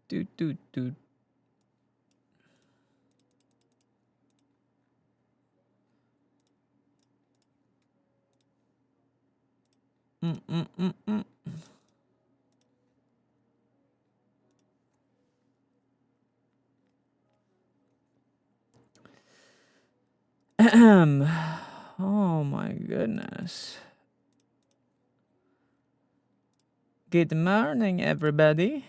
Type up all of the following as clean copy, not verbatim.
Dude. Oh my goodness. Good morning, everybody.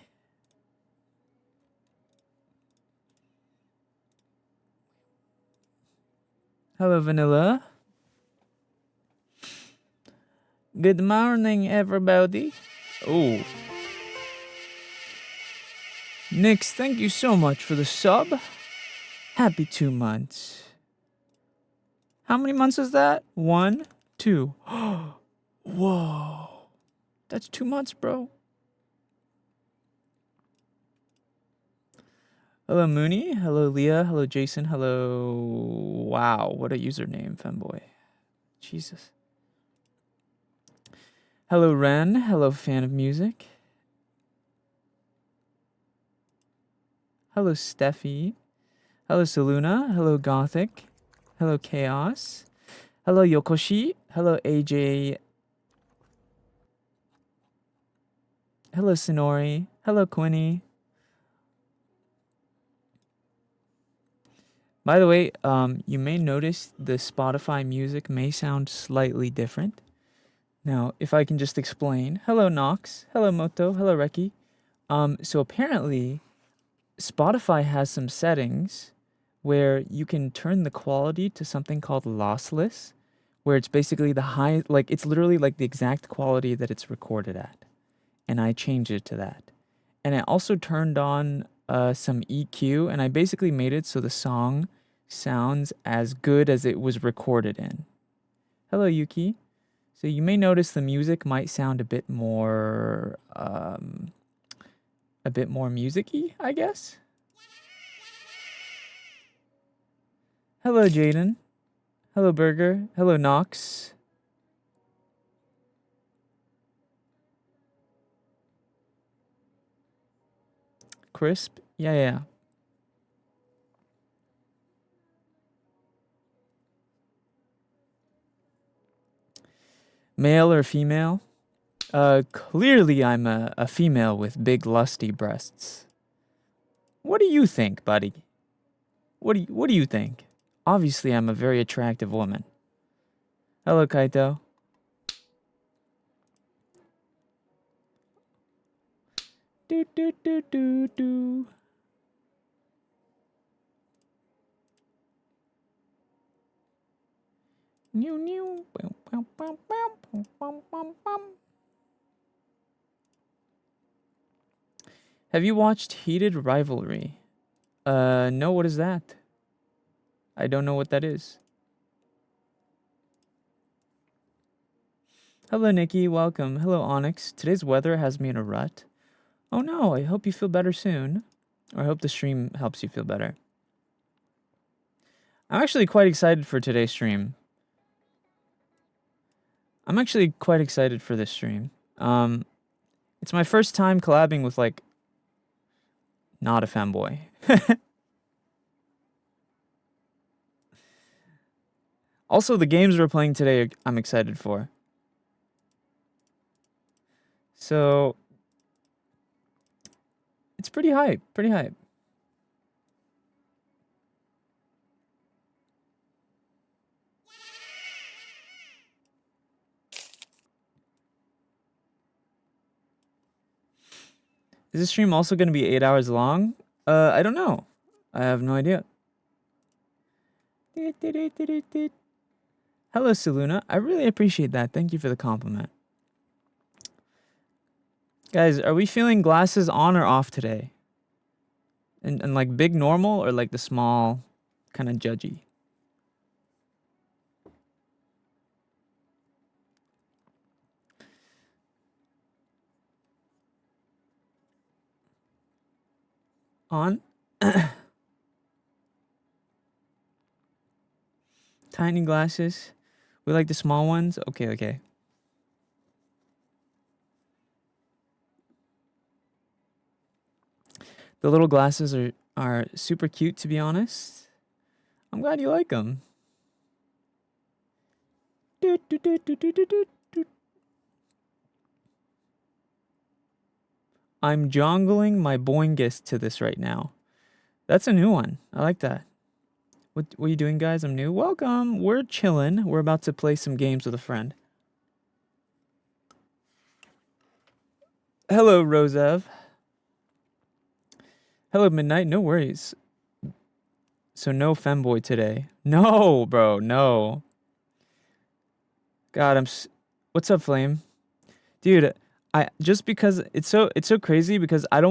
Hello, Vanilla. Good morning, everybody. Oh. Nix, thank you so much for the sub. Happy 2 months. How many months is that? 1, 2. Whoa. That's 2 months, bro. Hello, Mooney. Hello, Leah. Hello, Jason. Hello. Wow, what a username, femboy. Jesus. Hello, Ren. Hello, fan of music. Hello, Steffi. Hello, Saluna. Hello, Gothic. Hello, Chaos. Hello, Yokoshi. Hello, AJ. Hello, Sonori. Hello, Quinny. By the way, you may notice the Spotify music may sound slightly different. Now, if I can just explain. Hello, Nox. Hello, Moto. Hello, Reki. So apparently, Spotify has some settings where you can turn the quality to something called lossless, where it's basically it's literally like the exact quality that it's recorded at. And I changed it to that. And I also turned on some EQ, and I basically made it so the song sounds as good as it was recorded in. Hello, Yuki. So you may notice the music might sound a bit more music-y, I guess. Hello, Jaden. Hello, Burger. Hello, Nox. Crisp. Yeah. Male or female? Clearly I'm a female with big lusty breasts. What do you think, buddy? What do you think? Obviously I'm a very attractive woman. Hello, Kaito. Do. New. Have you watched Heated Rivalry? No, what is that? I don't know what that is. Hello, Nikki. Welcome. Hello, Onyx. Today's weather has me in a rut. Oh no, I hope you feel better soon. Or I hope the stream helps you feel better. I'm actually quite excited for today's stream. I'm actually quite excited for this stream. It's my first time collabing with, like, not a femboy. Also, the games we're playing today, I'm excited for. So, it's pretty hype, Is this stream also going to be 8 hours long? I don't know. I have no idea. Hello, Saluna. I really appreciate that. Thank you for the compliment. Guys, are we feeling glasses on or off today? And like big normal or like the small kind of judgy? On. Tiny glasses. We like the small ones. Okay, okay. The little glasses are super cute, to be honest. I'm glad you like them. I'm jongling my boingest to this right now. That's a new one. I like that. What are you doing, guys? I'm new. Welcome. We're chilling. We're about to play some games with a friend. Hello, Rosev. Hello, Midnight. No worries. So no femboy today. No, bro. No. God, what's up, Flame? Dude, I just because it's so crazy because I've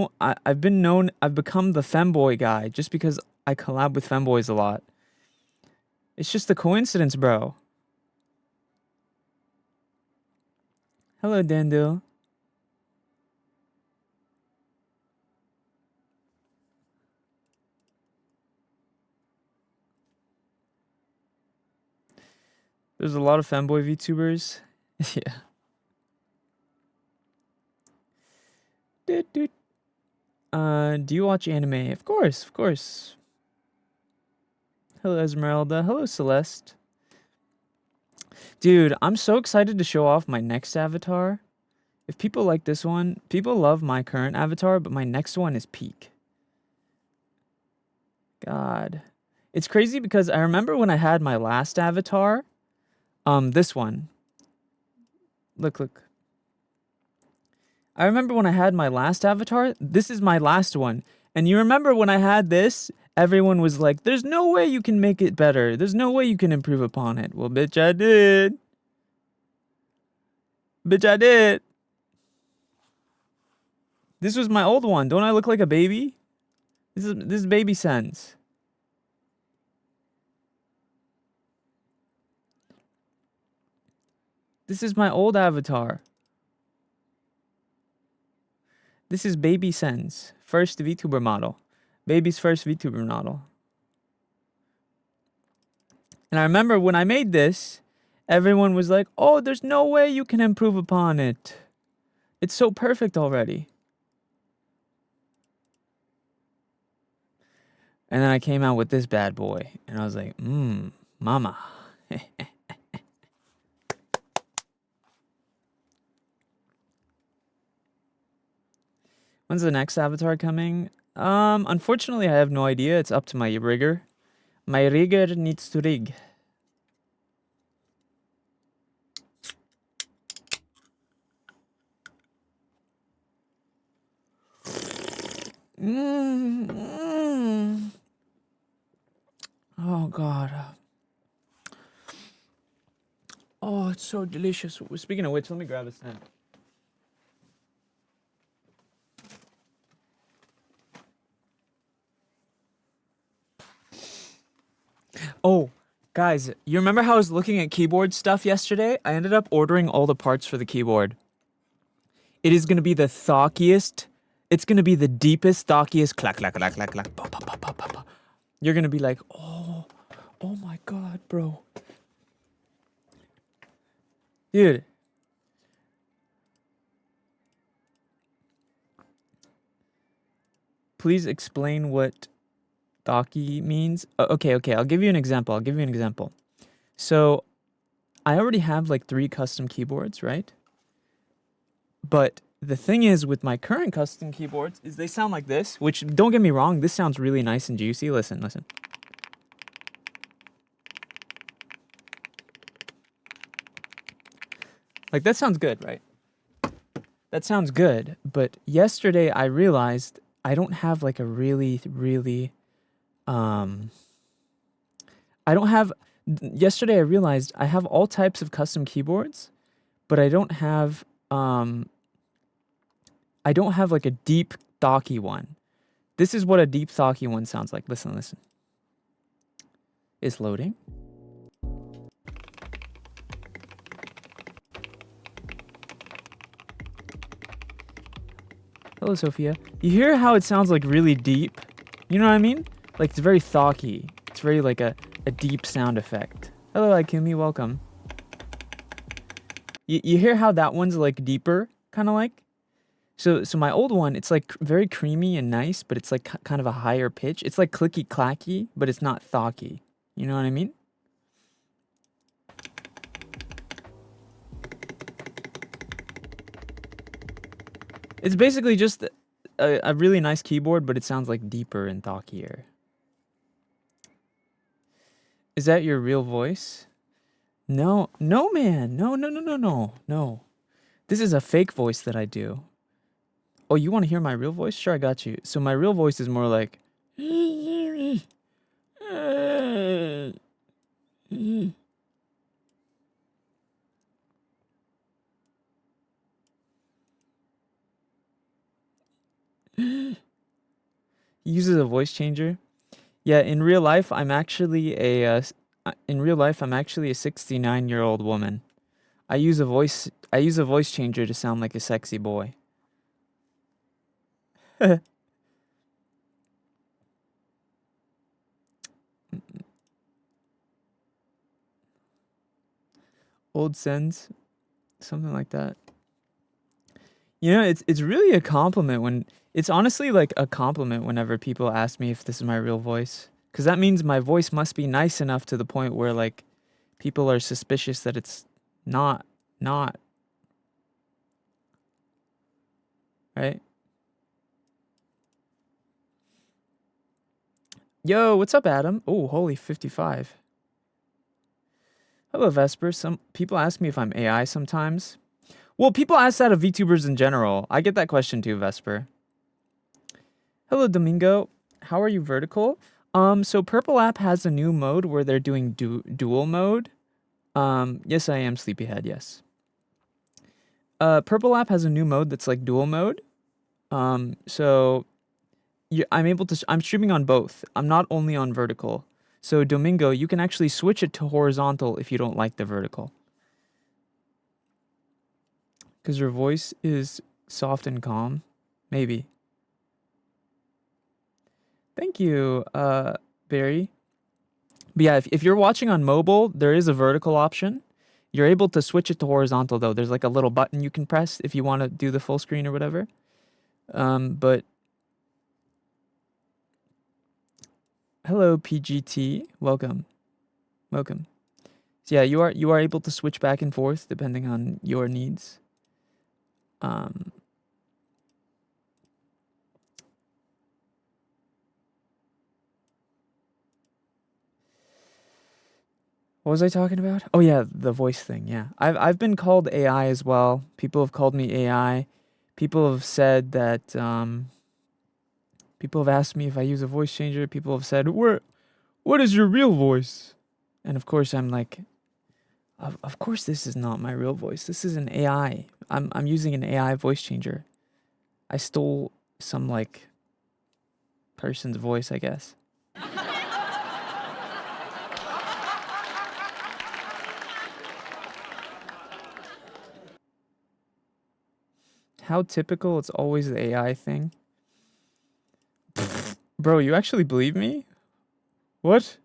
become the femboy guy just because I collab with femboys a lot. It's just a coincidence, bro. Hello, Dandil. There's a lot of femboy VTubers. Yeah. Do you watch anime? Of course, of course. Hello, Esmeralda. Hello, Celeste. Dude, I'm so excited to show off my next avatar. If people like this one, people love my current avatar, but my next one is peak. God. It's crazy because I remember when I had my last avatar, this one. Look. I remember when I had my last avatar, this is my last one. And you remember when I had this, everyone was like, there's no way you can make it better. There's no way you can improve upon it. Well, bitch, I did. Bitch, I did. This was my old one. Don't I look like a baby? This is baby SENZ'S. This is my old avatar. This is baby SENZ'S, first VTuber model. Baby's first VTuber model. And I remember when I made this, everyone was like, oh, there's no way you can improve upon it. It's so perfect already. And then I came out with this bad boy. And I was like, mama. When's the next avatar coming? Unfortunately, I have no idea. It's up to my rigger. My rigger needs to rig. Oh, God. Oh, it's so delicious. Speaking of which, let me grab a snack. Oh, guys, you remember how I was looking at keyboard stuff yesterday? I ended up ordering all the parts for the keyboard. It is going to be the thockiest. It's going to be the deepest, thockiest clack, clack, clack, clack, clack. Bah, bah, bah, bah, bah, bah. You're going to be like, oh my God, bro. Dude. Please explain what thocky means. Okay, I'll give you an example. So, I already have like 3 custom keyboards, right? But the thing is with my current custom keyboards is they sound like this, which don't get me wrong, this sounds really nice and juicy. Listen. Like that sounds good, right? That sounds good. But yesterday I realized I don't have like a really, yesterday I realized I have all types of custom keyboards, but I don't have like a deep thocky one. This is what a deep thocky one sounds like. Listen. It's loading. Hello, Sophia. You hear how it sounds like really deep? You know what I mean? Like, it's very thocky. It's very like a deep sound effect. Hello, Ikumi, welcome. You hear how that one's like deeper, kind of like? So my old one, it's like very creamy and nice, but it's like kind of a higher pitch. It's like clicky clacky, but it's not thocky. You know what I mean? It's basically just a really nice keyboard, but it sounds like deeper and thockier. Is that your real voice? No, no, man. No. This is a fake voice that I do. Oh, you want to hear my real voice? Sure, I got you. So my real voice is more like... He uses a voice changer. Yeah, in real life, I'm actually a 69-year-old woman. I use a voice changer to sound like a sexy boy. Old SENZ'S, something like that. You know, it's really a compliment when it's honestly like a compliment whenever people ask me if this is my real voice, because that means my voice must be nice enough to the point where like people are suspicious that it's not, right? Yo, what's up, Adam? Oh, holy 55. Hello, Vesper. Some people ask me if I'm AI sometimes. Well, people ask that of VTubers in general. I get that question too, Vesper. Hello, Domingo. How are you, Vertical? So Purple App has a new mode where they're doing dual mode. Yes, I am Sleepyhead, yes. Purple App has a new mode that's like dual mode. So I'm streaming on both. I'm not only on vertical. So Domingo, you can actually switch it to horizontal if you don't like the vertical. Because your voice is soft and calm. Maybe. Thank you, Barry. But yeah, if you're watching on mobile, there is a vertical option. You're able to switch it to horizontal, though. There's like a little button you can press if you want to do the full screen or whatever. But hello, PGT. Welcome. Welcome. So yeah, you are able to switch back and forth depending on your needs. What was I talking about? Oh yeah, the voice thing. Yeah, I've been called AI as well. People have called me AI. People have said that. People have asked me if I use a voice changer. People have said, What is your real voice?" And of course, I'm like, "Of course, this is not my real voice. This is an AI. I'm using an AI voice changer. I stole some like person's voice, I guess." How typical, it's always the AI thing. Bro, you actually believe me? What?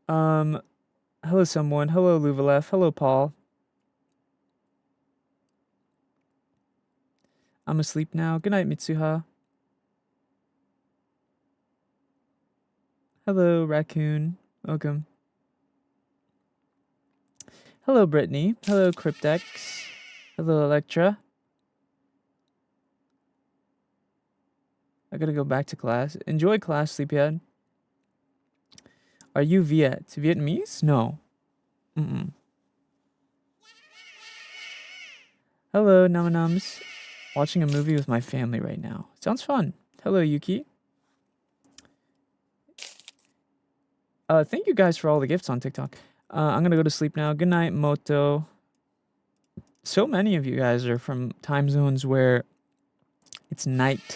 Hello someone. Hello Luvalef. Hello Paul. I'm asleep now. Good night, Mitsuha. Hello, Raccoon. Welcome. Hello, Brittany. Hello, Cryptex. Hello, Electra. I gotta go back to class. Enjoy class, Sleepyhead. Are you Vietnamese? No. Hello, Namanums. Watching a movie with my family right now. Sounds fun. Hello, Yuki. Thank you guys for all the gifts on TikTok. I'm gonna go to sleep now. Good night, Moto. So many of you guys are from time zones where it's nighttime.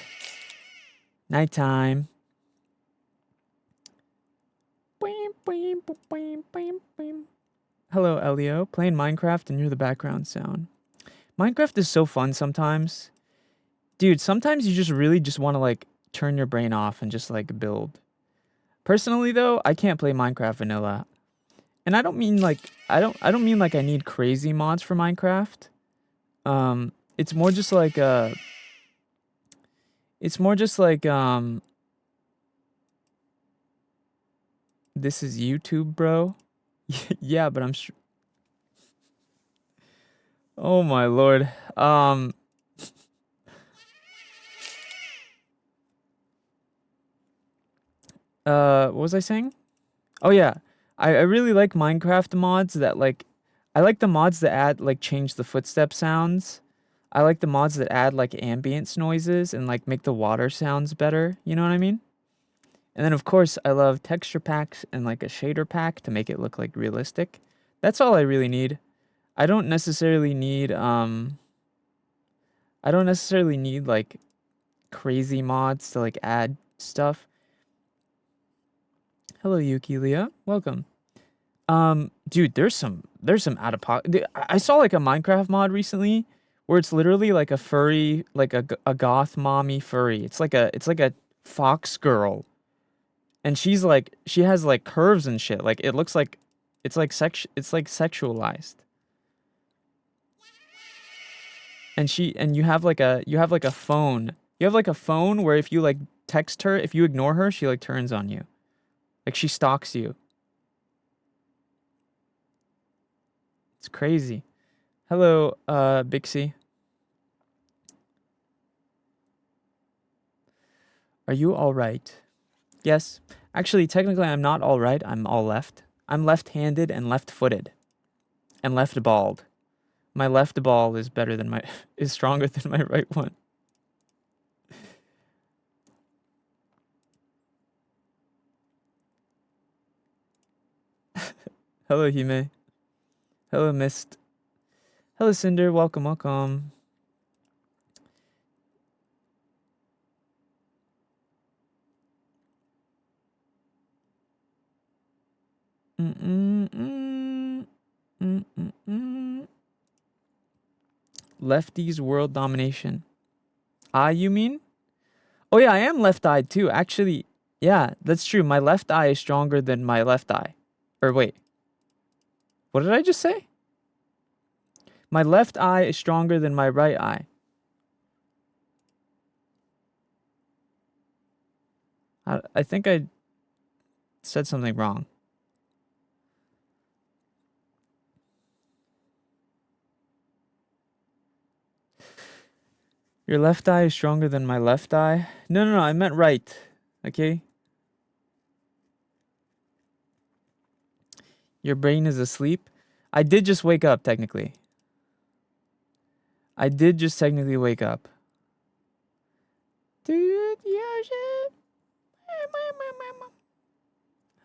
Hello, Elio. Playing Minecraft and you're the background sound. Minecraft is so fun sometimes. Dude, sometimes you just really just want to like turn your brain off and just like build. Personally though, I can't play Minecraft vanilla. And I don't mean like I don't mean like I need crazy mods for Minecraft. It's more just like it's more just like this is YouTube, bro. Yeah, but oh my lord. What was I saying? Oh yeah. I really like Minecraft mods that like I like the mods that add like change the footstep sounds. I like the mods that add like ambience noises and like make the water sounds better, you know what I mean? And then of course I love texture packs and like a shader pack to make it look like realistic. That's all I really need. I don't necessarily need I don't necessarily need like crazy mods to like add stuff. Hello Yuki Leah, welcome. Dude, there's some out of pocket. I saw like a Minecraft mod recently where it's literally like a furry, like a goth mommy furry. It's like a fox girl, and she has like curves and shit. Like it looks like it's like sexualized. And you have like a phone. You have like a phone where if you like text her, if you ignore her, she like turns on you. Like she stalks you. It's crazy. Hello, Bixie. Are you all right? Yes. Actually, technically, I'm not all right. I'm all left. I'm left-handed and left-footed and left-balled. My left ball is better than my is stronger than my right one. Hello, Hime. Hello, Mist. Hello, Cinder. Welcome, welcome. Lefties world domination. You mean? Oh yeah, I am left-eyed too. Actually, yeah, that's true. My left eye is stronger than my left eye. Or wait. What did I just say? My left eye is stronger than my right eye. I think I said something wrong. Your left eye is stronger than my left eye? No, I meant right. Okay? Your brain is asleep? I did just wake up, technically. I did just technically wake up. Dude, yeah, shit.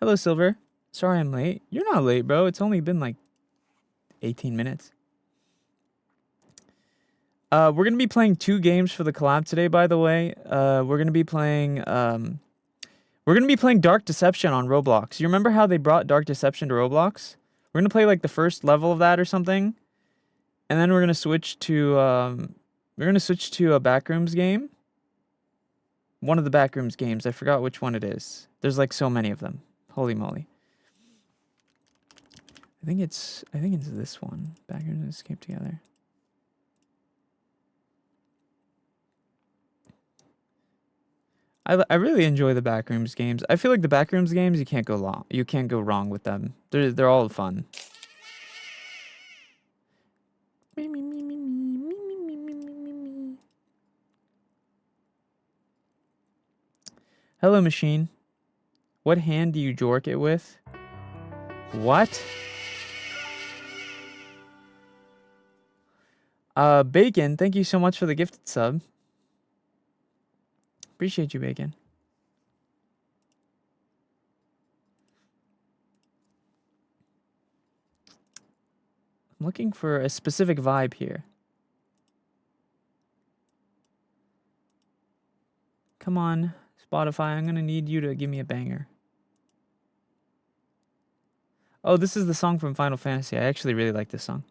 Hello, Silver. Sorry I'm late. You're not late, bro. It's only been like 18 minutes. We're gonna be playing 2 games for the collab today, by the way. We're gonna be playing Dark Deception on Roblox. You remember how they brought Dark Deception to Roblox? We're gonna play like the first level of that or something, and then we're gonna switch to a Backrooms game. One of the Backrooms games. I forgot which one it is. There's like so many of them. Holy moly. I think it's this one. Backrooms and Escape Together. I really enjoy the Backrooms games. I feel like the Backrooms games you can't go wrong with them. They're all fun. Hello, machine. What hand do you jork it with? What? Bacon, thank you so much for the gifted sub. Appreciate you, Bacon. I'm looking for a specific vibe here. Come on, Spotify, I'm gonna need you to give me a banger. Oh, this is the song from Final Fantasy. I actually really like this song.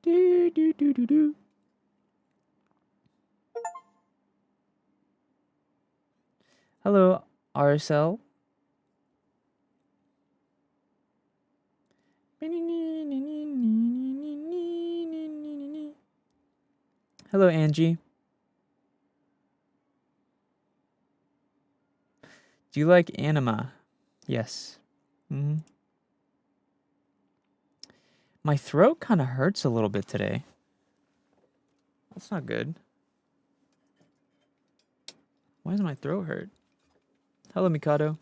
Do, do, do, do, do. Hello, RSL. Hello, Angie. Do you like anima? Yes. Mm-hmm. My throat kind of hurts a little bit today. That's not good. Why does my throat hurt? Hello, Mikado.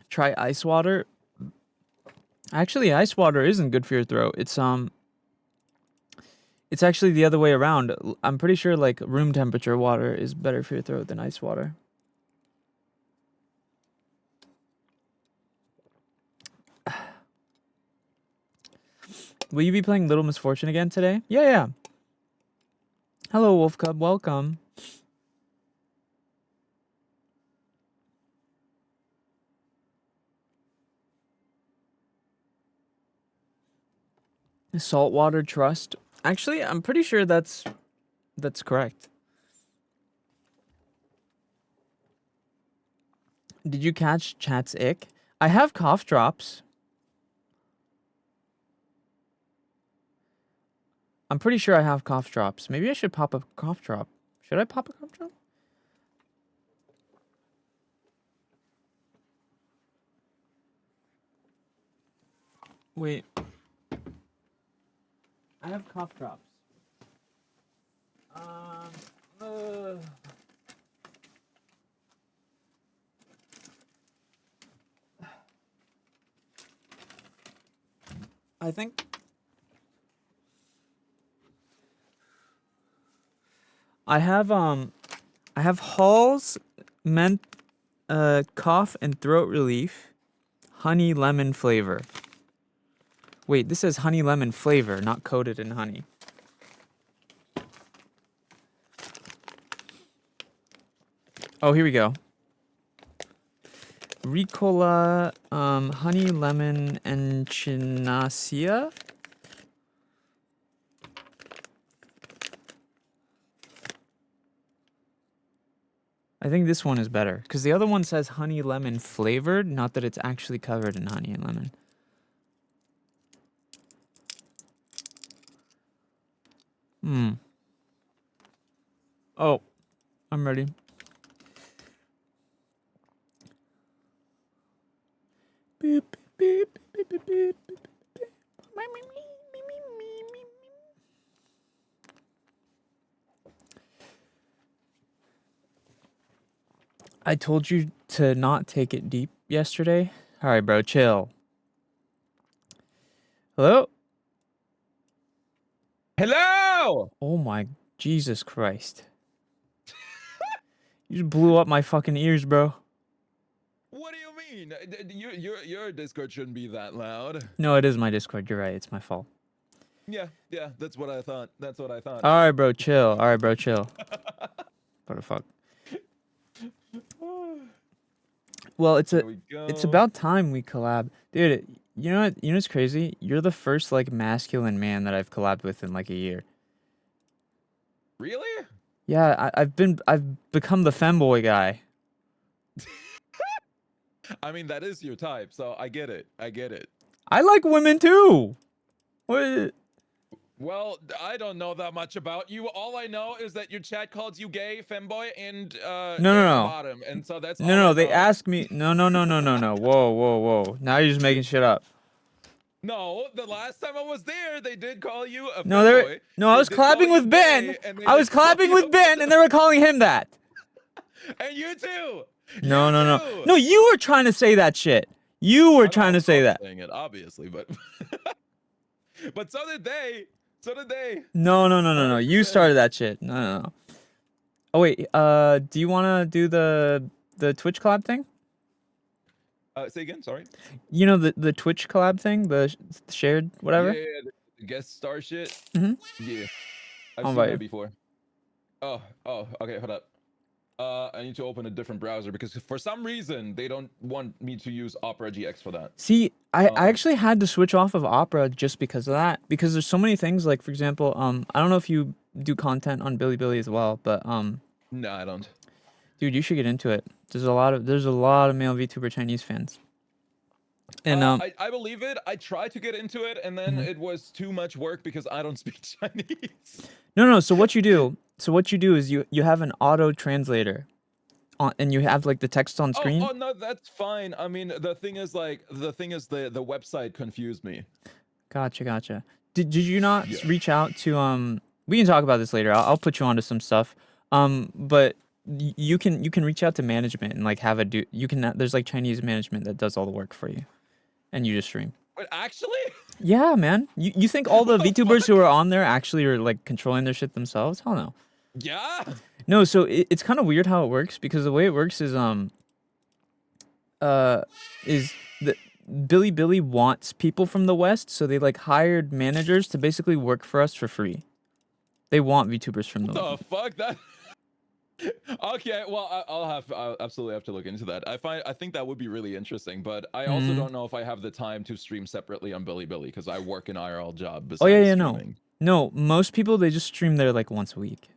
Try ice water. Actually, ice water isn't good for your throat. It's actually the other way around. I'm pretty sure like room temperature water is better for your throat than ice water. Will you be playing Little Misfortune again today? Yeah. Hello, Wolf Cub. Welcome. Saltwater Trust. Actually, I'm pretty sure that's correct. Did you catch Chat's ick? I have cough drops. I'm pretty sure I have cough drops. Maybe I should pop a cough drop. Should I pop a cough drop? Wait. I have cough drops. I think I have Hall's cough and throat relief, honey lemon flavor. Wait, this says honey lemon flavor, not coated in honey. Oh, here we go. Ricola, honey lemon and chinacea. I think this one is better because the other one says honey lemon flavored, not that it's actually covered in honey and lemon. Oh, I'm ready. Boop, boop, boop, boop, boop, boop. I told you to not take it deep yesterday. All right, bro, chill. Hello? Hello! Oh my Jesus Christ. You just blew up my fucking ears, bro. What do you mean? Your Discord shouldn't be that loud. No, it is my Discord. You're right. It's my fault. Yeah, that's what I thought. That's what I thought. All right, bro, chill. All right, bro, chill. What the fuck? Well, it's about time we collab. Dude, you know what's crazy? You're the first like masculine man that I've collabed with in like a year. Really? Yeah, I've become the femboy guy. I mean, that is your type, so I get it. I get it. I like women too. What? Well, I don't know that much about you. All I know is that your chat called you gay, femboy, and No. bottom, and so that's all No. I They know. asked me. No. Whoa. Now you're just making shit up. No, the last time I was there, they did call you a No, femboy. I was collabing with Ben. I was collabing with Ben, and they were calling him that. And you too. No. No, you were trying to say that shit. You were trying to say that. Saying it, obviously, but but so did they. So did they. No. You started that shit. No. Oh wait. Do you wanna do the Twitch collab thing? Say again. Sorry. You know the Twitch collab thing, the shared whatever. Yeah, the guest star shit. Mhm. Yeah, I've seen that before. Oh. Okay. Hold up. I need to open a different browser because for some reason they don't want me to use Opera GX for that. See, I Um, actually had to switch off of Opera just because of that. Because there's so many things, like for example, I don't know if you do content on Bilibili as well, but No, I don't. dude, you should get into it. There's a lot of male VTuber Chinese fans. And I believe it. I tried to get into it, and then Mhm. it was too much work because I don't speak Chinese. No. So what you do is you have an auto translator, and you have like the text on screen. Oh no, that's fine. I mean, the thing is the website confused me. Gotcha. Did you not Yeah. reach out to? We can talk about this later. I'll put you onto some stuff. But you can reach out to management and like have a do. You can there's like Chinese management that does all the work for you, and you just stream. Wait, actually? Yeah, man. You think all the What the VTubers who fuck? are on there actually are like controlling their shit themselves? Hell no. Yeah. No, so it's kind of weird how it works because the way it works is is the Billy wants people from the West, so they like hired managers to basically work for us for free. They want VTubers from What the the fuck? That. Okay, well, I'll absolutely have to look into that. I think that would be really interesting, but I also Mhm. don't know if I have the time to stream separately on Bilibili because I work an IRL job Oh besides yeah, streaming. no. Most people they just stream there like once a week,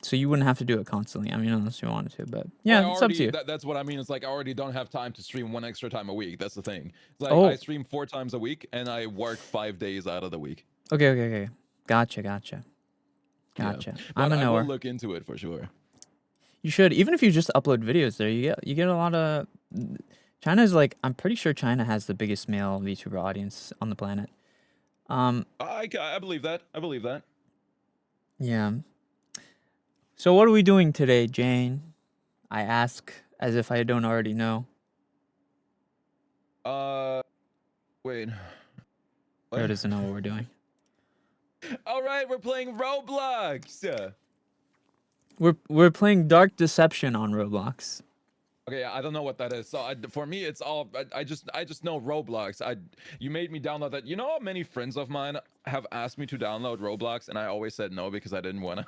so you wouldn't have to do it constantly. I mean, unless you wanted to, but yeah, Well, it's up to you. that's what I mean. It's like I already don't have time to stream one extra time a week. That's the thing. It's like I Oh, stream 4 times a week and I work 5 days out of the week. okay. Gotcha. Yeah. I'm But a I will knower. look into it for sure. You should, even if you just upload videos there, you get a lot of. China's like, I'm pretty sure China has the biggest male VTuber audience on the planet. I believe that. I believe that. Yeah. So what are we doing today, Jane? I ask as if I don't already know. Wait. Joe doesn't know what we're doing. All right, we're playing Roblox. We're playing Dark Deception on Roblox. Okay, I don't know what that is. So for me, it's all I just know Roblox. You made me download that. You know how many friends of mine have asked me to download Roblox, and I always said no because I didn't want to.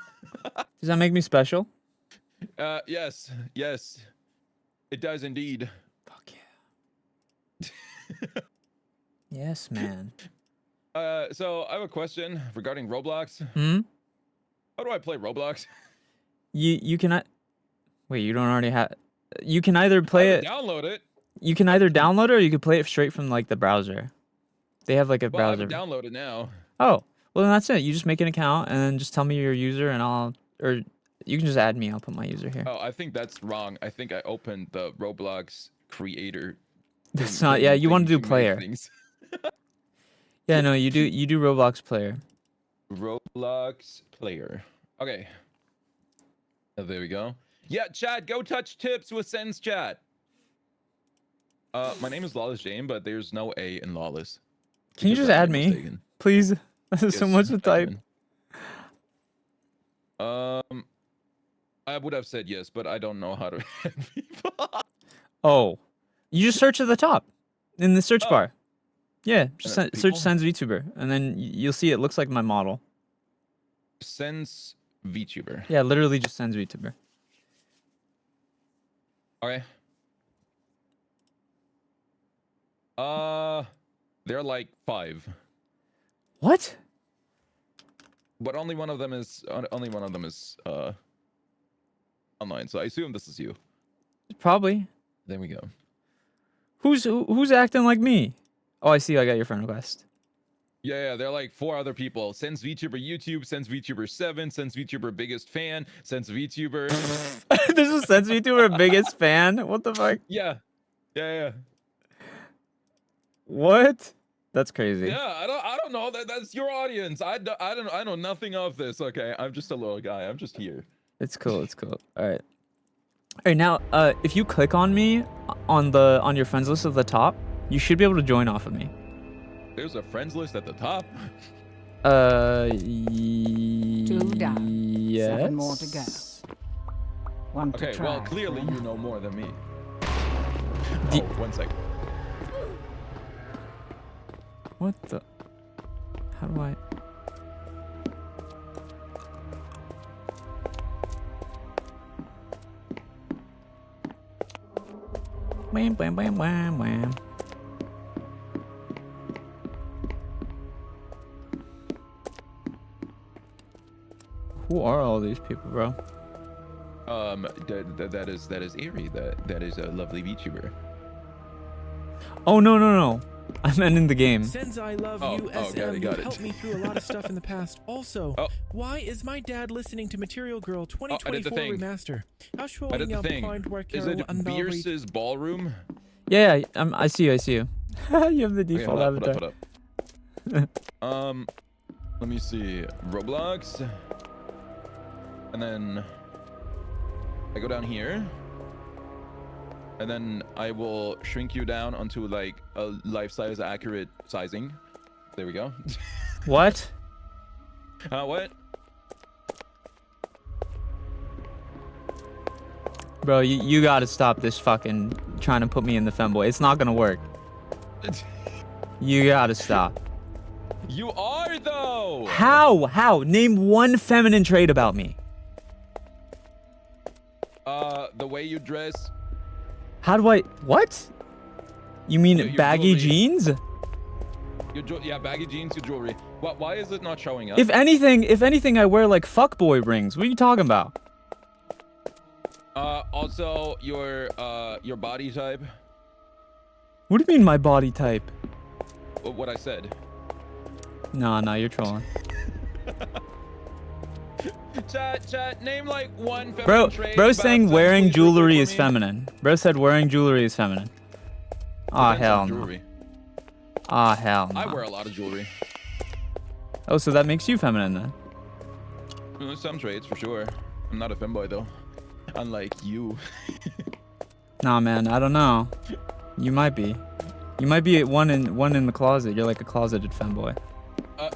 Does that make me special? Yes, it does indeed. Fuck yeah. Yes, man. So I have a question regarding Roblox. Hmm? How do I play Roblox? You cannot. Wait, you don't already have. You can either play it. Download it. You can either download it or you can play it straight from like the browser. They have like a Well, I browser. have it downloaded now. Oh, well then that's it. You just make an account and then just tell me your user and or you can just add me. I'll put my user here. Oh, I think that's wrong. I think I opened the Roblox creator. That's not. Yeah, you want to do player. Yeah, no, you do Roblox player. Roblox player. Okay. There we go. Yeah, chat, go touch tips with SENZ'S chat. My name is Lawless Jane, but there's no A in Lawless. Can you just add me, please? This is so much to type. I would have said yes, but I don't know how to add people. Oh, you just search at the top in the search bar. Yeah, just search SENZ'S VTuber, and then you'll see it looks like my model. SENZ'S VTuber. Yeah, literally just SENZ'S VTuber. Okay. There are like 5. What? But only one of them is online. So I assume this is you. Probably. There we go. Who's acting like me? Oh, I see. I got your friend request. Yeah, there are like 4 other people. SENZ'S VTuber YouTube, SENZ'S VTuber 7, SENZ'S VTuber biggest fan, SENZ'S VTuber. This is SENZ'S VTuber biggest fan. What the fuck? Yeah. What? That's crazy. Yeah, I don't know. That's your audience. I know nothing of this. Okay, I'm just a little guy. I'm just here. It's cool. All right. Now, if you click on me on your friends list at the top, you should be able to join off of me. There's a friends list at the top. 2 down. Yes. 7 more to go. 1 to Okay, try. well, clearly you know more than me. Oh, 1 second. What the? How do I? Wham, wham, wham, wham, wham. Who are all these people, bro? That is Eerie. That is a lovely VTuber. Oh, no, no, no. I meant in the game. SENZ'S, I love Oh, you. oh, SM, got it, you got it. helped me through a lot of stuff in the past. Also, Oh. why is my dad listening to Material Girl I did the 2024 thing. remaster? I did the thing. Is it Bierce's ballroom? Yeah, I see you, I see you. You have the Okay, default hold avatar. up. Let me see. Roblox. And then I go down here. And then I will shrink you down onto like a life-size accurate sizing. There we go. What? What? Bro, you gotta stop this fucking trying to put me in the femboy. It's not gonna work. You gotta stop. You are though. How? How? Name one feminine trait about me. The way you dress. How do I? What? You mean Your baggy jewelry. jeans? Yeah, baggy jeans, your jewelry. Why is it not showing up? If anything, I wear like fuckboy rings. What are you talking about? Also your body type. What do you mean my body type? What I said. Nah, you're trolling. Chat, name like one feminine Bro, trait. bro's about saying sex wearing please jewelry for is me. feminine. Bro said wearing jewelry is feminine. Ah, Depends hell on no. jewelry. Ah, hell no. I wear a lot of jewelry. Oh, so that makes you feminine then? Some traits for sure. I'm not a femboy though. Unlike you. Nah, man, I don't know. You might be. You might be one in the closet. You're like a closeted femboy.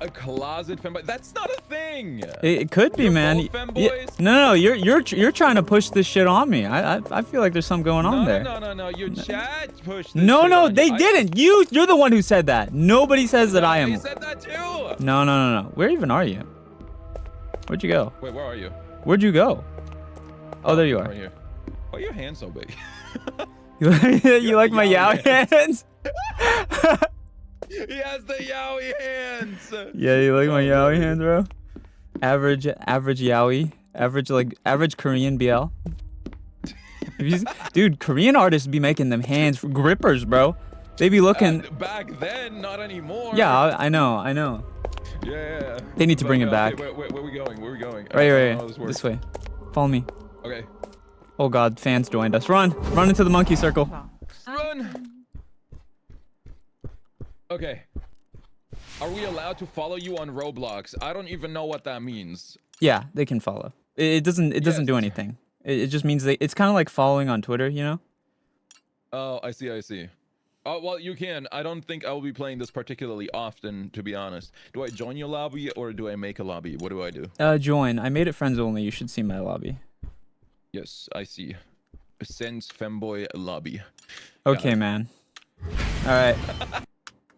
A closet femboy. That's not a thing. It could be, You're man. both femboys? No, you're trying to push this shit on me. I feel like there's something going on there. No. Your chat pushed this No, shit no, on they you. didn't. You're the one who said that. Nobody says that I am. You said that too. No. Where even are you? Where'd you go? Wait, where are you? Where'd you go? Oh, there you are. Right here. Why are your hands so big? You like my Yowie yaoi hands? He has the yaoi hands. Yeah, you like my Oh, yaoi baby. hands, bro? Average yaoi. Average Korean BL. Dude, Korean artists be making them hands for grippers, bro. They be looking. Back then, not anymore. Yeah, I know. Yeah. They need to bring it back. Okay, where we going? Where we going? I Right, don't know right. how this works. This way. Follow me. Okay. Oh god, fans joined us. Run into the monkey circle. Run. Okay. Are we allowed to follow you on Roblox? I don't even know what that means. Yeah, they can follow. It doesn't do Yes. anything. It just means it's kind of like following on Twitter, you know? Oh, I see. Oh, well, you can. I don't think I will be playing this particularly often, to be honest. Do I join your lobby or do I make a lobby? What do I do? Join. I made it friends only. You should see my lobby. Yes, I see. SENZ'S femboy lobby. Okay, it. man. All right.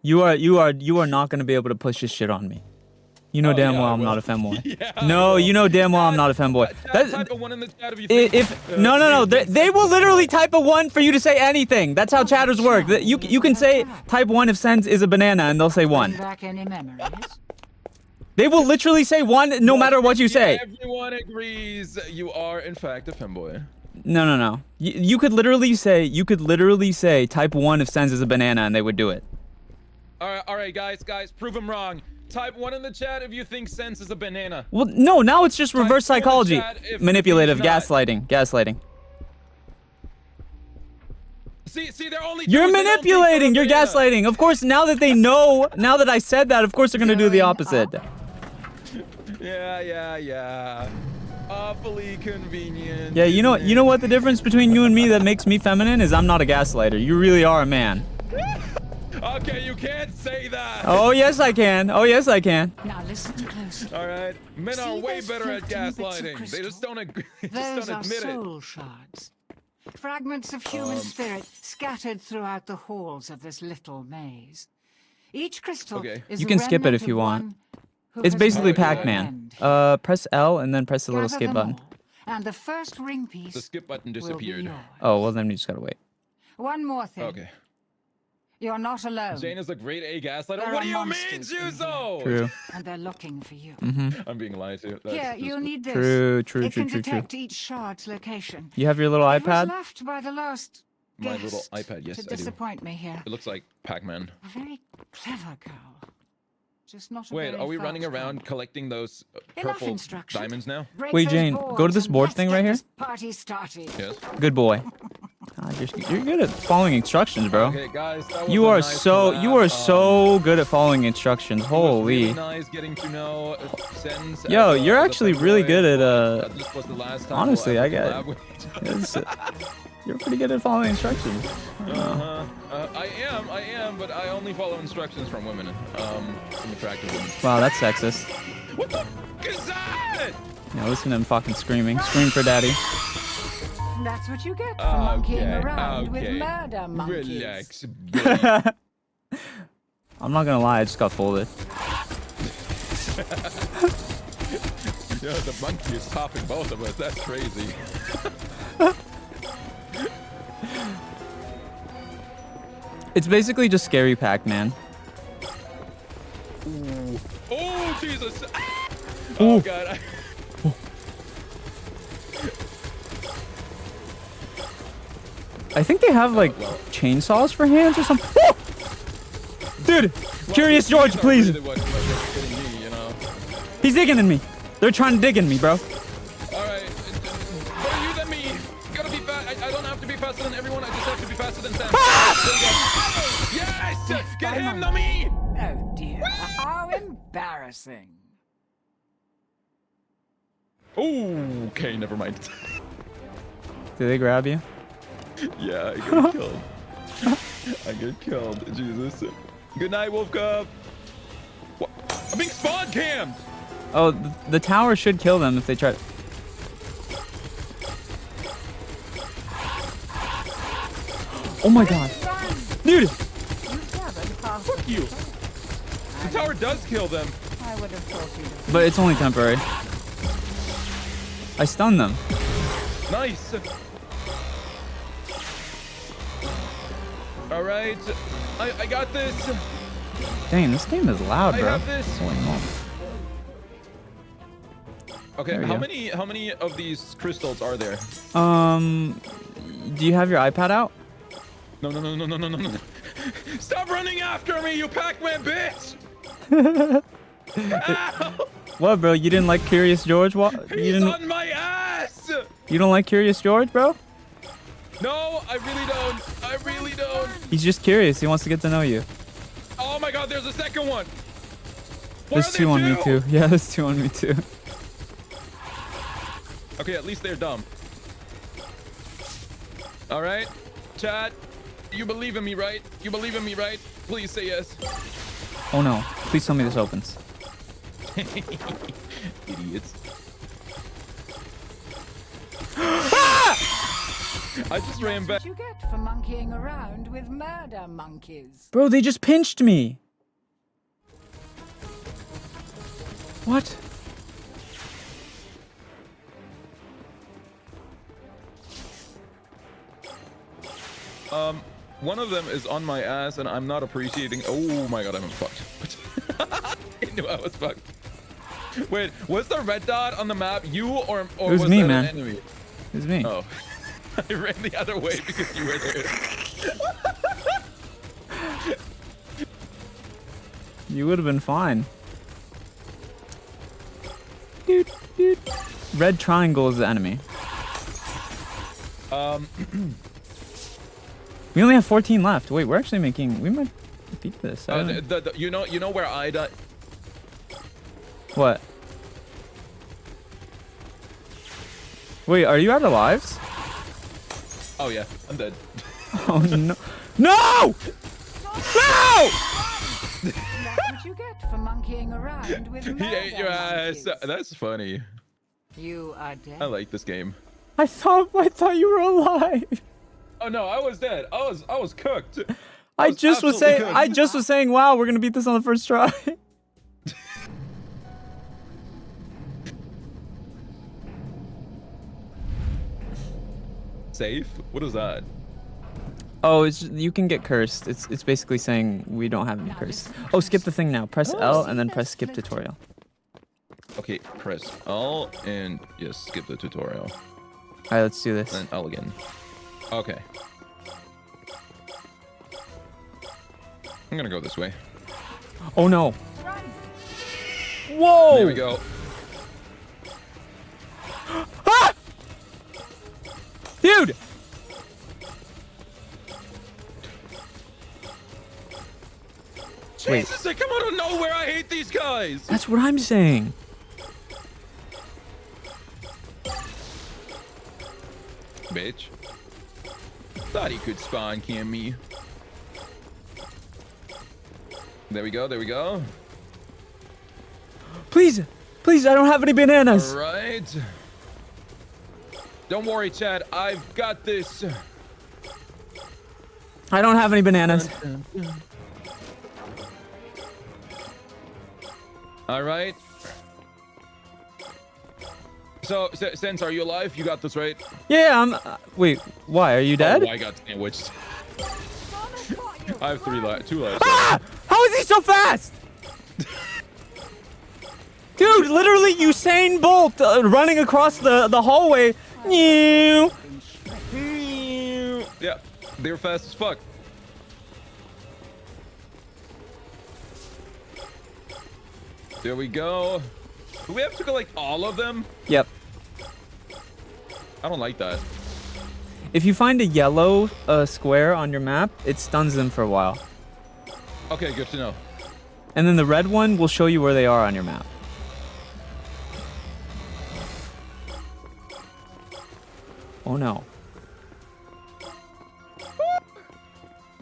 You are not gonna be able to push this shit on me. You know Oh, damn yeah, well I I'm will. not a femboy. Yeah, I No, will. you know damn well I'm not a femboy. Type a one in the chat if you think, If no, they will literally type a 1 for you to say anything. That's how chatters work. You can say type 1 if SENZ'S is a banana and they'll say 1. Back any memories? They will literally say 1 no matter what you say. Everyone agrees you are in fact a femboy. No. You could literally say type 1 if SENZ'S is a banana and they would do it. All right, guys, prove them wrong. Type 1 in the chat if you think SENZ'S is a banana. Well, no, now it's just reverse Type 2 in the psychology. chat if Manipulative, he's not. gaslighting. See, they're only. You're dudes, they don't think you're a manipulating, you're banana. gaslighting. Of course, now that they know, now that I said that, of course they're gonna do the opposite. Yeah. Awfully convenient. Yeah, you know what the difference between you and me that makes me feminine is I'm not a gaslighter. You really are a man. Okay, you can't say that. Oh yes I can. Now listen closely. All right, men are See way those better at 15 bits of gaslighting. They just crystal? don't agree. They Those just don't are admit it. soul shards. Fragments of human spirit scattered throughout the halls of this little maze. Each crystal Okay. is You a can skip it remnant if you of want. one who It's has basically met their Pac-Man. end. Press L and then press the little Gather skip them button. all, and the first ring piece The skip button will be disappeared. yours. Oh well, then you just gotta wait. One more thing. Okay. You're not alone. Jane is a grade A gaslighter. There What are do you mean, monsters in here. Juzo? True. And they're looking for you. I'm being lied to. That's Here, just- you'll need this. True. It can detect each shard's location. You have your little It was iPad? left by the last My guest little iPad, yes, to I do. disappoint me here. It looks like Pac-Man. A very clever girl. Just not a Wait, very are we running fast around one. collecting those Enough purple instruction. diamonds now? Break Wait, those Jane, go to boards this and board let's thing get right here. this Party started. Yes. Good boy. You're good at following instructions, bro. Okay, guys. That was You a are nice so collab. so good at following instructions. It was Holy. really nice getting to know SENZ'S Yo, as a- you're as a actually really fanboy, good at, but this was the last time honestly, we'll I ever get- collab with each other. It's- you're pretty good at following instructions. I am, but I only follow instructions from women, from attractive women. Wow, that's sexist. What the f is that? Yeah, listen to him fucking screaming. Scream for daddy. That's what you get for monkeying Okay, around with okay. murder monkeys. Relax, baby. I'm not gonna lie, I just got folded. Yeah, the monkey is popping both of us. That's crazy. It's basically just scary Pac-Man. Ooh. Oh, Jesus. Ah! Oh, God. I think they have like well. chainsaws for hands or something. Woo! Dude, Curious George, These are please. really what's getting me, you know? He's digging in me. They're trying to dig in me, bro. All right. Better you than me. Gotta be fast. I don't have to be faster than everyone. I just have to be faster than Sam. Yes! Get him, not me! Oh dear, how embarrassing. Oh, okay, never mind. Did they grab you? Yeah, I get killed. I get killed. Jesus. Good night, Wolf Cub. What? I'm being spawn cammed. Oh, the tower should kill them if they try. Oh my god. Dude! Fuck you. The tower does kill them. I would have thought you'd But it's only temporary. I stunned them. Nice. All right. I got this. Dang, this game is loud, I bro. have this. Holy moly. Okay, There we how go. many of these crystals are there? Do you have your iPad out? No. Stop running after me, you Pac-Man bitch! Ow! What, bro? You didn't like Curious George? What? You He's didn't? on my ass! You don't like Curious George, bro? No, I really don't. I really don't. He's just curious. He wants to get to know you. Oh my god, there's a second one. Why There's are two there on me too. Yeah, there's two on me too. Okay, at least they're dumb. All right, chat. You believe in me, right? You believe in me, right? Please say yes. Oh no! Please tell me this opens. Idiots. I just ran That's back. what you get for monkeying around with murder monkeys. Bro, they just pinched me. What? One of them is on my ass, and I'm not appreciating. Oh my god, I'm fucked. I knew I was fucked. Wait, was the red dot on the map you or was was me, that man. an enemy? It's me. Oh, I ran the other way because you were there. You would have been fine. Dude, dude. Red triangle is the enemy. We only have 14 left. Wait, we're actually making. We might beat this. I don't know. You know where I died. What? Wait, are you out of lives? Oh yeah, I'm dead. Oh no! No! No! That's what you get for monkeying around with He murder ate your ass. monkeys. That's funny. You are dead. I like this game. I thought you were alive. Oh no, I was dead. I was cooked. I just was absolutely saying. cooked. I just was saying. Wow, we're gonna beat this on the first try. Safe? What is that? Oh, it's you can get cursed. It's basically saying we don't have any curse. Oh, skip the thing now. Press L and then press skip tutorial. Okay, press L and yes, skip the tutorial. All right, let's do this. And L again. Okay. I'm gonna go this way. Oh no. Whoa! There we go. Ah! Dude! Wait. Jesus, they come out of nowhere. I hate these guys. That's what I'm saying. Bitch. Thought he could spawn cam me. There we go, there we go. Please, please, I don't have any bananas. All right. Don't worry, Chad. I've got this. I don't have any bananas. All right. So, Sense, are you alive? You got this, right? Yeah, I'm. Wait, why? Are you dead? Oh, I got sandwiched. I have 2 lives. Ah! How is he so fast? Dude, literally Usain Bolt running across the hallway. Meow. Yeah, they were fast as fuck. There we go. Do we have to collect all of them? Yep. I don't like that. If you find a yellow square on your map, it stuns them for a while. Okay, good to know. And then the red one will show you where they are on your map. Oh no.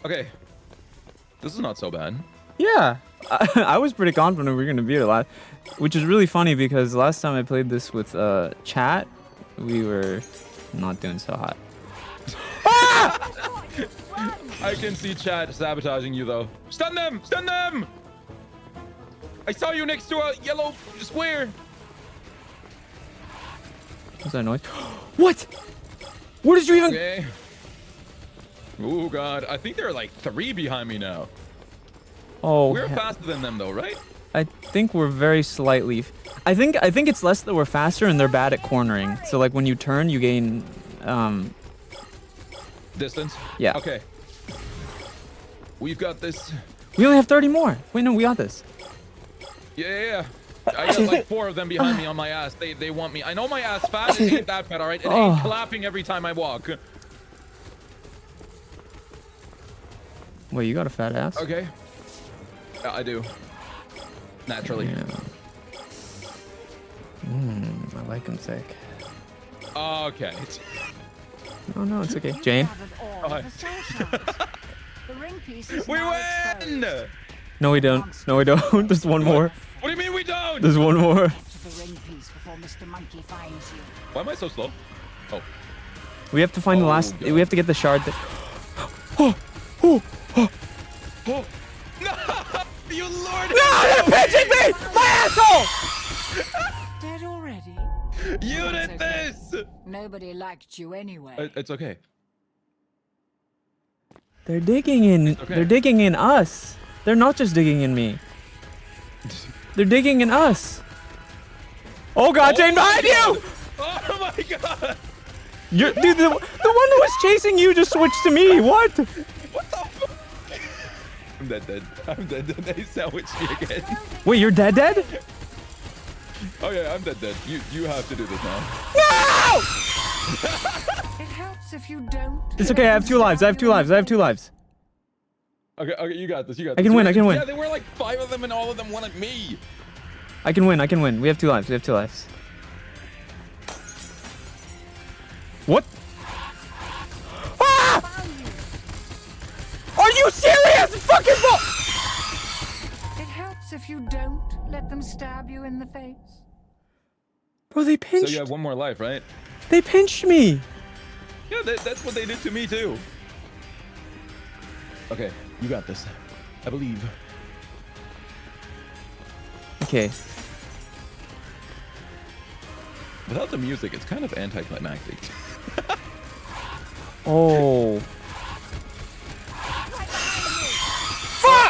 Okay. This is not so bad. Yeah, I was pretty confident we were gonna beat it last, which is really funny because last time I played this with chat, we were not doing so hot. I can see Chad sabotaging you though. Stun them! Stun them! I saw you next to a yellow square. What's that noise? What? Where did you even? Okay. Oh god, I think there are like 3 behind me now. Oh, We're faster than them though, right? I think we're very slightly. I think it's less that we're faster and they're bad at cornering. So like when you turn, you gain. Distance? Yeah. Okay. We've got this. We only have 30 more. Wait, no, we got this. Yeah. I got like 4 of them behind me on my ass. They want me. I know my ass fat. It ain't that fat, all right? It ain't clapping every time I walk. Wait, you got a fat ass? Okay. Yeah, I do. Naturally. Yeah. I like him thick. Okay. Oh no, it's okay. Jane? Hi. We win! No, we don't. No, we don't. There's one more. What do you mean we don't? There's one more. Why am I so slow? Oh. We have to find the last. God. We have to get the shard. Oh. No! You lord! No, they're pinching me! My asshole! Dead already? You That's did okay. this! Nobody liked you anyway. It's okay. They're digging in. Okay. They're digging in us. They're not just digging in me. They're digging in us. Oh god, Jane, behind you! Oh my god! You're, dude, the one that was chasing you just switched to me. What? What the fuck? I'm dead. I'm dead. They sandwiched me again. Wait, you're dead? Oh yeah, I'm dead. You have to do this now. No! It helps if you don't. It's okay. I have 2 lives. I have 2 lives. I have 2 lives. Okay, you got this. I can win. I can win. Yeah, there were like 5 of them, and all of them wanted me. I can win. I can win. We have 2 lives. We have 2 lives. What? Ah! Are you serious? Fucking It helps if you don't let them stab you in the face. Bro, they So pinched. you have 1 more life, right? They pinched me. Yeah, that's what they did to me too. Okay, you got this. I believe. Okay. Without the music, it's kind of anticlimactic. Oh.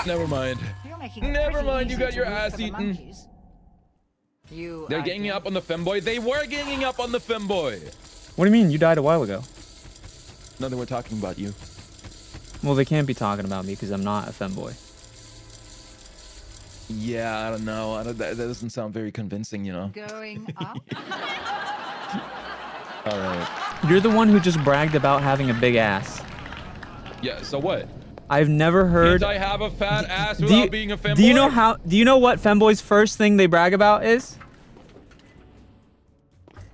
Never mind. You're making it Never pretty mind, you easy got to your root ass for the eaten. monkeys. They're ganging up on the femboy. They were ganging up on the femboy. What do you mean? You died a while ago. No, they were talking about you. Well, they can't be talking about me because I'm not a femboy. Yeah, I don't know. That doesn't sound very convincing, you know. Going up. All right. You're the one who just bragged about having a big ass. Yeah. So what? I've never heard. Can't I have a fat ass do without you, being a femboy? do you know how? Do you know what femboys' first thing they brag about is?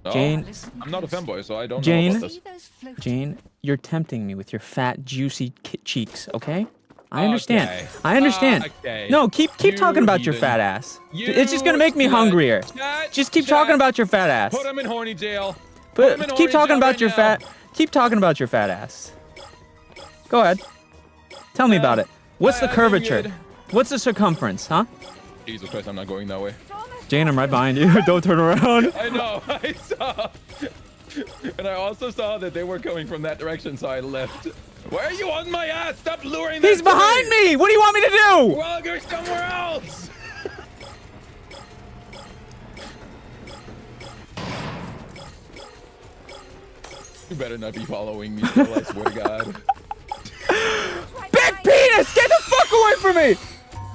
Oh, Jane. I'm not a femboy, so I don't Jane. know about this. Jane, you're tempting me with your fat, juicy cheeks. Okay? I understand. Okay. I understand. Okay. No, keep You talking about your heathen. fat ass. You It's just gonna make me chat, hungrier. chat, Just keep chat. talking about your fat ass. Put him in horny jail. But him in keep horny talking jail about right your now. fat. Keep talking about your fat ass. Go ahead. Tell me about it. What's the I'm curvature? good. What's the circumference, huh? Jesus Christ, I'm not going that way. Jane, I'm right behind you. Don't turn around. I know. I saw. And I also saw that they were coming from that direction, so I left. Why are you on my ass? Stop luring them He's to behind me. What do you want me to do? Well, go somewhere else. You better not be following me, still, I swear to God. Big penis! Get the fuck away from me!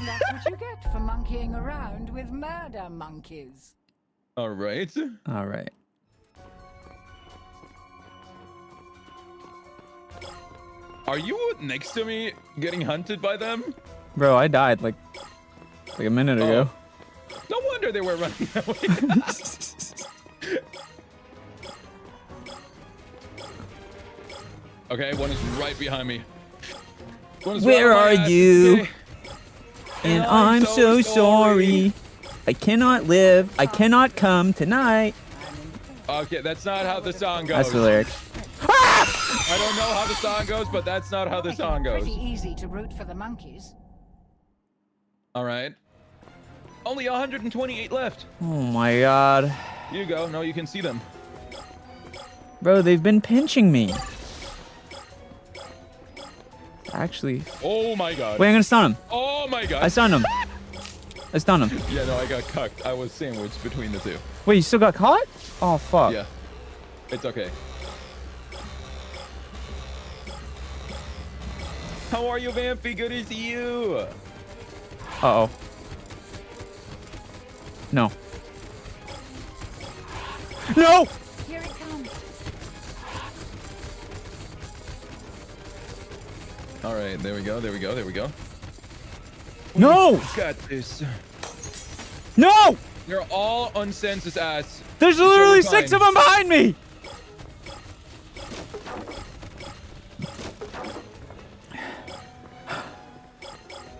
That's what you get for monkeying around with murder monkeys. All right. All right. Are you next to me getting hunted by them? Bro, I died like a minute ago. No wonder they were running that way. Okay, one is right behind me. One is Where right on my are ass, you? okay? And I'm so sorry. I cannot live. I cannot come tonight. Okay, that's not how the song goes. That's the lyric. I don't know how the song goes, but that's not how the Making song it goes. Pretty easy to root for the monkeys. All right. Only 128 left. Oh my god. You go. No, you can see them. Bro, they've been pinching me. Actually. Oh my God. Wait, I'm gonna stun him. Oh my God. I stunned him. I stunned him. Yeah, no, I got cucked. I was sandwiched between the two. Wait, you still got caught? Oh, fuck. Yeah. It's okay. How are you, Vampy? Good to see you. Uh-oh. No. No! Here it comes. All right, there we go. There we go. There we go. No! Got this. No! They're all on SENZ'S ass. There's So literally we're 6 fine. of them behind me!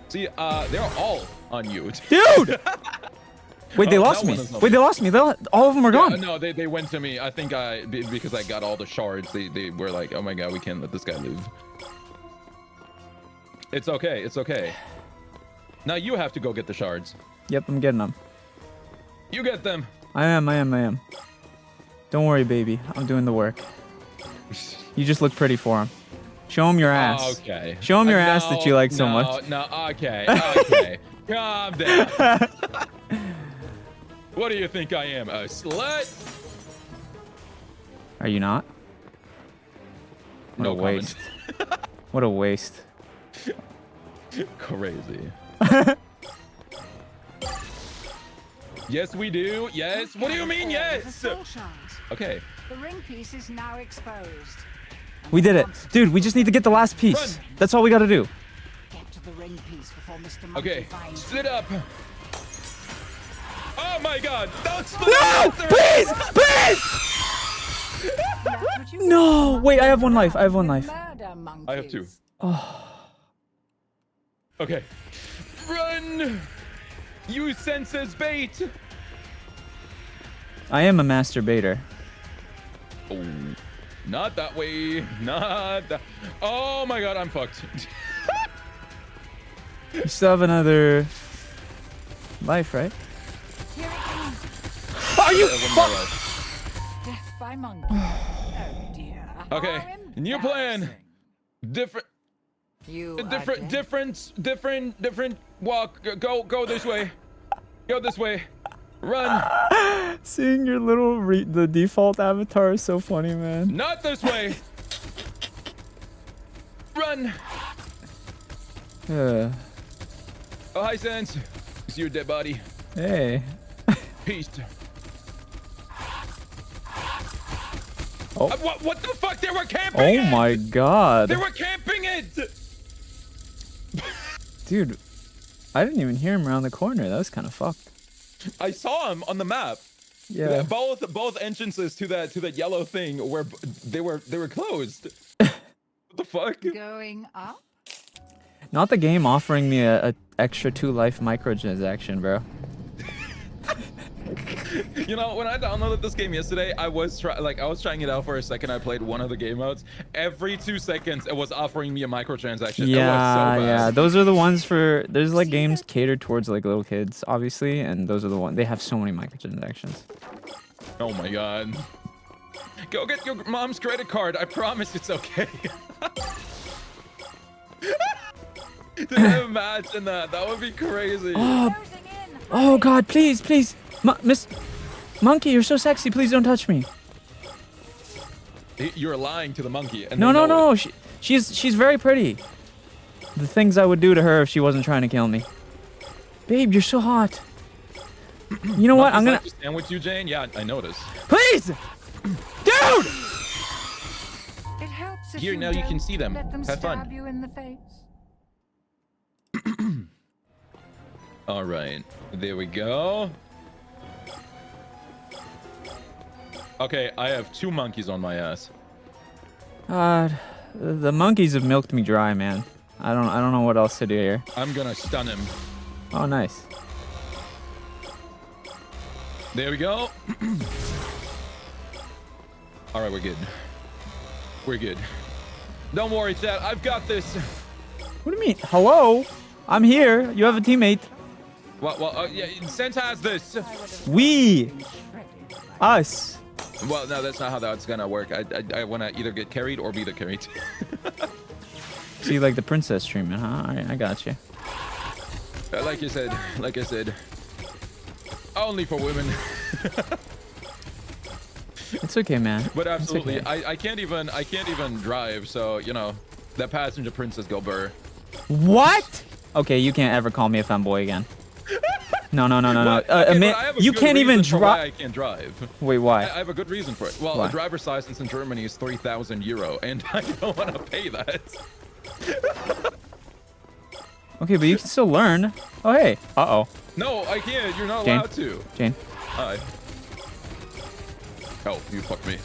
See, they're all on you. Dude! Wait, they Oh, lost that me. one is not Wait, they lost me. All of them are Yeah, gone. no, they went to me. I think because I got all the shards, they were like, oh my God, we can't let this guy live. It's okay. It's okay. Now you have to go get the shards. Yep, I'm getting them. You get them. I am. Don't worry, baby. I'm doing the work. You just look pretty for him. Show him your ass. Okay. Show him your ass that you like so much. No, okay. Okay. Calm down. What do you think I am? A slut? Are you not? What No a comment. waste. What a waste. Crazy. Yes, we do. Yes. What do you mean, The yes? soul shards. Okay. The ring piece is now exposed. We did it. Dude, we just need to get the last piece. Run. That's all we gotta do. Get to the ring piece before Mr. Monkey Okay. finds you. Split up. Oh my God! Don't split No! up! Please! Please! That's what you No! get for Wait, I have one monkeying life. I have one around with life. murder monkeys. I have 2. Oh. Okay. Run! You SENZ'S bait! I am a masturbator. Oh, not that way. Not that. Oh my God, I'm fucked. You still have another life, right? Here it comes. Are you One more left. Death by monkey. Oh dear. Okay, How new plan. embarrassing. Different. You are Different, dead. different walk. Go this way. Go this way. Run. Seeing your little the default avatar is so funny, man. Not this way. Run. Uh, Oh, hi, Senz. It's your dead body. hey. Peace. Oh. What the fuck? They were camping Oh it! my god. They were camping it! Dude, I didn't even hear him around the corner. That was kind of fucked. I saw him on the map. Yeah. Both entrances to that yellow thing were they were closed. What the fuck? Going up? Not the game offering me a extra 2 life microtransaction, bro. You know, when I downloaded this game yesterday, I was trying it out for a second. I played one of the game modes. Every 2 seconds, it was offering me a microtransaction. Yeah, it was so yeah. bad. Those are the ones for there's like games catered towards like little kids, obviously, and those are the ones they have so many microtransactions. Oh my god. Go get your mom's credit card. I promise it's okay. Dude, imagine that. That would be crazy. Oh god, please, please. Miss Monkey, you're so sexy. Please don't touch me. You're lying to the monkey. And No, they no, know no. it. She's very pretty. The things I would do to her if she wasn't trying to kill me. Babe, you're so hot. You know what? I'm gonna stand with you, Jane. Yeah, I noticed. Please! Dude! It helps if Here, you now you can don't see them. Let them Have fun. stab you in the face. All right, there we go. Okay, I have 2 monkeys on my ass. God, the monkeys have milked me dry, man. I don't know what else to do here. I'm gonna stun him. Oh, nice. There we go. All right, we're good. We're good. Don't worry, chat. I've got this. What do you mean? Hello? I'm here. You have a teammate. Well, yeah, Senz has this. We. Us. Well, no, that's not how that's gonna work. I want to either get carried or be the carried. So you like the princess treatment, huh? All right, I got you. Like I said, only for women. It's okay, man. But It's absolutely, okay. I can't even drive. So you know, that passenger princess go burr. What? Okay, you can't ever call me a femboy again. No. Well, okay, but I have a You good can't even reason for why drive. I can't drive. Wait, why? I have a good reason for it. Well, Why? a driver's license in Germany is 3,000 euro, and I don't want to pay that. Okay, but you can still learn. Oh, hey. Uh-oh. No, I can't. You're not Jane? allowed to. Jane. Hi. Oh, you fucked me.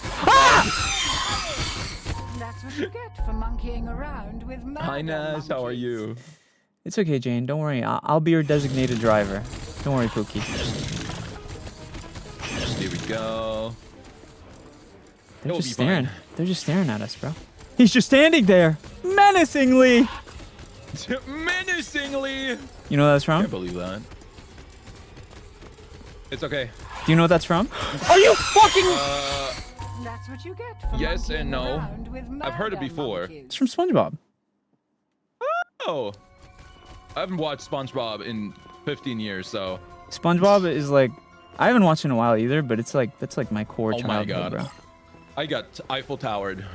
That's what you get for monkeying around with murder Hi, Naz. How are monkeys. you? It's okay, Jane. Don't worry. I'll be your designated driver. Don't worry, Pookie. Here we go. They're It'll just be staring. fine. They're just staring at us, bro. He's just standing there, menacingly. Menacingly. You know what that's from? Can't believe that. It's okay. Do you know what that's from? Are you fucking? That's what you get for Yes monkeying and no. around with I've heard it murder before. monkeys. It's from SpongeBob. Oh. I haven't watched SpongeBob in 15 years, so. SpongeBob is like, I haven't watched in a while either, but it's like that's like my core Oh my childhood, God. bro. I got Eiffel Towered.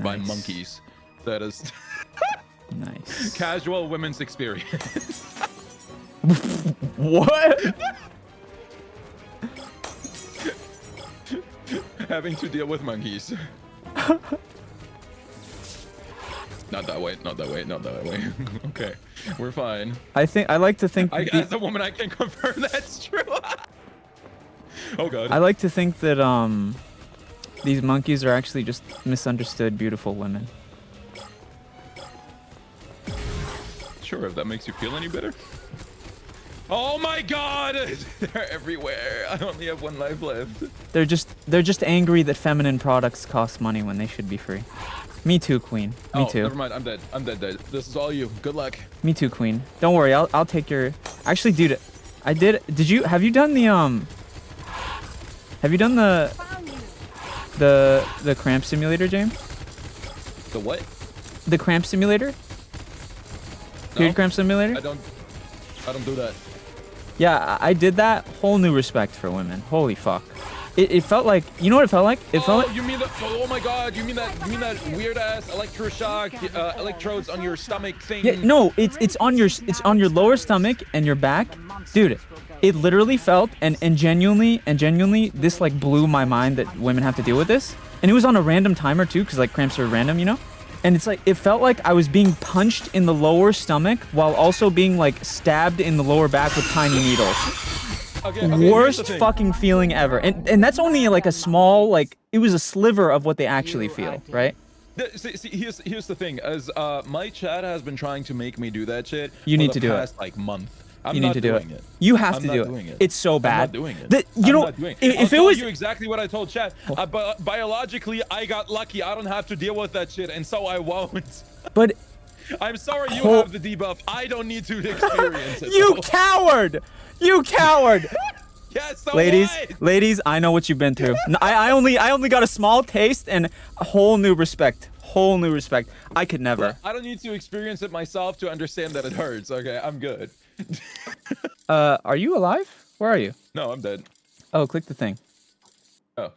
by Nice. monkeys. That is Nice. casual women's experience. What? Having to deal with monkeys. Not that way, not that way, not that way. Okay, we're fine. I like to think. As a woman, I can confirm that's true. Oh God. I like to think that these monkeys are actually just misunderstood beautiful women. Sure, if that makes you feel any better. Oh my God! They're everywhere. I only have 1 life left. They're just angry that feminine products cost money when they should be free. Me too, Queen. Me Oh, too. never mind. I'm dead. I'm dead. This is all you. Good luck. Me too, Queen. Don't worry. I'll take your. Actually, dude, I did. Have you done the Have you done the cramp simulator, James? The what? the cramp simulator? Period cramp simulator? I don't do that. Yeah, I did that. Whole new respect for women. Holy fuck. It felt like, you know what it felt like? It felt like, you mean that? Oh my god, you mean that weird ass electroshock electrodes on your stomach thing? yeah, no, it's on your lower stomach and your back, dude. It literally felt and genuinely this like blew my mind that women have to deal with this, and it was on a random timer too, because like cramps are random, you know. And it's like, it felt like I was being punched in the lower stomach while also being like stabbed in the lower back with tiny needles. Okay, Worst fucking feeling ever. And that's only like a small, like, it was a sliver of what they actually feel, right? See, here's the thing. As my chat has been trying to make me do that shit. You need to do it. For the past like month. You need to do it. You have to do it. It's so bad. I'm not doing it. You know, if it was you exactly what I told chat. Biologically, I got lucky. I don't have to deal with that shit, and so I won't. But I'm sorry you have the debuff. I don't need to experience it. You coward! You coward! Yeah, so ladies, I know what you've been through. I only got a small taste and a whole new respect. Whole new respect. I could never. I don't need to experience it myself to understand that it hurts. Okay, I'm good. Are you alive? Where are you? No, I'm dead. Oh, click the thing. Oh.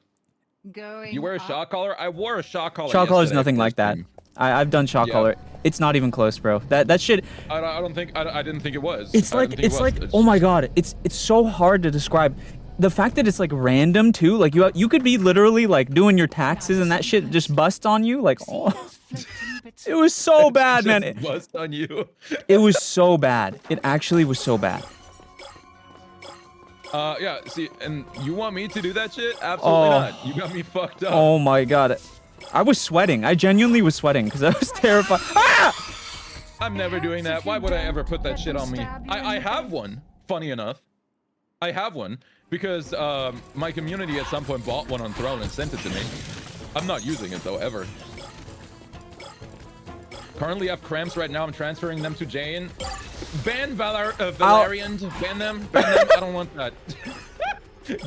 Going You wear a shock collar? I wore a shock collar. Shock collar is yesterday nothing for like that. stream. I've done shock collar. It's not even close, bro. That shit. I didn't think it was. It's like oh my god. It's so hard to describe. The fact that it's like random too. Like you could be literally like doing your taxes and that shit just busts on you. Like oh. It was so bad, man. It bust on you. It was so bad. It actually was so bad. Yeah, see, and you want me to do that shit? Absolutely not. You got me fucked up. Oh my god. I was sweating. I genuinely was sweating because I was terrified. Ah! I'm never doing that. Why would I ever put that shit on me? I have one, funny enough. I have one because my community at some point bought one on Throne and sent it to me. I'm not using it though, ever. Currently have cramps right now. I'm transferring them to Jane. Ban Valerian. Ban them. I don't want that.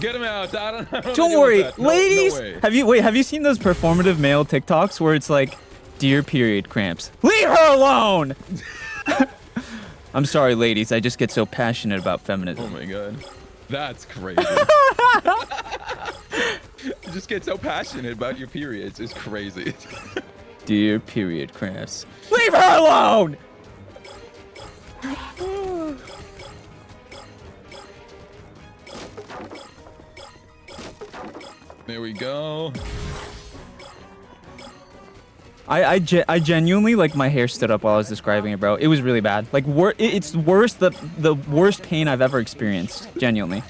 Get him out. I don't worry, ladies. No, have you seen those performative male TikToks where it's like, dear period cramps, leave her alone? I'm sorry, ladies. I just get so passionate about feminism. Oh my god, that's crazy. You just get so passionate about your periods. It's crazy. Dear period cramps, leave her alone. There we go. I genuinely, like, my hair stood up while I was describing it, bro. It was really bad. Like, it's worse, the worst pain I've ever experienced. Genuinely.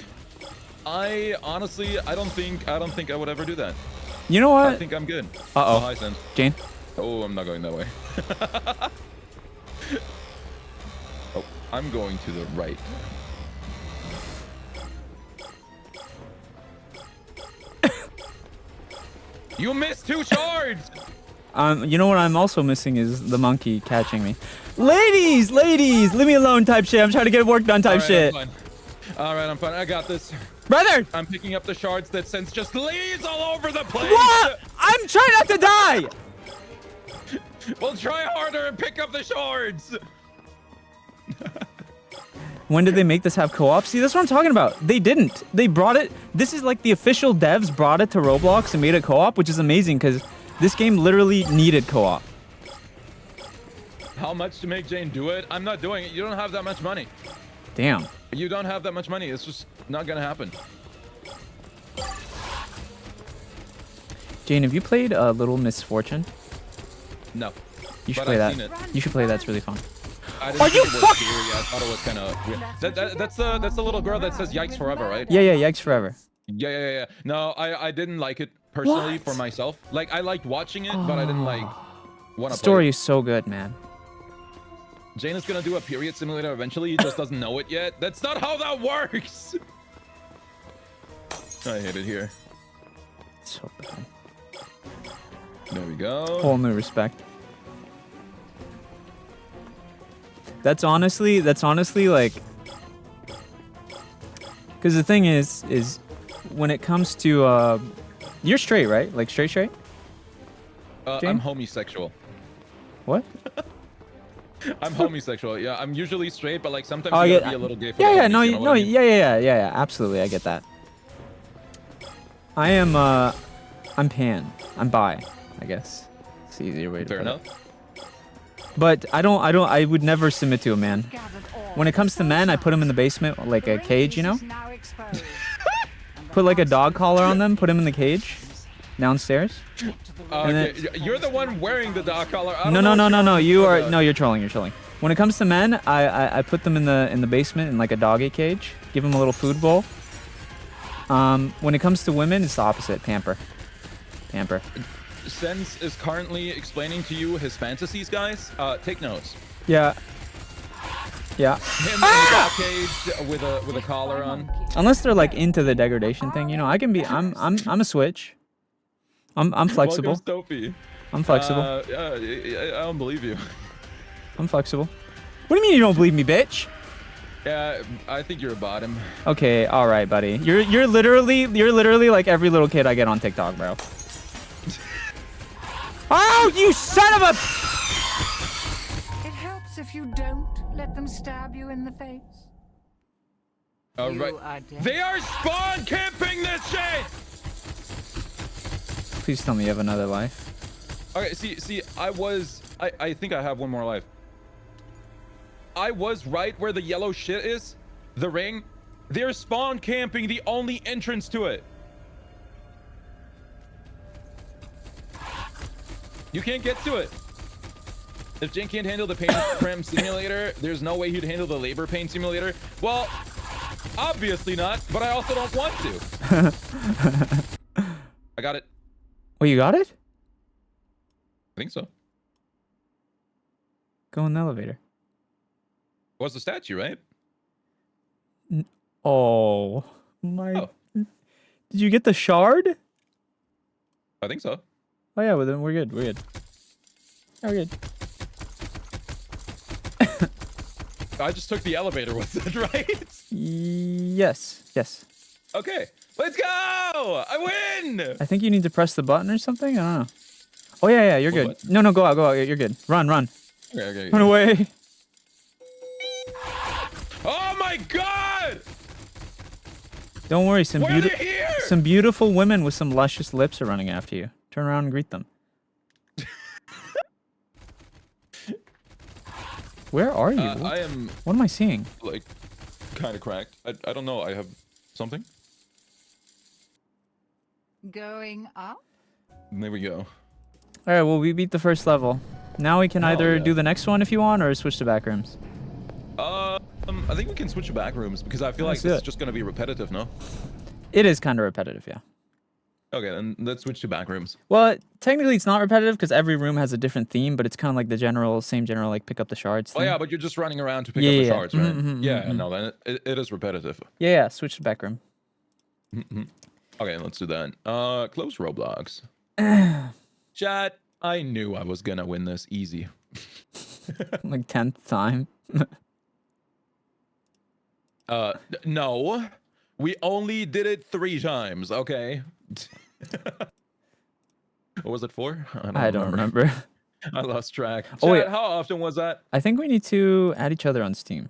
I honestly, I don't think I would ever do that. You know what? I think I'm good. Uh-oh. Hi, Sen. Jane? Oh, I'm not going that way. Oh, I'm going to the right. You missed 2 shards! You know what I'm also missing is the monkey catching me. Ladies, leave me alone type shit. I'm trying to get work done type shit. Alright, I'm fine. I got this. Brother! I'm picking up the shards that Sen's just leaves all over the place. What? I'm trying not to die! Well, try harder and pick up the shards. When did they make this have co-op? See, that's what I'm talking about. They didn't. They brought it. This is like the official devs brought it to Roblox and made it co-op, which is amazing because this game literally needed co-op. How much to make Jane do it? I'm not doing it. You don't have that much money. Damn. You don't have that much money. It's just not gonna happen. Jane, have you played Little Misfortune? No. You should play that. You should play that. It's really fun. Are you fucking? I thought it was kind of weird. That's the little girl that says "Yikes Forever," right? Yeah, Yikes Forever. Yeah. No, I didn't like it personally for myself. Like I liked watching it, but I didn't like want to. Story is so good, man. Jane is gonna do a period simulator eventually. He just doesn't know it yet. That's not how that works. I hate it here. So bad. There we go. Whole new respect. That's honestly like, because the thing is when it comes to you're straight, right? Like straight? I'm homosexual. What? I'm homosexual. Yeah, I'm usually straight, but like sometimes Oh, you yeah. gotta be a little gay for Yeah, the yeah, homies, no, you know no, what I mean? yeah. Absolutely, I get that. I am, I'm pan. I'm bi, I guess. It's the easier way to Fair put enough. it. But I would never submit to a man. When it comes to men, I put them in the basement like a cage, you know? Put like a dog collar on them, put them in the cage downstairs. And Okay, then, you're the one wearing the dog collar. I no, don't know no, what no, no, you're no. on You for are the- no, you're trolling. You're trolling. When it comes to men, I put them in the basement in like a doggy cage. Give them a little food bowl. When it comes to women, it's the opposite. Pamper. SENZ'S is currently explaining to you his fantasies, guys. Take notes. Yeah. Yeah. Him in the dog cage with a collar on. Unless they're like into the degradation thing, you know, I can be. I'm a switch. I'm flexible. Welcome, Stoppy. I'm flexible. Yeah, I don't believe you. I'm flexible. What do you mean you don't believe me, bitch? Yeah, I think you're a bottom. Okay, all right, buddy. You're literally like every little kid I get on TikTok, bro. Oh, you son of a! It helps if you don't let them stab you in the face. All You right. are dead. They are spawn camping this shit! Please tell me you have another life. Okay, see, I think I have one more life. I was right where the yellow shit is, the ring. They're spawn camping the only entrance to it. You can't get to it. If Jane can't handle the pain cram simulator, there's no way he'd handle the labor pain simulator. Well, obviously not, but I also don't want to. I got it. Oh, you got it? I think so. Go in the elevator. Was the statue, right? Oh my! Oh. Did you get the shard? I think so. Oh yeah, well then we're good. We're good. Yeah, we're good. I just took the elevator, was that right? Yes. Yes. Okay, let's go! I win! I think you need to press the button or something. I don't know. Oh yeah, you're good. What? No, go out. You're good. Run. Okay. Run away. Oh my god! Don't worry. Why are they here? Some beautiful women with some luscious lips are running after you. Turn around and greet them. Where are you? I am What am I seeing? like kind of cracked. I don't know. I have something. Going up? There we go. All right. Well, we beat the first level. Now we can Hell either yeah. do the next one if you want, or switch to back rooms. I think we can switch to back rooms because I feel like Let's do this is it. just gonna be repetitive, no? It is kind of repetitive, yeah. Okay, then let's switch to back rooms. Well, technically it's not repetitive because every room has a different theme, but it's kind of like the same general, like pick up the shards Oh thing. yeah, but you're just running around to pick Yeah, up the yeah. shards, right? Mhm, Yeah, no, then it is repetitive. Yeah, switch to back room. Okay, let's do that. Close Roblox. Chat, I knew I was gonna win this easy. Like 10th time. No. We only did it 3 times, okay? What was it 4? I don't remember. I lost track. Chat, Oh, wait. how often was that? I think we need to add each other on Steam.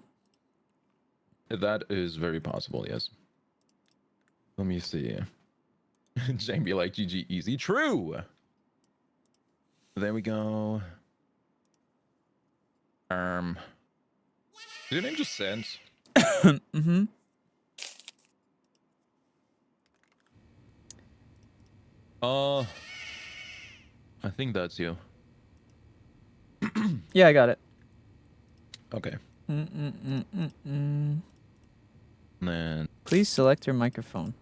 That is very possible, yes. Let me see. Jamie like GG easy. True. There we go. Is your name just SENZ'S? Mm-hmm. I think that's you. Yeah, I got it. Okay. Mm-mm-mm-mm-mm. Then Please select your microphone.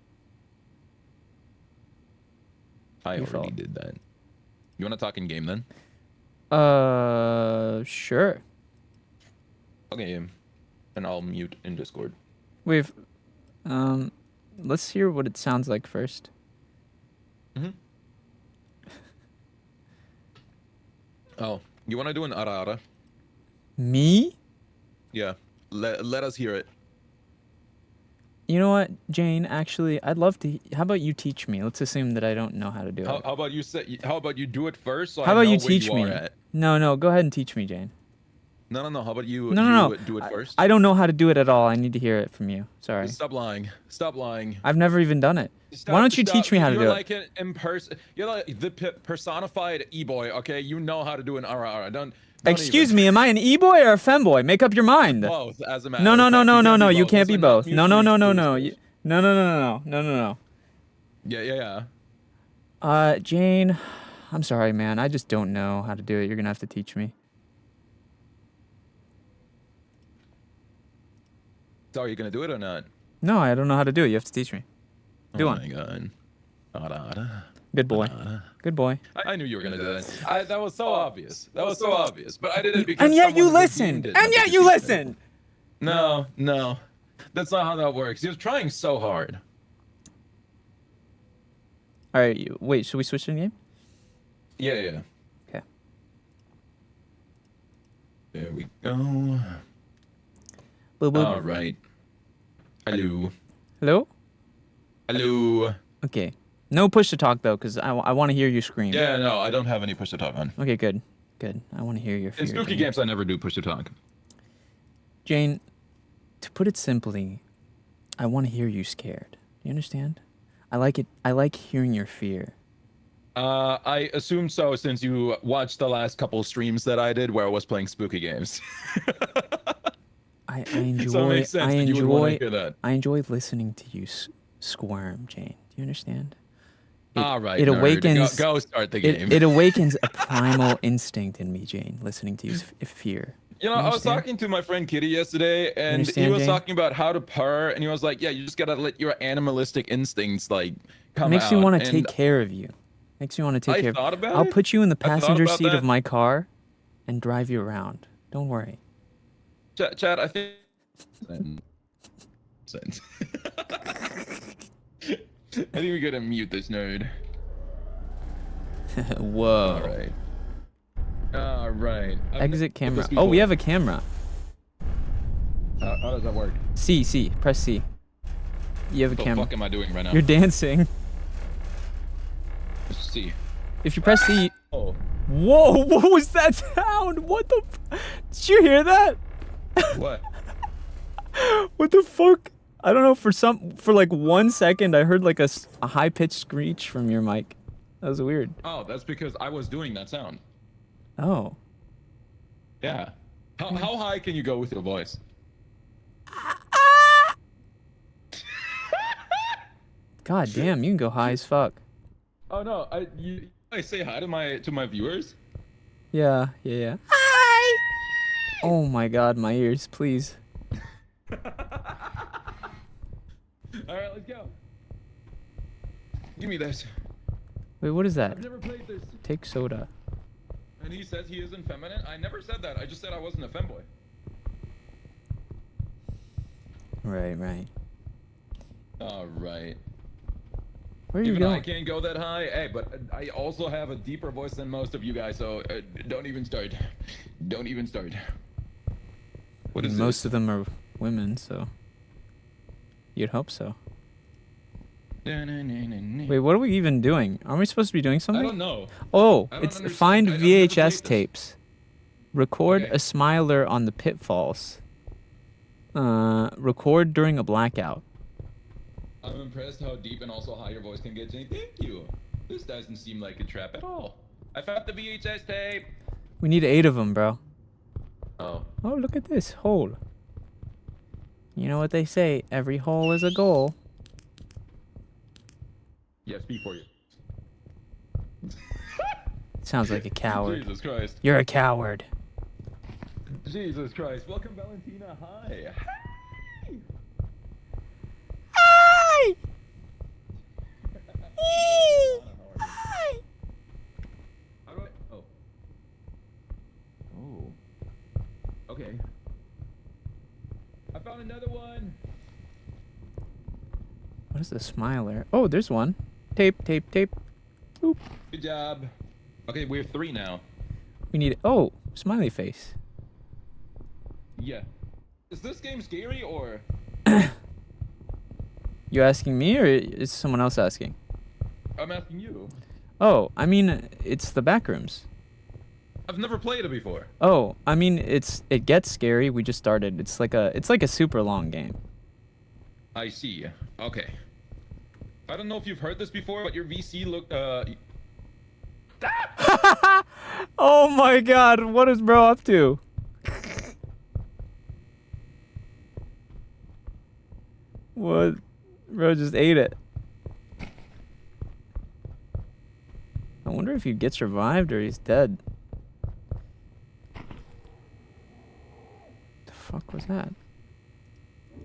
I already Default. did that. You want to talk in game then? Sure. Okay, and I'll mute in Discord. We've, let's hear what it sounds like first. Oh, you want to do an ara? Me? Yeah. Let us hear it. You know what, Jane? Actually, I'd love to. How about you teach me? Let's assume that I don't know how to do it. How about you say? How about you do it first? So How I about know you where teach you me? are at. No. Go ahead and teach me, Jane. No. How about you? No. Do it first. I don't know how to do it at all. I need to hear it from you. Sorry. Stop lying. Stop lying. I've never even done it. Why don't you teach me how to do You're it? like an you're like the personified e-boy. Okay, you know how to do an RR. Don't Excuse me, am I an e-boy or a femboy? Make up your mind. both as a matter. No. of fact. You can't be both. No. Mutually No. exclusive. No. Yeah. Jane, I'm sorry, man. I just don't know how to do it. You're gonna have to teach me. So are you gonna do it or not? No, I don't know how to do it. You have to teach me. Do Oh one. my god. Good boy. Good boy. I knew you were gonna do that. That was so obvious. That was so obvious. But I did it because. And yet you someone listened. redeemed it. And yet you listened. No. That's not how that works. He was trying so hard. All right. Wait. Should we switch to the game? Yeah. Okay. There we go. Boop, boop. All right. Hello. Hello. Okay. No push to talk though, because I want to hear you scream. Yeah, no, I don't have any push to talk on. Okay. Good. I want to hear your fear. In spooky Jane. games, I never do push to talk. Jane, to put it simply, I want to hear you scared. You understand? I like it. I like hearing your fear. I assume so since you watched the last couple streams that I did where I was playing spooky games. I enjoy. So it makes sense I that you would want to enjoy. hear that. I enjoy listening to you squirm, Jane. Do you understand? All right, It nerd. awakens. Go start the game. It awakens a primal instinct in me, Jane. Listening to you fear. You know, I was talking to my friend Kitty yesterday, and he understand, was Jane? talking about how to purr, and he was like, "Yeah, you just gotta let your animalistic instincts like come Makes out." me want to And take care of you. Makes me want to take I care. thought about I'll it. put you in the I thought passenger about seat of that. my car, and drive you around. Don't worry. Chad, I think. Sense. I think we gotta mute this nerd. Whoa. All right. Exit camera. Oh, we have a camera. How does that work? C. Press C. You have a What the camera. fuck am I doing right now? You're dancing. Let's see. If you press C. Oh. Whoa! What was that sound? What the? Did you hear that? What? What the fuck? I don't know. For like 1 second, I heard like a high pitched screech from your mic. That was weird. Oh, that's because I was doing that sound. Oh. Yeah. How high can you go with your voice? God damn! You can go high as fuck. Oh no! I say hi to my viewers. Yeah. Hi. Oh my God, my ears, please. All right, let's go. Give me this. Wait, what is that? I've never played this. Take soda. And he says he isn't feminine. I never said that. I just said I wasn't a femboy. Right. All right. Where are you Even I going? can't go that high. Hey, but I also have a deeper voice than most of you guys, so don't even start. Don't even start. What is Most this? of them are women, so you'd hope so. Wait, what are we even doing? Aren't we supposed to be doing something? I don't know. Oh, I don't it's understand. find I've never played VHS this. tapes. Record Okay. a smiler on the pitfalls. Record during a blackout. I'm impressed how deep and also high your voice can get, Jenny. Thank you. This doesn't seem like a trap at all. I found the VHS tape. We need 8 of them, bro. Oh. Oh, look at this hole. You know what they say, every hole is a goal. Yeah, speak for you. Sounds like a coward. Jesus Christ. You're a coward. Jesus Christ. Welcome, Valentina. Hi. Hi! Hi. How do I? Oh. Oh. Okay. I found another one. What is the smiler? Oh, there's one. Tape. Boop. Good job. Okay, we have 3 now. We need. Oh, smiley face. Yeah. Is this game scary or? You asking me or is someone else asking? I'm asking you. Oh, I mean, it's the backrooms. I've never played it before. Oh, I mean, it gets scary. We just started. It's like a super long game. I see. Okay. I don't know if you've heard this before, but your VC look Oh my god, what is bro up to? What? Bro just ate it. I wonder if he gets revived or he's dead. The fuck was that?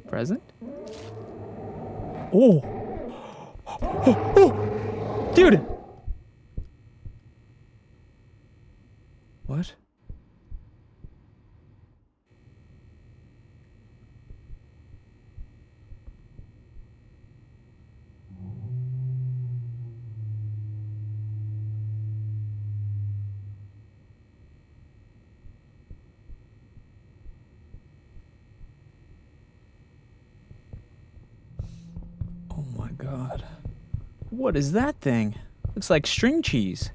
Present? Oh! Oh! Dude! What? Oh my god. What is that thing? Looks like string cheese.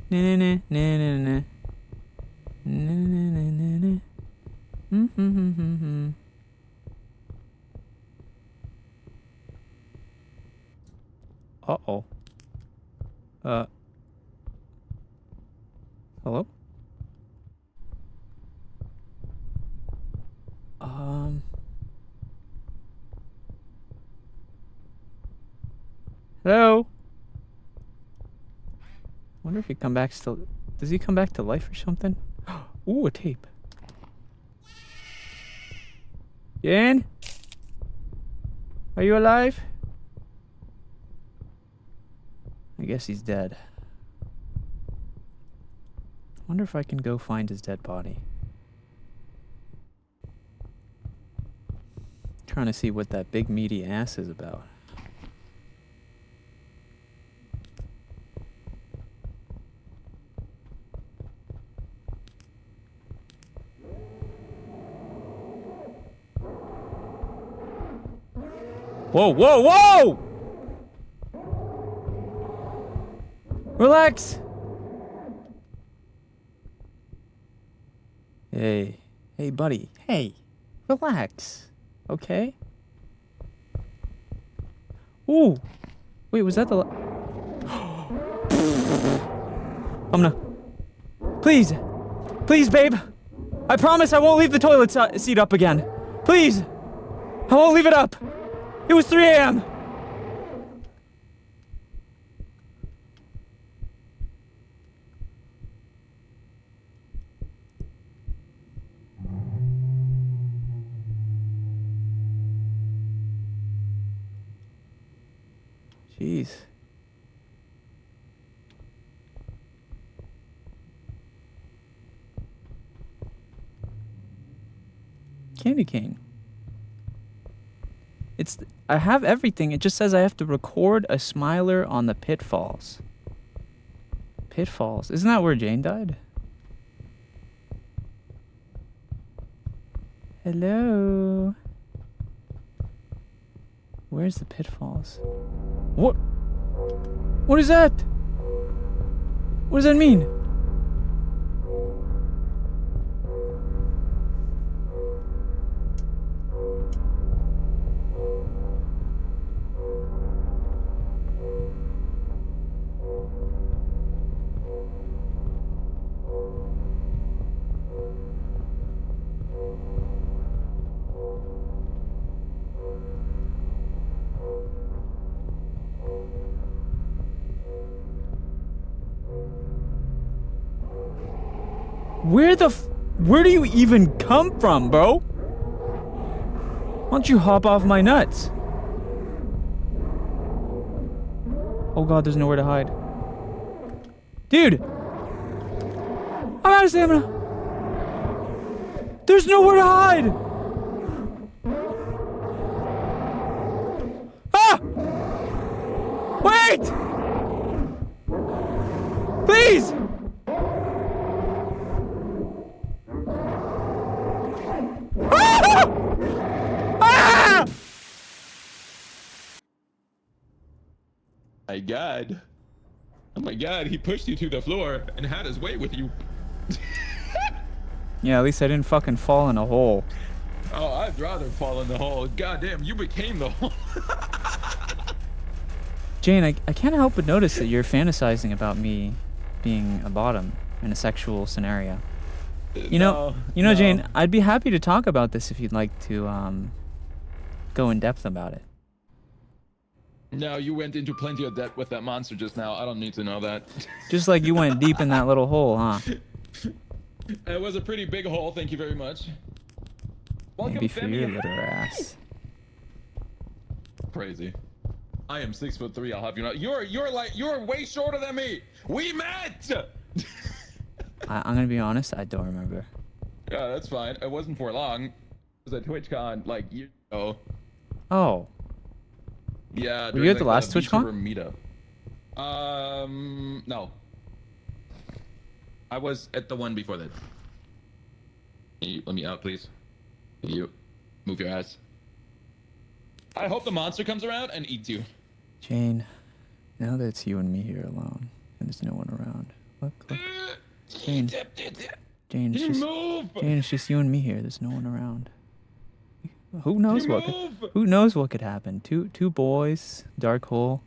Na na na na na. Na na na na. Uh-oh. Hello? Hello? Wonder if he come back still. Does he come back to life or something? Ooh, a tape. Jan? Are you alive? I guess he's dead. Wonder if I can go find his dead body. Trying to see what that big meaty ass is about. Whoa, whoa, whoa! Relax! Hey. Hey, buddy. Hey. Relax. Okay? Ooh! Wait, was that the... I'm gonna... Please! Please, babe! I promise I won't leave the toilet seat up again. Please! I won't leave it up! It was 3 a.m. Jeez. Candy cane. I have everything. It just says I have to record a smiler on the pitfalls. Pitfalls. Isn't that where Jane died? Hello. Where's the pitfalls? What? What is that? What does that mean? Where do you even come from, bro? Why don't you hop off my nuts? Oh god, there's nowhere to hide. Dude! I'm out of stamina! There's nowhere to hide! Ah! Wait! Please! Ah! My God. Oh my God, he pushed you to the floor and had his way with you. Yeah, at least I didn't fucking fall in a hole. Oh, I'd rather fall in the hole. God damn, you became the hole. Jane, I can't help but notice that you're fantasizing about me being a bottom in a sexual scenario. You know, No. Jane, I'd be happy to talk about this if you'd like to go in depth about it. No, you went into plenty of debt with that monster just now. I don't need to know that. Just like you went deep in that little hole, huh? It was a pretty big hole. Thank you very much. Welcome, Maybe for Femi. your little ass. Crazy. I am 6'3". I'll have you know. You're way shorter than me. We met. I'm gonna be honest, I don't remember. Yeah, that's fine. It wasn't for long. It was at TwitchCon like years ago. Oh, Yeah. Were you at the last TwitchCon? meetup? No. I was at the one before that. Can you let me out, please? Can you move your ass? I hope the monster comes around and eats you. Jane, now that it's you and me here alone, and there's no one around. Look. Jane, Jane, it's just, Move! Jane, it's just you and me here. There's no one around. Who knows You what? move! Who knows what could happen? Two boys, dark hole.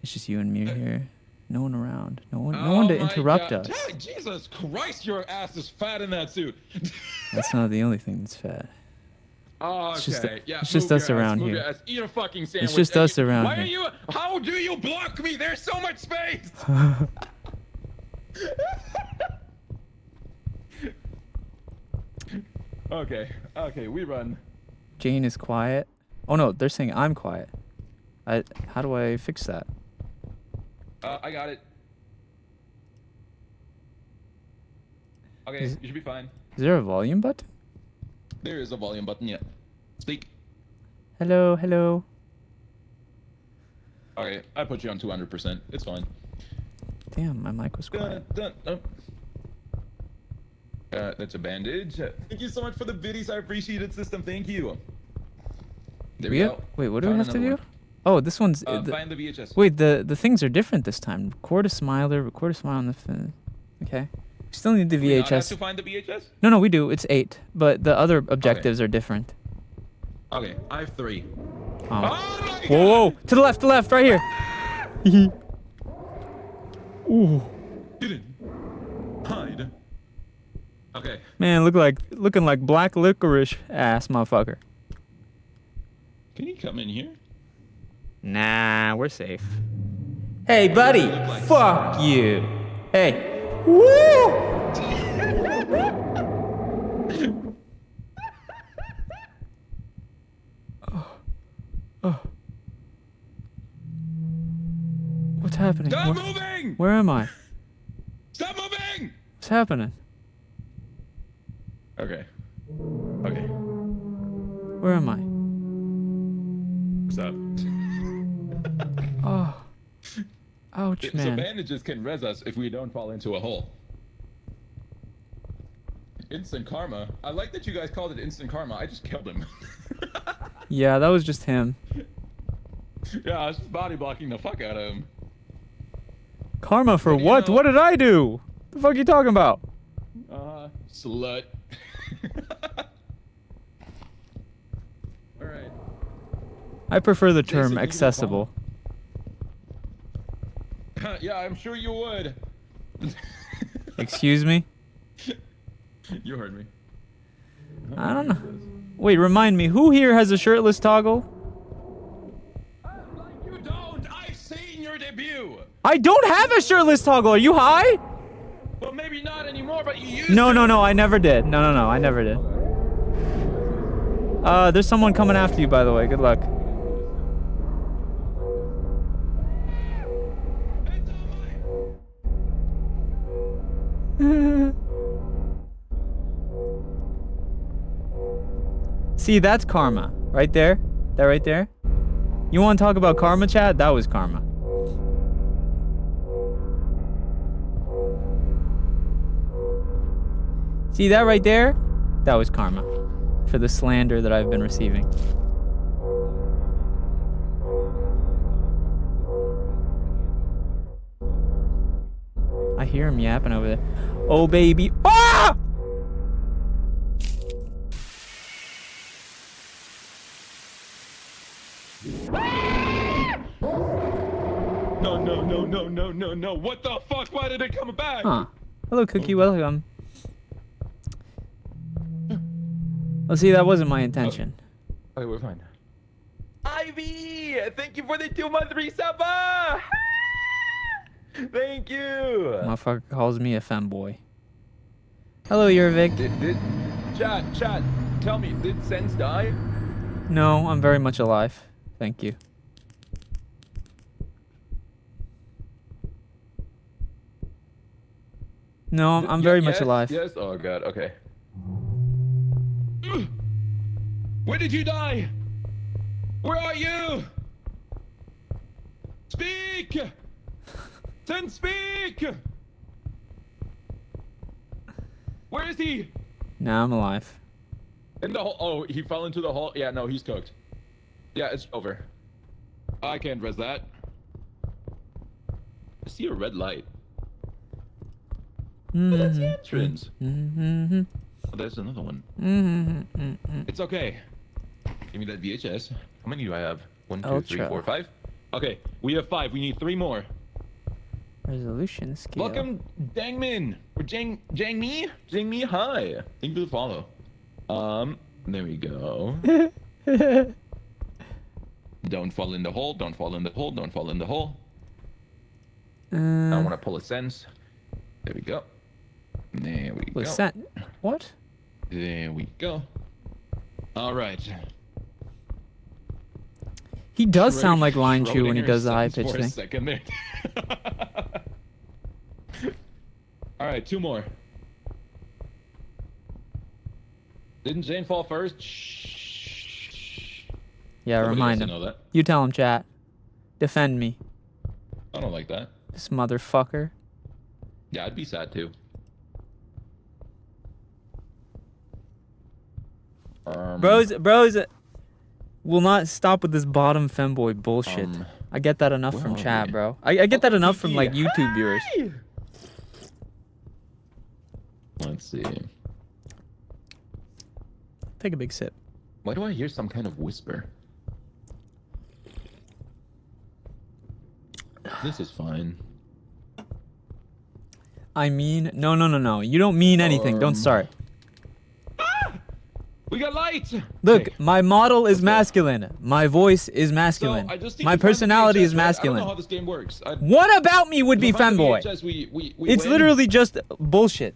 It's just you and me here. No one around. No one Oh to my interrupt God. us. Yeah, Jesus Christ, your ass is fat in that suit. That's not the only thing that's fat. Oh, okay. It's just, Yeah, it's just move us your ass, around move your here. ass. Eat a fucking sandwich. just Hey, us around Why here. are you? How do you block me? There's so much space. Okay, we run. Jane is quiet. Oh no, they're saying I'm quiet. How do I fix that? I got it. Okay, Is- you should be fine. Is there a volume button? There is a volume button, yeah. Speak. Hello, hello. Okay, I put you on 200%. It's fine. Damn, my mic was quiet. That's a bandage. Thank you so much for the biddies. I appreciate it, system. Thank you. There we go. Wait, what do we Found have to another do? Oh, this one's. one. Find the VHS. Wait, the things are different this time. Record a smiler, record a smile on the fin. Okay. We still need the Do we not have VHS. to find the VHS? No, we do. It's 8, but the other objectives are different. Okay, I have 3. Oh. Oh my Whoa, God! to the left, right here. Ooh. Hidden. Hide. Okay. Man, looking like black licorice ass motherfucker. Can you come in here? Nah, we're safe. Hey, buddy. Fuck you. Hey. Woo! What's happening? Stop moving! Where am I? Stop moving! What's happening? Okay. Okay. Where am I? Stop. Oh. Ouch, So man. bandages can res us if we don't fall into a hole. Instant karma. I like that you guys called it instant karma. I just killed him. Yeah, that was just him. Yeah, I was just body blocking the fuck out of him. Karma for What do you what? know? What did I do? The fuck you talking about? Slut. Alright. I prefer the Jason, term you accessible. Yeah, I'm sure you would. Excuse me? You heard me. I don't know. Wait, remind me, who here has a shirtless toggle? Like you don't! I've seen your debut! I don't have a shirtless toggle. Are you high? Well, maybe not anymore, but you used No, to. no, I never did. No, I never did. There's someone coming after you, by the way. Good luck. It's on See, that's karma. Right there. That right there. You want to talk about karma, Chad? That was karma. See that right there? That was karma. For the slander that I've been receiving. hear him yapping over there. Oh, baby. Ah! No. What the fuck? Why did it come back? Huh. Hello, Cookie. Welcome. Well, see, that wasn't my intention. Okay, we're fine. Ivy! Thank you for the 2-month resub! Thank you! Motherfucker calls me a femboy. Hello, Yervik. Chat, tell me, did SENZ'S die? No, I'm very much alive. Thank you. No, I'm very much alive. Yes, oh god, okay. Where did you die? Where are you? Speak! SENZ'S, speak! Where is he? Nah, I'm alive. In the hole. Oh, he fell into the hole. Yeah, no, he's cooked. Yeah, it's over. I can't res that. I see a red light. Oh, that's the entrance. Oh, there's another one. It's okay. Give me that VHS. How many do I have? 1, 2, 3, Ultra. 4, 5. Okay, we have 5. We need 3 more. Resolution scale. Welcome, Dangmin. Or Jangmi, hi. Thank you for the follow. There we go. Don't fall in the hole. Don't fall in the hole. Don't fall in the hole. I want to pull a SENZ'S. There we go. There we go. Was that what? There we go. All right. He does sound like Line Chew when he does the high pitch for a thing. second there. All right, 2 more. Didn't Jane fall first? Shh. Yeah, Nobody remind has him. to know that. You tell him, chat. Defend me, I don't like that. this motherfucker. Yeah, I'd be sad too. Bros will not stop with this bottom femboy bullshit. I get that enough where from are chat, we? bro. I get that enough from like Kiki, YouTube viewers. hi! Let's see. Take a big sip. Why do I hear some kind of whisper? This is fine. I mean, no. You don't mean anything. Don't start. We got light! Look, Okay. my model is masculine. My voice is masculine. So, I just need My to find the personality VHS, is right? I don't masculine. know how this game works. What about me would be If I find the femboy? VHS, we It's win. literally just bullshit.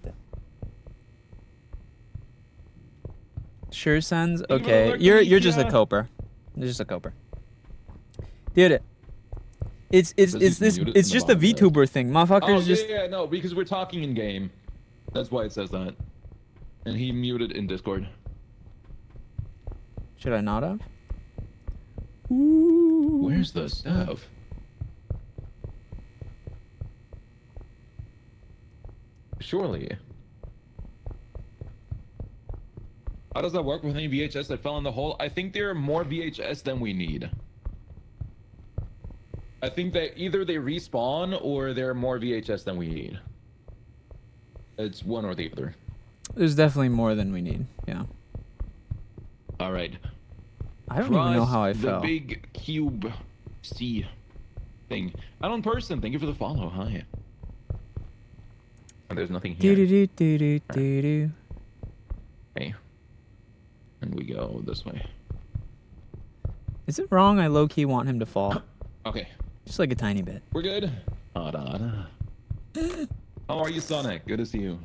Sure, Sens. Even Okay, though you're just a they're coper. You're just a coper. Dude, it's Does he this mute it it's in the just a bottom there? VTuber thing. Motherfuckers Oh, just yeah, no, because we're talking in game. That's why it says that. And he muted in Discord. should I not have? Where's the stuff? Surely. How does that work with any VHS that fell in the hole? I think there are more VHS than we need. I think that either they respawn or there are more VHS than we need. It's one or the other. There's definitely more than we need. Yeah. All right. I don't even know how I The fell. big cube C thing. Unknown person, thank you for the follow. Hi. Oh, there's nothing Do here. do do do do do. Okay. And we go this way. Is it wrong? I low key want him to fall, Okay. just like a tiny bit. We're good. How are you, Sonic? Good to see you.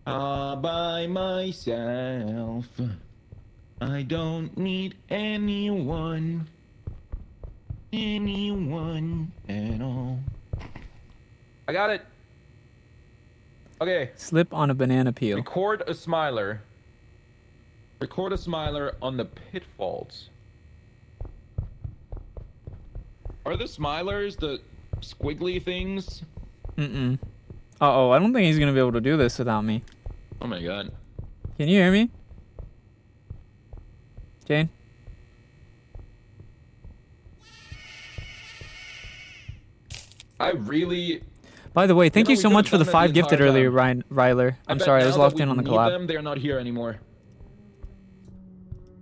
By myself. I don't need anyone. Anyone at all. I got it. Okay. Slip on a banana peel. Record a smiler. Record a smiler on the pitfalls. Are the smilers the squiggly things? Mm-mm. Uh-oh, I don't think he's gonna be able to do this without me. Oh my god. Can you hear me? Jane? I really. By the way, thank know, you we so could've much for the done that 5 the gifted entire earlier, time. Ryler. I'm bet sorry, I was now that locked we in on the need collab. them, they're not here anymore.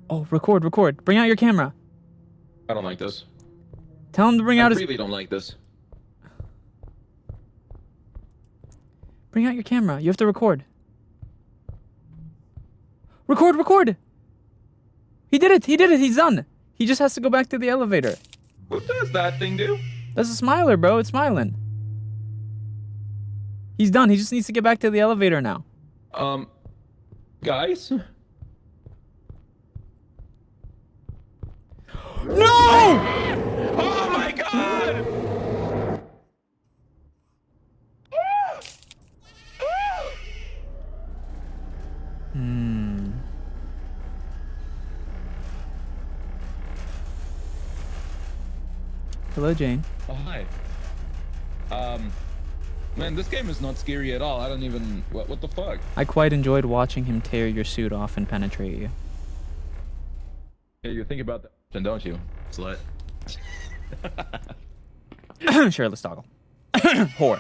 Oh, record. Bring out your camera. I don't like this. Tell him to bring I out his... really don't like this. Bring out your camera. You have to record. Record! He did it! He's done! He just has to go back to the elevator. What does that thing do? That's a smiler, bro. It's smiling. He's done. He just needs to get back to the elevator now. Guys? No! Oh my god! Hello, Jane. Oh, hi. Man, this game is not scary at all. I don't even... What the fuck? I quite enjoyed watching him tear your suit off and penetrate you. Yeah, you think about that, don't you? Slut. Shirtless toggle. Whore.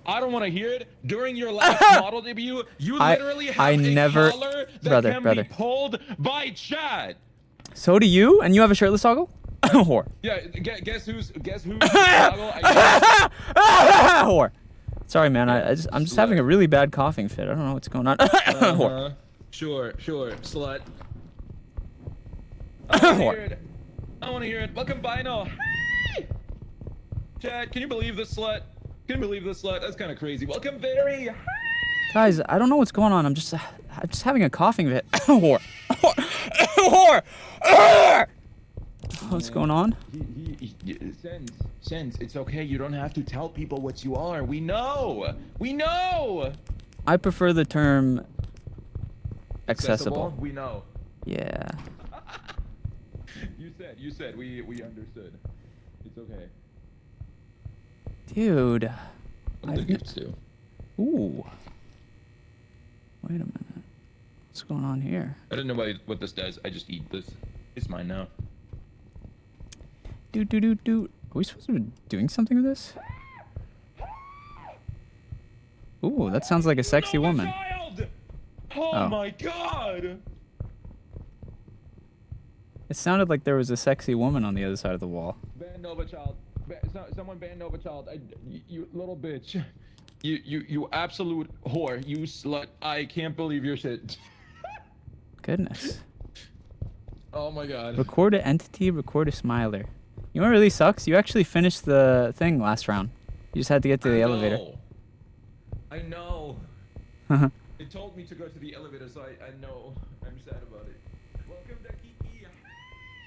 I don't want to hear it. During your last model debut, you literally have a collar that can be pulled by Chad. So do you? And you have a shirtless toggle? Whore. Yeah, guess who's toggle? Whore. Sorry, man. I'm just having a really bad coughing fit. I don't know what's going on. Whore. Sure, slut. Whore. I want to hear it. Welcome, Bino. Hi! Chad, can you believe this slut? Can you believe this slut? That's kind of crazy. Welcome, Very. Hi! Guys, I don't know what's going on. I'm just having a coughing fit. Whore. Whore. What's going on? Sense, it's okay. You don't have to tell people what you are. We know. I prefer the term accessible. We know. Yeah. You said. We understood. It's okay. Dude. What do the gifts do? Ooh. Wait a minute. What's going on here? I don't know what this does. I just eat this. It's mine now. Are we supposed to be doing something with this? Ooh, that sounds like a sexy woman. Child! Oh my god! It sounded like there was a sexy woman on the other side of the wall. Ban Nova Child. Someone ban Nova Child. You little bitch. You absolute whore. You slut. I can't believe your shit. Goodness. Oh my god. Record an entity, record a smiler. You know what really sucks? You actually finished the thing last round. You just had to get to the elevator. I know. It told me to go to the elevator, so I know. I'm sad about it. Welcome to Kiki.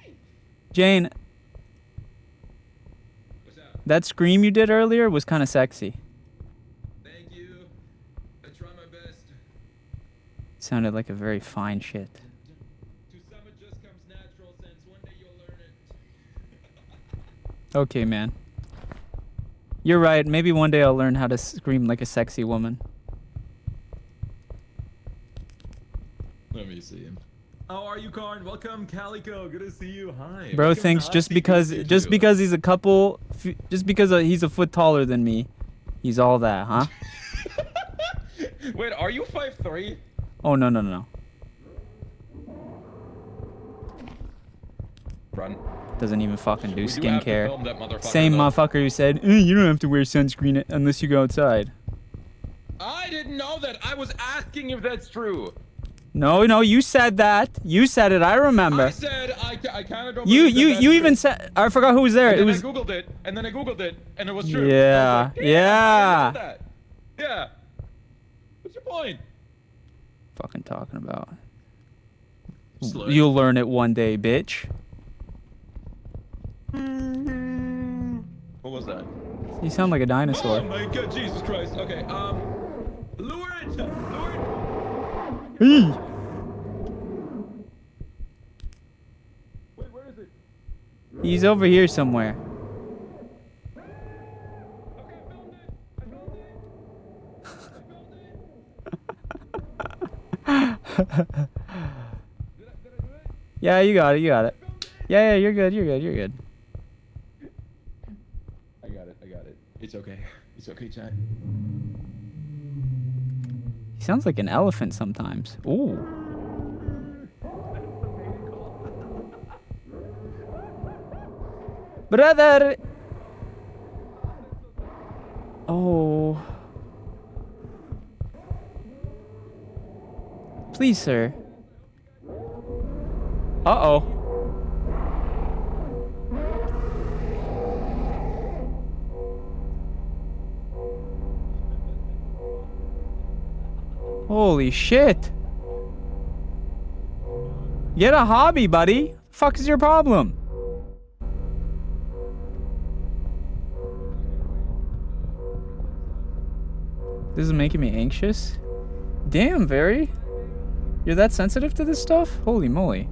Hi! Jane, What's up? that scream you did earlier was kind of sexy. Thank you. I try my best. Sounded like a very fine shit. To some it just comes natural, since one day you'll learn it. Okay, man. You're right. Maybe one day I'll learn how to scream like a sexy woman. Let me see him. How are you, Karn? Welcome, Calico. Good to see you. Hi. Bro Welcome, thinks Nazi. just Good because to see you. he's just because he's a foot taller than me, he's all that, huh? Wait, are you 5'3"? Oh no. Run. Doesn't even fucking do We do have to skincare. film that motherfucker, Same though. motherfucker who said, you don't have to wear sunscreen unless you go outside. I didn't know that. I was asking if that's true. No, you said that. You said it. I remember. I said I kind of don't. You believe that that's even true. said. I forgot who was there. And It then was. I googled it, and it was true. Yeah, I was like, yeah. I know that. Yeah. What's your point? Fucking talking about. Slut. You'll learn it one day, bitch. What was that? You sound like a Oh dinosaur. my god, Jesus Christ. Okay, lure it. Hey. Wait, where is it? He's over here somewhere. Okay, I found it. Did I do it? Yeah, you got it. Yeah, you're good. It's okay. It's okay, chat. He sounds like an elephant sometimes. Ooh. Brother! Oh. Please, sir. Uh-oh. Holy shit. Get a hobby, buddy. Fuck is your problem? This is making me anxious. Damn, Very. You're that sensitive to this stuff? Holy moly.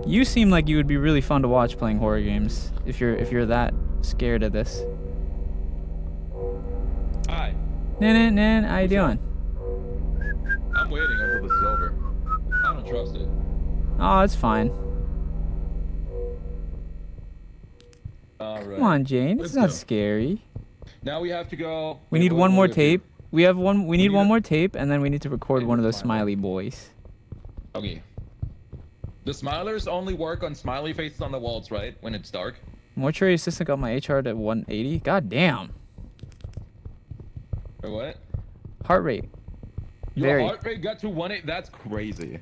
You seem like you would be really fun to watch playing horror games if you're that scared of this. Hi. Nan, how you doing? I'm waiting until this is over. I don't trust it. Oh, it's fine. All right. Come on, Jane. It's Let's not go. scary. Now we have to go. We Wait, need what one do more we have to do? tape. We need need one a- more tape, and then we need to record And one of the those smiley. smiley boys. Okay. The smilers only work on smiley faces on the walls, right? When it's dark. Mortuary assistant got my HR to 180. God damn. Or what? Heart rate. Your Very. heart rate got to 180. That's crazy.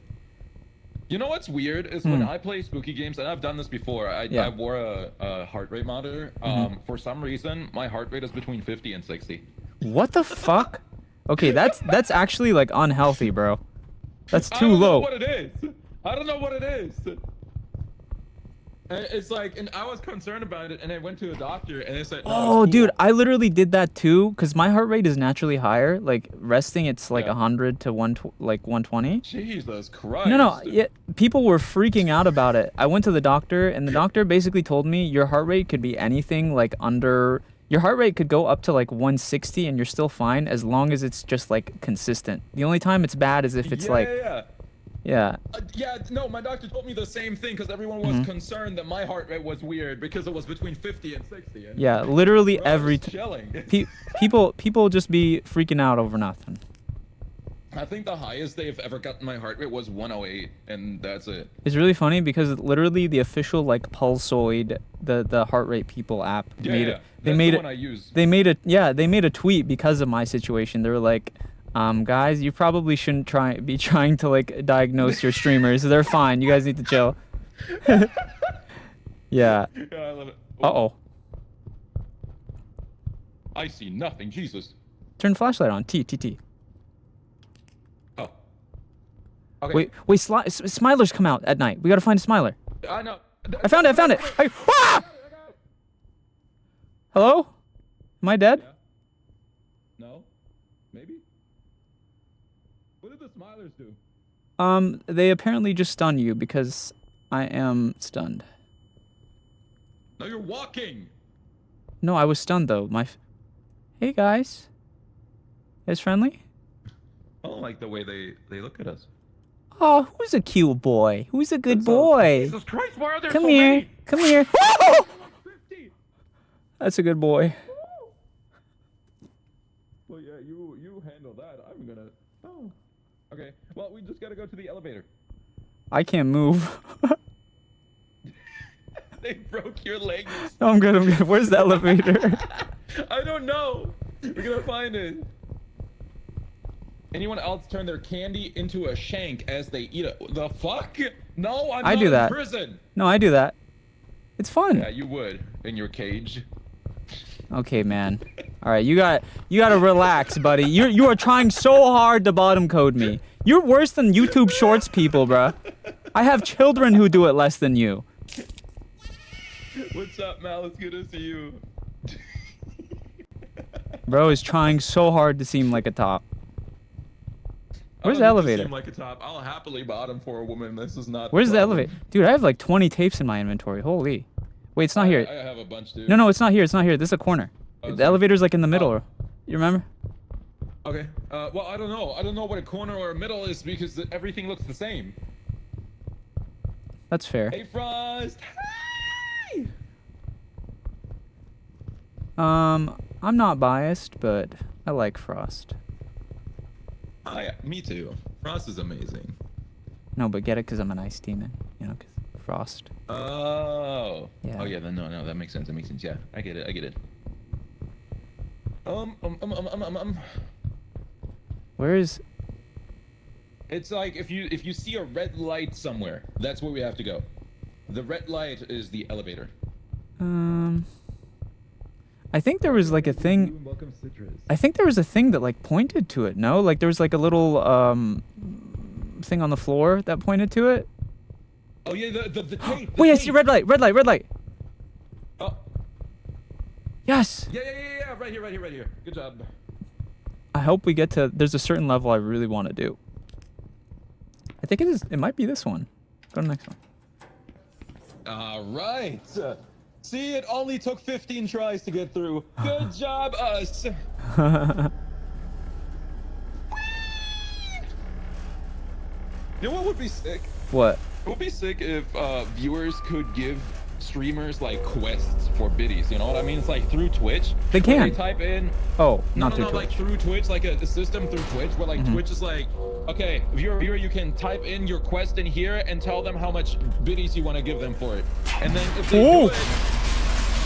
You know what's weird is when I play spooky games, and I've done this before. I wore a heart rate monitor. For some reason, my heart rate is between 50 and 60. What the fuck? Okay, that's actually like unhealthy, bro. That's I too don't know low. what it is. I don't know what it is. And it's like, and I was concerned about it, and I went to a doctor, and they said, no, Oh, it's dude, cool. I literally did that too, cause my heart rate is naturally higher. Like resting, it's like Yeah. 100 to 120. Jesus Christ. No, yeah, people were freaking out about it. I went to the doctor, and the doctor basically told me your heart rate could be anything like under. Your heart rate could go up to like 160, and you're still fine as long as it's just like consistent. The only time it's bad is if it's like, yeah. Yeah, no, my doctor told me the same thing because everyone was concerned that my heart rate was weird because it was between 50 and 60. And Yeah, literally bro, I was every chilling. people just be freaking out over nothing. I think the highest they've ever gotten my heart rate was 108, and that's it. It's really funny because literally the official like Pulsoid, the heart rate people app Yeah, made yeah. it. That's the one I use. They made a tweet because of my situation. They were like, guys, you probably shouldn't be trying to like diagnose your streamers. They're fine. You guys need to chill. Yeah. Yeah, I love it. Uh-oh. I see nothing, Jesus. Turn flashlight on. T. Oh. Okay. Wait, Smilers come out at night. We gotta find a Smiler. I know. I found it. Ah! Hello? Am I dead? Yeah. No? Maybe? What did the smilers do? They apparently just stun you because I am stunned. No, you're walking! No, I was stunned though. Hey guys. You guys friendly? I don't like the way they look at us. Oh, who's a cute boy? Who's a good boy? Jesus Christ, why are there Come so here. many? Come here. 50! That's a good boy. Well, yeah, you handle that. I'm gonna... Oh. Okay, well, we just gotta go to the elevator. I can't move. They broke your legs. No, I'm good. Where's the elevator? I don't know. We're gonna find it. Anyone else turn their candy into a shank as they eat it? The fuck? No, I'm I not do in that. prison. No, I do that. It's fun. Yeah, you would in your cage. Okay, man. All right, you gotta relax, buddy. You are trying so hard to bottom code me. You're worse than YouTube Shorts people, bruh. I have children who do it less than you. What's up, Mal? It's good to see you. Bro is trying so hard to seem like a top. Where's the I don't need to elevator? seem like a top. I'll happily bottom for a woman. This is not. Where's the problem. elevator? Dude, I have like 20 tapes in my inventory. Holy. Wait, it's not here. I have a bunch, dude. No, it's not here. It's not here. This is a corner. Oh, The elevator's like in the middle. Oh. You remember? Okay. Well, I don't know. I don't know what a corner or a middle is because everything looks the same. That's fair. Hey, Frost. Hi. I'm not biased, but I like Frost. Me too. Frost is amazing. No, but get it because I'm an ice demon. You know, because Frost. Oh. Yeah. Oh yeah. Then no, that makes sense. That makes sense. Yeah, I get it. Where is? It's like if you see a red light somewhere, that's where we have to go. The red light is the elevator. I think there was like a thing. Welcome, Citrus. I think there was a thing that like pointed to it. No, like there was like a little thing on the floor that pointed to it. Oh yeah, the tape. Wait, I see red light. Oh. Yes. Yeah. Right here. Good job. I hope we get to. There's a certain level I really want to do. I think it is. It might be this one. Go to the next one. All right. See, it only took 15 tries to get through. Good job, us. You know what would be sick? What? It would be sick if viewers could give streamers like quests for biddies. You know what I mean? It's like through Twitch. They where can. They type in. Oh, No, not through Twitch. like through Twitch, like a system through Twitch, where like Twitch is like, okay, if you're a viewer, you can type in your quest in here and tell them how much biddies you want to give them for it. And then if they do it,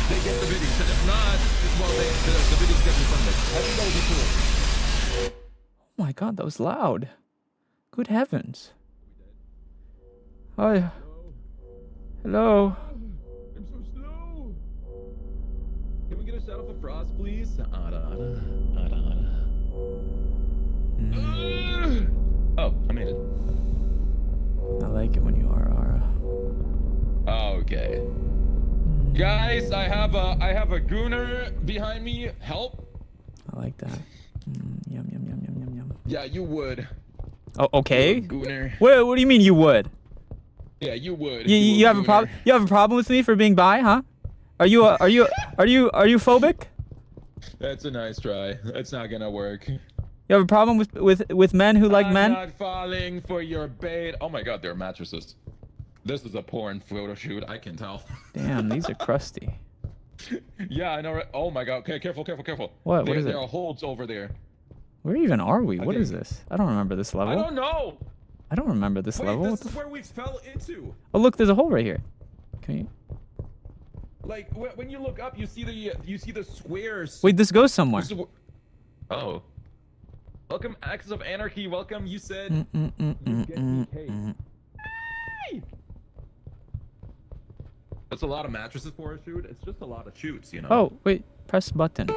they get the biddies. And if not, well, the biddies get refunded. I think that would be cool. Oh my god, that was loud. Good heavens. Hi. Hello. I'm so slow. Can we get a shout out for Frost, please? Oh, I made it. I like it when you are Ara. Okay. Guys, I have a gooner behind me. Help. I like that. Yum. Yeah, you would. Oh, okay. Gooner. What do you mean you would? Yeah, you would. You have a problem? You have a problem with me for being bi, huh? Are you phobic? That's a nice try. That's not gonna work. You have a problem with men who like men? I'm not falling for your bait. Oh my god, they're mattresses. This is a porn photo shoot, I can tell. Damn, these are crusty. Yeah, I know, right? Oh my god, okay, careful. What is it? There are holes over there. Where even are we? What Okay. is this? I don't remember this level. I don't know. I don't remember this Wait, level. this is where we fell into. Oh, look, there's a hole right here. Can you? Like when you look up, you see the squares. Wait, this goes somewhere. This is oh. Welcome, Axis of Anarchy. Welcome. You said. You get me cake. Hey! That's a lot of mattresses for a shoot. It's just a lot of shoots, you know. Oh, wait, press button.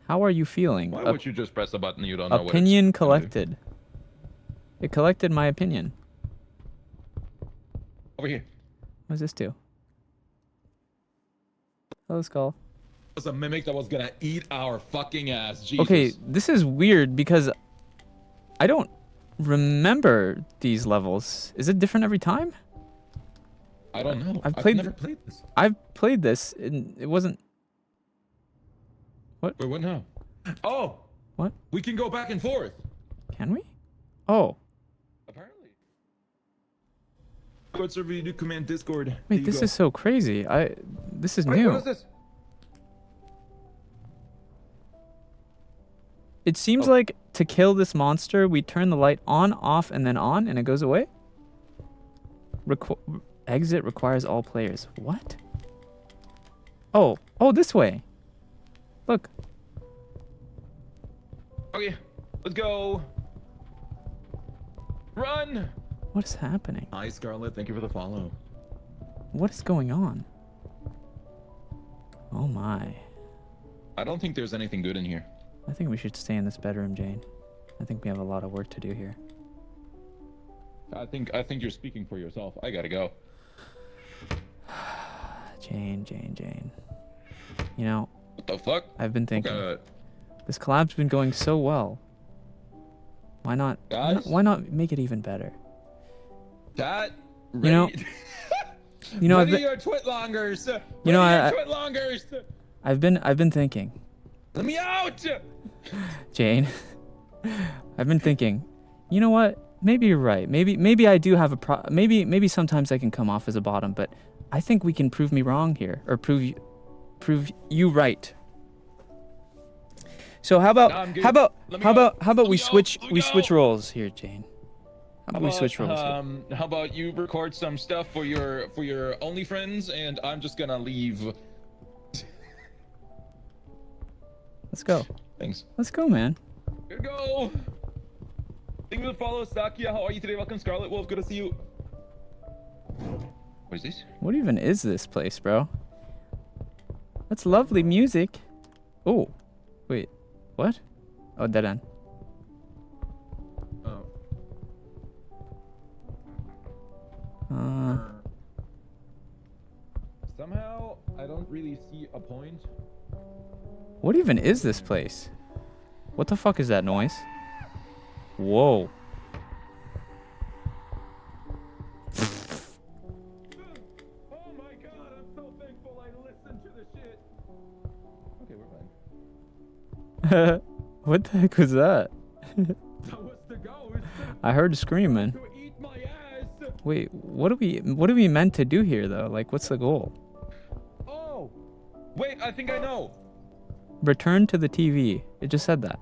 How are you feeling? Why would you just press a button you don't know what it's Opinion gonna do? collected. It collected my opinion. Over here. What does this do? Hello, Skull. It was a mimic that was gonna eat our fucking ass. Jesus. Okay, this is weird because I don't remember these levels. Is it different every time? I don't know. I've never played this. I've played this and it wasn't. What? Wait, what now? Oh. What? We can go back and forth. Can we? Oh. Apparently. Discord server, you do command Discord. Wait, this is so crazy. This is new. What is this? It seems like to kill this monster, we turn the light on, off, and then on, and it goes away. Exit requires all players. What? Oh, this way. Look. Okay, let's go. Run. What is happening? Hi, Scarlet. Thank you for the follow. What is going on? Oh my. I don't think there's anything good in here. I think we should stay in this bedroom, Jane. I think we have a lot of work to do here. I think you're speaking for yourself. I gotta go. Jane. You know, What the fuck? I've been thinking. Okay. This collab's been going so well. Why not? Guys? Why not make it even better? That. You know- You know, ready your twitlongers. You know, Twitlongers. I've been thinking, Let me out. Jane. I've been thinking. You know what? Maybe you're right. Maybe I do have a maybe sometimes I can come off as a bottom, but I think we can prove me wrong here, or prove you right. So how about Nah, I'm good. how about Let me how go. about how about Let we me go. switch Let me we go. switch roles here, Jane? How about we switch roles here? How about you record some stuff for your OnlyFriends, and I'm just gonna leave. Let's go. Thanks. Let's go, man. Here we go. Thank you for the follow, Sakia. How are you today? Welcome, Scarlet Wolf. Good to see you. What is this? What even is this place, bro? That's lovely music. Oh, wait, what? Oh, dead end. Oh. Somehow, I don't really see a point. What even is this place? What the fuck is that noise? Whoa. Oh my god, I'm so thankful I listened to the shit. Okay, we're fine. What the heck was that? That was the ghost. I heard screaming. To eat my ass. Wait, what are we meant to do here though? Like, what's the goal? Oh, wait, I think I know. Return to the TV. It just said that.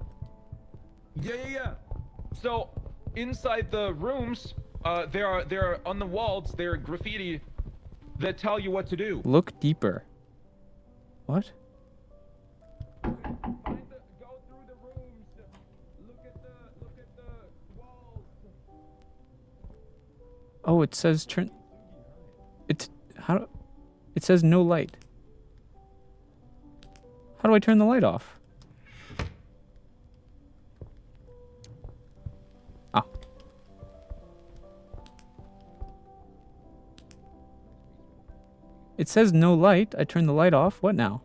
Yeah. So inside the rooms, there are on the walls there are graffiti that tell you what to do. Look deeper. What? Go through the rooms. Look at the walls. Oh, it says turn. It's how? It says no light. How do I turn the light off? Ah. It says no light. I turn the light off. What now?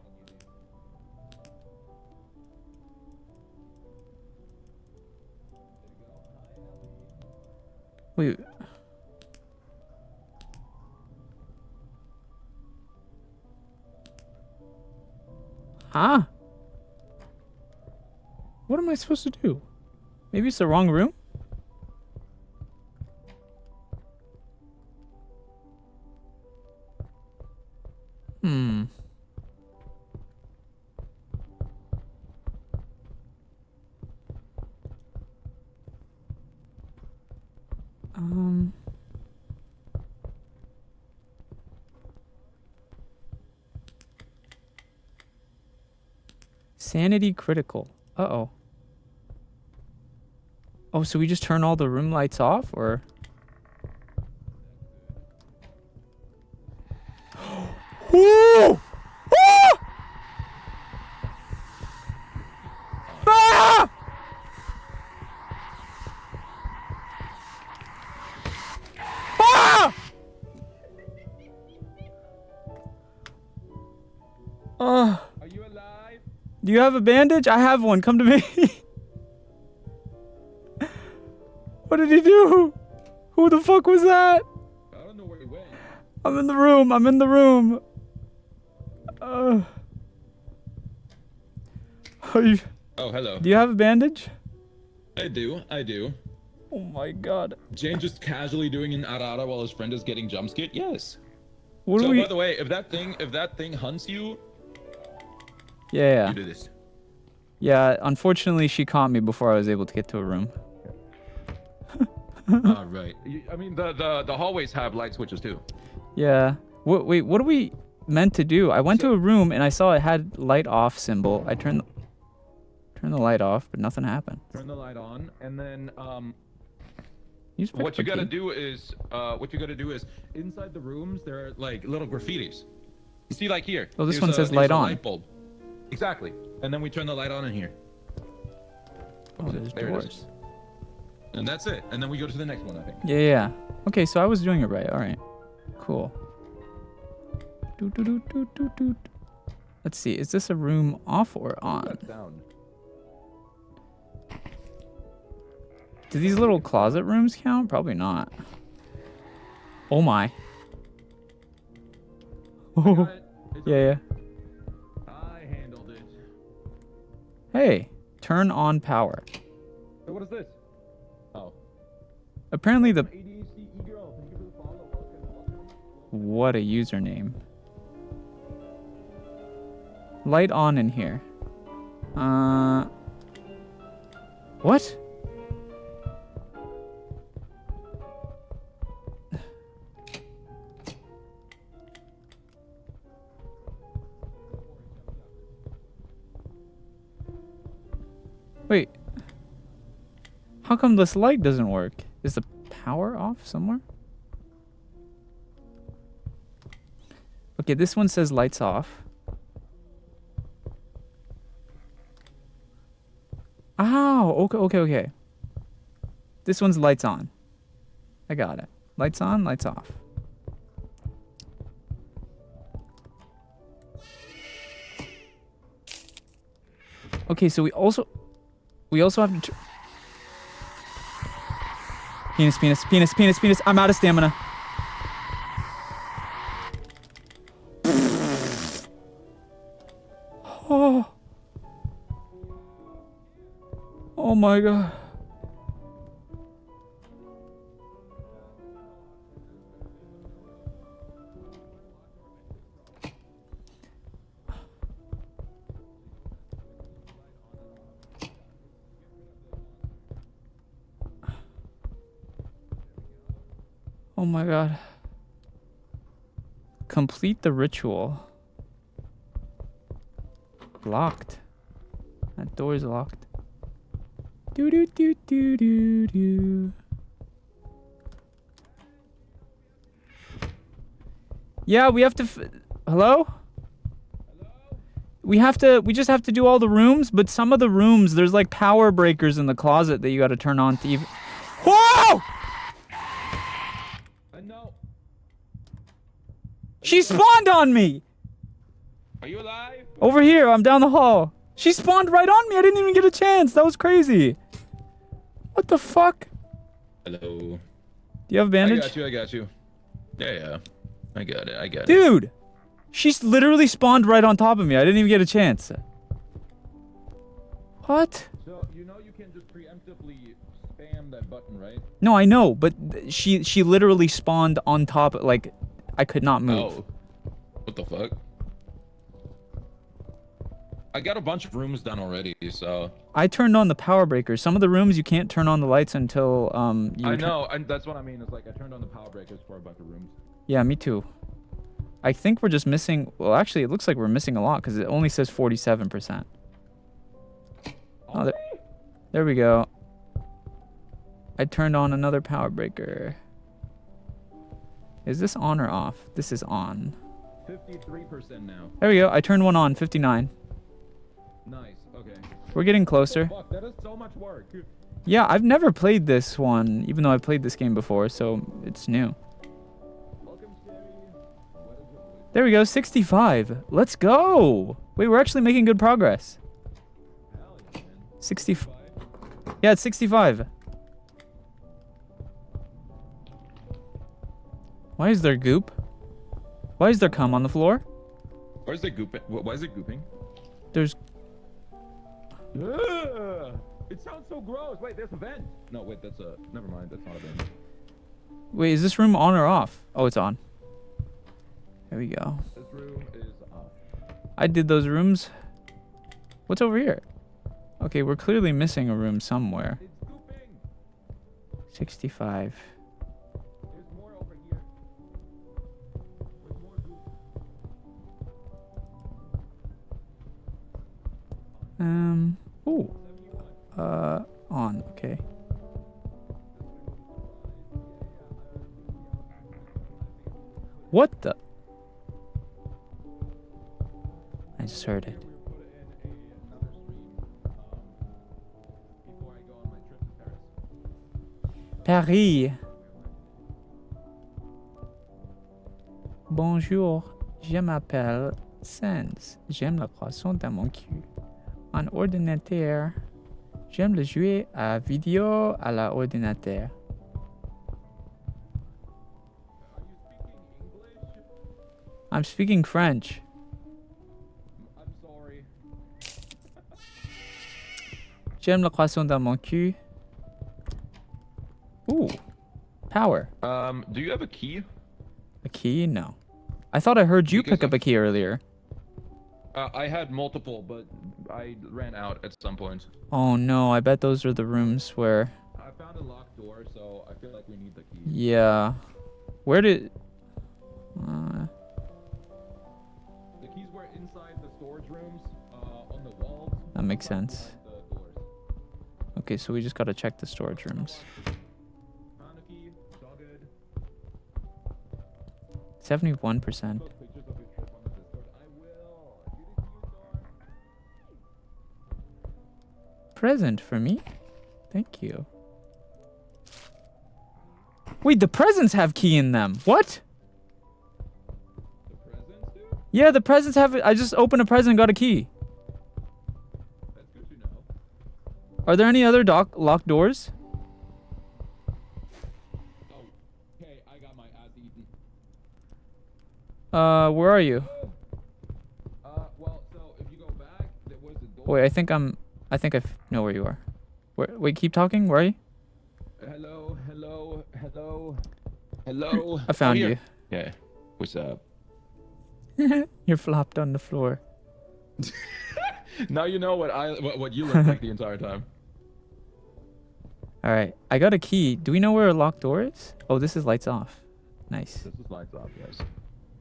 Wait. Huh? What am I supposed to do? Maybe it's the wrong room? Hmm. Sanity critical. Uh-oh. Oh, so we just turn all the room lights off, or? Whoa! Ah! Ah! Ah! Are you alive? Do you have a bandage? I have one. Come to me. What did he do? Who the fuck was that? I don't know where he went. I'm in the room. I'm in the room. Do Oh, hello. you have a bandage? I do. Oh my god. Jane just casually doing an arara while his friend is getting jump scared? Yes. What do So we? by the way, if that thing hunts you, Yeah. you do this. Yeah, unfortunately she caught me before I was able to get to a room. Right. I mean, the hallways have light switches too. Yeah. Wait, what are we meant to do? I went to a room and I saw it had light off symbol. I turned the light off, but nothing happened. Turn the light on, and then You just picked what up you a gotta key. do is inside the rooms there are like little graffitis. You see, like here. Oh, this there's one a- says there's light a on. Light bulb. Exactly. And then we turn the light on in here. Oh, there's There it is. doors. And that's it. And then we go to the next one, I think. Yeah. Okay, so I was doing it right. All right. Cool. Doot. Let's see. Is this a room off or on? That sound. Do these little closet rooms count? Probably not. Oh my. Oh. Yeah. I handled it. Hey, turn on power. So what is this? Oh. Apparently the... ADHD girl. Thank you for the follow. Welcome. What a username. Light on in here. What? Wait. How come this light doesn't work? Is the power off somewhere? Okay, this one says lights off. Oh, okay. This one's lights on. I got it. Lights on, lights off. Okay, so we also have to... Penis. I'm out of stamina. Oh. Oh my god. Oh my god. Complete the ritual. Locked. That door is locked. Do do do do do do. Yeah, we have to. Hello? We just have to do all the rooms, but some of the rooms there's like power breakers in the closet that you got to turn on to even. Whoa! No. She spawned on me. Are you alive? Over here, I'm down the hall. She spawned right on me. I didn't even get a chance. That was crazy. What the fuck? Hello. Do you have a bandage? I got you. Yeah. I got it. Dude, she's literally spawned right on top of me. I didn't even get a chance. What? So, you know you can just preemptively spam that button, right? No, I know, but she literally spawned on top, like, I could not move. Oh. What the fuck? I got a bunch of rooms done already, so... I turned on the power breakers. Some of the rooms you can't turn on the lights until, you... I know, and that's what I mean. It's like I turned on the power breakers for a bunch of rooms. Yeah, me too. I think we're just missing... Well, actually, it looks like we're missing a lot, because it only says 47%. Oh, there we go. I turned on another power breaker. Is this on or off? This is on. 53% now. There we go. I turned one on, 59. Nice, okay. We're getting closer. Fuck, that is so much work. Yeah, I've never played this one, even though I've played this game before, so it's new. Welcome, Sherry. What is your voice? There we go, 65. Let's go. Wait, we're actually making good progress. Hell yeah, man. 65. Yeah, it's 65. Why is there goop? Why is there cum on the floor? Why is it gooping? Why is it gooping? There's... Ugh, it sounds so gross. Wait, there's a vent. No, wait, that's a... Never mind, that's not a vent. Wait, is this room on or off? Oh, it's on. There we go. This room is off. I did those rooms. What's over here? Okay, we're clearly missing a room somewhere. It's gooping. 65. There's more over here. There's more goop. Ooh. On. Okay. What the? I just heard it. We'll put in another stream before I go on my trip to Paris. Paris. Bonjour, je m'appelle SENZ'S. J'aime le croissant dans mon cul. En ordinateur. J'aime le jouer à vidéo à l'ordinateur. I'm speaking French. I'm sorry. J'aime le croissant dans mon cul. Ooh. Power. Do you have a key? A key? No. I thought I heard you Because pick up a key earlier. I had multiple, but I ran out at some point. Oh no, I bet those are the rooms where... I found a locked door, so I feel like we need the key. Yeah. Where did... The keys were inside the storage rooms, on the walls. That makes sense. The doors. Okay, so we just gotta check the storage rooms. Found a key. It's all good. 71%. Post pictures of your trip on the Discord. I will. Do the keys on. Present for me? Thank you. Wait, the presents have key in them. What? The presents, dude? Yeah, the presents have... I just opened a present and got a key. That's good to know. Are there any other locked doors? Oh, okay, I got my ass eaten. Where are you? Well, so if you go back, there was a door. Wait, I think I know where you are. Wait, keep talking. Where are you? Hello, hello, hello, hello. I found you. Yeah. What's up? You're flopped on the floor. Now you know what you look like the entire time. All right, I got a key. Do we know where a locked door is? Oh, this is lights off. Nice. This is lights off, yes.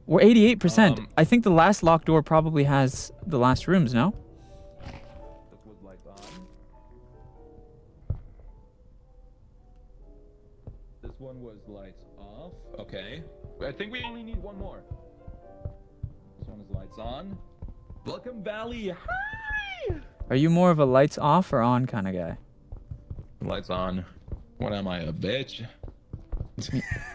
We're 88%. I think the last locked door probably has the last rooms, no? This was lights on. This one was lights off. Okay. I think we only need one more. This one is lights on. Welcome Valley. Hi. Are you more of a lights off or on kind of guy? Lights on. What am I, a bitch?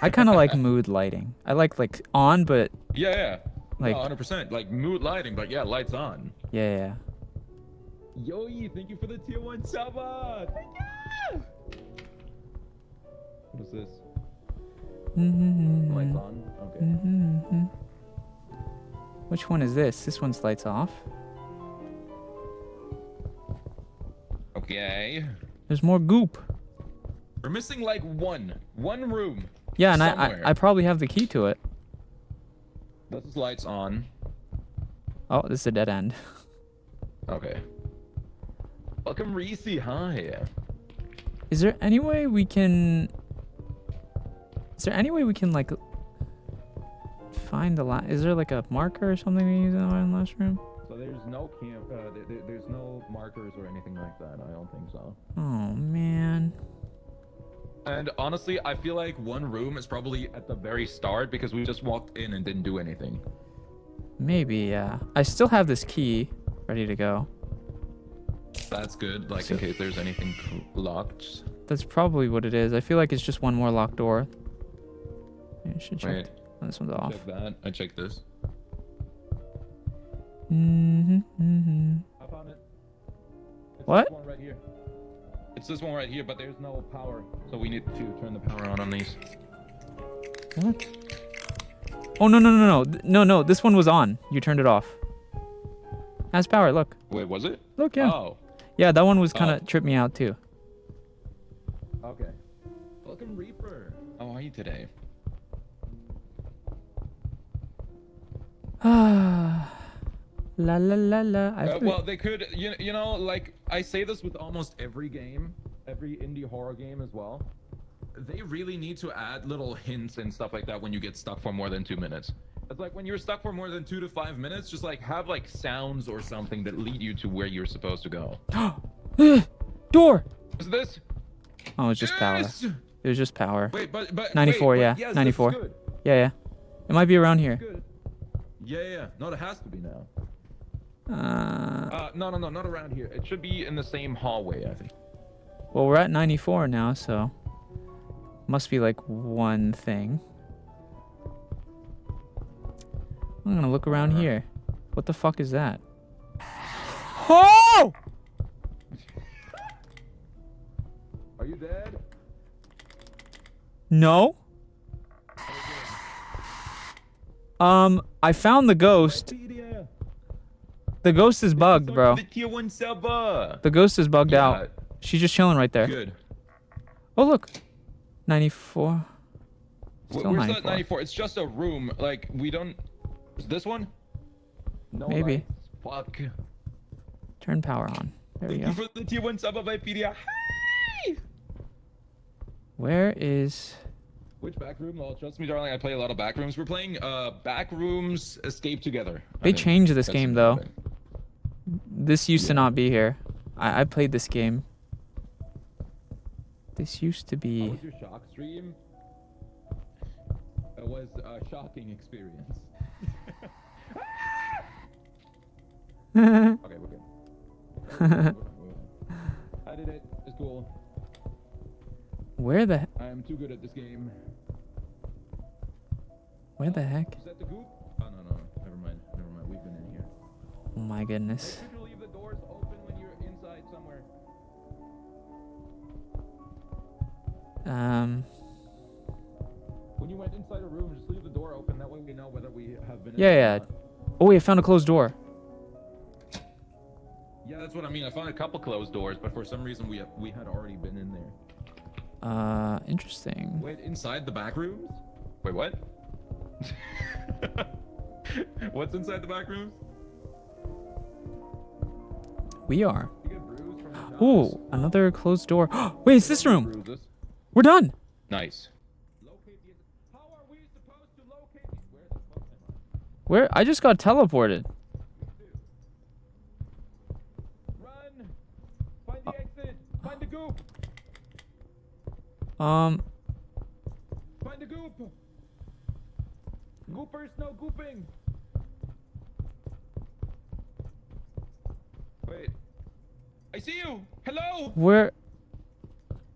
I kind of like mood lighting. I like on, but Yeah. like, No, 100%. Like mood lighting, but yeah, lights on. yeah. Yoyi, thank you for the tier 1 saba. Thank you. What is this? Lights on. Okay. Which one is this? This one's lights off. Okay. There's more goop. We're missing like one room. Yeah, and somewhere. I probably have the key to it. This is lights on. Oh, this is a dead end. Okay. Welcome Reese. Hi. Is there any way we can... like find the last... Is there like a marker or something we use in the last room? So there's no there's no markers or anything like that. I don't think so. Oh man. And honestly, I feel like one room is probably at the very start because we just walked in and didn't do anything. Maybe, yeah. I still have this key ready to go. That's good, like in case there's anything locked. That's probably what it is. I feel like it's just one more locked door. I should check. Wait. Oh, this one's off. Check that. I checked this. I found it. It's What? This one right here. It's this one right here, but there's no power, so we need to turn the power on these. What? Oh, no. This one was on. You turned it off. Has power, look. Wait, was it? Look, yeah. Oh. Yeah, that one was kind of tripped me out too. Okay. Welcome Reaper. How are you today? La la la la. Well, they could, you know, like I say this with almost every game, every indie horror game as well. They really need to add little hints and stuff like that when you get stuck for more than 2 minutes. It's like when you're stuck for more than 2 to 5 minutes, just like have like sounds or something that lead you to where you're supposed to go. Door. Is this? Oh, it's just power. Yes! It was just power. Wait, but 94, wait, yeah. yes, 94. this is good. Yeah. It might be around here. Good. Yeah. No, it has to be now. No. No, not around here. It should be in the same hallway, I think. Well, we're at 94 now, so must be like one thing. I'm gonna look around here. What the fuck is that? Oh! Are you dead? No. I found the ghost. The ghost is bugged, bro. The tier 1 saba. The ghost is bugged Yeah. out. She's just chilling right there. Good. Oh, look. 94. Still Where's 94. that 94? It's just a room. Like, we don't... Is this one? No Maybe. lights. Fuck. Turn power on. There we Thank go. you for the tier 1 sub of Ipedia. Hey! Where is... Which back room? Well, trust me, darling, I play a lot of back rooms. We're playing back rooms escape together. They changed this That's game, the name of though. it. This used to Yeah. not be here. I played this game. This used to How be... was your shock stream? It was a shocking experience. Okay, we're good. I did it. It's cool. Where the... I am too good at this game. Where the heck? Is that the goop? Oh, no. Never mind. We've been in here. Oh my goodness. Make sure to leave the doors open when you're inside somewhere. When you went inside a room, just leave the door open. That way we know whether we have been in Yeah, there or yeah. not. Oh, wait, I found a closed door. Yeah, that's what I mean. I found a couple closed doors, but for some reason we had already been in there. Interesting. Wait, inside the back rooms? Wait, what? What's inside the back rooms? We are. You get bruised from the shots? Ooh, another closed door. Wait, it's this room. Bruises. We're done. Nice. Locate the. How are we supposed to locate these? Where the fuck am I? Where? I just got teleported. Run! Find the exit! Find the goop! Um, Find the goop! Goopers, no gooping! Wait. I see you! Hello! where?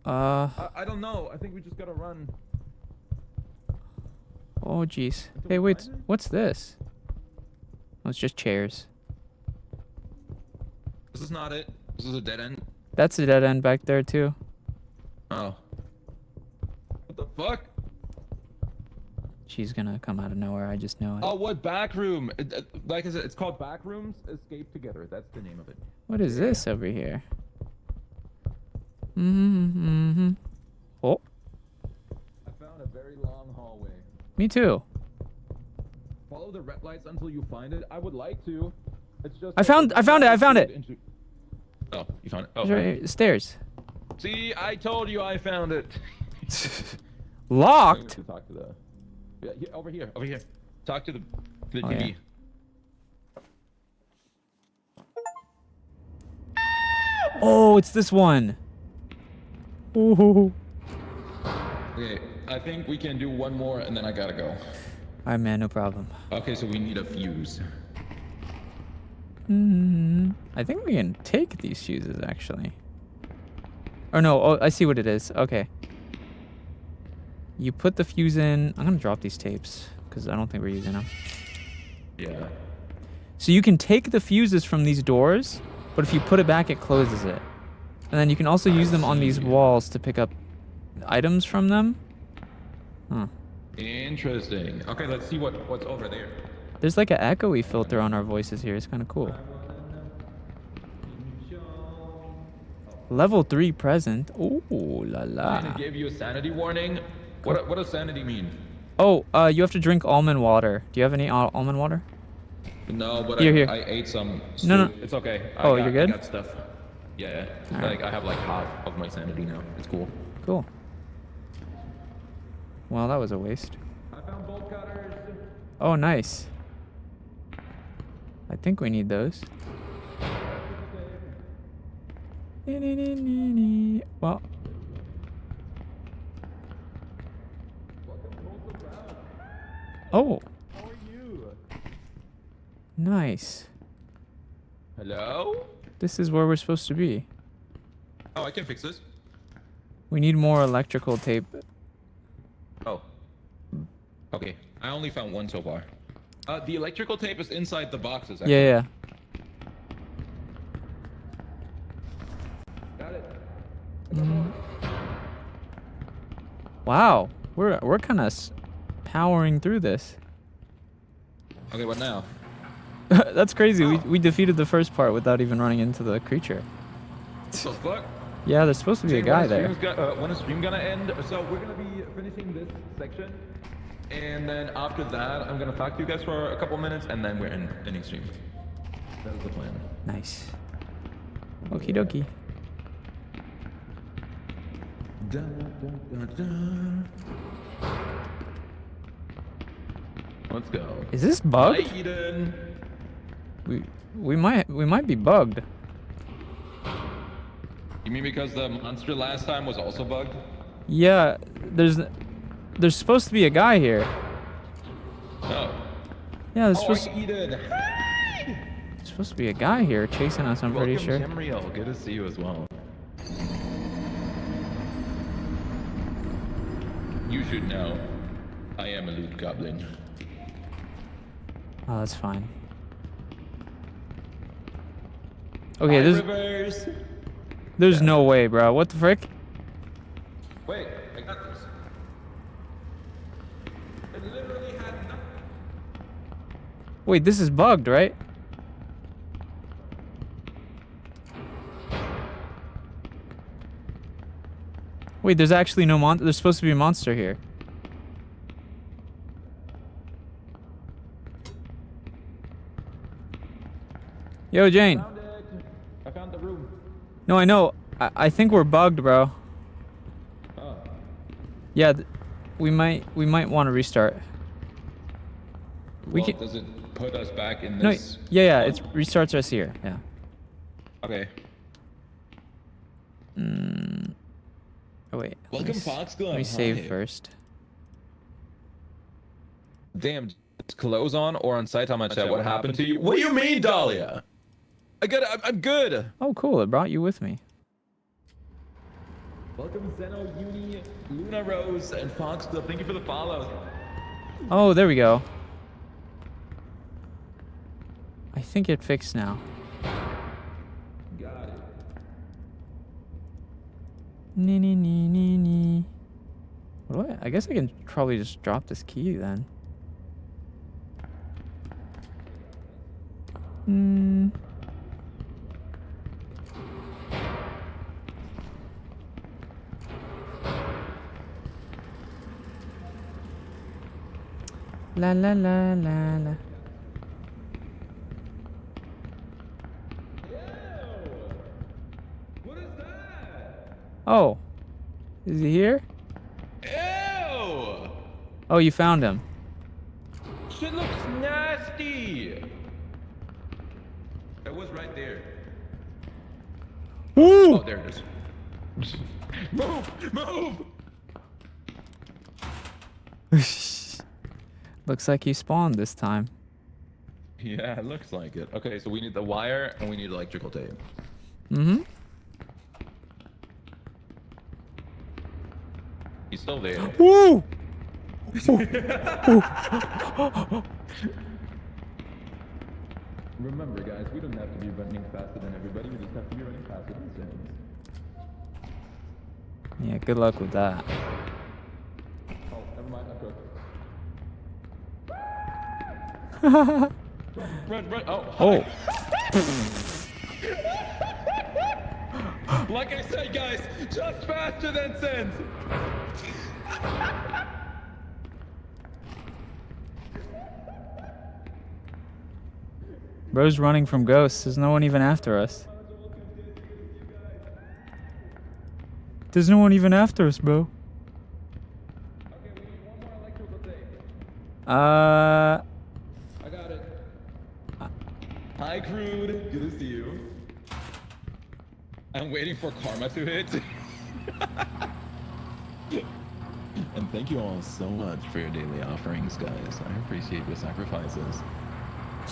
I don't know. I think we just gotta run. Oh, jeez. Until Hey, we wait, find it? what's this? Oh, it's just chairs. This is not it. This is a dead end. That's a dead end back there, too. Oh. What the fuck? She's gonna come out of nowhere, I just know it. Oh, what back room? Like I said, it's called Back Rooms Escape Together. That's the name of it. What is this over here? Mm-hmm. Oh, I found a very long hallway. me too. Follow the red lights until you find it. I would like to. It's just. I found it. Oh, you found it. Oh, It's right here, stairs. see, I told you I found it. Locked? To talk to the. Yeah, over here. Talk to the Oh, TV. Oh, it's this one. Ooh. Okay, I think we can do one more and then I gotta go. Alright, man, no problem. Okay, so we need a fuse. I think we can take these fuses, actually. Or no, oh, I see what it is. Okay. You put the fuse in. I'm gonna drop these tapes, because I don't think we're using them. Yeah. So you can take the fuses from these doors, but if you put it back, it closes it. And then you can also use them on these walls to pick up items from them. Huh. Interesting. Okay, let's see what's over there. There's like an echoey filter on our voices here. It's kind of cool. Level 3 present. Ooh la And la. it gave you a sanity warning. What does sanity mean? Oh, you have to drink almond water. Do you have any almond water? No, but Here. I ate some. No, soup. It's okay. Oh, you're good? I got stuff. Yeah. Alright. Like I have like half of my sanity now. It's cool. Cool. Well, that was a waste. I found bolt cutters. Oh, nice. I think we need those. Well, oh, How are you? nice. Hello? This is where we're supposed to be. Oh, I can fix this. We need more electrical tape. Oh. Okay. I only found one so far. The electrical tape is inside the boxes. Actually. Yeah. Got it. Wow, we're kind of powering through this. Okay, what now? That's crazy. We defeated the first part without even running into the creature. What the fuck? Yeah, there's supposed to be a guy there. When is stream gonna end? So we're gonna be finishing this section, and then after that, I'm gonna talk to you guys for a couple minutes, and then we're ending stream. That is the plan. Nice. Okie dokie. Let's go. Is this bugged? Hi, Eden. We might be bugged. You mean because the monster last time was also bugged? Yeah, there's supposed to be a guy here. No. Yeah, there's Oh, supposed Eden. to be a guy here chasing us, I'm pretty sure. Welcome, Timriel. Good to see you as well. You should know, I am a loot goblin. Oh, that's fine. Okay, Reverse. there's no way, bro. What the frick? Wait, I got this. It literally had nothing. Wait, this is bugged, right? Wait, there's actually no monster. There's supposed to be a monster here. Yo, Jane. Found it. I found the room. No, I know. I think we're bugged, bro. Oh. Yeah, we might want to restart. We Well, can. does it put us back in No, this? yeah, one? it restarts us here. Yeah. Okay. Oh wait. Welcome, Foxglove. Let me save Hi. first. Damn, is clothes on or on site on my chat? What happened to you? What do you mean, Dahlia? I'm good. Oh, cool. It brought you with me. Welcome, Zeno, Uni, Luna Rose, and Foxglove. Thank you for the follow. Oh, there we go. I think it fixed now. Got it. Nee. What? I guess I can probably just drop this key then. La la la la la. What is that? Oh, is he here? Ew! Oh, you found him. Shit looks nasty. It was right there. Woo! Oh, there it is. Move! Looks like he spawned this time. Yeah, it looks like it. Okay, so we need the wire and we need electrical tape. Mm-hmm. He's still there. Woo! Remember, guys, we don't have to be running faster than everybody. We just have to be running faster than Sims. Yeah, good luck with that. Oh, never mind. I'm good. Run. Oh. Oh. Like I said, guys, just faster than Sen's. Bro's running from ghosts. There's no one even after us. There's no one even after us, bro. Okay, we need one more electrical tape. Uh, I got it. Hi, Crude. Good to see you. I'm waiting for karma to hit. And thank you all so much for your daily offerings, guys. I appreciate your sacrifices.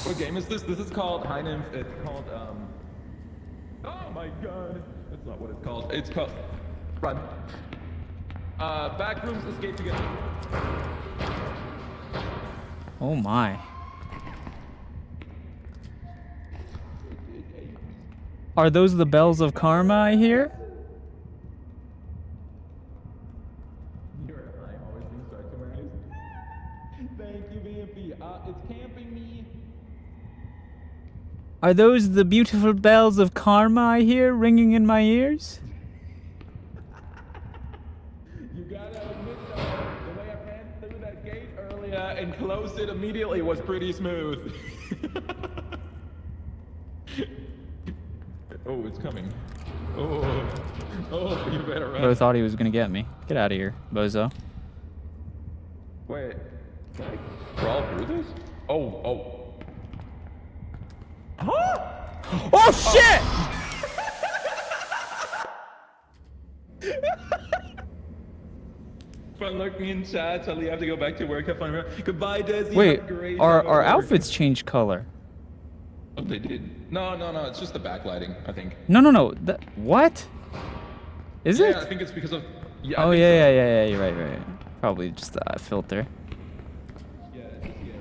What game is this? This is called High Nymph. It's called, oh my god. That's not what it's called. It's called... Run. Backrooms escape together. oh my. Are those the bells of karma I hear? You're high, always being sarcastic. Thank you, VMP. It's camping me. Are those the beautiful bells of karma I hear ringing in my ears? You gotta admit though, the way I ran through that gate earlier and closed it immediately was pretty smooth. Oh, it's coming. Oh, you better run. Bro thought he was gonna get me. Get out of here, bozo. Wait, can I crawl through this? Oh. Huh? Oh shit! Fun luck me in chat. Tell you have to go back to work. Have fun. Goodbye, Desi. Wait, Have a great our time at work. outfits changed color. Oh, they did. No. It's just the backlighting, I think. No. What? Is it? Yeah, I think it's because of. Yeah. Oh I think yeah. You're right. Probably just a filter. Yeah, it's just the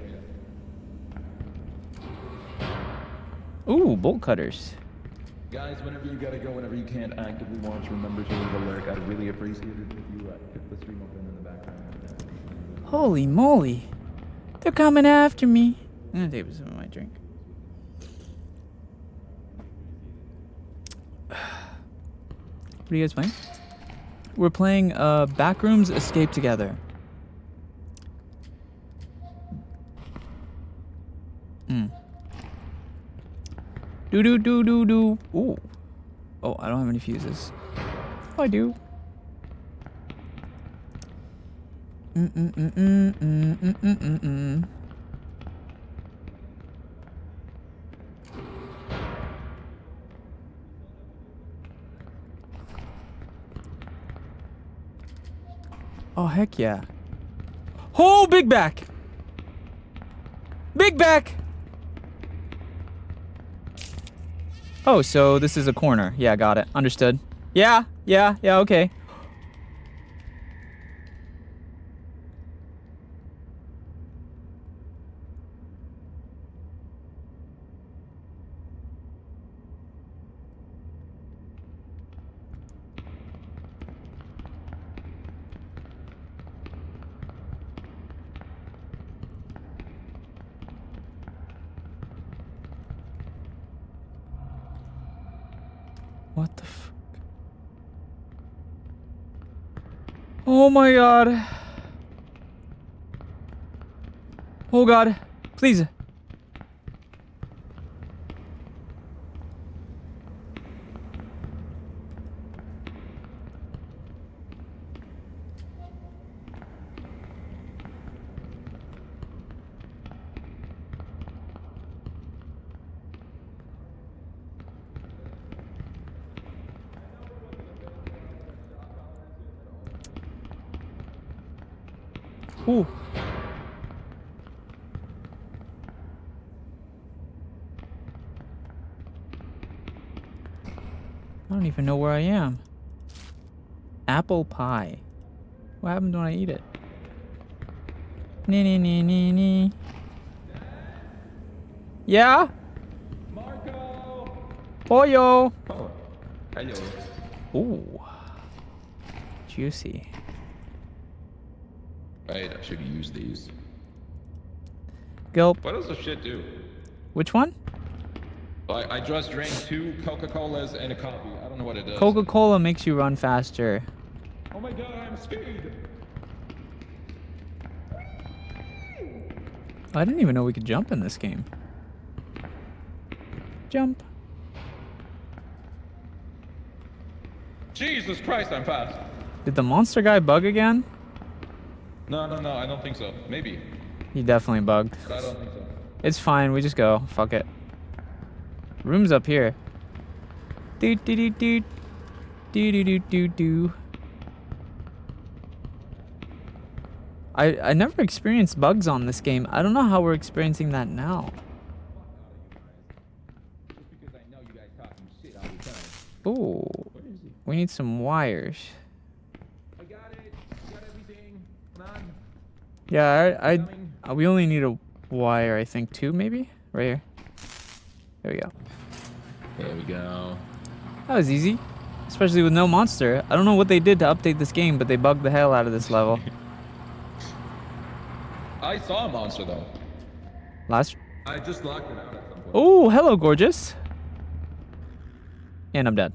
area. Ooh, bolt cutters. Guys, whenever you gotta go, whenever you can't actively watch, remember to leave a lurk. I'd really appreciate it if you kept the stream open in the background. Holy moly. They're coming after me. I'm gonna take some of my drink. What are you guys playing? We're playing Backrooms Escape Together. Do. Ooh. Oh, I don't have any fuses. Oh, I do. Oh, heck yeah. Oh, big back! Big back! Oh, so this is a corner. Yeah, got it. Understood. Yeah, okay. What the fuck? Oh my god. Oh god. Please. Ooh. I don't even know where I am. Apple pie. What happens when I eat it? Nee. Yeah? Marco! Pollo! Oh, hello. Ooh. Juicy. Right, I should use these. Gulp. What does this shit do? Which one? I just drank 2 Coca-Colas and a coffee. I don't know what it does. Coca-Cola makes you run faster. Oh my god, I'm speed! I didn't even know we could jump in this game. Jump. Jesus Christ, I'm fast. Did the monster guy bug again? No, I don't think so. Maybe, He definitely bugged. but I don't think so. It's fine, we just go. Fuck it. Room's up here. Do. I never experienced bugs on this game. I don't know how we're experiencing that now. Just because I know you guys talking shit all the time. Ooh. Where is he? We need some wires. I got it. I got everything. Come on. Yeah, Coming. we only need a wire, I think, 2 maybe? Right here. There we go. There we go. That was easy. Especially with no monster. I don't know what they did to update this game, but they bugged the hell out of this level. I saw a monster though. I just locked it out at some point. Oh, hello, gorgeous. And I'm dead.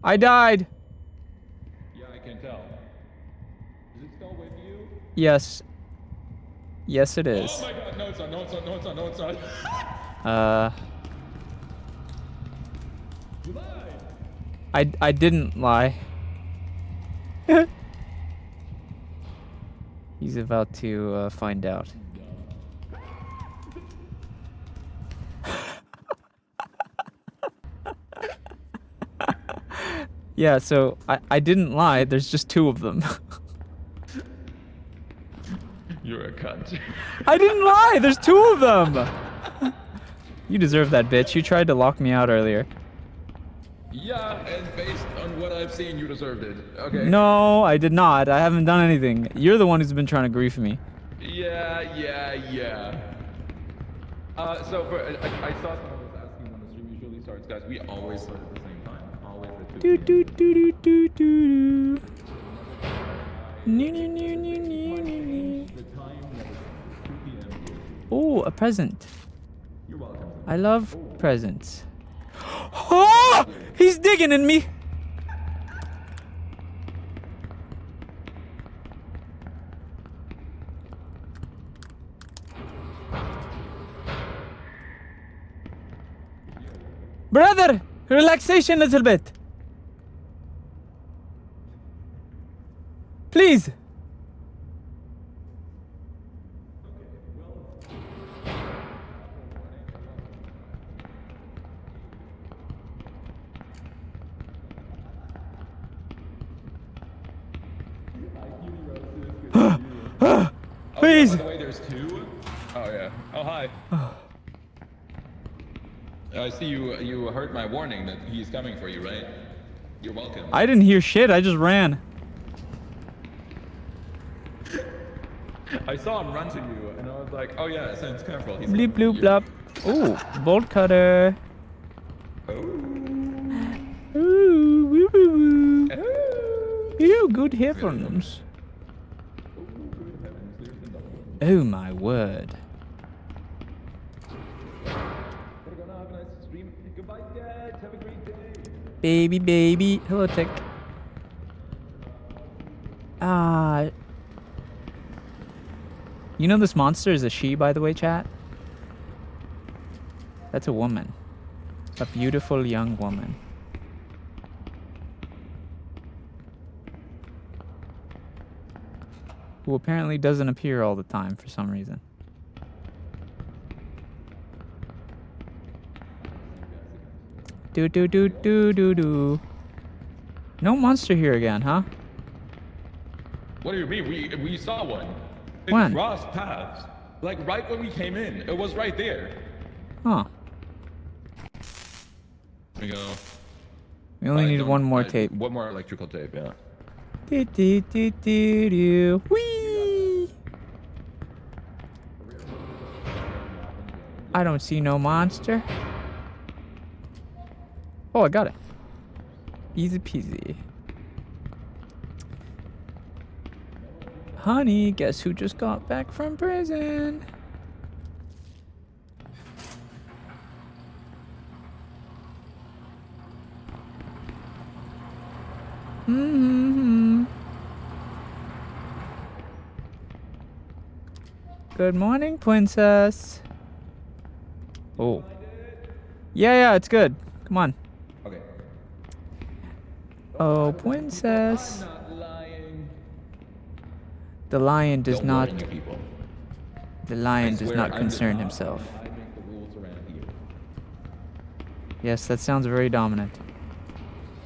I died. Yeah, I can tell. Is it still with you? Yes. Yes, it is. Oh my god, no it's not, no it's not, no it's not, no it's not. You lied. I didn't lie. He's about to find out. Yeah, so I didn't lie. There's just 2 of them. You're a cunt. I didn't lie. There's 2 of them. You deserve that, bitch. You tried to lock me out earlier. Yeah, and based on what I've seen, you deserved it. Okay. No, I did not. I haven't done anything. You're the one who's been trying to grief me. Yeah. So for I saw someone was asking when the stream usually starts, guys. We always start at the same time. Always at 2 Do p.m. do do do do do. Nee, nee, nee, nee, nee, nee. The time that is 2 p.m. Oh, a present. You're welcome. I love presents. Oh! He's digging in me! Brother! Relaxation a little bit. Please! Please! By the way, there's 2. Oh yeah. Oh hi. I see you heard my warning that he's coming for you, right? You're welcome. I didn't hear shit, I just ran. I saw him run to you, and I was like, oh yeah, Sen's careful. He's Bleep coming bloop for you. blop. Ooh, bolt cutter. Oh. Ooh, woo woo woo. Oh. Ooh, good headphones. Oh my word. Goodbye, Dad. Have a great day. Baby, baby. Hello, Tick. Ah. You know this monster is a she, by the way, chat? That's a woman. A beautiful young woman. Who apparently doesn't appear all the time for some reason. Do do do do do do. No monster here again, huh? What do you mean? We saw one. It When? crossed paths. Like right when we came in. It was right there. Huh. Here we go. We only need one more tape. One more electrical tape, yeah. Do do do do do. Whee! I don't see no monster. Oh, I got it. Easy peasy. Honey, guess who just got back from prison? Mm-hmm. Good morning, princess. Oh. Yeah, it's good. Come on. Okay. Oh, princess. I'm not lying. The lion does Don't not. worry, you people. The lion I does swear not I'm concern not- himself. I make the rules around here. Yes, that sounds very dominant.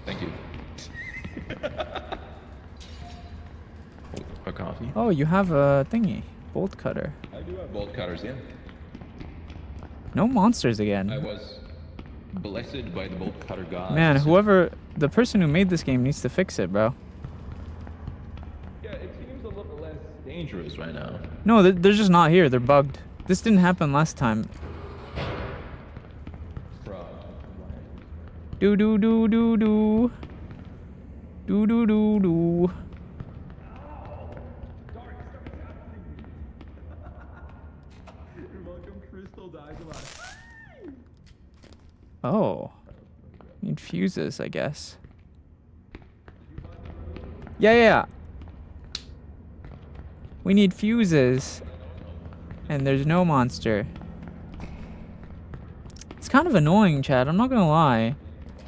Thank you. A coffee? Oh, you have a thingy. Bolt cutter. I do have bolt cutters, yeah. No monsters I again. was blessed by the bolt cutter god. Man, the person who made this game needs to fix it, bro. Yeah, it seems a little less dangerous right now. No, they're just not here. They're bugged. This didn't happen last time. Fraud. Do do do do do. Do do do do. You're welcome, Crystal Dagobah. Oh. Need fuses, I guess. Yeah. We need fuses. and there's no monster. It's kind of annoying, Chad. I'm not gonna lie.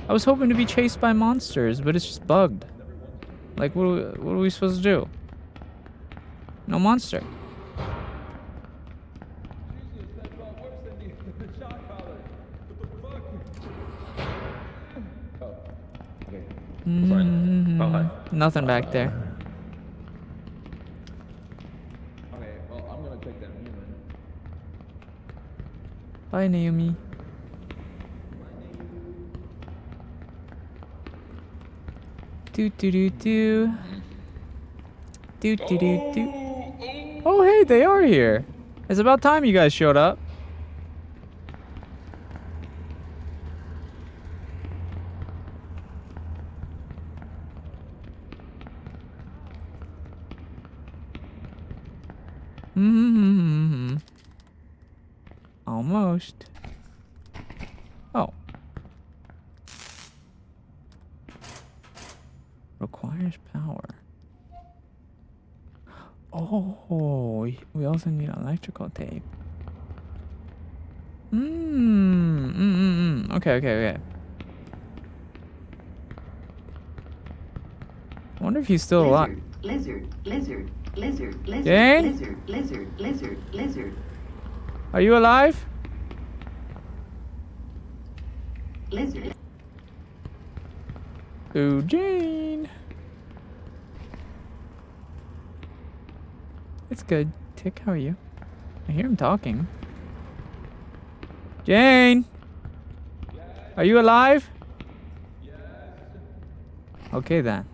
I was hoping to be chased by monsters, but it's just bugged. Like, what are we supposed to do? No monster. Fine. Oh, hi. Nothing back there. Okay, well, I'm gonna take that human. Bye, Naomi. Do do do do. Do do do do. Oh, hey, they are here. It's about time you guys showed up. Almost. Oh. Requires power. Oh, we also need electrical tape. Okay. I wonder if he's still alive. Lizard. Jane? Lizard. Are you alive? Lizard. Ooh, Jane. It's good. Tick, how are you? I hear him talking. Jane! Are you alive? Yes. Okay then.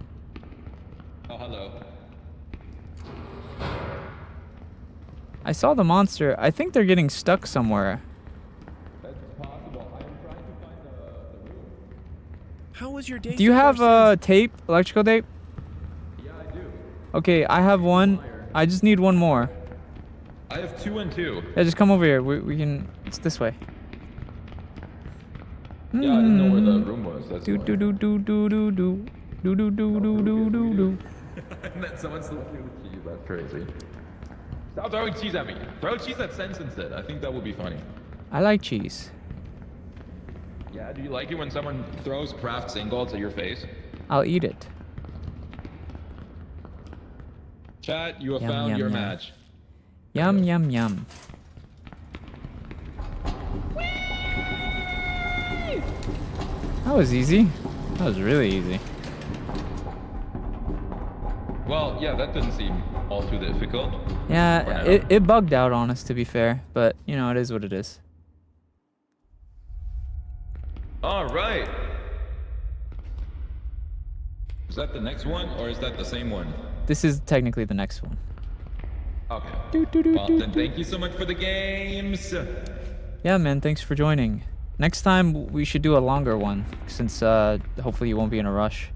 Oh, hello. I saw the monster. I think they're getting stuck somewhere. That's possible. I am trying to find the room. How was your day? Do you so far, have Senz? tape? Electrical tape? Yeah, I do. Okay, I have one. I just need one more. I have 2 and 2. Yeah, just come over here. We can... It's this way. Yeah, I didn't know where the room was. That's Do do do do do do do. Do do do do do do do. And then someone's looking at the cheese. That's crazy. Stop throwing cheese at me. Throw cheese at Sense instead. I think that would be funny. I like cheese. Yeah, do you like it when someone throws Kraft Singles at your face? I'll eat it. Chat, you have Yum, found yum, your yum. match. Yum yum yum. That was easy. That was really easy. Well, yeah, that didn't seem all too difficult. Yeah, Or no. it bugged out on us, to be fair. But, you know, it is what it is. All right. Is that the next one, or is that the same one? This is technically the next one. Okay. Do, do, do, Well, do, then do. thank you so much for the games. Yeah, man, thanks for joining. Next time, we should do a longer one, since hopefully you won't be in a rush.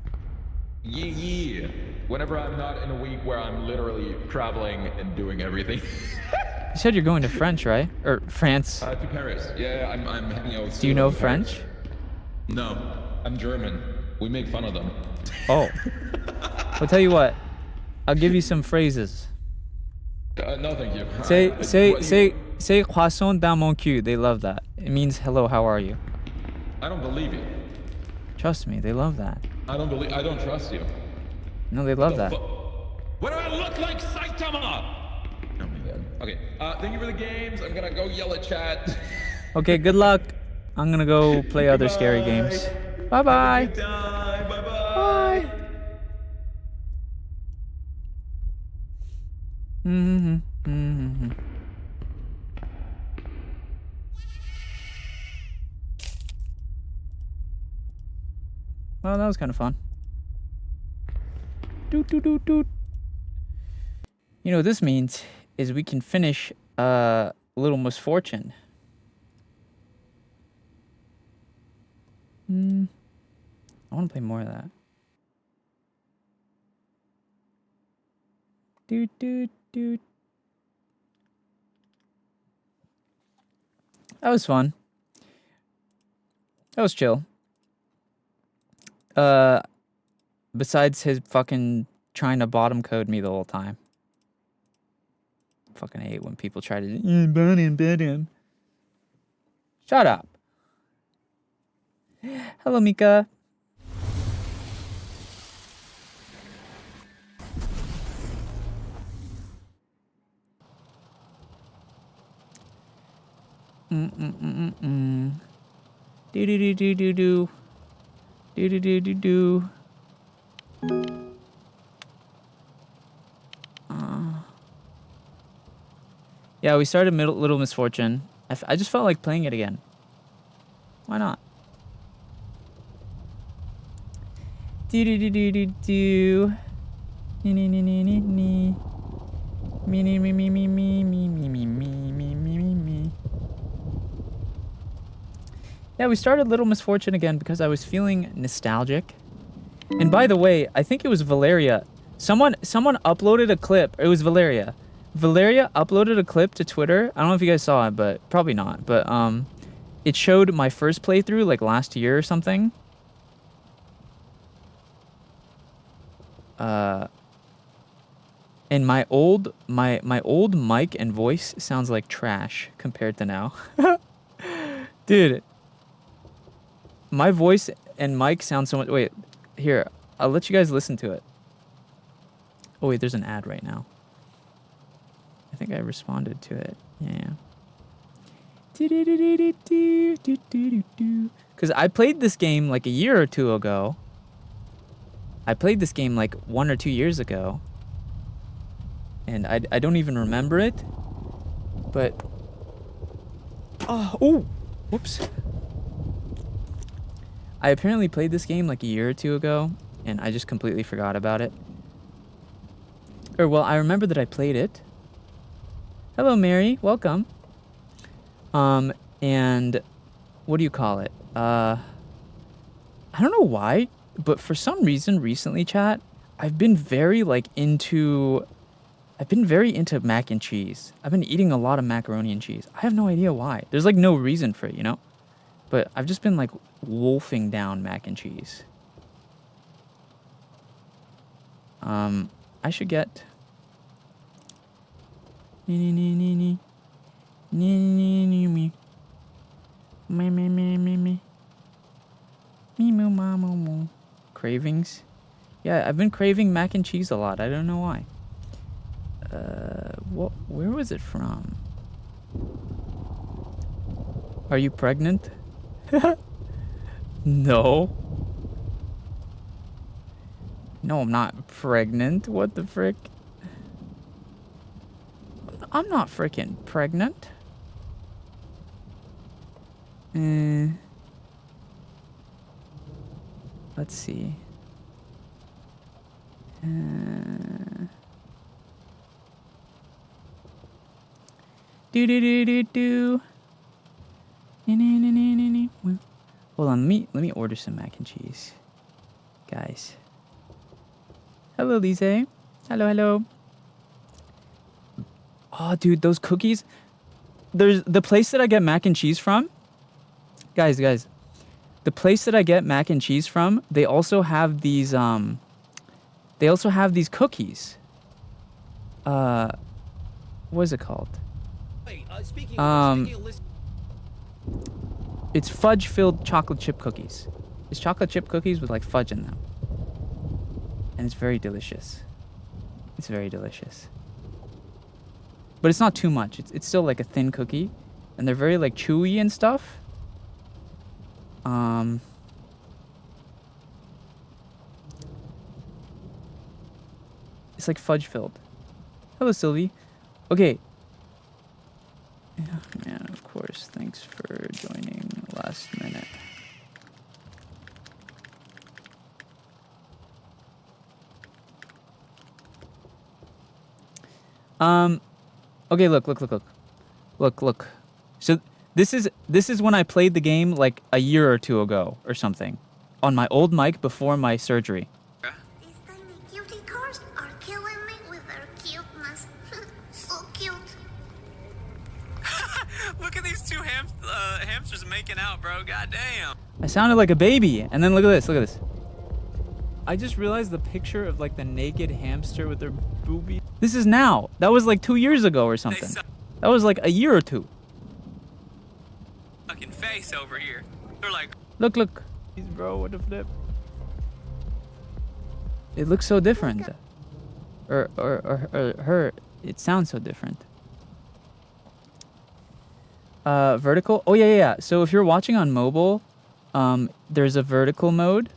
Yeah. Whenever I'm not in a week where I'm literally traveling and doing everything. You said you're going to French, right? Or France. To Paris. Yeah, I'm hanging out with Do you Sue know in Paris. French? No, I'm German. We make fun of them. Oh. I'll tell you what. I'll give you some phrases. No, thank you. Say croissant dans mon cul. They love that. It means hello, how are you? I don't believe you. Trust me, they love that. I don't trust you. No, they love that. What do I look like, Saitama? Oh my god. Okay. Thank you for the games. I'm gonna go yell at chat. Okay, good luck. I'm gonna go play other scary Goodbye. games. Bye-bye. Good time. Bye bye. Bye. Mm-hmm. Well, that was kind of fun. Doot, doot, doot, doot. You know what this means is we can finish Little Misfortune. I want to play more of that. Doot, doot, doot. That was fun. That was chill. Besides his fucking trying to bottom code me the whole time. Fucking hate when people try to burn him. Shut up. Hello, Mika. Do do do do do do. Do do do do do. Yeah, we started Little Misfortune. I just felt like playing it again. Why not? Do do do do do do. Nee nee nee nee nee nee. Me me me me me me me me me me me me me. Yeah, we started Little Misfortune again because I was feeling nostalgic. And by the way, I think it was Valeria. Someone uploaded a clip. It was Valeria. Valeria uploaded a clip to Twitter. I don't know if you guys saw it, but probably not. But it showed my first playthrough like last year or something. And my old mic and voice sounds like trash compared to now. Dude, my voice and mic sound so much. Wait, here, I'll let you guys listen to it. Oh wait, there's an ad right now. I think I responded to it. Yeah. Because I played this game like a year or two ago. I played this game like 1 or 2 years ago. And I don't even remember it. But... Oh! Whoops. I apparently played this game like a year or two ago. And I just completely forgot about it. Or, well, I remember that I played it. Hello, Mary. Welcome. And what do you call it? I don't know why, but for some reason recently, chat, I've been very into mac and cheese. I've been eating a lot of macaroni and cheese. I have no idea why. There's like no reason for it, you know? But I've just been like wolfing down mac and cheese. I should get... Cravings? Yeah, I've been craving mac and cheese a lot. I don't know why. Where was it from? Are you pregnant? No. No, I'm not pregnant. What the frick? I'm not freaking pregnant. Let's see. Do do do do do. Hold on, let me order some mac and cheese, guys. Hello, Lise. Hello, hello. Oh, dude, those cookies. There's the place that I get mac and cheese from. Guys. The place that I get mac and cheese from, they also have these cookies. What is it called? Wait, It's fudge-filled chocolate chip cookies. It's chocolate chip cookies with like fudge in them. And it's very delicious. It's very delicious. But it's not too much. It's still like a thin cookie. And they're very like chewy and stuff. It's like fudge filled. Hello, Sylvie. Okay. Yeah, man, of course. Thanks for joining last minute. Okay, look. So this is when I played the game like a year or two ago or something on my old mic before my surgery. These tiny cutie cars are killing me with their cuteness. So cute. Look at these two hamsters making out, bro. Goddamn. I sounded like a baby, and then look at this. I just realized the picture of like the naked hamster with their boobies. This is now. That was like 2 years ago or something. That was like a year or two. Fucking face over here. They're like, Look. Bro, what a flip. It looks so different. Or her. It sounds so different. Vertical. Oh yeah. So if you're watching on mobile, there's a vertical mode.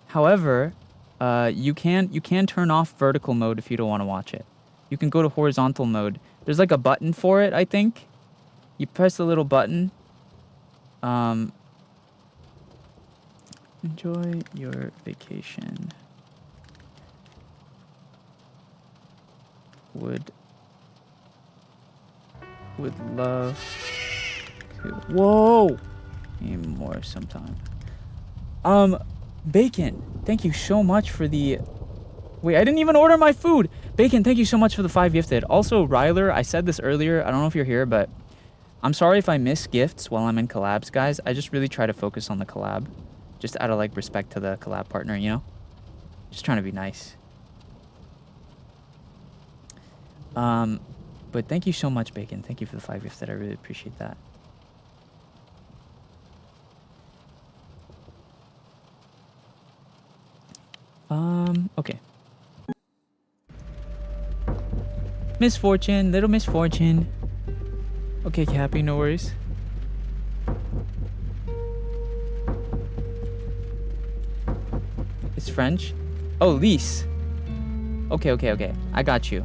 However, you can turn off vertical mode if you don't want to watch it. You can go to horizontal mode. There's like a button for it, I think. You press the little button. Enjoy your vacation. Would love to. Whoa! Need more sometime. Bacon, thank you so much for the... Wait, I didn't even order my food! Bacon, thank you so much for the 5 gifted. Also, Ryler, I said this earlier. I don't know if you're here, but I'm sorry if I miss gifts while I'm in collabs, guys. I just really try to focus on the collab. Just out of, like, respect to the collab partner, you know? Just trying to be nice. But thank you so much, Bacon. Thank you for the 5 gifted. I really appreciate that. Okay. Misfortune, little misfortune. Okay, Cappy, no worries. It's French? Oh, Lise. Okay. I got you.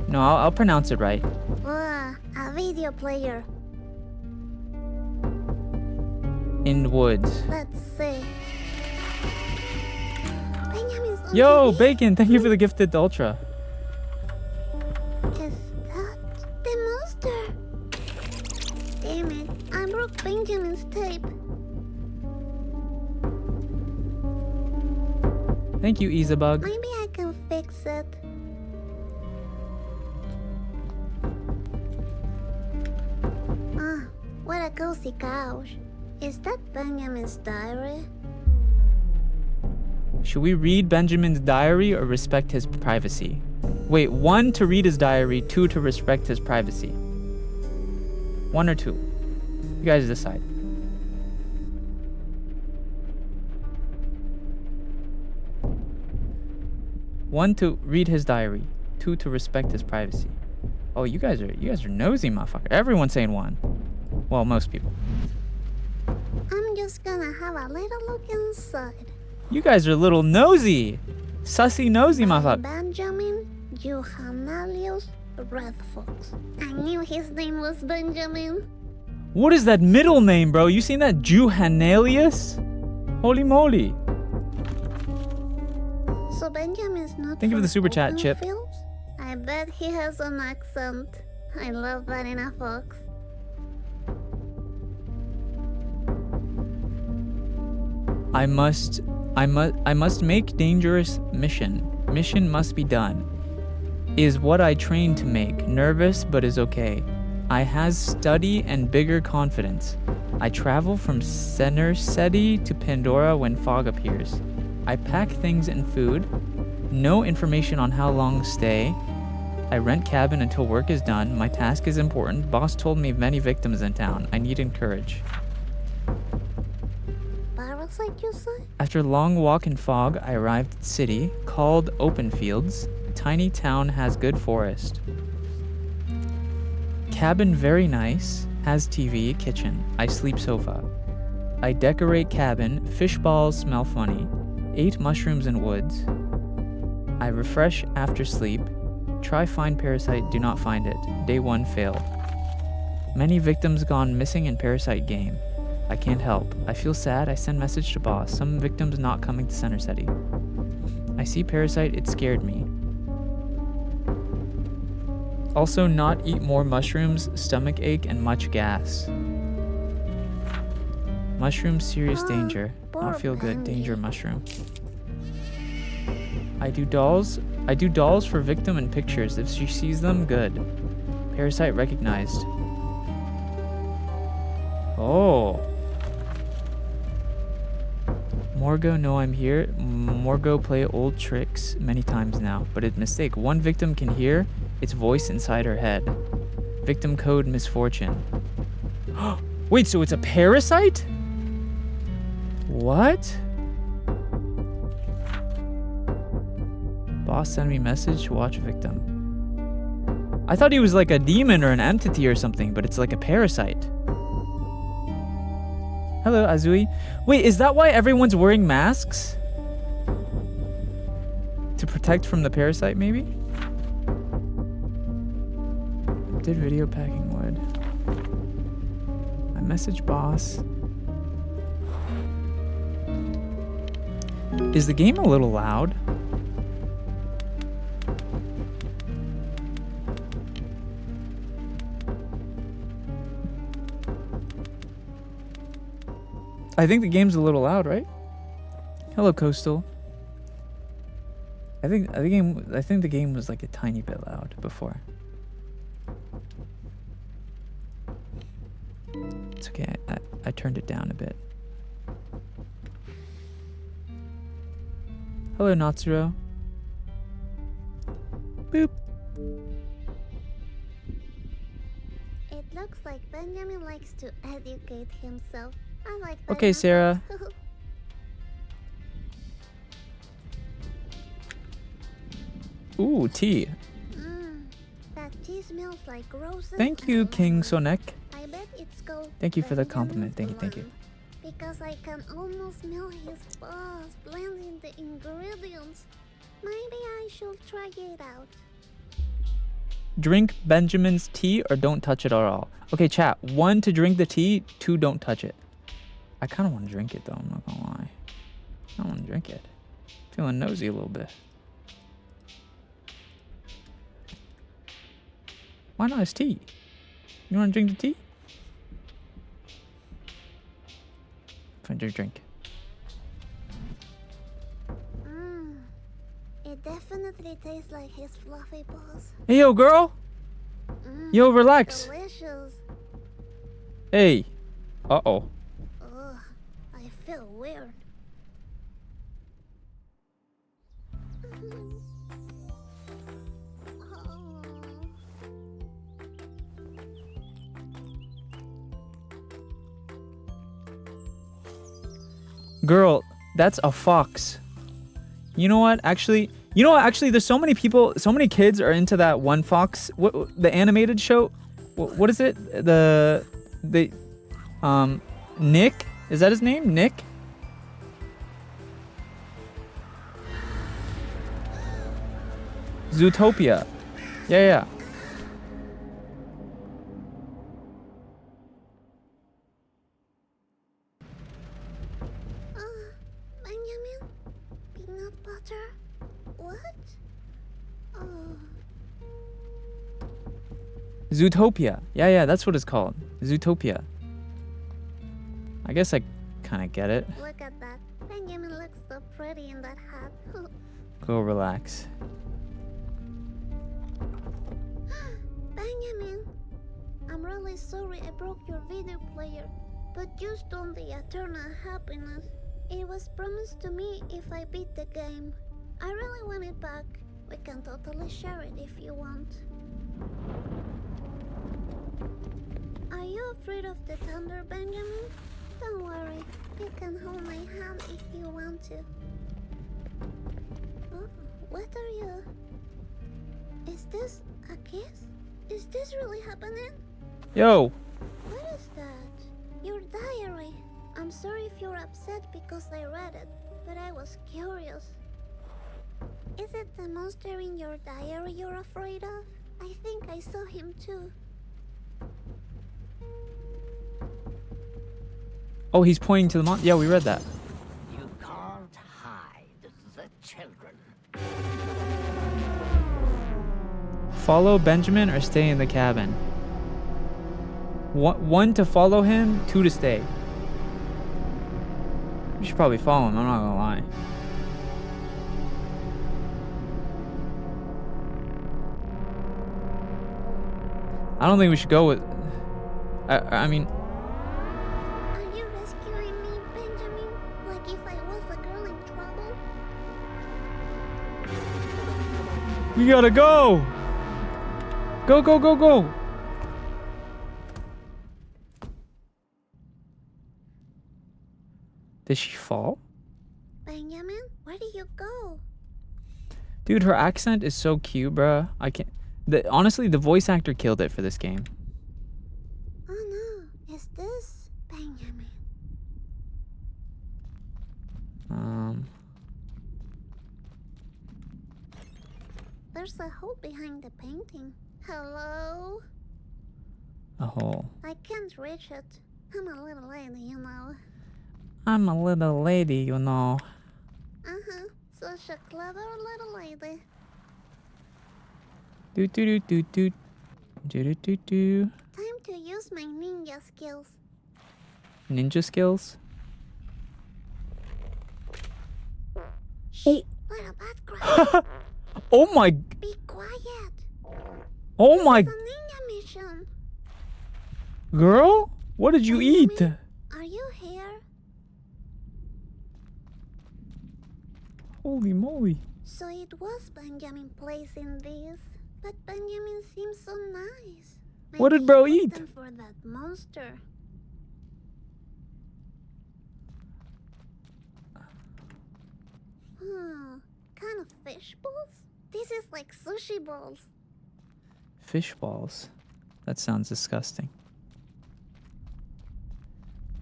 No, I'll pronounce it right. A video player. In the woods. Let's see. Benjamin's on Yo, TV. Bacon, thank you for the gifted Ultra. Is that the monster? Damn it, I broke Benjamin's tape. Thank you, Isabug. Maybe I can fix it. What a cozy couch. Is that Benjamin's diary? Should we read Benjamin's diary or respect his privacy? Wait, 1 to read his diary, 2 to respect his privacy. 1 or 2? You guys decide. One to read his diary, 2 to respect his privacy. Oh, you guys are nosy, motherfucker. Everyone's saying 1. Well, most people. I'm just gonna have a little look inside. You guys are a little nosy. Sussy nosy, motherfucker. Benjamin Johannelius Red Fox. I knew his name was Benjamin. What is that middle name, bro? You seen that Johannelius? Holy moly. So Benjamin's not Thank you for the from super chat, open Chip. fields? I bet he has an accent. I love that in a fox. I must make dangerous mission. Mission must be done. Is what I trained to make. Nervous, but is okay. I has study and bigger confidence. I travel from Senersedi to Pandora when fog appears. I pack things and food. No information on how long stay. I rent cabin until work is done. My task is important. Boss told me many victims in town. I need encourage. Parasite, you say? After a long walk in fog, I arrived at city, called Open Fields. Tiny town has good forest. Cabin very nice, has TV, kitchen. I sleep sofa. I decorate cabin, fish balls smell funny. 8 mushrooms in woods. I refresh after sleep. Try find parasite, do not find it. Day 1 failed. Many victims gone missing in parasite game. I can't help. I feel sad. I send message to boss. Some victims not coming to Center City. I see parasite. It scared me. Also not eat more mushrooms, stomach ache, and much gas. Mushroom serious danger. Not feel good. Danger mushroom. I do dolls for victim and pictures. If she sees them, good. Parasite recognized. Oh. Morgo, no, I'm here. Morgo play old tricks many times now, but it's mistake. One victim can hear its voice inside her head. Victim code misfortune. Wait, so it's a parasite? What? Boss send me message, watch victim. I thought he was like a demon or an entity or something, but it's like a parasite. Hello, Azui. Wait, is that why everyone's wearing masks? To protect from the parasite, maybe? Did video packing wood. I message boss. Is the game a little loud? I think the game's a little loud, right? Hello, Coastal. I think the game was like a tiny bit loud before. It's okay. I turned it down a bit. Hello, Natsuro. Boop. It looks like Benjamin likes to educate himself. I like that. Okay, Sarah. Ooh, tea. That tea smells like roses. Thank you, King Sonek. I bet it's called. Thank you for the Benjamin's compliment. Thank you. Blonde, because I can almost smell his boss blending the ingredients. Maybe I should try it out. Drink Benjamin's tea or don't touch it at all. Okay, chat. 1 to drink the tea, 2 don't touch it. I kind of want to drink it though, I'm not gonna lie. I want to drink it. Feeling nosy a little bit. Why not? It's tea. You want to drink the tea? Find your drink. It definitely tastes like his fluffy balls. Hey, yo, girl. Yo, relax. Delicious. Hey. Uh-oh. Ugh, I feel weird. Girl, that's a fox. You know what? Actually, there's so many people, so many kids are into that one fox. What the animated show? What is it? Nick? Is that his name? Nick? Zootopia. Yeah. Benjamin? Peanut butter? What? Zootopia. Yeah, that's what it's called. Zootopia. I guess I kind of get it. Look at that. Benjamin looks so pretty in that hat. Go relax. Benjamin, I'm really sorry I broke your video player, but you stole the eternal happiness. It was promised to me if I beat the game. I really want it back. We can totally share it if you want. Are you afraid of the thunder, Benjamin? Don't worry, you can hold my hand if you want to. Oh, what are you? Is this a kiss? Is this really happening? Yo. What is that? Your diary. I'm sorry if you're upset because I read it, but I was curious. Is it the monster in your diary you're afraid of? I think I saw him too. Oh, he's pointing to the monster. Yeah, we read that. You can't hide the children. Follow Benjamin or stay in the cabin. 1 to follow him, 2 to stay. We should probably follow him, I'm not gonna lie. I don't think we should go with... I mean... Are you rescuing me, Benjamin? Like if I was a We gotta go! Go, go, go, go! Did she fall? Benjamin, where did you go? Dude, her accent is so cute, bruh. I can't... honestly, the voice actor killed it for this game. Oh no, is this Benjamin? There's a hole behind the painting. Hello? A hole. I can't reach it. I'm a little lady, you know. I'm a little lady, you know. Uh-huh. Such a clever little lady. Do do do do do. Do do do do. Time to use my ninja skills. Ninja skills? Shh, little bad cry. Oh my... Be quiet. Oh my... It's a ninja mission. Girl? What did you eat? Are you here? Holy moly. So it was Benjamin placing this. But Benjamin seems so nice. What did Maybe bro he put eat? them for that monster. Kind of fish balls? This is like sushi balls. Fish balls. That sounds disgusting.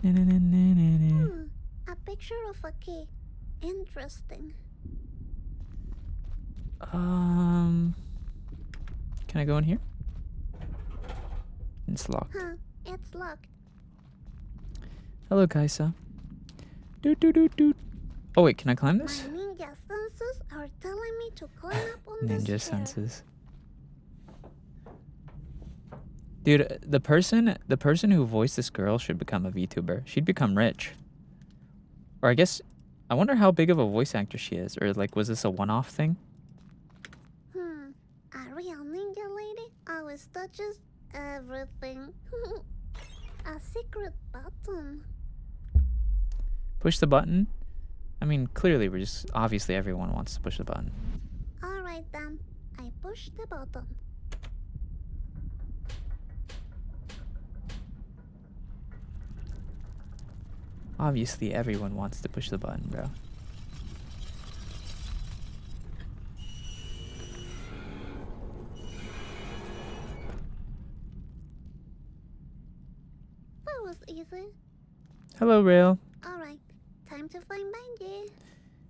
Can A picture of a key. Interesting. I go in here? It's locked. Huh, it's locked. Hello, Kaisa. Doot doot doot doot. Oh wait, can I climb this? My ninja senses are telling me to climb up on this Ninja chair. senses. Dude, the person who voiced this girl should become a VTuber. She'd become rich. Or I guess, I wonder how big of a voice actor she is. Or like, was this a one-off thing? A real ninja lady always touches everything. A secret button. Push the button? I mean, clearly we're just, obviously everyone wants to push the button. Alright then, I push the button. Obviously everyone wants to push the button, bro. That was easy. Hello, Rail. Alright, time to find Benji.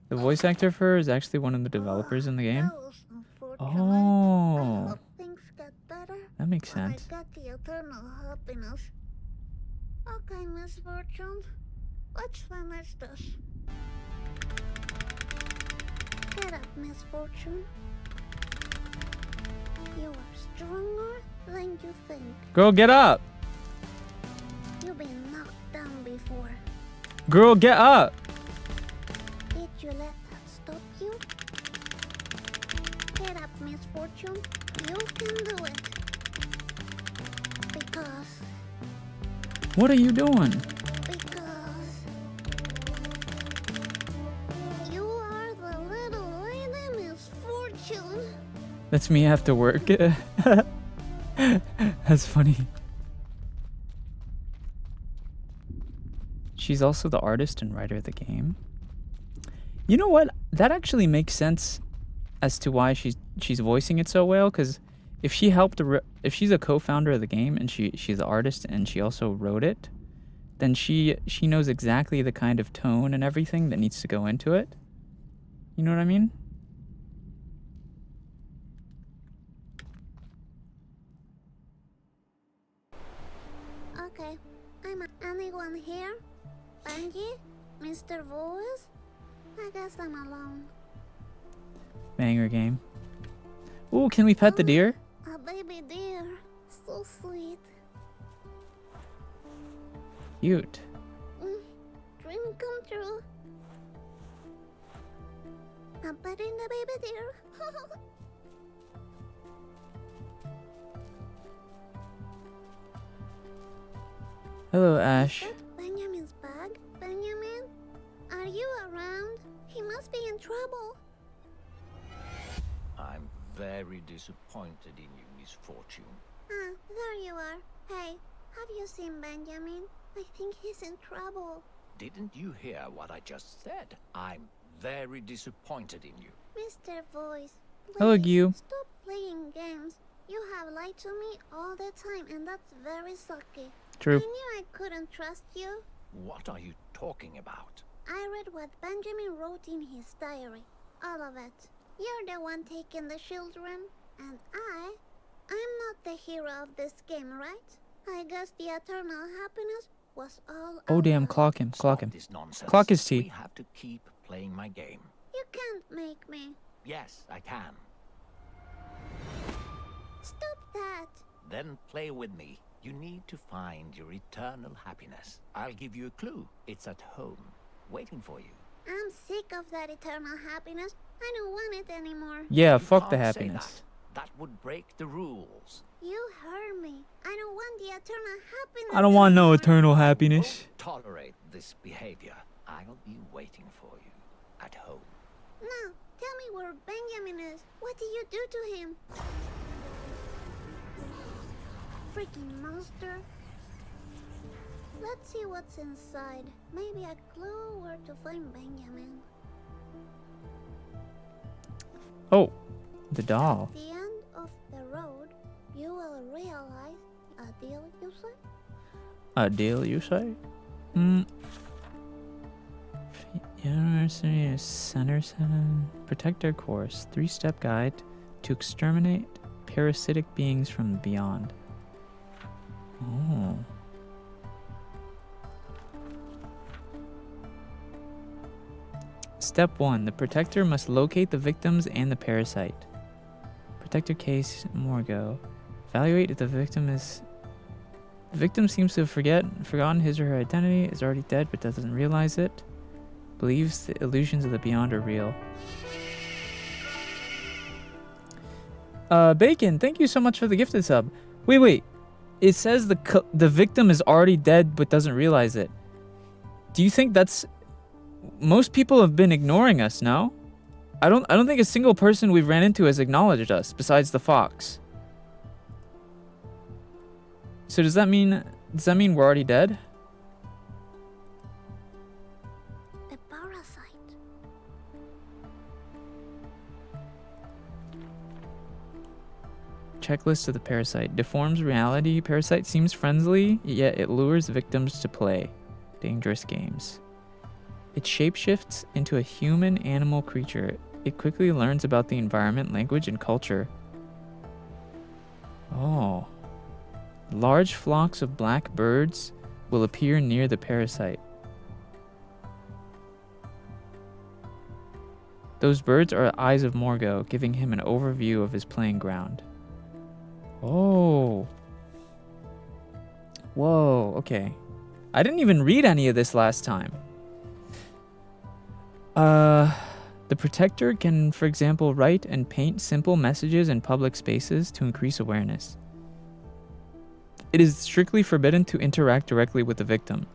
The voice actor for her is actually one of the developers in the game. That was unfortunate. I Oh, hope things get better. that makes when sense. I got the eternal happiness. Okay, Miss Fortune. Let's finish this. Get up, Miss Fortune. You are stronger than you think. Girl, get up! You've been knocked down before. Girl, get up! Did you let that stop you? Get up, Miss Fortune. You can do it. Because What are you doing? you are the little lady Miss Fortune. That's me after work. That's funny. She's also the artist and writer of the game. You know what? That actually makes sense as to why she's voicing it so well. Because if she helped, if she's a co-founder of the game and she's the artist and she also wrote it, then she knows exactly the kind of tone and everything that needs to go into it. You know what I mean? Okay, anyone here? Benji? Mr. Voice? I guess I'm alone. Banger game. Ooh, can we pet the deer? A baby deer. So sweet. Cute. Dream come true. I'm petting the baby deer. Hello, Ash. Benjamin's bag? Benjamin? Are you around? He must be in trouble. I'm very very disappointed in you, Miss Fortune. Ah, there you are. Hey, have you seen Benjamin? I think he's in trouble. Didn't you hear what I just said? I'm very disappointed in you. Mr. Voice, please Hello, Gyu. stop playing games. You have lied to me all the time, and that's very sucky. True. I knew I couldn't trust you. What are you talking about? I read what Benjamin wrote in his diary. All of it. You're the one taking the children, and I'm not the hero of this game, right? I guess the eternal happiness was all Oh, damn. a lie. Clock him. Clock Stop him. this nonsense. Clock his We teeth. have to keep playing my game. You can't make me. Yes, I can. Stop that. Then play with me. You need to find your eternal happiness. I'll give you a clue. It's at home, waiting for you. I'm sick of that eternal happiness. I don't want it anymore. Yeah, You fuck the can't say happiness. That would break the rules. You heard me. I don't want the eternal happiness. I don't want no anymore. eternal happiness. Won't tolerate this behavior. I'll be waiting for you at home. Now, tell me where Benjamin is. What did you do to him? Freaking monster. Let's see what's inside. Maybe a clue where to find Benjamin. Oh, the doll. At the end of the road, you will realize a deal, you say? A deal, you say? University Center 7. Protect their course. 3-step guide to exterminate parasitic beings from beyond. Oh. Step 1. The protector must locate the victims and the parasite. Protector case Morgo. Evaluate if the victim is... The victim seems to have forgotten his or her identity, is already dead but doesn't realize it. Believes the illusions of the beyond are real. Bacon, thank you so much for the gifted sub. Wait. It says the victim is already dead but doesn't realize it. Do you think that's... Most people have been ignoring us, no? I don't think a single person we've ran into has acknowledged us besides the fox. So does that mean we're already dead? The parasite. Checklist of the parasite. Deforms reality. Parasite seems friendly, yet it lures victims to play dangerous games. It shapeshifts into a human animal creature. It quickly learns about the environment, language, and culture. Oh. Large flocks of black birds will appear near the parasite. Those birds are eyes of Morgo, giving him an overview of his playing ground. Oh. Whoa, okay. I didn't even read any of this last time. The protector can, for example, write and paint simple messages in public spaces to increase awareness. It is strictly forbidden to interact directly with the victim.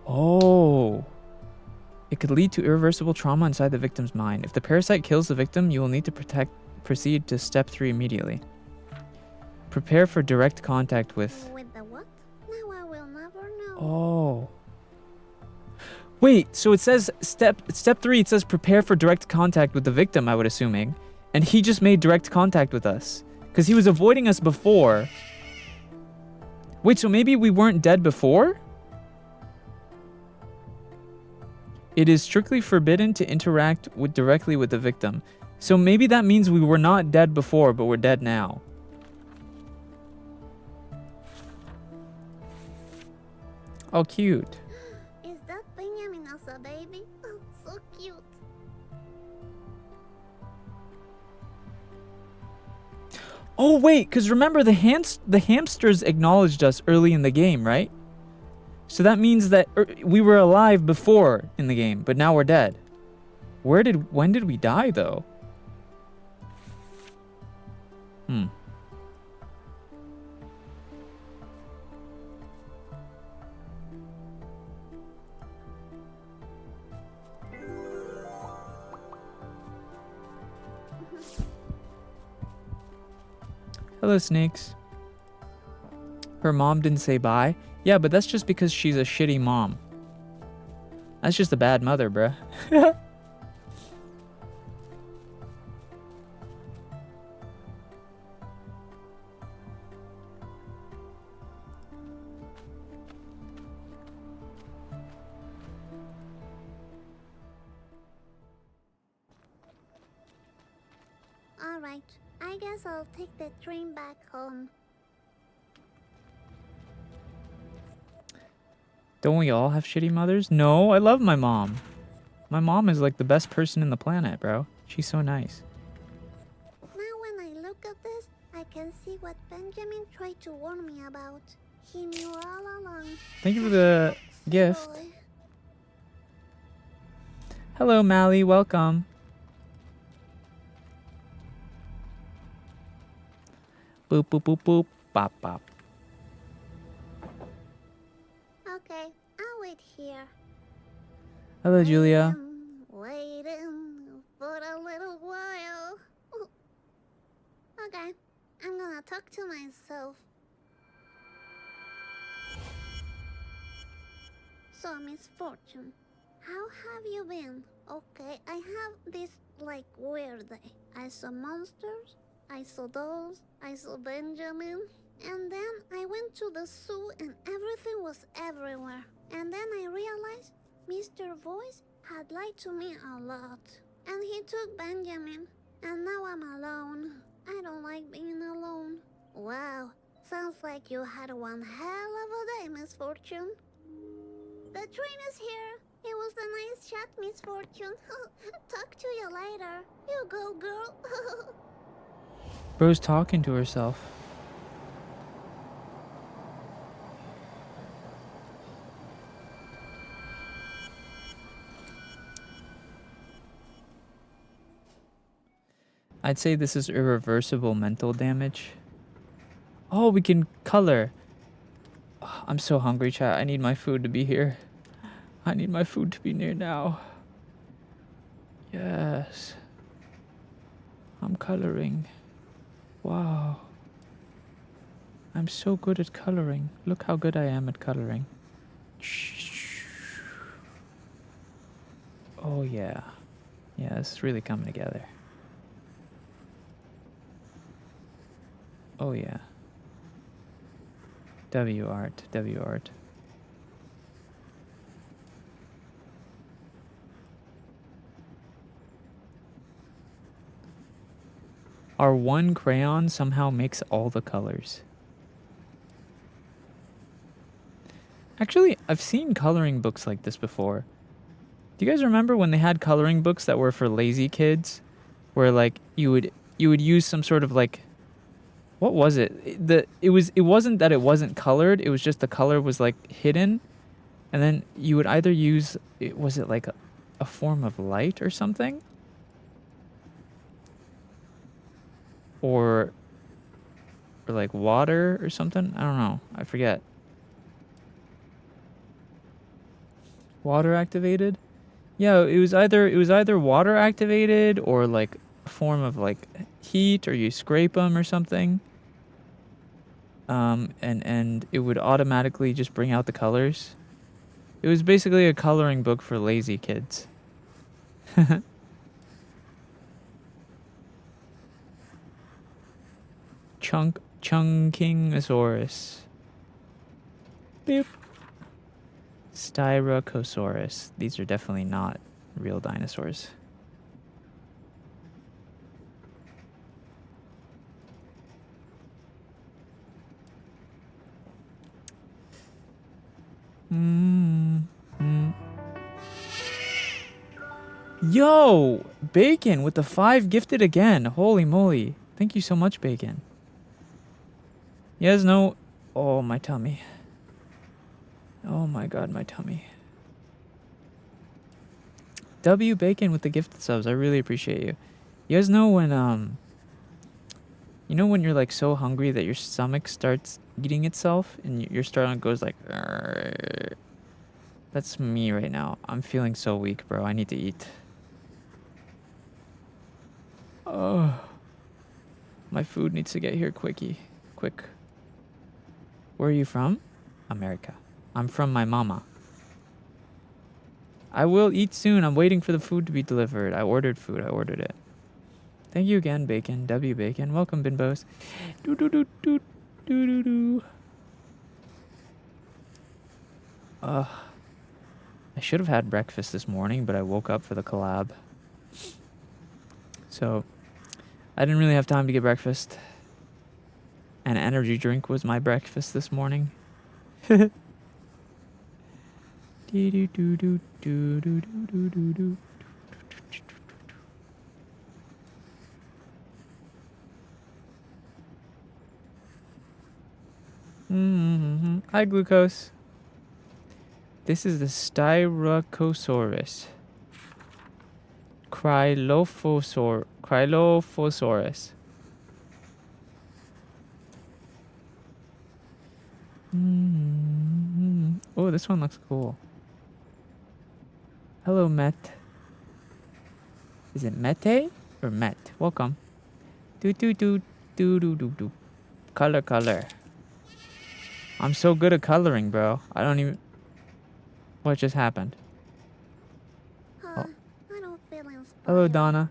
Oh. It could lead to irreversible trauma inside the victim's mind. If the parasite kills the victim, you will need to proceed to step 3 immediately. Prepare for direct contact with... With the what? Now I will never know. Oh. Wait, so it says step 3, it says prepare for direct contact with the victim, I would assuming. And he just made direct contact with us. Because he was avoiding us before. Wait, so maybe we weren't dead before? It is strictly forbidden to interact directly with the victim. So maybe that means we were not dead before, but we're dead now. Oh, cute. Is that Benjamin as a baby? Oh, so cute. Oh, wait, because remember the hamsters acknowledged us early in the game, right? So that means that we were alive before in the game, but now we're dead. When did we die, though? Hello, Snakes. Her mom didn't say bye. Yeah, but that's just because she's a shitty mom. That's just a bad mother, bruh. Alright, I guess I'll take the train back home. Don't we all have shitty mothers? No, I love my mom. My mom is like the best person in the planet, bro. She's so nice. Now when I look at this, I can see what Benjamin tried to warn me about. He knew all along. Thank you for the gift. Boy. Hello, Mally. Welcome. Boop, boop, boop, boop. Bop, bop. Okay, I'll wait here. Hello, Julia. Waiting for a little while. Okay, I'm gonna talk to myself. So, Miss Fortune, how have you been? Okay, I have this, like, weird day. I saw monsters, I saw dolls, I saw Benjamin, and then I went to the zoo and everything was everywhere. And then I realized Mr. Voice had lied to me a lot. And he took Benjamin, and now I'm alone. I don't like being alone. Wow, sounds like you had one hell of a day, Miss Fortune. The train is here. It was a nice chat, Miss Fortune. Talk to you later. You go, girl. Bro's talking to herself. I'd say this is irreversible mental damage. Oh, we can color. Oh, I'm so hungry, chat. I need my food to be here. I need my food to be near now. Yes. I'm coloring. Wow. I'm so good at coloring. Look how good I am at coloring. Oh yeah. Yeah, it's really coming together. Oh yeah. W art, W art. Our one crayon somehow makes all the colors. Actually, I've seen coloring books like this before. Do you guys remember when they had coloring books that were for lazy kids? Where like you would use some sort of like, what was it? It wasn't that it wasn't colored, it was just the color was like hidden. And then you would either use, was it like a form of light or something? Or like water or something? I don't know. I forget. Water activated? Yeah, it was either water activated or like a form of like heat, or you scrape them or something. And it would automatically just bring out the colors. It was basically a coloring book for lazy kids. Chunkingosaurus. Beep. Styracosaurus. These are definitely not real dinosaurs. Yo! Bacon with the 5 gifted again. Holy moly. Thank you so much, Bacon. You guys know... Oh, my tummy. Oh my god, my tummy. W Bacon with the gifted subs. I really appreciate you. You guys know when, you know when you're like so hungry that your stomach starts eating itself and your stomach goes like... Argh. That's me right now. I'm feeling so weak, bro. I need to eat. Oh. My food needs to get here quick. Where are you from? America. I'm from my mama. I will eat soon. I'm waiting for the food to be delivered. I ordered food. I ordered it. Thank you again, Bacon. W Bacon. Welcome, Binbos. Do do do do do do do. I should have had breakfast this morning, but I woke up for the collab. So, I didn't really have time to get breakfast. An energy drink was my breakfast this morning. Do do do do do do do do do do. Hi, Glucose. This is the Styracosaurus. Cryolophosaurus. Oh, this one looks cool. Hello, Met. Is it Mete or Met? Welcome. Do do do do do do do. Color. I'm so good at coloring, bro. I don't even. What just happened? I don't feel inspired. Hello, Donna.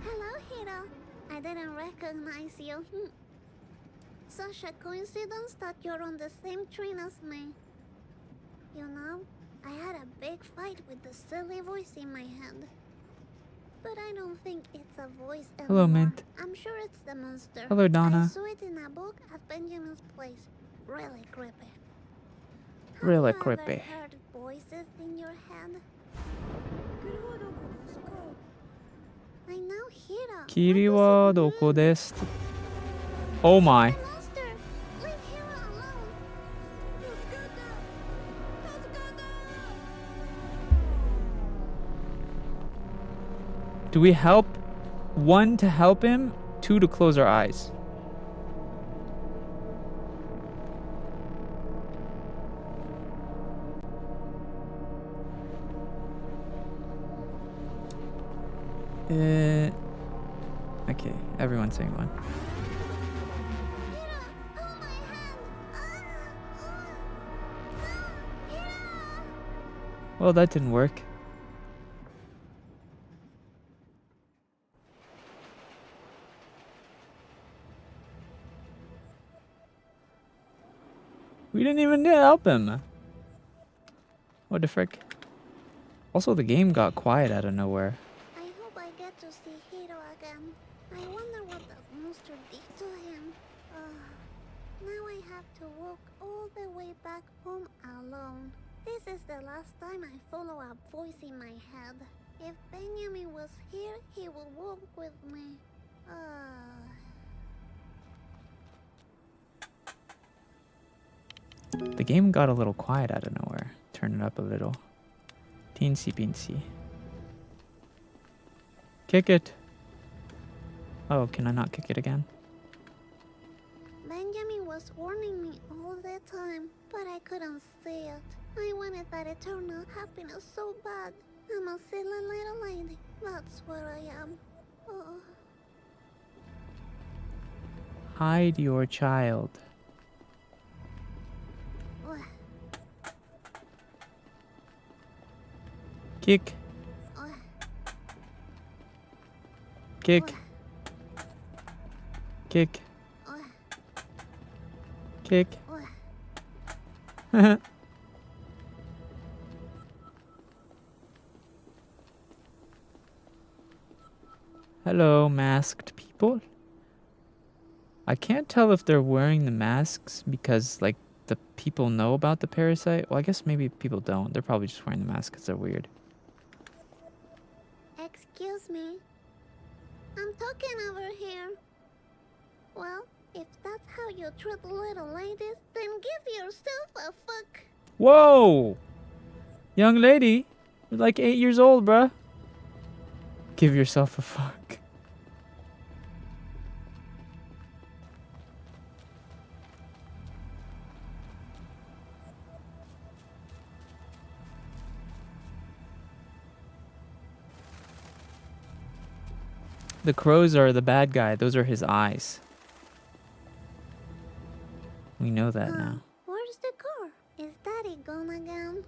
Hello, Hiro. I didn't recognize you. Such a coincidence that you're on the same train as me. You know, I had a big fight with the silly voice in my head. But I don't think it's a voice anymore. Hello, Mint. I'm sure it's the monster. Hello, Donna. I saw it in a book at Benjamin's place. Really creepy. Really Have you creepy. ever heard voices in your head? I know, Hiro. Kiri wa doko desu? Oh my. Monster! Leave Hiro alone! Do we help? 1 to help him, 2 to close our eyes. Okay, everyone's saying 1. Well, that didn't work. We didn't even help him. What the frick? Also, the game got quiet out of nowhere. I hope I get to see Hiro again. I wonder what the monster did to him. Now I have to walk all the way back home alone. This is the last time I follow a voice in my head. If Benjamin was here, he would walk with me. The game got a little quiet out of nowhere. Turn it up a little. Teensy beensy. Kick it. Oh, can I not kick it again? Benjamin was warning me all the time, but I couldn't see it. I wanted that eternal happiness so bad. I'm a silly little lady. That's what I am. Oh. Hide your child. Kick. Kick. Kick. Kick. Hello, masked people. I can't tell if they're wearing the masks because, like, the people know about the parasite. Well, I guess maybe people don't. They're probably just wearing the mask because they're weird. Excuse me. I'm talking over here. Well, if that's how you treat little ladies, then give yourself a fuck. Whoa! Young lady, you're like 8 years old, bruh. Give yourself a fuck. The crows are the bad guy. Those are his eyes. We know that now. Where's the car? Is Daddy gone again?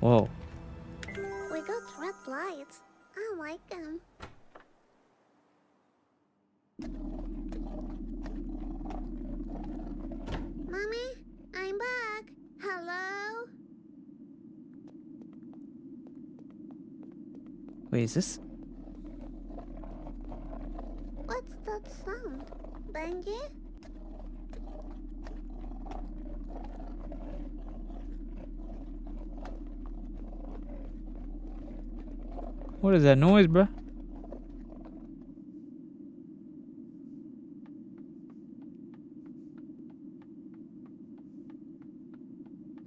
Whoa. We got red lights. I like them. Mommy, I'm back. Hello? Wait, is this? What's that sound? Benji? What is that noise, bruh?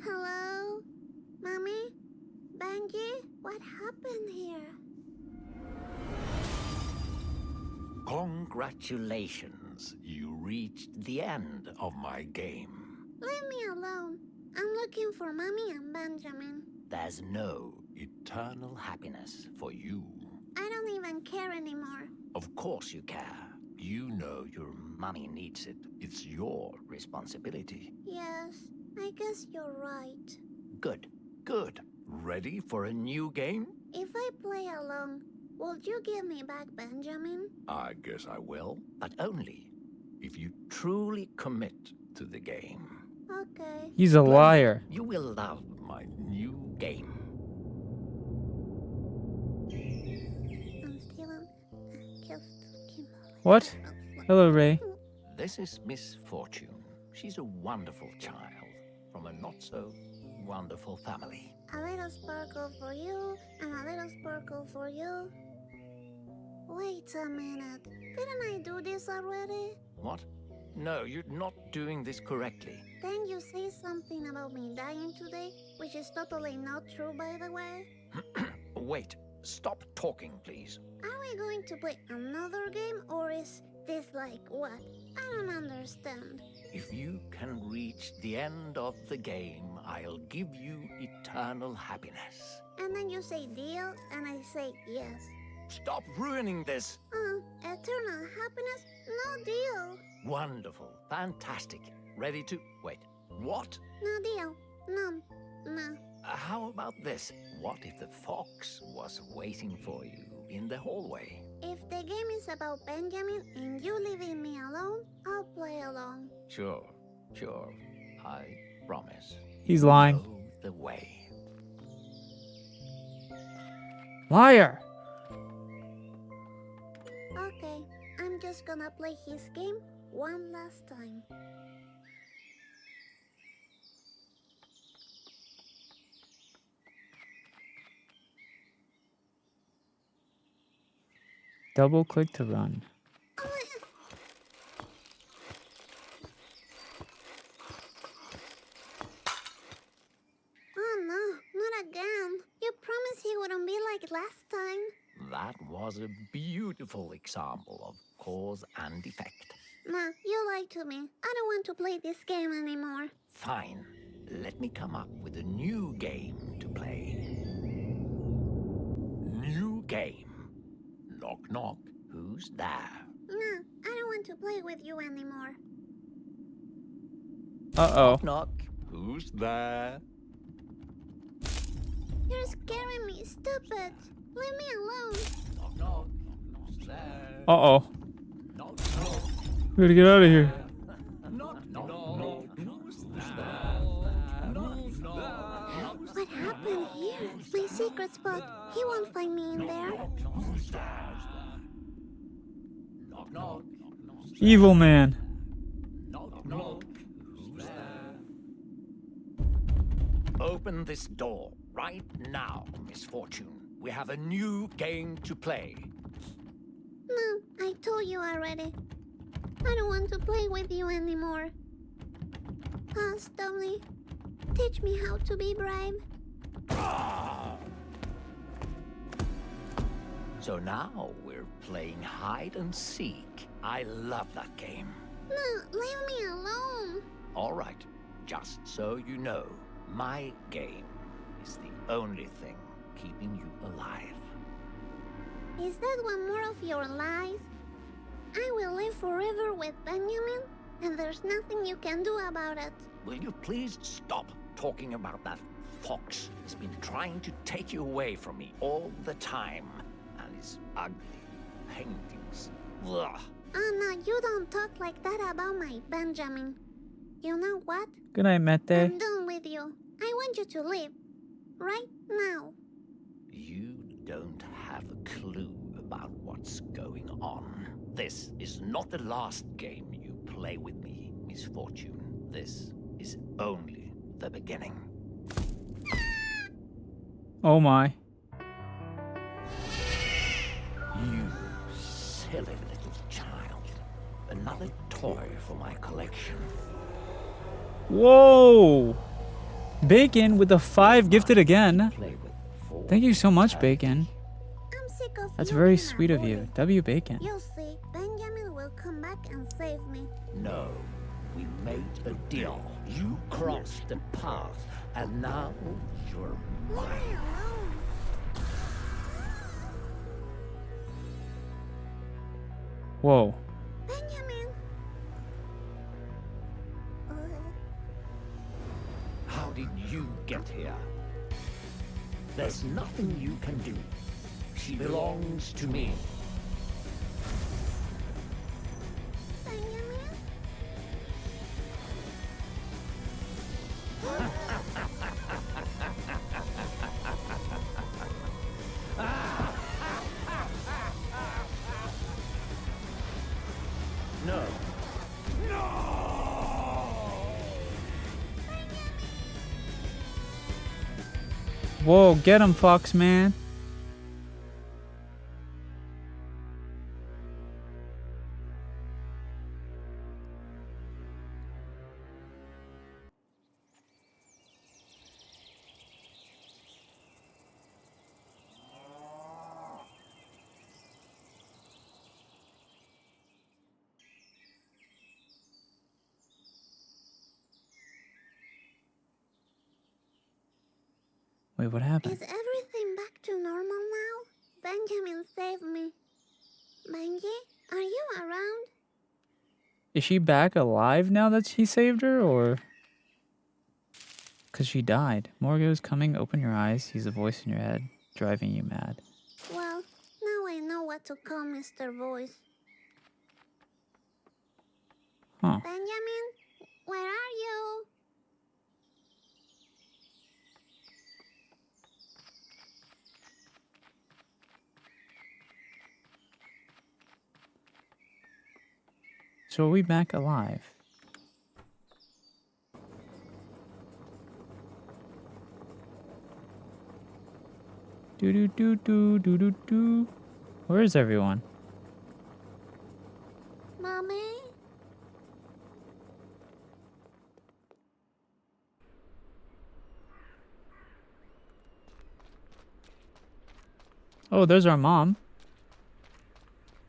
Hello? Mommy? Benji? What happened here? Congratulations. You reached the end of my game. Leave me alone. I'm looking for Mommy and Benjamin. There's no eternal happiness for you. I don't even care anymore. Of course you care. You know your mommy needs it. It's your responsibility. Yes, I guess you're right. Good, good. Ready for a new game? If I play alone, would you give me back Benjamin? I guess I will, but only if you truly commit to the game. Okay. He's a liar. You will love my new game. I'm Steven. Just Kimberly. What? Hello, Ray. This is Miss Fortune. She's a wonderful child from a not-so-wonderful family. A little sparkle for you, and a little sparkle for you. Wait a minute. Didn't I do this already? What? No, you're not doing this correctly. Then you say something about me dying today, which is totally not true, by the way. Wait, stop talking, please. Are we going to play another game, or is this like what? I don't understand. If you can reach the end of the game, I'll give you eternal happiness. And then you say deal, and I say yes. Stop ruining this! Eternal happiness? No deal. Wonderful, fantastic. Ready to... Wait, what? No deal. No. How about this? What if the fox was waiting for you in the hallway? If the game is about Benjamin and you leaving me alone, I'll play along. Sure. I promise. He's lying. Know the way. Liar. Okay, I'm just gonna play his game one last time. Double click to run. Oh no, not again. You promised he wouldn't be like last time. That was a beautiful example of cause and effect. Nah, you lied to me. I don't want to play this game anymore. Fine. Let me come up with a new game to play. New game. Knock, knock. Who's there? Nah, I don't want to play with you anymore. Uh-oh. Knock. Who's there? You're scaring me. Stop it. Leave me alone. Knock, knock. Who's there? Uh-oh. Knock, knock. We gotta get out of here. Knock, knock, knock. Who's there? Knock, knock. What happened here? My secret spot. He won't find me in there. Who's there? Knock, knock. Evil man. Knock, knock. Who's there? Open this door right now, Miss Fortune. We have a new game to play. No, I told you already. I don't want to play with you anymore. Stony, teach me how to be brave. So now we're playing hide and seek. I love that game. No, leave me alone. All right, just so you know, my game is the only thing keeping you alive. Is that one more of your lies? I will live forever with Benjamin, and there's nothing you can do about it. Will you please stop talking about that fox? He's been trying to take you away from me all the time. And his ugly paintings. Ugh. Oh no, you don't talk like that about my Benjamin. You know what? Good night, Mete. I'm done with you. I want you to leave. Right now. You don't have a clue about what's going on. This is not the last game you play with me, Miss Fortune. This is only the beginning. Oh my. You silly little child. Another toy for my collection. Whoa! Bacon with a 5 gifted again. Play with four Thank you so much, Bacon. I'm sick of That's you very being a sweet of you. bully. W Bacon. You'll see, Benjamin will come back and save me. No, we made a deal. You crossed the path, and now you're Leave me mine. alone. Whoa. Benjamin. How did you get here? There's nothing you can do. She belongs to me. Benjamin? No. Whoa, get him, Fox man. Wait, what happened? Is everything back to normal now? Benjamin saved me. Benji, are you around? Is she back alive now that he saved her, or? Because she died. Morgo's coming, open your eyes. He's a voice in your head, driving you mad. Well, now I know what to call Mr. Voice. Huh. Benjamin, where are you? So are we back alive? Do do do do do do do. Where is everyone? Mommy? Oh, there's our mom.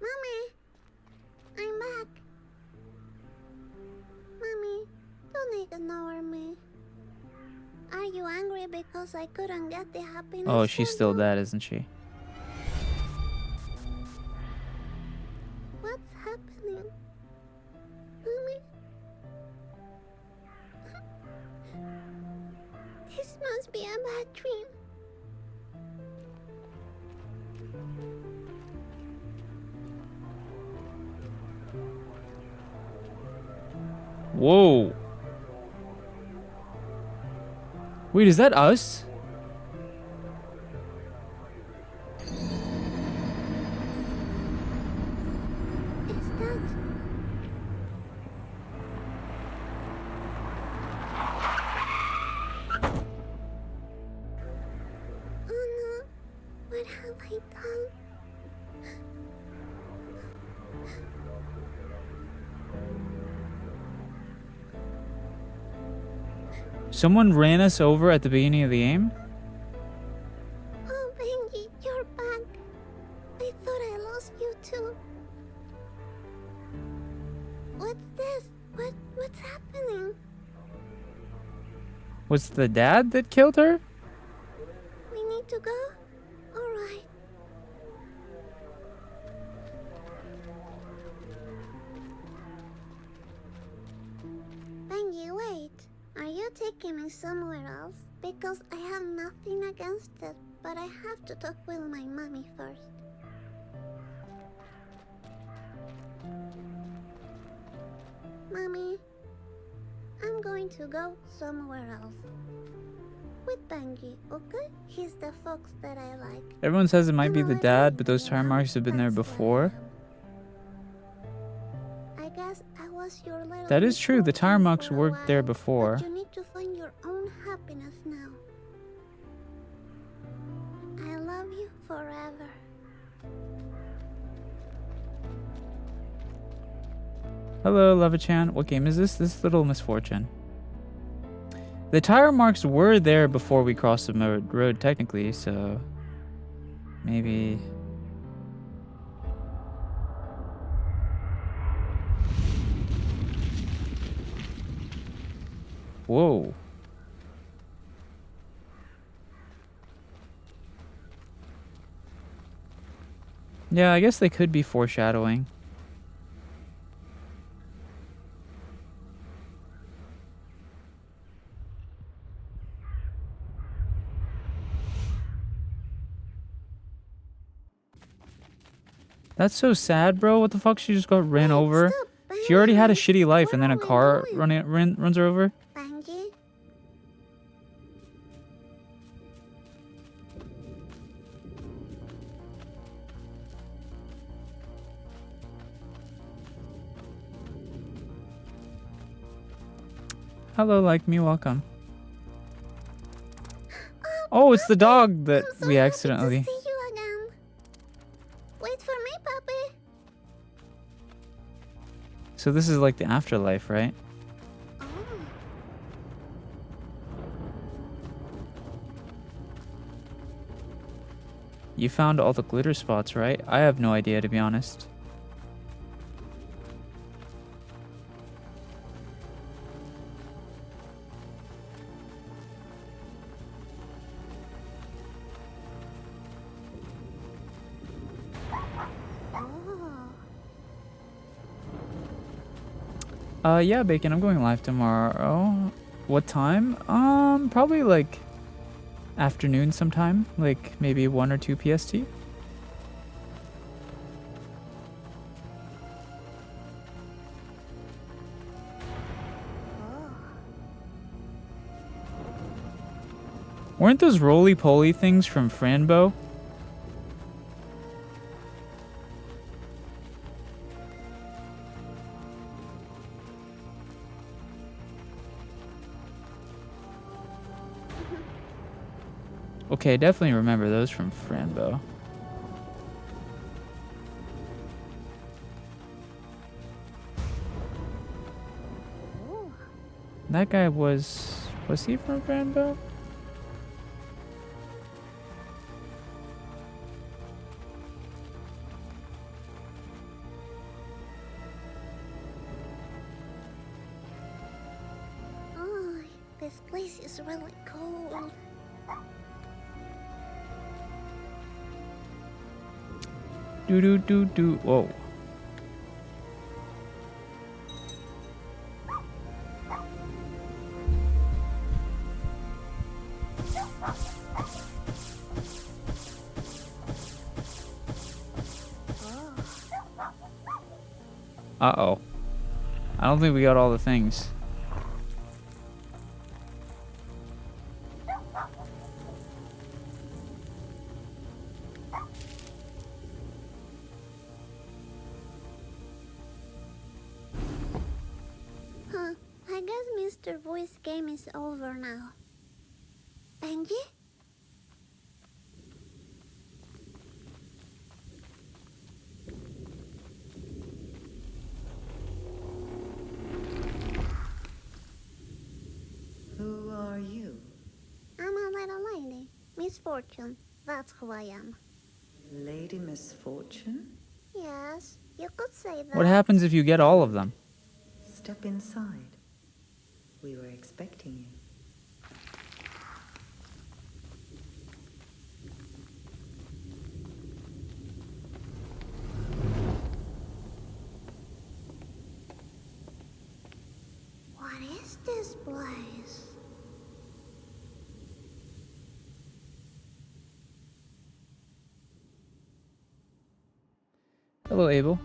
Mommy? I'm back. Mommy, don't ignore me. Are you angry because I couldn't get the happiness? Oh, she's still symbol? dead, isn't she? What's happening? Mommy? This must be a bad dream. Whoa. Wait, is that us? Is that... Oh no, what have I done? Someone ran us over at the beginning of the game? Oh, Benji, you're back. I thought I lost you too. What's this? Was the dad that killed her? We need to go? Alright. Benji, wait. Are you taking me somewhere else? Because I have nothing against it, but I have to talk with my mommy first. Mommy, I'm going to go somewhere else. With Benji, okay? He's the fox that I like. Everyone says it might be And the I dad, like but those you, tire marks have been there that's why before. I guess I was your little That is true. The tire marks for a worked there while, before. But you need to find your own happiness now. I love you forever. Hello, Leva-chan. What game is this? This is Little Misfortune. The tire marks were there before we crossed the road, technically, so... Maybe... Whoa. Yeah, I guess they could be foreshadowing. That's so sad, bro. What the fuck? She just got ran Wait, over. stop, She already had a Benji. shitty life, and Where then a are we car going? runs her over. Benji? Hello, like me, welcome. Oh, it's the dog that I'm so we happy accidentally... to see you again. Wait for me, puppy. So this is like the afterlife, right? Oh. You found all the glitter spots, right? I have no idea, to be honest. Oh. Yeah, Bacon, I'm going live tomorrow. What time? Probably like afternoon sometime, like maybe 1 or 2 PST. Weren't those roly-poly things from Franbo? Okay, definitely remember those from Franbo. Oh. That guy was he from Franbo? Oh, this place is really cold. Do do do do. Whoa. Uh-oh. I don't think we got all the things. Huh. I guess Mr. Voice game is over now. Benji? Who are you? I'm a little lady. Misfortune. That's who I am. Lady Misfortune? Yes, you could say that. What happens if you get all of them? Step inside. We were expecting you. this place? Hello, Abel.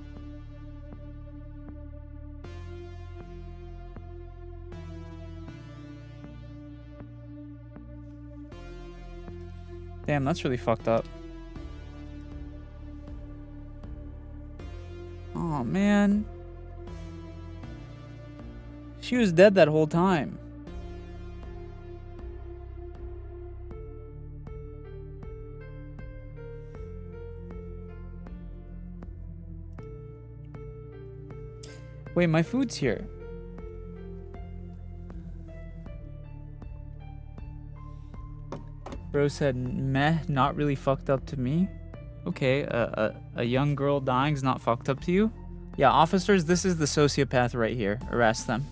Damn, that's really fucked up. Oh, man. She was dead that whole time. Wait, my food's here. Bro said, meh, not really fucked up to me. Okay, a young girl dying's not fucked up to you? Yeah, officers, this is the sociopath right here. Arrest them.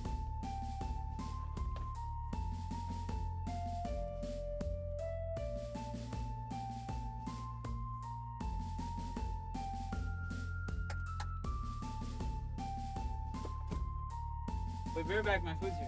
Wait, be right back, my food's here.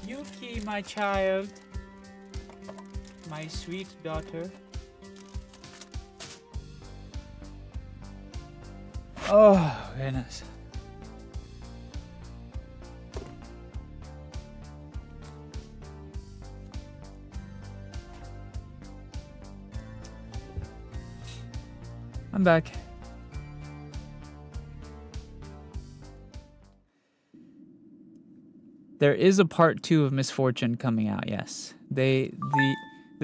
Yuki, my child. My sweet daughter. Oh, goodness. I'm back. There is a part 2 of Misfortune coming out, yes. The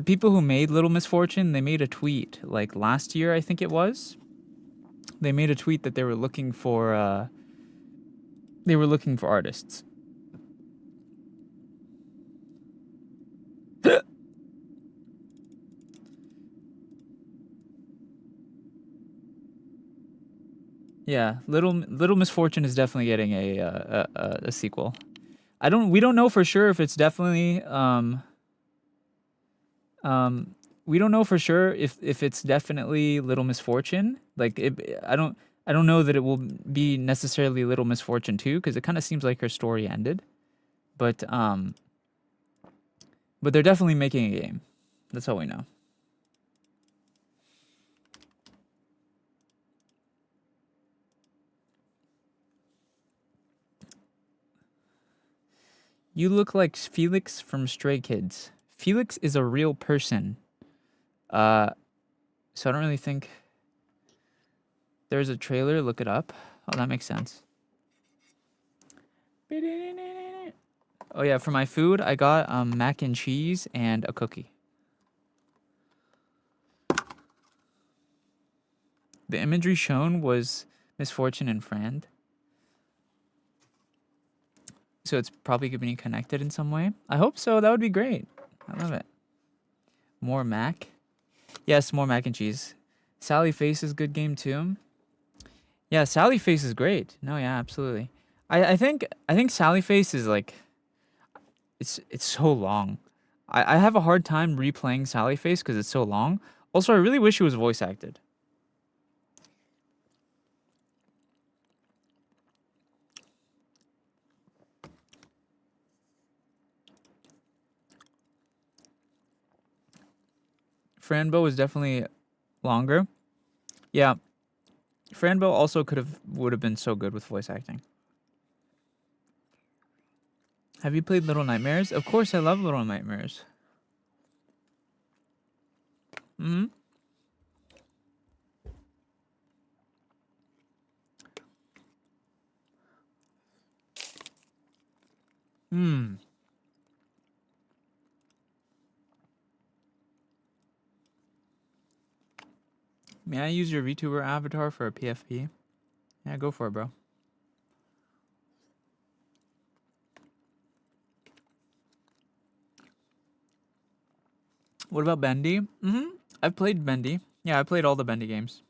people who made Little Misfortune, they made a tweet like last year, I think it was. They made a tweet that they were looking for artists. Yeah, Little Misfortune is definitely getting a sequel. We don't know for sure if it's definitely we don't know for sure if it's definitely Little Misfortune. Like I don't know that it will be necessarily Little Misfortune 2 because it kind of seems like her story ended. But they're definitely making a game. That's all we know. You look like Felix from Stray Kids. Felix is a real person. So I don't really think there's a trailer. Look it up. Oh, that makes sense. Oh yeah, for my food, I got mac and cheese and a cookie. The imagery shown was Misfortune and Friend. So it's probably going to be connected in some way. I hope so. That would be great. I love it. More mac. Yes, more mac and cheese. Sally Face is good game too. Yeah, Sally Face is great. No, yeah, absolutely. I think Sally Face is like it's so long. I have a hard time replaying Sally Face because it's so long. Also, I really wish it was voice acted. Franbo is definitely longer. Yeah, Franbo also would have been so good with voice acting. Have you played Little Nightmares? Of course, I love Little Nightmares. Hmm. Hmm. May I use your VTuber avatar for a PFP? Yeah, go for it, bro. What about Bendy? Mm-hmm. I've played Bendy. Yeah, I played all the Bendy games.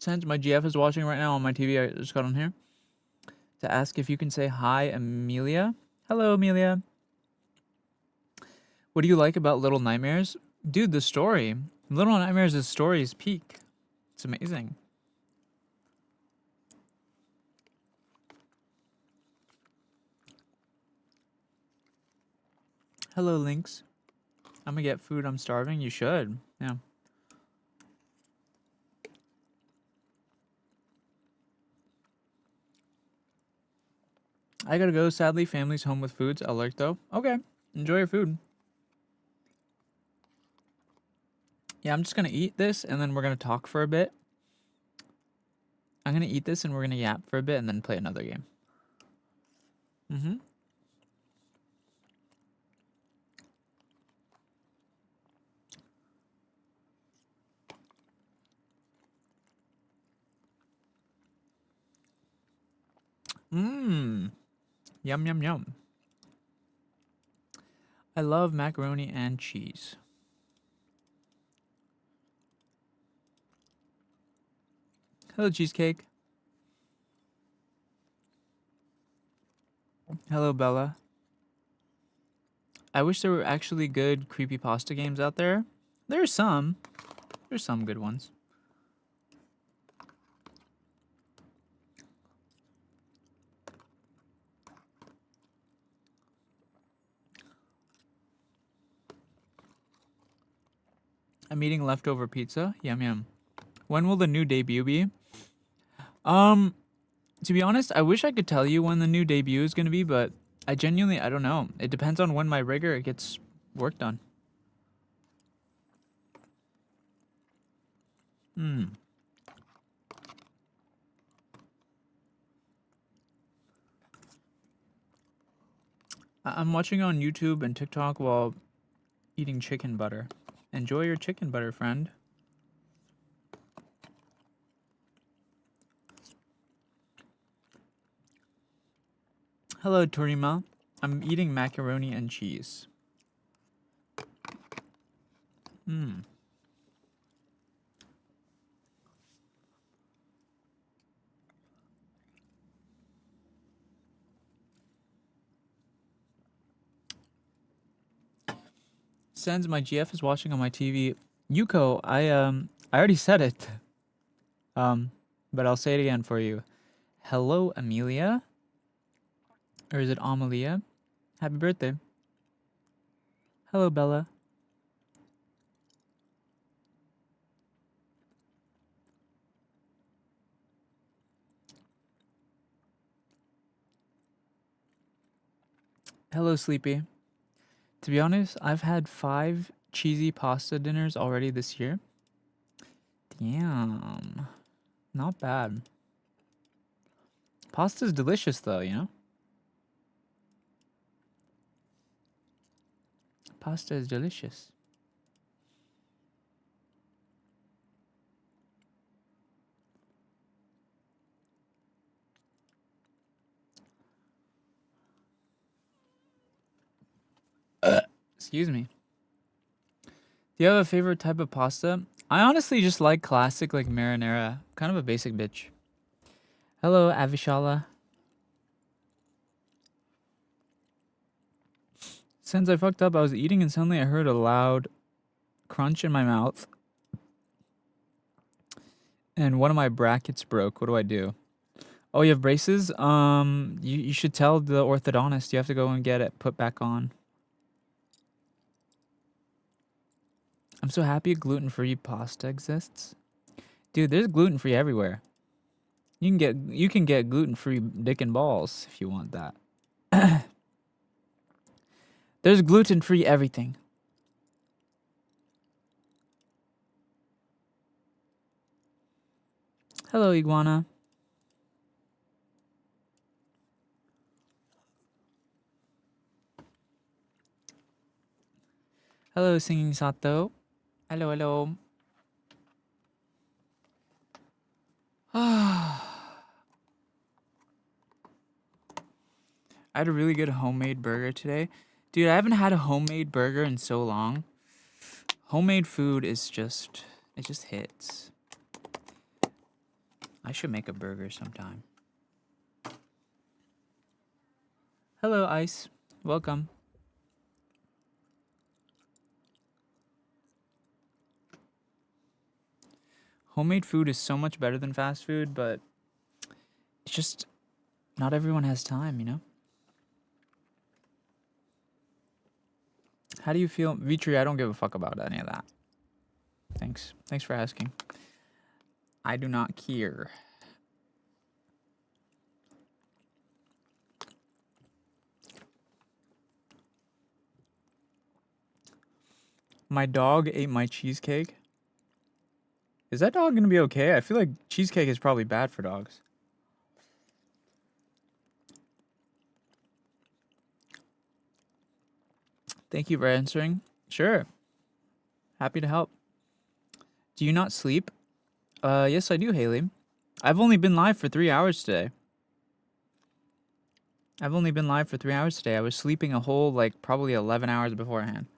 Since my GF is watching right now on my TV, I just got on here to ask if you can say hi, Amelia. Hello, Amelia. What do you like about Little Nightmares? Dude, the story. Little Nightmares' story is peak. It's amazing. Hello, Lynx. I'm gonna get food. I'm starving. You should. Yeah. I gotta go. Sadly, family's home with foods. Alerto. Okay. Enjoy your food. Yeah, I'm just gonna eat this and then we're gonna talk for a bit. I'm gonna eat this and we're gonna yap for a bit and then play another game. Mm-hmm. Mmm. Yum, yum, yum. I love macaroni and cheese. Hello, cheesecake. Hello, Bella. I wish there were actually good creepypasta games out there. There's some. There's some good ones. I'm eating leftover pizza. Yum, yum. When will the new debut be? To be honest, I wish I could tell you when the new debut is going to be, but I don't know. It depends on when my rigor gets work done. Hmm. I'm watching on YouTube and TikTok while eating chicken butter. Enjoy your chicken butter, friend. Hello, Torima. I'm eating macaroni and cheese. Hmm. SENZ'S, my GF is watching on my TV. Yuko, I already said it. But I'll say it again for you. Hello, Amelia. Or is it Amelia? Happy birthday. Hello, Bella. Hello, Sleepy. To be honest, I've had 5 cheesy pasta dinners already this year. Damn. Not bad. Pasta's delicious though, you know? Pasta is delicious. Excuse me. Do you have a favorite type of pasta? I honestly just like classic, like marinara. Kind of a basic bitch. Hello, Avishala. Since I fucked up, I was eating and suddenly I heard a loud crunch in my mouth. And one of my brackets broke. What do I do? Oh, you have braces? You should tell the orthodontist. You have to go and get it put back on. I'm so happy gluten-free pasta exists. Dude, there's gluten-free everywhere. You can get gluten-free dick and balls if you want that. There's gluten-free everything. Hello, Iguana. Hello, Singing Sato. Hello, hello. I had a really good homemade burger today. Dude, I haven't had a homemade burger in so long. Homemade food is just... it just hits. I should make a burger sometime. Hello, Ice. Welcome. Homemade food is so much better than fast food, but it's just not everyone has time, you know? How do you feel? Vitri, I don't give a fuck about any of that. Thanks. Thanks for asking. I do not care. My dog ate my cheesecake. Is that dog gonna be okay? I feel like cheesecake is probably bad for dogs. Thank you for answering. Sure. Happy to help. Do you not sleep? Yes I do, Haley. I've only been live for 3 hours today. I was sleeping a whole, like, probably 11 hours beforehand.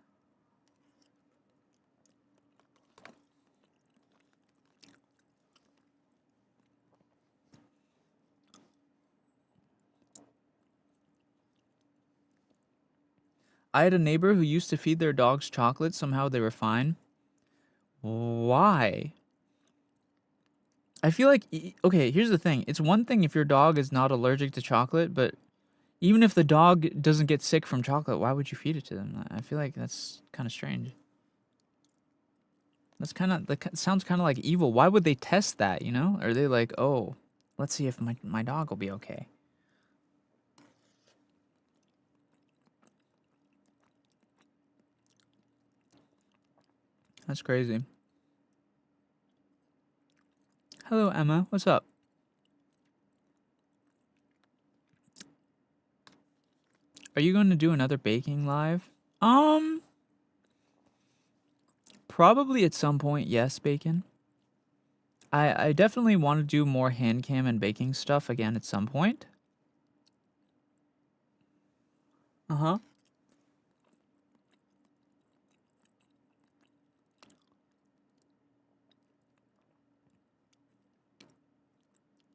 I had a neighbor who used to feed their dogs chocolate. Somehow they were fine. Why? I feel like... okay, here's the thing. It's one thing if your dog is not allergic to chocolate, but even if the dog doesn't get sick from chocolate, why would you feed it to them? I feel like that's kind of strange. That sounds kind of like evil. Why would they test that, you know? Are they like, oh, let's see if my dog will be okay? That's crazy. Hello, Emma. What's up? Are you going to do another baking live? Probably at some point, yes, Bacon. I definitely want to do more hand cam and baking stuff again at some point. Uh-huh.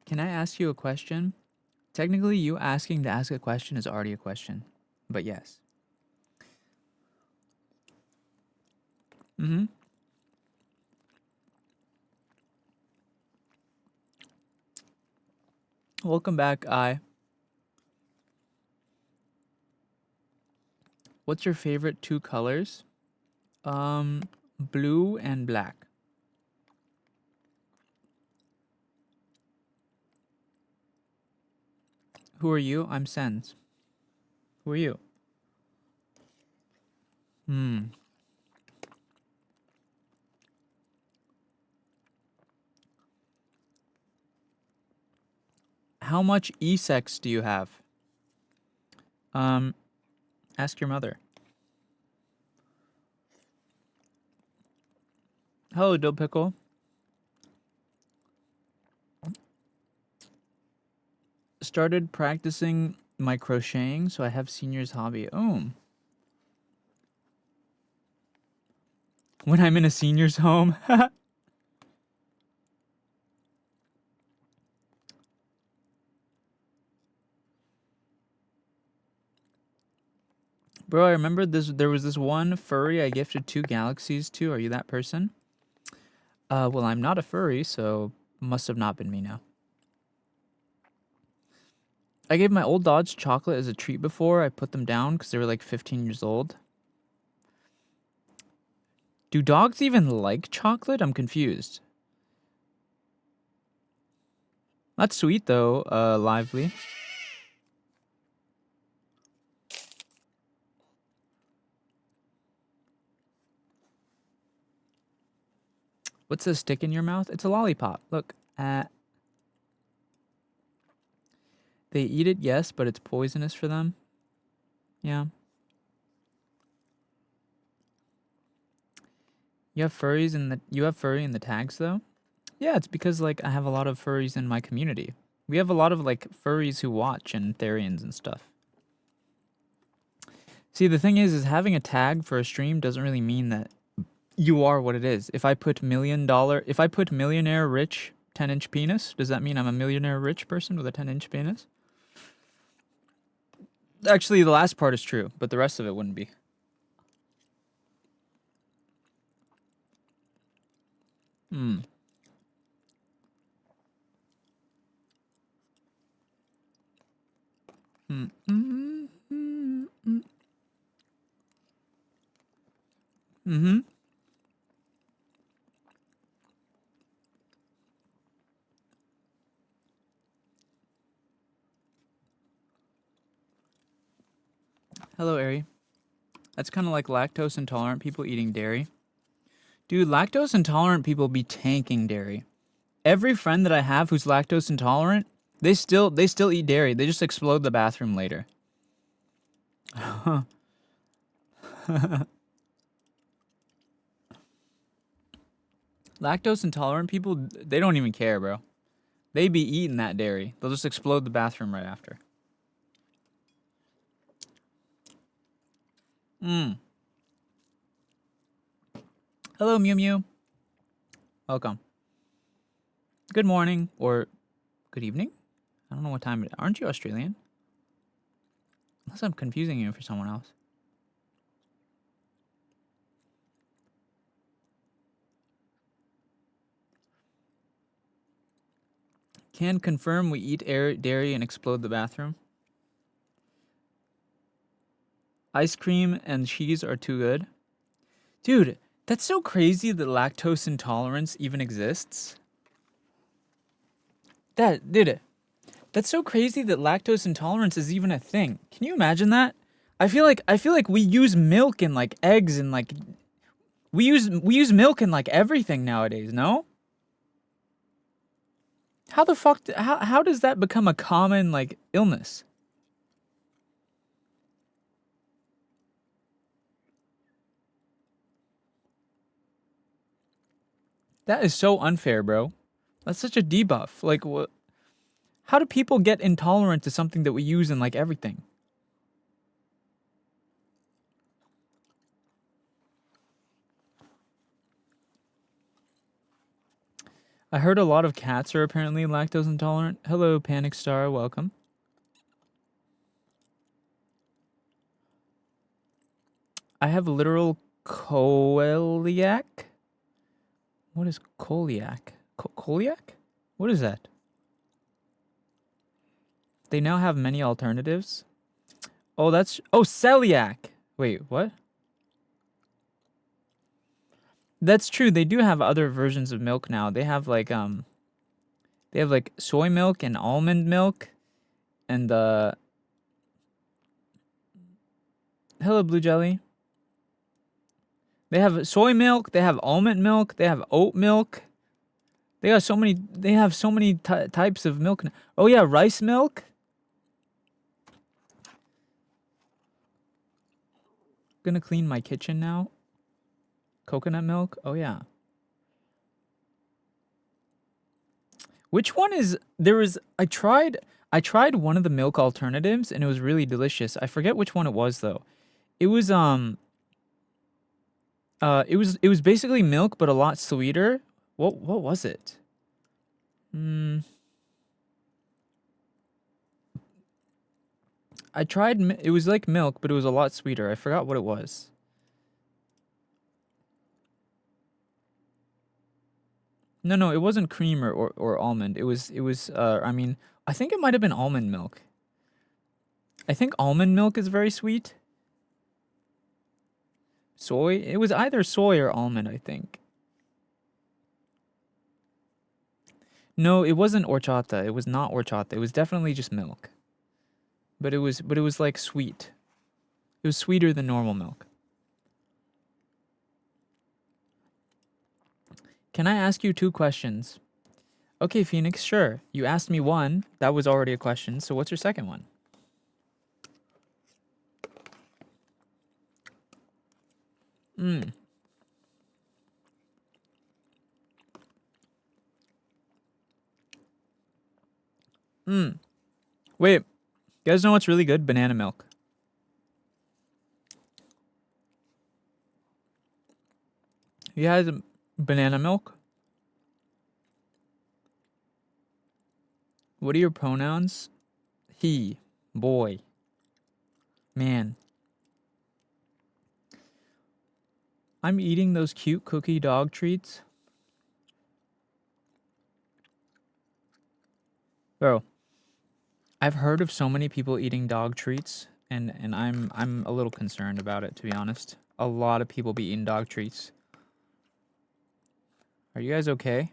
Can I ask you a question? Technically, you asking to ask a question is already a question, but yes. Mm-hmm. Welcome back, I. What's your favorite two colors? Blue and black. Who are you? I'm SENZ'S. Who are you? How much e-sex do you have? Ask your mother. Hello, Dill Pickle. Started practicing my crocheting, so I have senior's hobby. Oh. When I'm in a senior's home. Bro, I remember there was this one furry I gifted 2 galaxies to. Are you that person? Well, I'm not a furry, so must have not been me now. I gave my old Dodge chocolate as a treat before. I put them down because they were like 15 years old. Do dogs even like chocolate? I'm confused. That's sweet though, Lively. What's a stick in your mouth? It's a lollipop. Look. They eat it, yes, but it's poisonous for them. Yeah. You have furry in the tags though? Yeah, it's because like I have a lot of furries in my community. We have a lot of like furries who watch and Therians and stuff. See, the thing is having a tag for a stream doesn't really mean that you are what it is. If I put millionaire rich 10-inch penis, does that mean I'm a millionaire rich person with a 10-inch penis? Actually, the last part is true, but the rest of it wouldn't be. Hmm. Mm-hmm. Hello, Ari. That's kind of like lactose intolerant people eating dairy. Dude, lactose intolerant people be tanking dairy. Every friend that I have who's lactose intolerant, they still eat dairy. They just explode the bathroom later. Lactose intolerant people, they don't even care, bro. They be eating that dairy. They'll just explode the bathroom right after. Hello, Mew Mew. Welcome. Good morning or good evening. I don't know what time it is. Aren't you Australian? Unless I'm confusing you for someone else. Can confirm we eat dairy and explode the bathroom. Ice cream and cheese are too good. Dude, that's so crazy that lactose intolerance even exists. That's so crazy that lactose intolerance is even a thing. Can you imagine that? I feel like we use milk and like eggs and like we use milk in like everything nowadays, no? How the fuck how does that become a common like illness? That is so unfair, bro. That's such a debuff. Like what? How do people get intolerant to something that we use in like everything? I heard a lot of cats are apparently lactose intolerant. Hello, Panic Star, welcome. I have literal celiac. What is celiac? Celiac? What is that? They now have many alternatives. Oh, celiac. Wait, what? That's true. They do have other versions of milk now. They have like soy milk and almond milk and hello, Blue Jelly. They have soy milk, they have almond milk, they have oat milk. They have so many types of milk. Oh yeah, rice milk. Gonna clean my kitchen now. Coconut milk? Oh yeah. Which one is I tried one of the milk alternatives and it was really delicious. I forget which one it was though. It was It was basically milk, but a lot sweeter. What was it? I tried. It was like milk, but it was a lot sweeter. I forgot what it was. No, it wasn't cream or almond. It was. I mean, I think it might have been almond milk. I think almond milk is very sweet. Soy. It was either soy or almond, I think. No, it wasn't horchata. It was not horchata. It was definitely just milk. But it was like sweet. It was sweeter than normal milk. Can I ask you 2 questions? Okay, Phoenix, sure. You asked me one. That was already a question. So what's your second one? Wait. You guys know what's really good? Banana milk. You had banana milk? What are your pronouns? He, boy, man. I'm eating those cute cookie dog treats. Bro, I've heard of so many people eating dog treats, and I'm a little concerned about it, to be honest. A lot of people be eating dog treats. Are you guys okay?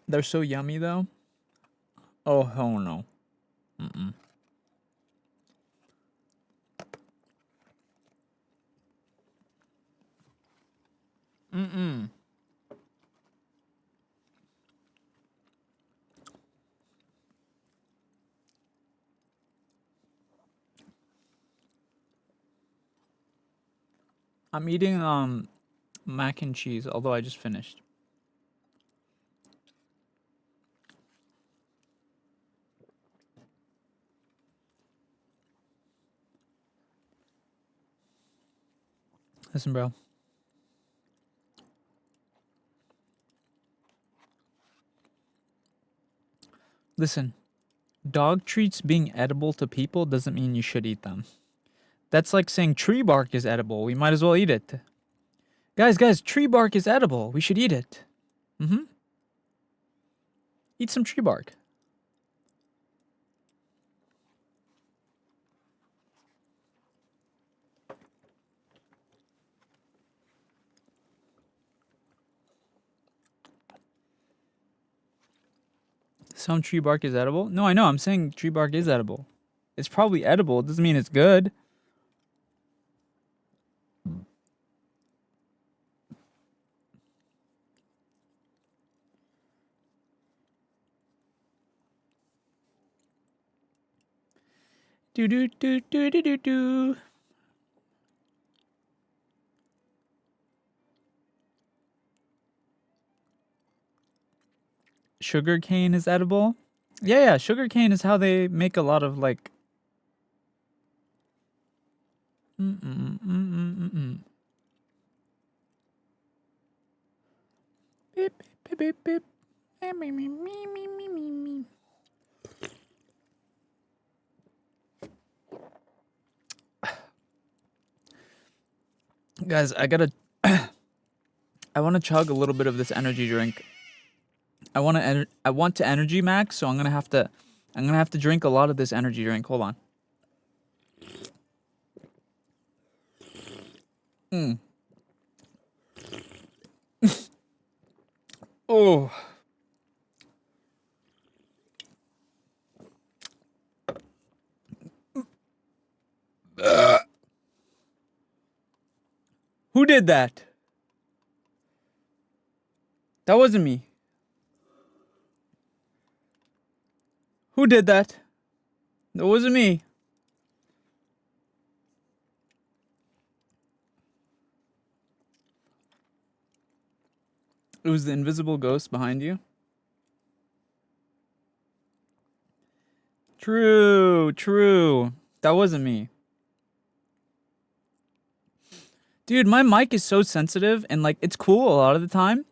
They're so yummy, though. Oh, hell no. I'm eating mac and cheese, although I just finished. Listen, bro. Listen. Dog treats being edible to people doesn't mean you should eat them. That's like saying tree bark is edible. We might as well eat it. Guys, tree bark is edible. We should eat it. Eat some tree bark. Some tree bark is edible? No, I know. I'm saying tree bark is edible. It's probably edible. It doesn't mean it's good. Do do do do do do do. Sugar cane is edible? Yeah, sugar cane is how they make a lot of like Beep beep beep beep. Me me me me me me me. Guys, I gotta I want to chug a little bit of this energy drink. I want to energy max, so I'm gonna have to drink a lot of this energy drink. Hold on. Oh. Who did that? That wasn't me. Who did that? It wasn't me. It was the invisible ghost behind you. True, true. That wasn't me. Dude, my mic is so sensitive and like it's cool a lot of the time,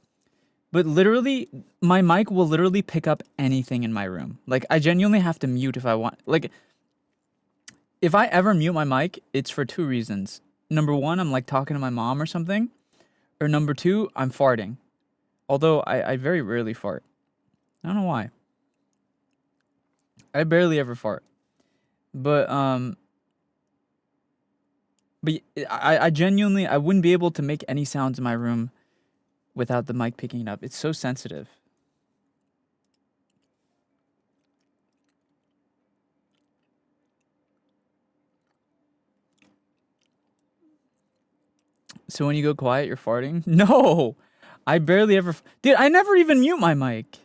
but literally my mic will literally pick up anything in my room. Like I genuinely have to mute if I want. Like if I ever mute my mic, it's for two reasons. Number one, I'm like talking to my mom or something, or number two, I'm farting. Although I very rarely fart. I don't know why. I barely ever fart. But I genuinely I wouldn't be able to make any sounds in my room without the mic picking it up. It's so sensitive. So when you go quiet, you're farting? No. I barely ever dude, I never even mute my mic.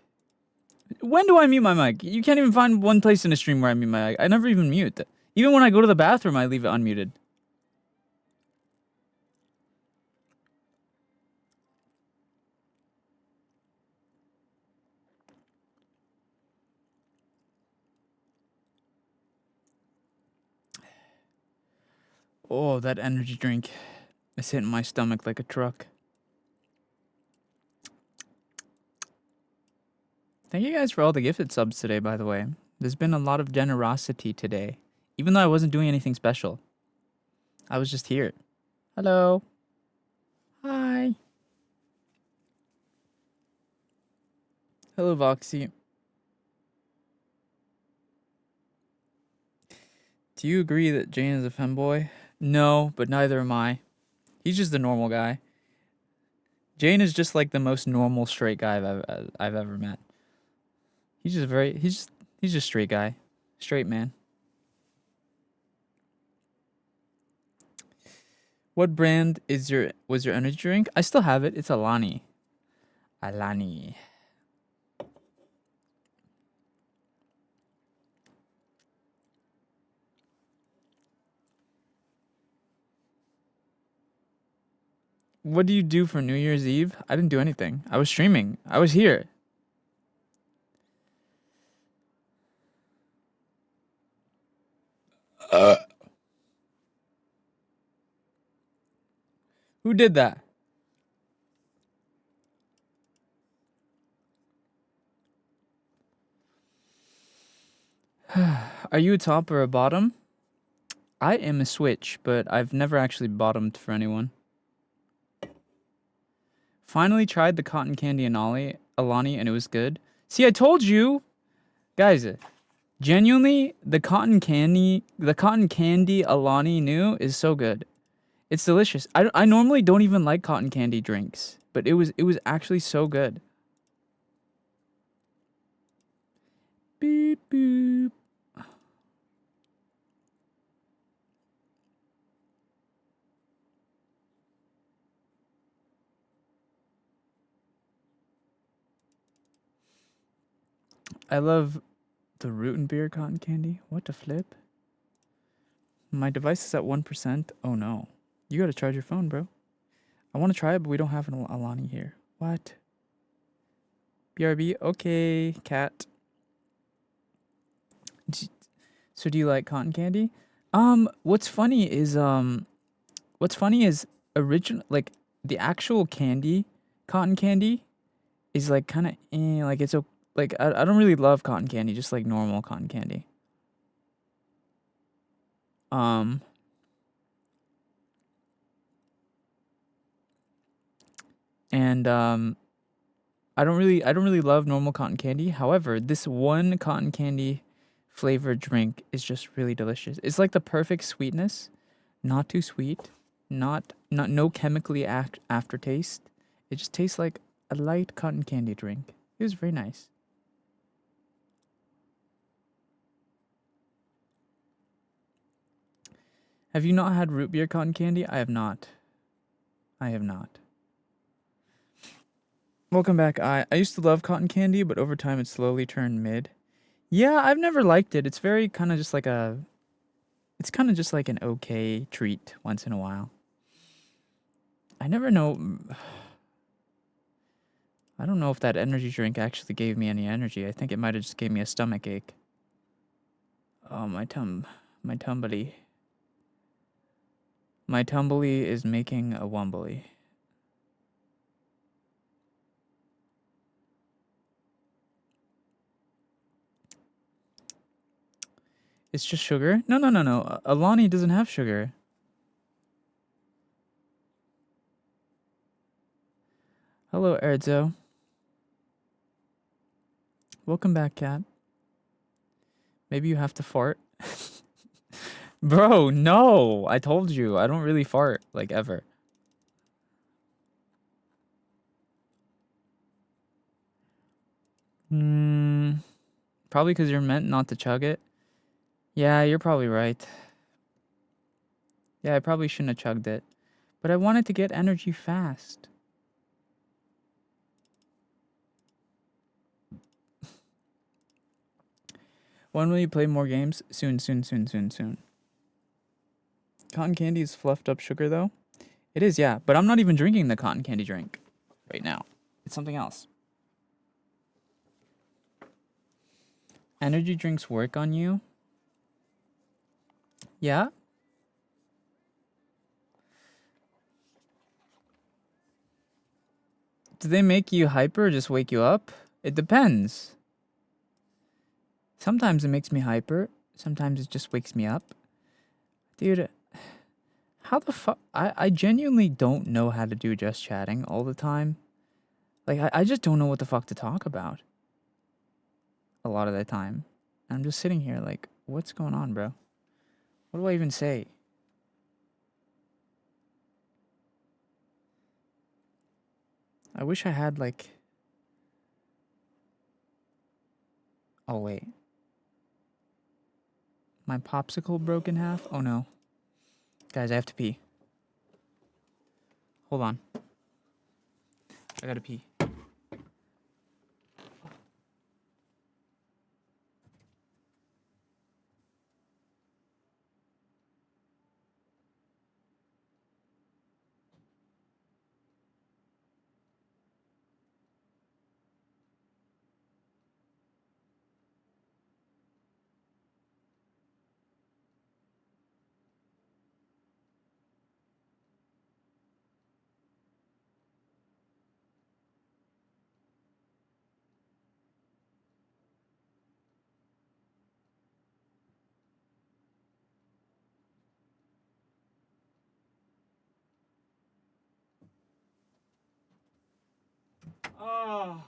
When do I mute my mic? You can't even find one place in a stream where I mute my mic. I never even mute. Even when I go to the bathroom, I leave it unmuted. Oh, that energy drink is hitting my stomach like a truck. Thank you guys for all the gifted subs today, by the way. There's been a lot of generosity today. Even though I wasn't doing anything special. I was just here. Hello. Hi. Hello, Voxy. Do you agree that Jane is a femboy? No, but neither am I. He's just a normal guy. Jane is just like the most normal straight guy I've ever met. He's just straight guy. Straight man. What brand was your energy drink? I still have it. It's Alani. Alani. What do you do for New Year's Eve? I didn't do anything. I was streaming. I was here. Who did that? Are you a top or a bottom? I am a switch, but I've never actually bottomed for anyone. Finally tried the cotton candy Alani and it was good. See, I told you. Guys, genuinely, the cotton candy Alani new is so good. It's delicious. I normally don't even like cotton candy drinks, but it was actually so good. Beep boop. I love the root and beer cotton candy. What the flip? My device is at 1%. Oh no. You gotta charge your phone, bro. I want to try it, but we don't have an Alani here. What? BRB? Okay, cat. So do you like cotton candy? What's funny is original, like the actual candy, cotton candy is like kind of like it's like I don't really love cotton candy, just like normal cotton candy. And I don't really love normal cotton candy. However, this one cotton candy flavored drink is just really delicious. It's like the perfect sweetness, not too sweet, no chemically aftertaste. It just tastes like a light cotton candy drink. It was very nice. Have you not had root beer cotton candy? I have not. I have not. Welcome back. I used to love cotton candy, but over time it slowly turned mid. Yeah, I've never liked it. It's very kind of just like a. It's kind of just like an okay treat once in a while. I never know. I don't know if that energy drink actually gave me any energy. I think it might have just gave me a stomach ache. Oh, my tumbly. My tumbly is making a wumbly. It's just sugar? No, no, no, no. Alani doesn't have sugar. Hello, Erdzo. Welcome back, cat. Maybe you have to fart. Bro, no. I told you. I don't really fart, like, ever. Probably because you're meant not to chug it. Yeah, you're probably right. Yeah, I probably shouldn't have chugged it. But I wanted to get energy fast. When will you play more games? Soon, soon, soon, soon, soon. Cotton candy is fluffed up sugar, though. It is, yeah. But I'm not even drinking the cotton candy drink right now. It's something else. Energy drinks work on you? Yeah? Do they make you hyper or just wake you up? It depends. Sometimes it makes me hyper. Sometimes it just wakes me up. Dude, how the fuck? I genuinely don't know how to do just chatting all the time. Like, I just don't know what the fuck to talk about. A lot of the time. I'm just sitting here like, what's going on, bro? What do I even say? I wish I had, like... Oh, wait. My popsicle broke in half? Oh, no. Guys, I have to pee. Hold on. I gotta pee. Oh.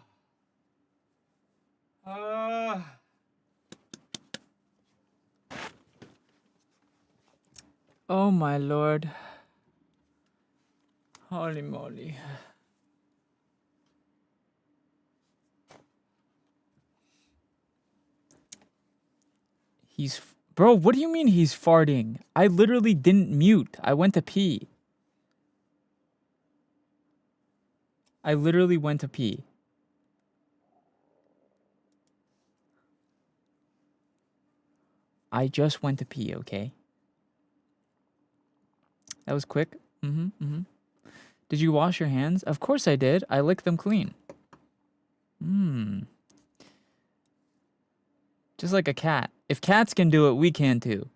Oh my lord. Holy moly. Bro, what do you mean he's farting? I literally didn't mute. I went to pee. I literally went to pee. I just went to pee, okay? That was quick. Did you wash your hands? Of course I did. I licked them clean. Just like a cat. If cats can do it, we can too.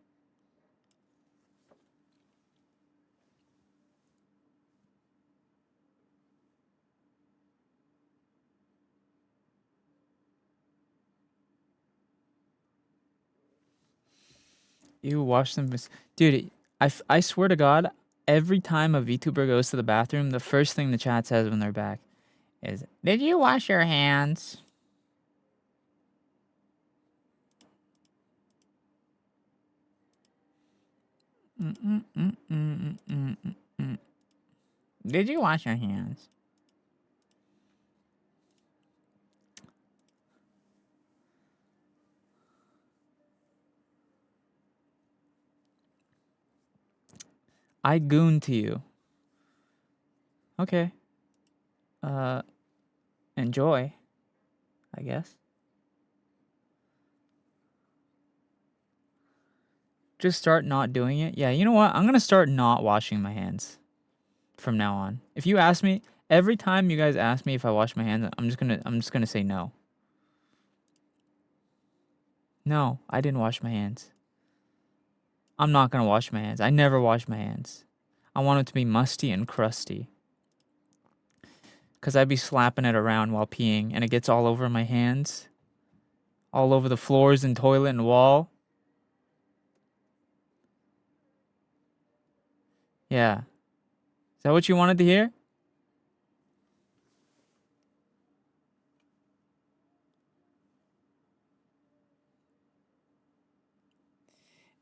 You wash them. Dude, I swear to God, every time a VTuber goes to the bathroom, the first thing the chat says when they're back is, "Did you wash your hands?" Did you wash your hands? I goon to you. Okay. Enjoy, I guess. Just start not doing it. Yeah, you know what? I'm gonna start not washing my hands from now on. If you ask me, every time you guys ask me if I wash my hands, I'm just gonna say no. No, I didn't wash my hands. I'm not gonna wash my hands. I never wash my hands. I want it to be musty and crusty. Cause I'd be slapping it around while peeing and it gets all over my hands. All over the floors and toilet and wall. Yeah. Is that what you wanted to hear?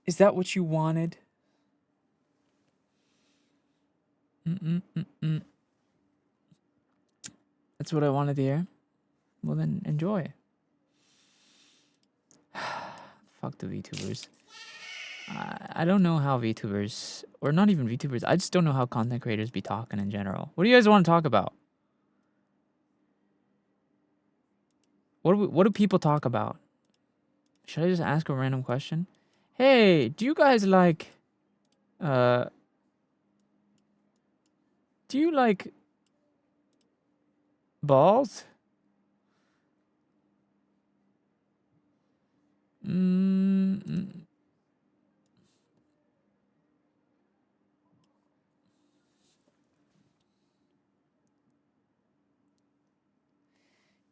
Is that what you wanted? Mm-mm-mm-mm. That's what I wanted to hear. Well then, enjoy. Fuck the VTubers. I don't know how VTubers, or not even VTubers, I just don't know how content creators be talking in general. What do you guys want to talk about? What do people talk about? Should I just ask a random question? Hey, do you guys like, do you like balls? Mm.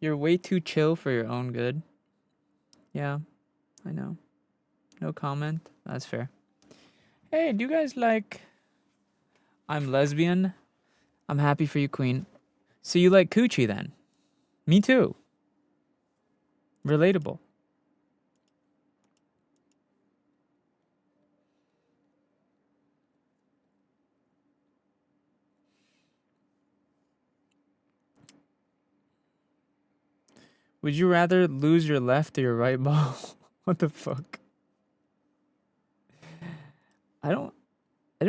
You're way too chill for your own good. Yeah, I know. No comment. That's fair. Hey, do you guys like... I'm lesbian. I'm happy for you, queen. So you like coochie then? Me too. Relatable. Would you rather lose your left or your right ball? What the fuck? I don't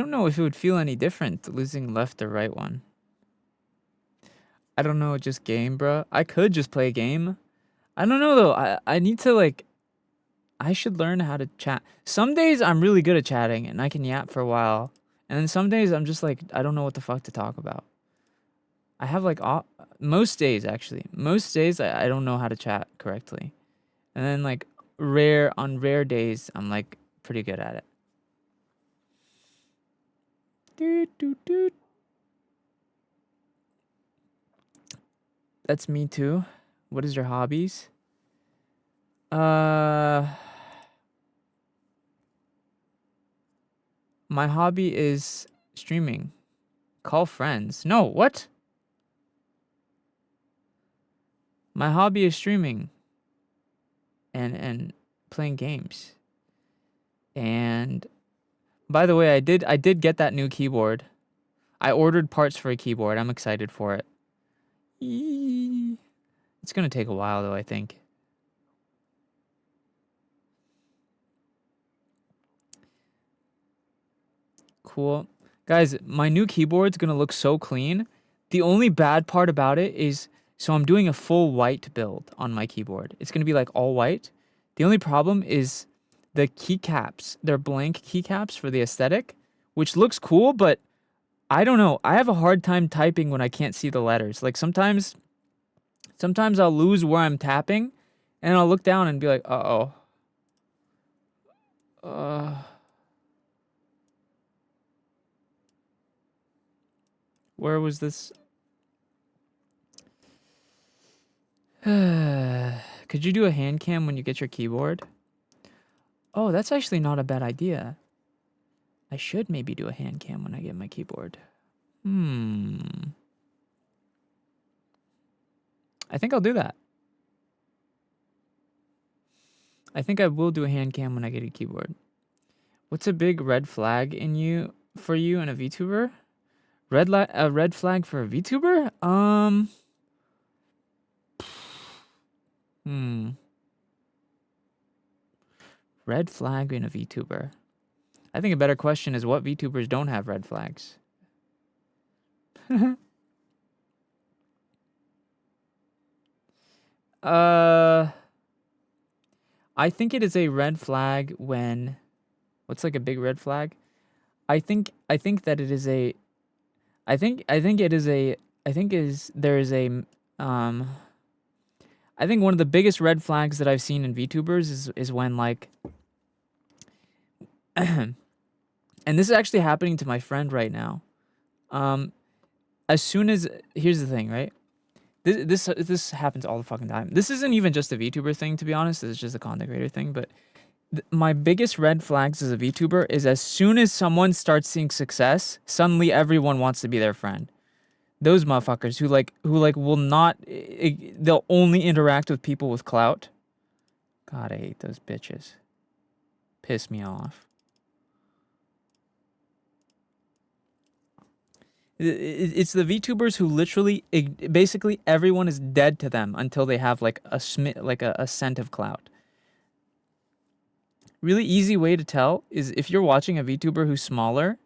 know if it would feel any different losing left or right one. I don't know, just game, bro. I could just play a game. I don't know though. I need to like I should learn how to chat. Some days I'm really good at chatting and I can yap for a while. And then some days I'm just like I don't know what the fuck to talk about. I have like most days actually. Most days I don't know how to chat correctly. And then like on rare days I'm like pretty good at it. Doot. That's me too. What is your hobbies? My hobby is streaming. Call friends. No, what? My hobby is streaming and playing games. And by the way, I did get that new keyboard. I ordered parts for a keyboard. I'm excited for it. It's gonna take a while though, I think. Cool. Guys, my new keyboard's gonna look so clean. The only bad part about it is, so I'm doing a full white build on my keyboard. It's gonna be like all white. The only problem is the keycaps. They're blank keycaps for the aesthetic, which looks cool, but I don't know. I have a hard time typing when I can't see the letters. Like sometimes I'll lose where I'm tapping, and I'll look down and be like, uh-oh. Where was this? Could you do a hand cam when you get your keyboard? Oh, that's actually not a bad idea. I should maybe do a hand cam when I get my keyboard. I think I'll do that. I think I will do a hand cam when I get a keyboard. What's a big red flag for you in a VTuber? A red flag for a VTuber? Red flag in a VTuber. I think a better question is what VTubers don't have red flags. I think it is a red flag when What's like a big red flag? I think that it is a I think it is a I think is there is a um I think one of the biggest red flags that I've seen in VTubers is when like and this is actually happening to my friend right now. As soon as here's the thing, right? This happens all the fucking time. This isn't even just a VTuber thing, to be honest. It's just a content creator thing. But my biggest red flags as a VTuber is as soon as someone starts seeing success, suddenly everyone wants to be their friend. Those motherfuckers who will not, they'll only interact with people with clout. God, I hate those bitches. Piss me off. It's the VTubers who literally, basically everyone is dead to them until they have like a scent of clout. Really easy way to tell is if you're watching a VTuber who's smaller.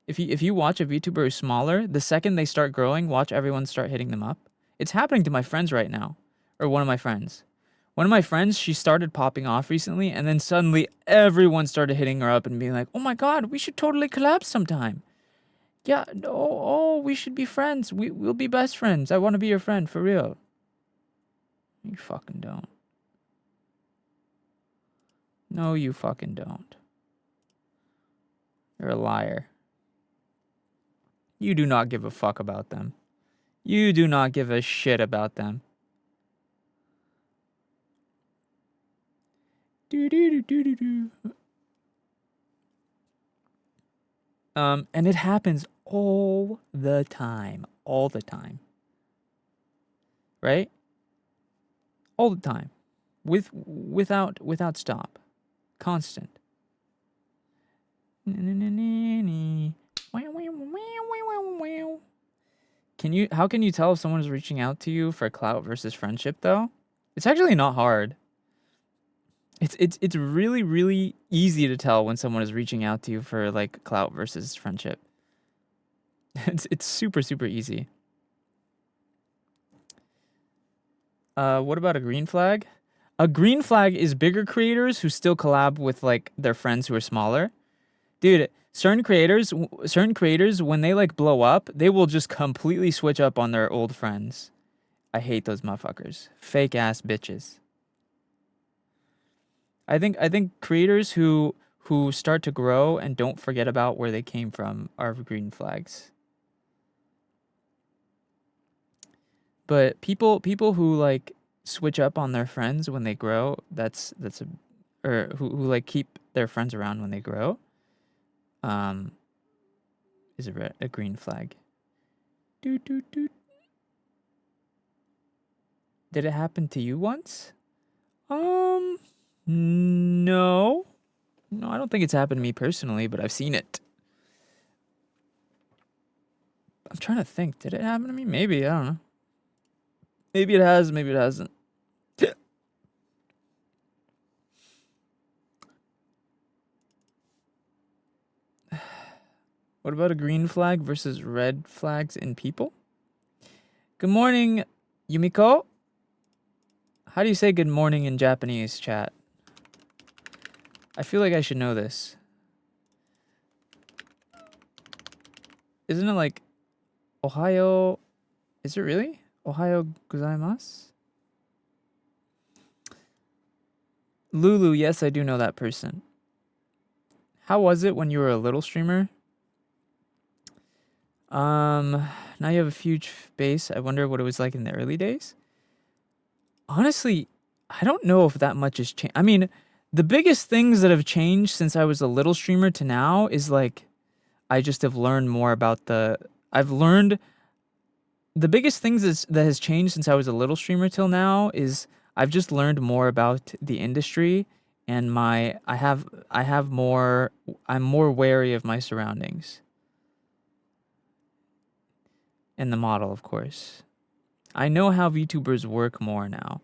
If you watch a VTuber who's smaller, the second they start growing, watch everyone start hitting them up. It's happening to my friends right now, or one of my friends. One of my friends, she started popping off recently, and then suddenly everyone started hitting her up and being like, "Oh my god, we should totally collab sometime. Yeah, oh, we should be friends. We'll be best friends. I want to be your friend for real." You fucking don't. No, you fucking don't. You're a liar. You do not give a fuck about them. You do not give a shit about them. And it happens all the time. All the time. Right? All the time. Without stop. Constant. How can you tell if someone is reaching out to you for clout versus friendship though? It's actually not hard. It's really, really easy to tell when someone is reaching out to you for like clout versus friendship. It's super, super easy. What about a green flag? A green flag is bigger creators who still collab with like their friends who are smaller. Dude, certain creators, when they like blow up, they will just completely switch up on their old friends. I hate those motherfuckers. Fake ass bitches. I think creators who start to grow and don't forget about where they came from are green flags. But people who like switch up on their friends when they grow, or who like keep their friends around when they grow, is a green flag. Did it happen to you once? No, I don't think it's happened to me personally, but I've seen it. I'm trying to think. Did it happen to me? Maybe, I don't know. Maybe it has, maybe it hasn't. What about a green flag versus red flags in people? Good morning, Yumiko. How do you say good morning in Japanese, chat? I feel like I should know this. Isn't it like Ohayo? Is it really? Ohayo gozaimasu? Lulu, yes, I do know that person. How was it when you were a little streamer? Now you have a huge base. I wonder what it was like in the early days. Honestly, I don't know if that much has changed. I mean, the biggest things that have changed since I was a little streamer to now is like, I just have learned more about the biggest things that has changed since I was a little streamer till now is I've just learned more about the industry and I'm more wary of my surroundings. And the model, of course. I know how VTubers work more now.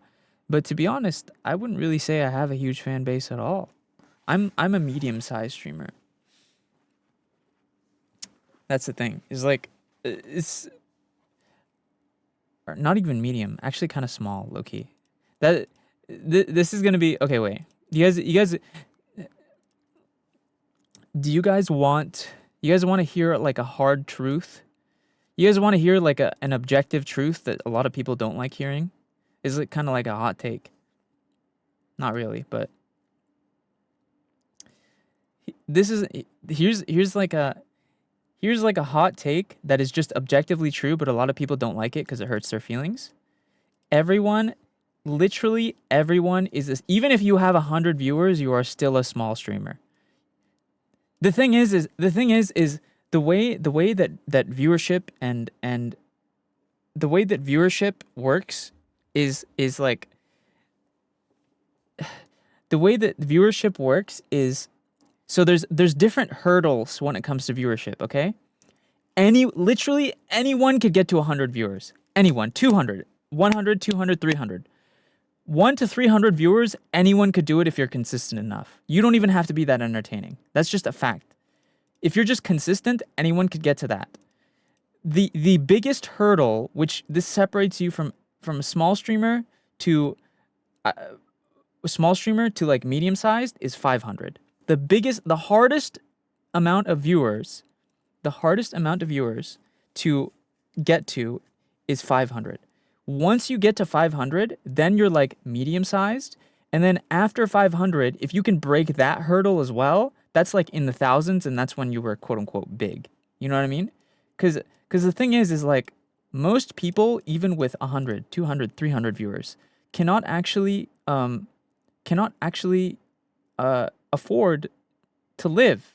But to be honest, I wouldn't really say I have a huge fan base at all. I'm a medium-sized streamer. That's the thing. Is like it's not even medium, actually kind of small, low key. This is going to be okay, wait. You guys do you guys want to hear like a hard truth? You guys want to hear like an objective truth that a lot of people don't like hearing? Is it kind of like a hot take? Not really, but here's like a hot take that is just objectively true, but a lot of people don't like it because it hurts their feelings. Everyone, literally everyone is this. Even if you have 100 viewers, you are still a small streamer. The thing is the way that viewership and the way that viewership works is like the way that viewership works is so there's different hurdles when it comes to viewership, okay? Literally anyone could get to 100 viewers. Anyone, 200, 100, 200, 300. 1 to 300 viewers, anyone could do it if you're consistent enough. You don't even have to be that entertaining. That's just a fact. If you're just consistent, anyone could get to that. The biggest hurdle, which this separates you from a small streamer to like medium sized, is 500. The hardest amount of viewers to get to is 500. Once you get to 500, then you're like medium sized. And then after 500, if you can break that hurdle as well, that's like in the thousands, and that's when you were quote unquote big. You know what I mean? Because the thing is like most people, even with 100, 200, 300 viewers, cannot actually afford to live.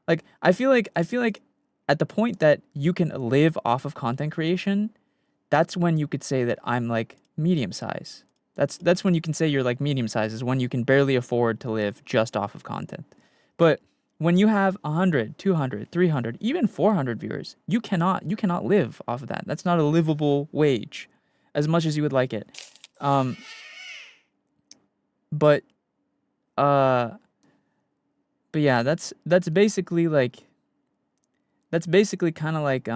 Like I feel like at the point that you can live off of content creation, that's when you could say that I'm like medium size. That's when you can say you're like medium size, is when you can barely afford to live just off of content. But when you have 100, 200, 300, even 400 viewers, you cannot live off of that. That's not a livable wage, as much as you would like it. But yeah, that's basically kind of like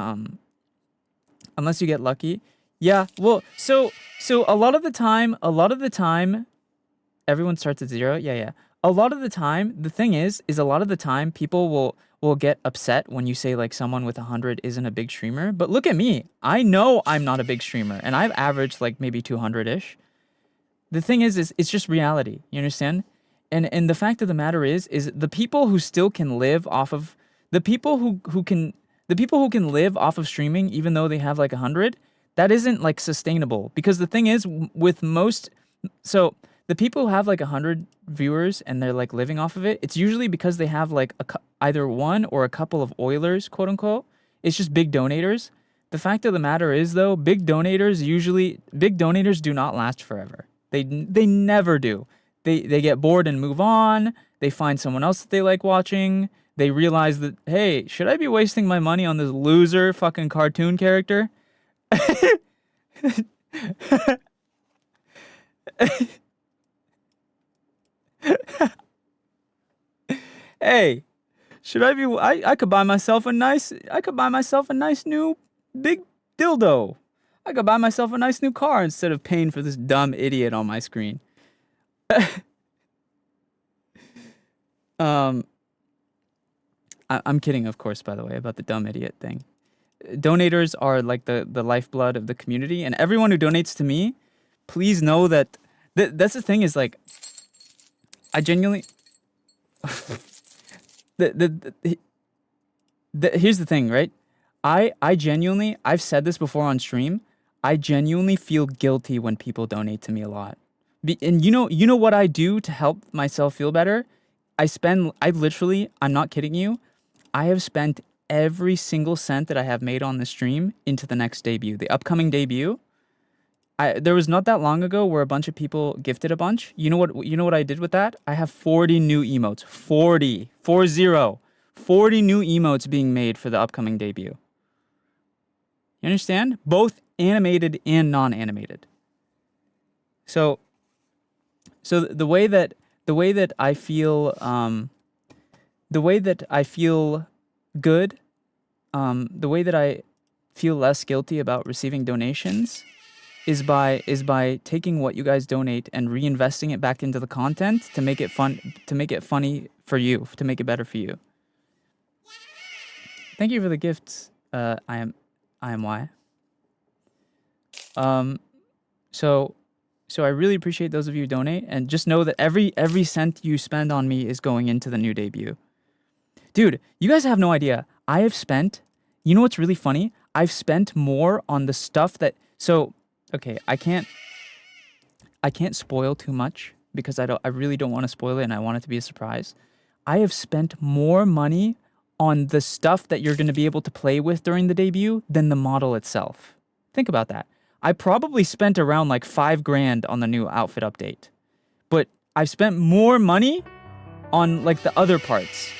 unless you get lucky. Yeah, well, so a lot of the time everyone starts at 0. Yeah. A lot of the time, the thing is a lot of the time people will get upset when you say like someone with 100 isn't a big streamer. But look at me. I know I'm not a big streamer, and I've averaged like maybe 200-ish. The thing is it's just reality. You understand? And the fact of the matter is the people who still can live off of the people who can live off of streaming, even though they have like 100, that isn't like sustainable. Because the thing is with the people who have like 100 viewers and they're like living off of it, it's usually because they have like either one or a couple of Oilers, quote unquote. It's just big donators. The fact of the matter is though, big donators do not last forever. They never do. They get bored and move on. They find someone else that they like watching. They realize that, hey, should I be wasting my money on this loser fucking cartoon character? Hey, should I be? I could buy myself a nice new big dildo. I could buy myself a nice new car instead of paying for this dumb idiot on my screen. I'm kidding, of course, by the way, about the dumb idiot thing. Donators are like the lifeblood of the community, and everyone who donates to me, please know that that's the thing is like, I genuinely. Here's the thing, right? I genuinely, I've said this before on stream, I genuinely feel guilty when people donate to me a lot. And you know what I do to help myself feel better? I'm not kidding you, I have spent every single cent that I have made on the stream into the next debut, the upcoming debut. There was not that long ago where a bunch of people gifted a bunch. You know what I did with that? I have 40 new emotes. 40 new emotes being made for the upcoming debut. You understand? Both animated and non-animated. So the way that I feel good, the way that I feel less guilty about receiving donations is by taking what you guys donate and reinvesting it back into the content to make it fun, to make it funny for you, to make it better for you. thank you for the gifts. I am Y. So I really appreciate those of you who donate, and just know that every cent you spend on me is going into the new debut. Dude, you guys have no idea. I have spent, you know what's really funny? I've spent more on the stuff that, so okay, I can't spoil too much because I really don't want to spoil it and I want it to be a surprise. I have spent more money on the stuff that you're going to be able to play with during the debut than the model itself. Think about that. I probably spent around like $5,000 on the new outfit update, but I've spent more money on like the other parts.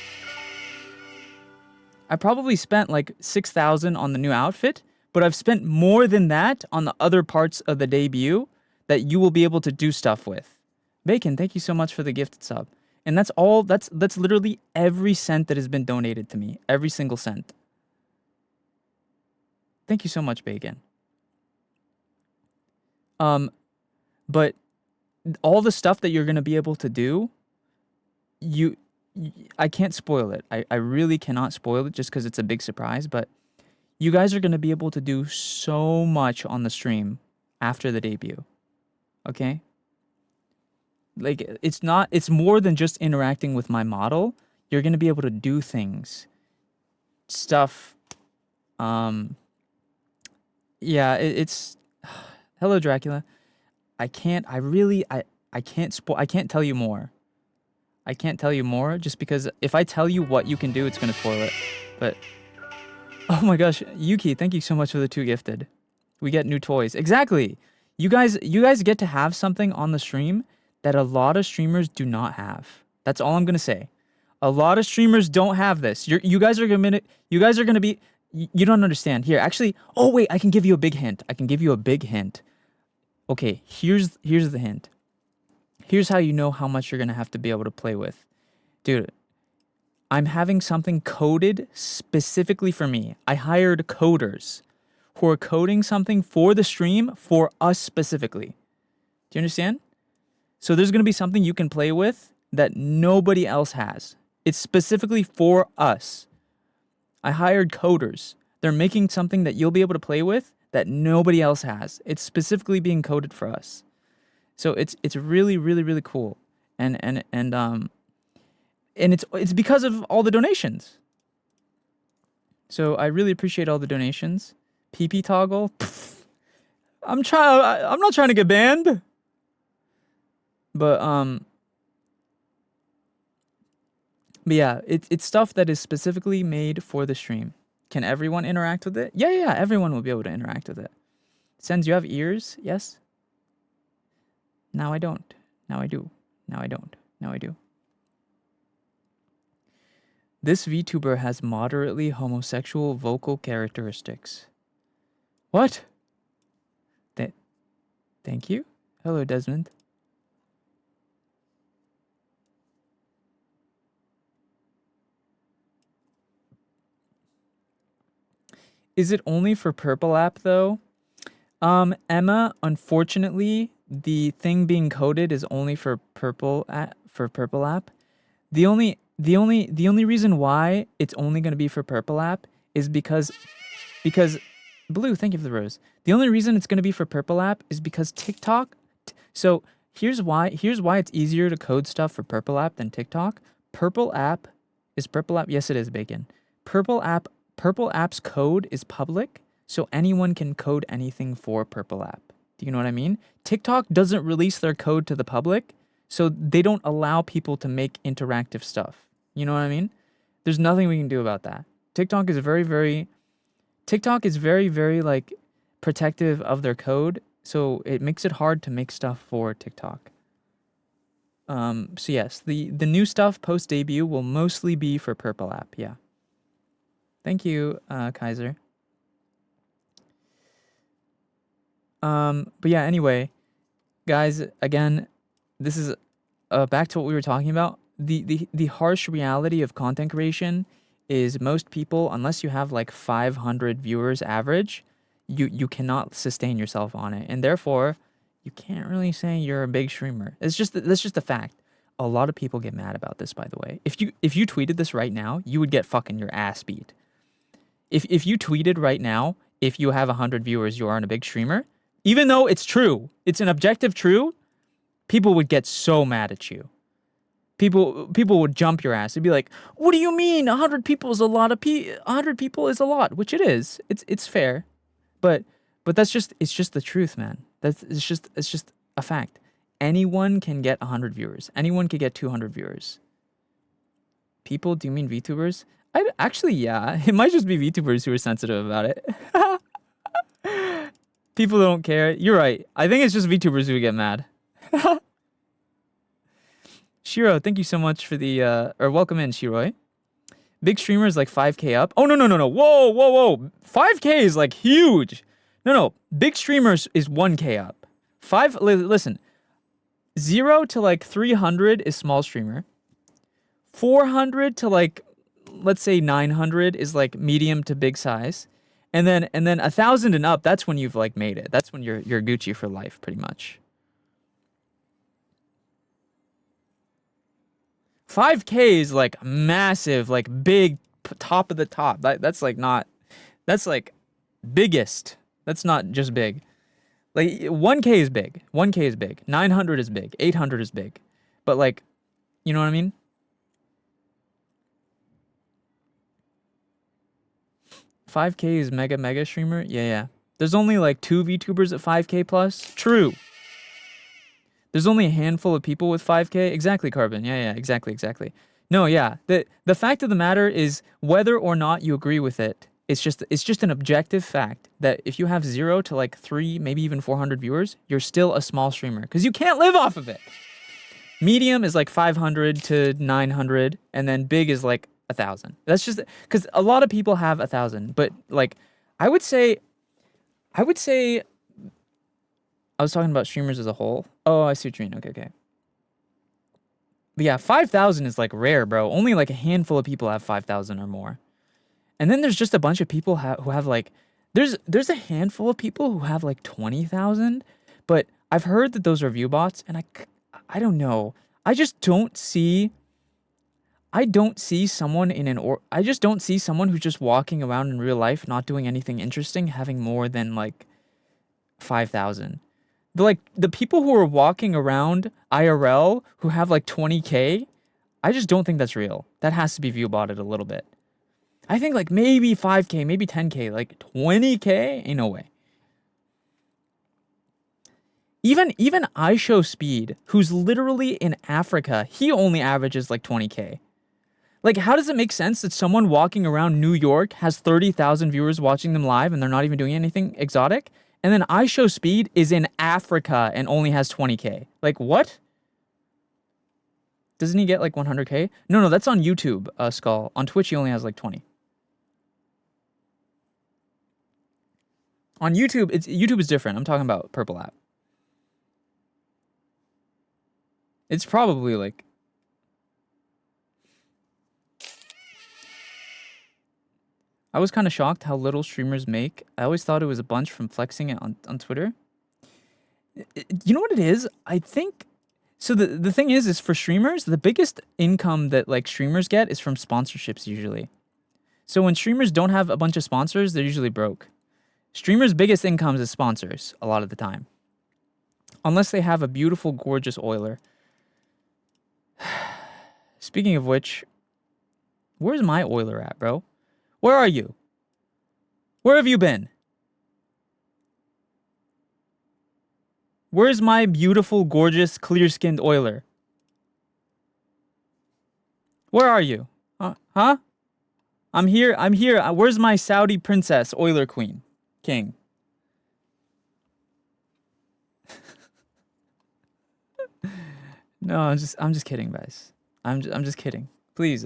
I probably spent like $6,000 on the new outfit, but I've spent more than that on the other parts of the debut that you will be able to do stuff with. Bacon, thank you so much for the gifted sub. And that's all, that's literally every cent that has been donated to me. Every single cent. Thank you so much, Bacon. But all the stuff that you're going to be able to do, I can't spoil it. I really cannot spoil it just because it's a big surprise, but you guys are going to be able to do so much on the stream after the debut. Okay? Like, it's more than just interacting with my model. You're going to be able to do things. Stuff. Yeah, it's hello, Dracula. I can't tell you more. I can't tell you more just because if I tell you what you can do, it's going to spoil it. But, oh my gosh, Yuki, thank you so much for the 2 gifted. We get new toys. Exactly. You guys get to have something on the stream that a lot of streamers do not have. That's all I'm going to say. A lot of streamers don't have this. You guys are going to be, you don't understand. Here, actually, oh wait, I can give you a big hint. Okay, here's the hint. Here's how you know how much you're going to have to be able to play with. Dude, I'm having something coded specifically for me. I hired coders who are coding something for the stream for us specifically. Do you understand? So there's going to be something you can play with that nobody else has. It's specifically for us. I hired coders. They're making something that you'll be able to play with that nobody else has. It's specifically being coded for us. So it's really, really, really cool. And it's because of all the donations. So I really appreciate all the donations. PP toggle. Pff, I'm not trying to get banned. But yeah, it's stuff that is specifically made for the stream. Can everyone interact with it? Yeah, everyone will be able to interact with it. SENZ'S, you have ears? Yes? Now I don't. Now I do. Now I don't. Now I do. This VTuber has moderately homosexual vocal characteristics. What? Thank you. Hello, Desmond. Is it only for Purple App though? Emma, unfortunately, the thing being coded is only for Purple App. The only reason why it's only going to be for Purple App is because Blue, thank you for the rose. The only reason it's going to be for Purple App is because TikTok. So here's why it's easier to code stuff for Purple App than TikTok. Purple App. Yes, it is, Bacon. Purple App's code is public, so anyone can code anything for Purple App. Do you know what I mean? TikTok doesn't release their code to the public, so they don't allow people to make interactive stuff. You know what I mean? There's nothing we can do about that. TikTok is very, very like protective of their code, so it makes it hard to make stuff for TikTok. So yes, the new stuff post debut will mostly be for Purple App. Yeah. Thank you, Kaiser. But yeah, anyway, guys, again, this is back to what we were talking about. The harsh reality of content creation is most people, unless you have like 500 viewers average, you cannot sustain yourself on it, and therefore you can't really say you're a big streamer. That's just a fact. A lot of people get mad about this, by the way. If you tweeted this right now, you would get fucking your ass beat. if you tweeted right now, if you have 100 viewers, you aren't a big streamer, even though it's true, it's an objective true, people would get so mad at you. People would jump your ass. They'd be like, "What do you mean? 100 people is a lot of 100 people is a lot," which it is. It's fair, but it's just the truth, man. It's just a fact. Anyone can get 100 viewers. Anyone can get 200 viewers. People, do you mean VTubers? Actually, yeah. It might just be VTubers who are sensitive about it. People don't care. You're right. I think it's just VTubers who get mad. Shiro, thank you so much for the or welcome in, Shiroi. Big streamers like 5K up. Oh no. Whoa. 5K is like huge. No. Big streamers is 1K up. Listen. 0 to like 300 is small streamer. 400 to like, let's say 900 is like medium to big size. And then 1,000 and up, that's when you've like made it. That's when you're Gucci for life, pretty much. 5K is like massive, like big, top of the top. That's like not, that's like biggest. That's not just big. Like 1K is big. 1K is big. 900 is big. 800 is big. But like, you know what I mean? $5K is mega streamer? Yeah. There's only like 2 VTubers at 5K plus? True. There's only a handful of people with 5K? Exactly, Carbon. Yeah, exactly. No, yeah. The fact of the matter is whether or not you agree with it, it's just an objective fact that if you have 0 to like 3, maybe even 400 viewers, you're still a small streamer because you can't live off of it. Medium is like 500 to 900, and then big is like 1,000. That's just because a lot of people have 1,000, but like I would say I was talking about streamers as a whole. Oh, I see what you mean. Okay. But yeah, 5,000 is like rare, bro. Only like a handful of people have 5,000 or more. And then there's just a bunch of people who have like there's a handful of people who have like 20,000, but I've heard that those are view bots, and I don't know. I just don't see someone I just don't see someone who's just walking around in real life not doing anything interesting having more than like 5,000. The people who are walking around IRL who have like 20K, I just don't think that's real. That has to be view botted a little bit. I think like maybe 5K, maybe 10K, like 20K, ain't no way. Even iShow Speed, who's literally in Africa, he only averages like 20K. Like, how does it make sense that someone walking around New York has 30,000 viewers watching them live and they're not even doing anything exotic? And then iShow Speed is in Africa and only has 20K. Like, what? Doesn't he get like 100K? No, that's on YouTube, Skull. On Twitch, he only has like 20. On YouTube, YouTube is different. I'm talking about Purple App. It's probably like... I was kind of shocked how little streamers make. I always thought it was a bunch from flexing it on Twitter. You know what it is? I think... So the thing is for streamers, the biggest income that like streamers get is from sponsorships usually. So when streamers don't have a bunch of sponsors, they're usually broke. Streamers' biggest incomes is sponsors a lot of the time. Unless they have a beautiful, gorgeous oiler. Speaking of which, where's my oiler at, bro? Where are you? Where have you been? Where's my beautiful, gorgeous, clear-skinned oiler? Where are you? Huh? I'm here. Where's my Saudi princess, oiler queen? King. No, I'm just kidding, guys. I'm just kidding. Please.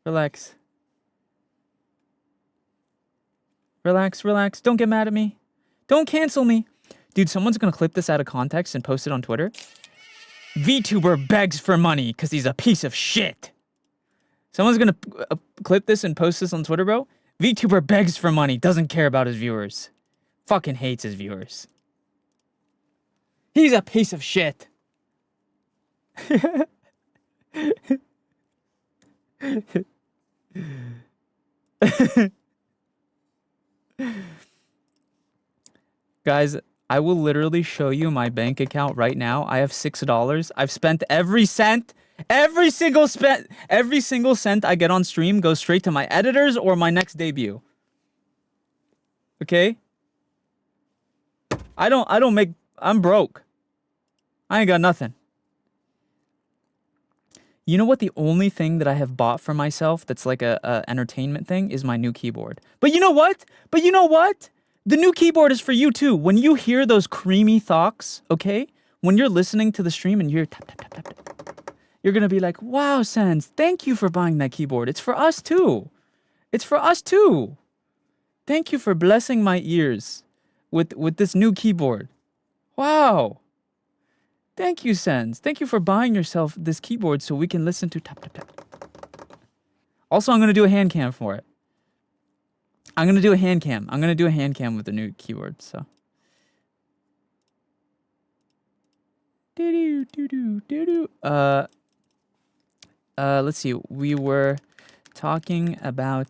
Relax. Relax. Don't get mad at me. Don't cancel me. Dude, someone's gonna clip this out of context and post it on Twitter. VTuber begs for money because he's a piece of shit. Someone's gonna clip this and post this on Twitter, bro. VTuber begs for money, doesn't care about his viewers. Fucking hates his viewers. He's a piece of shit. Guys, I will literally show you my bank account right now. I have $6. I've spent every cent. Every single cent I get on stream goes straight to my editors or my next debut. Okay? I'm broke. I ain't got nothing. You know what? The only thing that I have bought for myself that's like a entertainment thing is my new keyboard. But you know what? The new keyboard is for you too. When you hear those creamy thocks, okay? When you're listening to the stream and you're tap, tap, tap, tap, tap, you're gonna be like, wow, Senz, thank you for buying that keyboard. It's for us too. It's for us too. Thank you for blessing my ears with this new keyboard. Wow. Thank you, Senz. Thank you for buying yourself this keyboard so we can listen to tap, tap, tap. Also, I'm gonna do a hand cam for it. I'm gonna do a hand cam with the new keyboard, so. Let's see. We were talking about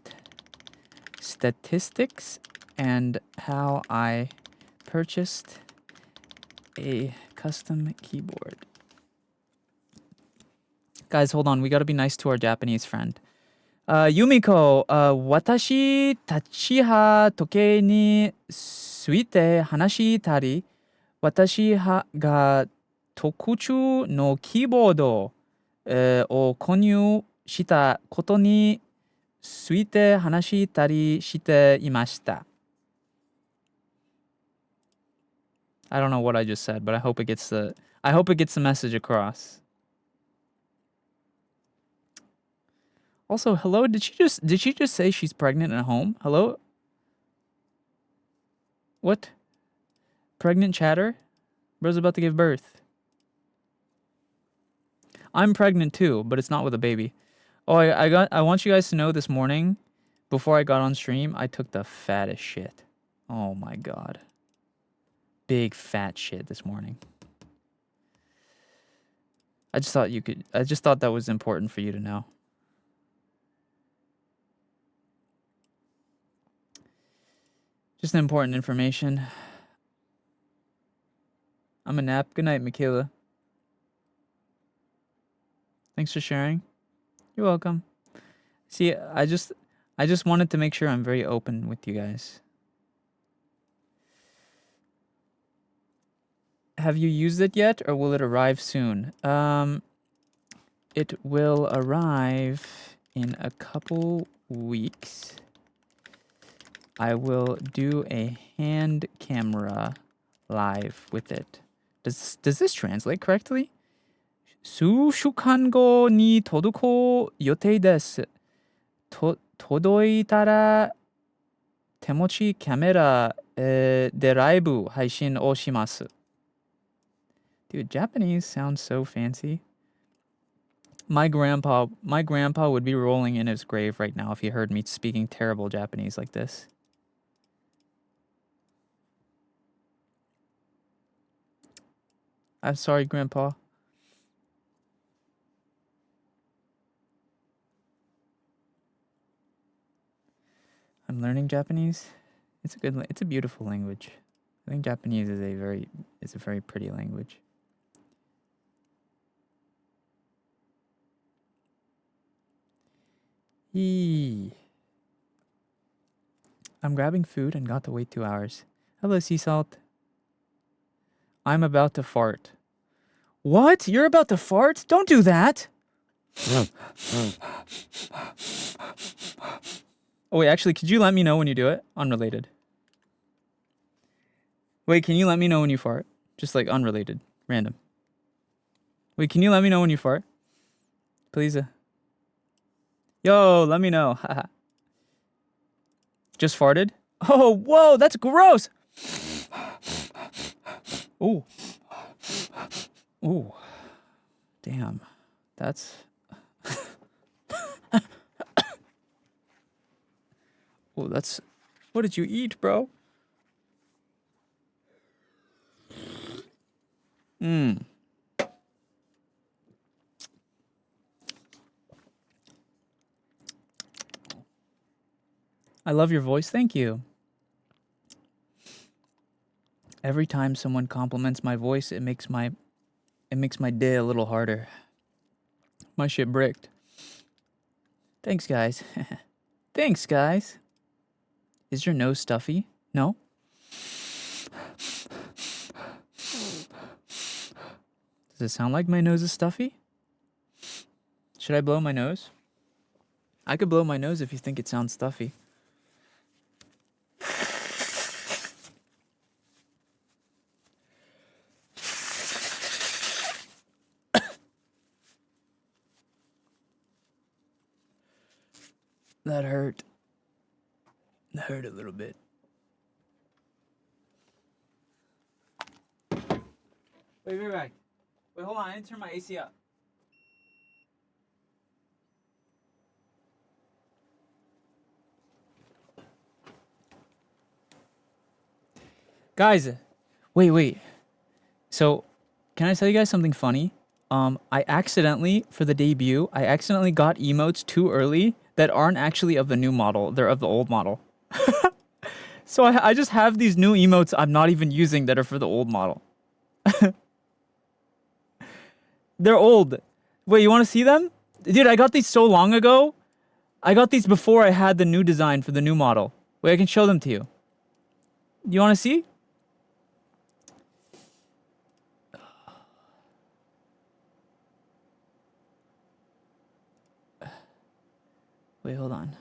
statistics and how I purchased a custom keyboard. Guys, hold on. We gotta be nice to our Japanese friend. Yumiko, 私たちは時計について話したり、私が特注のキーボード、を購入したことについて話したりしていました。I don't know what I just said, but I hope it gets the message across. Also, hello, did she just say she's pregnant at home? Hello? What? Pregnant chatter? Bro's about to give birth. I'm pregnant too, but it's not with a baby. Oh, I want you guys to know this morning, before I got on stream, I took the fattest shit. Oh my god. Big fat shit this morning. I just thought that was important for you to know. Just important information. I'm a nap. Good night, Michaela. Thanks for sharing. You're welcome. See, I just wanted to make sure I'm very open with you guys. Have you used it yet, or will it arrive soon? It will arrive in a couple weeks. I will do a hand camera live with it. Does this translate correctly? 数週間後に届く予定です。届いたら手持ちカメラでライブ配信をします。Dude, Japanese sounds so fancy. My grandpa would be rolling in his grave right now if he heard me speaking terrible Japanese like this. I'm sorry, Grandpa. I'm learning Japanese. It's a beautiful language. I think Japanese is a very pretty language. I'm grabbing food and got to wait 2 hours. Hello, sea salt. I'm about to fart. What? You're about to fart? Don't do that. Oh, wait, actually, could you let me know when you do it? Unrelated. Wait, can you let me know when you fart? Just like unrelated. Random. Wait, can you let me know when you fart? Please. Yo, let me know. Haha. Just farted? Oh, whoa, that's gross. Ooh. Ooh. Damn. That's... Oh, that's... What did you eat, bro? I love your voice. Thank you. Every time someone compliments my voice, it makes my day a little harder. My shit bricked. Thanks, guys. Thanks, guys. Is your nose stuffy? No? Does it sound like my nose is stuffy? Should I blow my nose? I could blow my nose if you think it sounds stuffy. That hurt. That hurt a little bit. Wait, Wait, hold on. I didn't turn my AC up. Guys, wait. So, can I tell you guys something funny? I accidentally, for the debut, I accidentally got emotes too early that aren't actually of the new model. They're of the old model. So I just have these new emotes I'm not even using that are for the old model. They're old. Wait, you want to see them? Dude, I got these so long ago. I got these before I had the new design for the new model. Wait, I can show them to you. You want to see? Wait, hold on.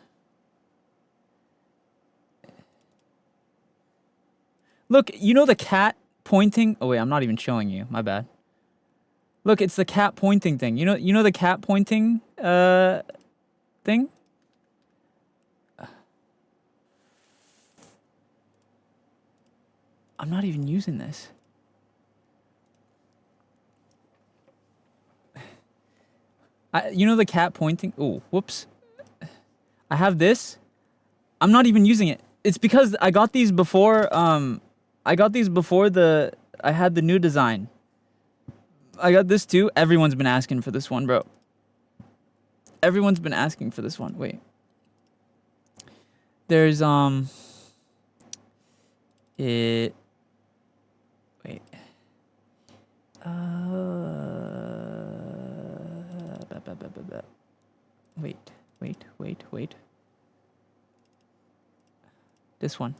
Look, you know the cat pointing? Oh wait, I'm not even showing you. My bad. Look, it's the cat pointing thing. You know the cat pointing thing? I'm not even using this. You know the cat pointing? Oh, whoops. I have this. I'm not even using it. It's because I got these before I had the new design. I got this too. Everyone's been asking for this one, bro. Everyone's been asking for this one. Wait. There's wait. Wait. This one.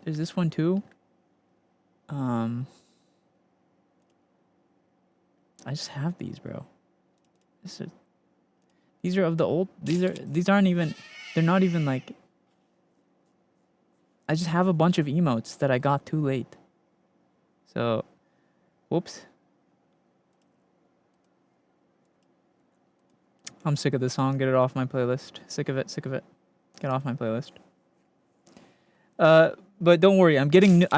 There's this one too. I just have these, bro. These are of the old. These aren't even. They're not even like. I just have a bunch of emotes that I got too late. So, whoops. I'm sick of this song. Get it off my playlist. Sick of it. Get off my playlist. But don't worry. I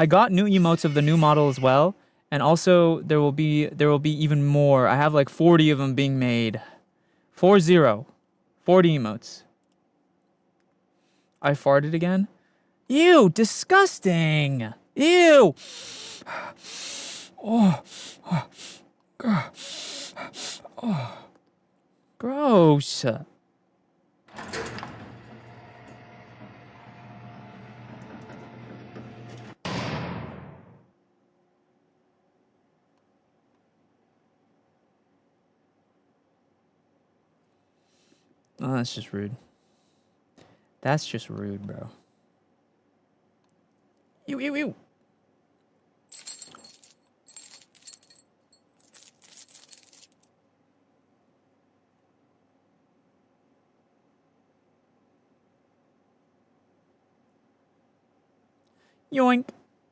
got new emotes of the new model as well, and also there will be even more. I have like 40 of them being made. 40 emotes. I farted again. Ew, disgusting. Ew. Oh. Gross. Oh, that's just rude. That's just rude, bro. Ew.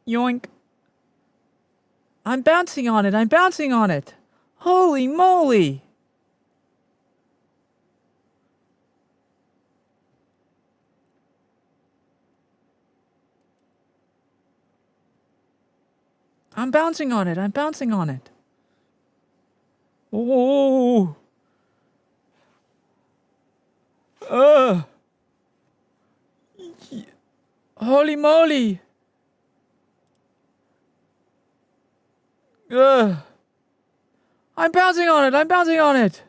Yoink. I'm bouncing on it. Holy moly. I'm bouncing on it. Oh. Holy moly. I'm bouncing on it.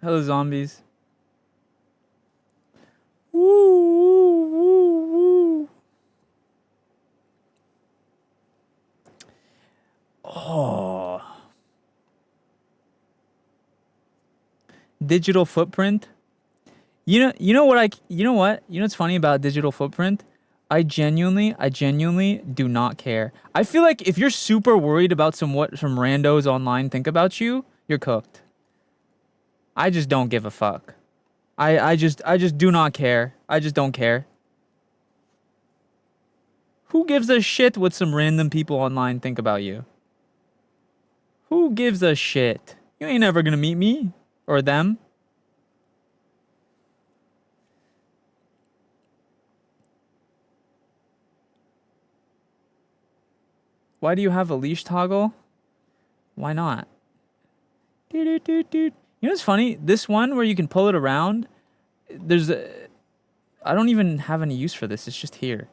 Hello, zombies. Woo, woo, woo, woo. Oh. Digital footprint. You know what? You know what's funny about digital footprint? I genuinely do not care. I feel like if you're super worried about some randos online think about you, you're cooked. I just don't give a fuck. I just do not care. I just don't care. Who gives a shit what some random people online think about you? Who gives a shit? You ain't never gonna meet me or them. Why do you have a leash toggle? Why not? You know what's funny? This one where you can pull it around, I don't even have any use for this. It's just here.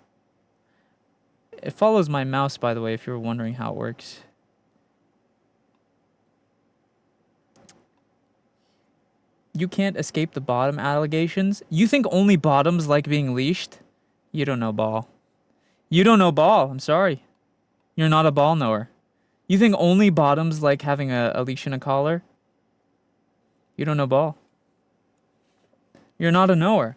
It follows my mouse, by the way, if you're wondering how it works. You can't escape the bottom allegations. You think only bottoms like being leashed? You don't know ball. You don't know ball. I'm sorry. You're not a ball knower. You think only bottoms like having a leash and a collar? You don't know ball. You're not a knower.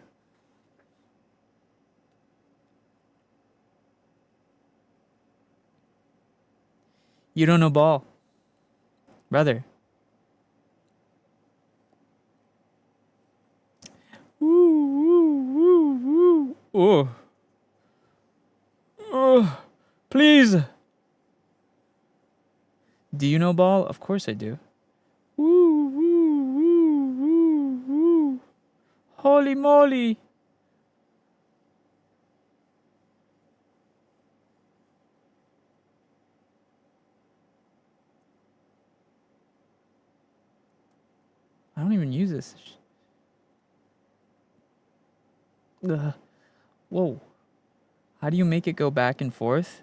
You don't know ball. Brother. Woo, woo, woo, woo. Oh. Oh. Please. Do you know ball? Of course I do. Woo, woo, woo, woo, woo. Holy moly. I don't even use this. Ugh. Whoa. How do you make it go back and forth?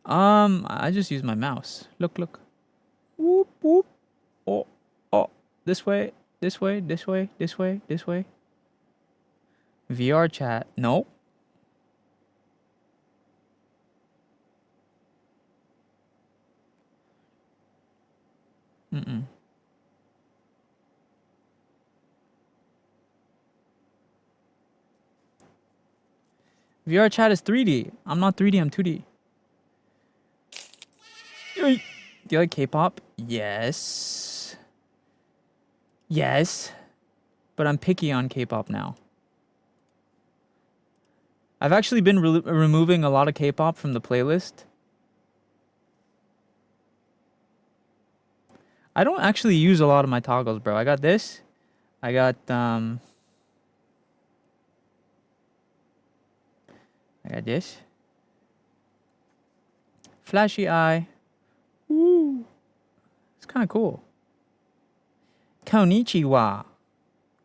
I just use my mouse. Look, look. Whoop, whoop. Oh, oh. This way, this way, this way, this way, this way. VR chat. No. Mm-mm. VR chat is 3D. I'm not 3D, I'm 2D. Do you like K-pop? Yes. Yes. But I'm picky on K-pop now. I've actually been removing a lot of K-pop from the playlist. I don't actually use a lot of my toggles, bro. I got this. I got this. Flashy eye. Woo. It's kind of cool. Konnichiwa.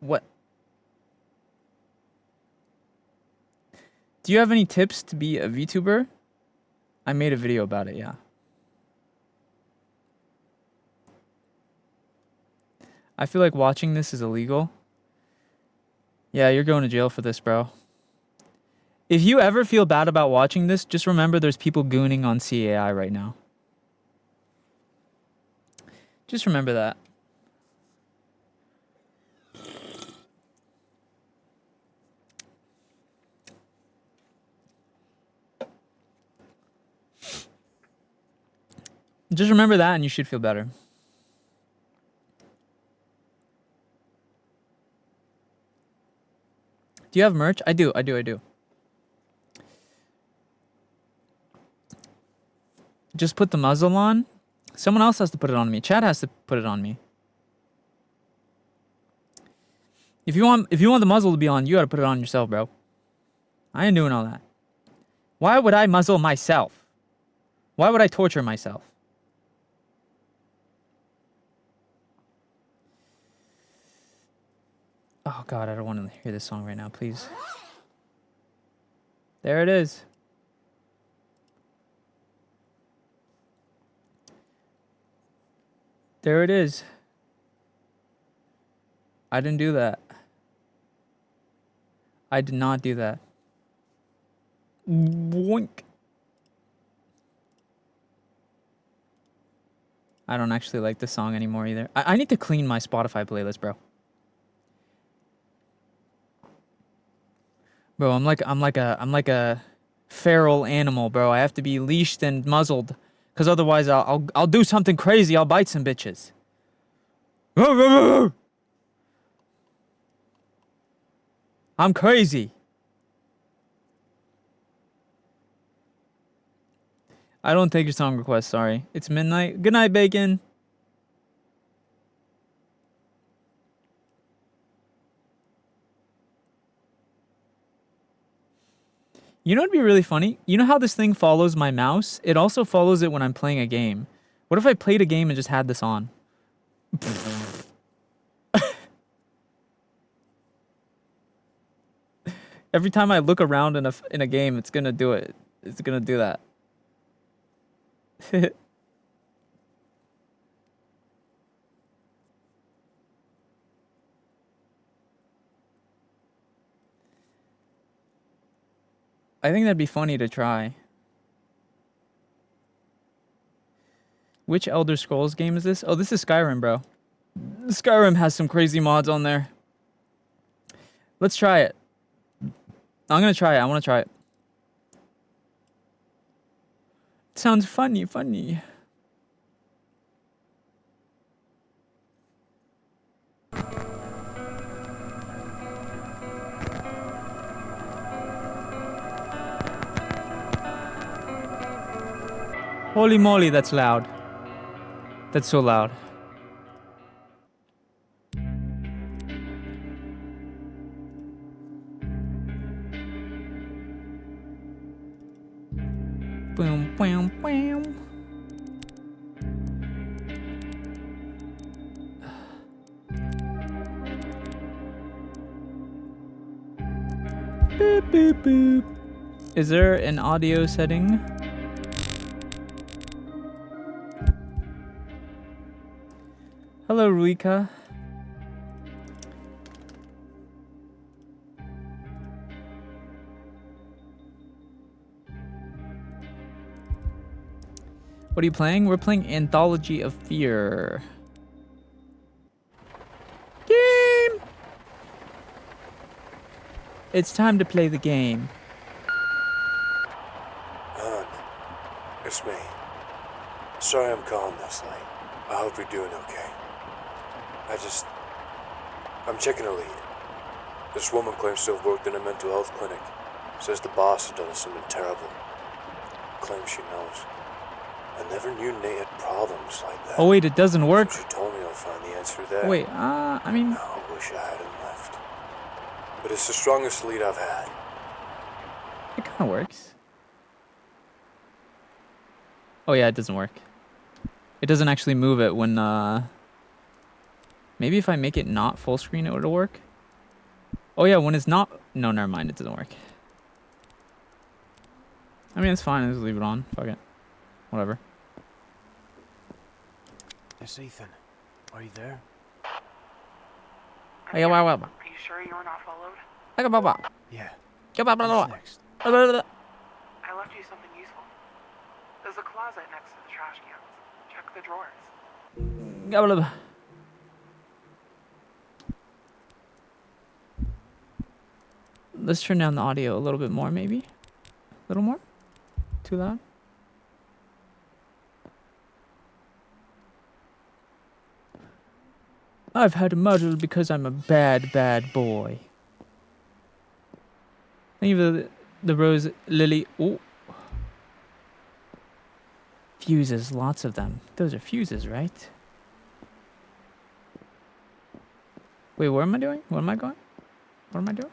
What? Do you have any tips to be a VTuber? I made a video about it, yeah. I feel like watching this is illegal. Yeah, you're going to jail for this, bro. If you ever feel bad about watching this, just remember there's people gooning on CAI right now. Just remember that. Just remember that and you should feel better. Do you have merch? I do. Just put the muzzle on. Someone else has to put it on me. Chad has to put it on me. If you want the muzzle to be on, you gotta put it on yourself, bro. I ain't doing all that. Why would I muzzle myself? Why would I torture myself? Oh God, I don't want to hear this song right now, please. There it is. There it is. I didn't do that. I did not do that. Boink. I don't actually like this song anymore either. I need to clean my Spotify playlist, bro. Bro, I'm like a feral animal, bro. I have to be leashed and muzzled, cause otherwise I'll do something crazy. I'll bite some bitches. I'm crazy. I don't take your song request, sorry. It's midnight. Good night, Bacon. You know what'd be really funny? You know how this thing follows my mouse? It also follows it when I'm playing a game. What if I played a game and just had this on? Every time I look around in a game, it's gonna do it. It's gonna do that. I think that'd be funny to try. Which Elder Scrolls game is this? Oh, this is Skyrim, bro. Skyrim has some crazy mods on there. Let's try it. I'm gonna try it. I wanna try it. Sounds funny. Holy moly, that's loud. That's so loud. Boom, boom, boom. Boop, boop, boop. Is there an audio setting? Hello, Ruika. What are you playing? We're playing Anthology of Fear. Game! It's time to play the game. Hun, it's me. Sorry I'm calling this late. I hope you're doing okay. I'm checking a lead. This woman claims to have worked in a mental health clinic. Says the boss has done something terrible. Claims she knows. I never knew Nate had problems like that. Oh wait, it doesn't work. So she told me I'll find the answer there. Wait, I mean... Now I wish I hadn't left. But it's the strongest lead I've had. It kind of works. Oh yeah, it doesn't work. It doesn't actually move it when, Maybe if I make it not full screen, it'll work. Oh yeah, when it's not... No, never mind, it doesn't work. I mean, it's fine, just leave it on. Fuck it. Whatever. It's Ethan. Are you there? Are you sure you were not followed? Yeah. What's next? I left you something useful. There's a closet next to the trash cans. Check the drawers. Let's turn down the audio a little bit more, maybe? A little more? Too loud? I've had a muddle because I'm a bad, bad boy. Thank you for the rose lily. Ooh. Fuses, lots of them. Those are fuses, right? Wait, where am I doing? What am I going? What am I doing?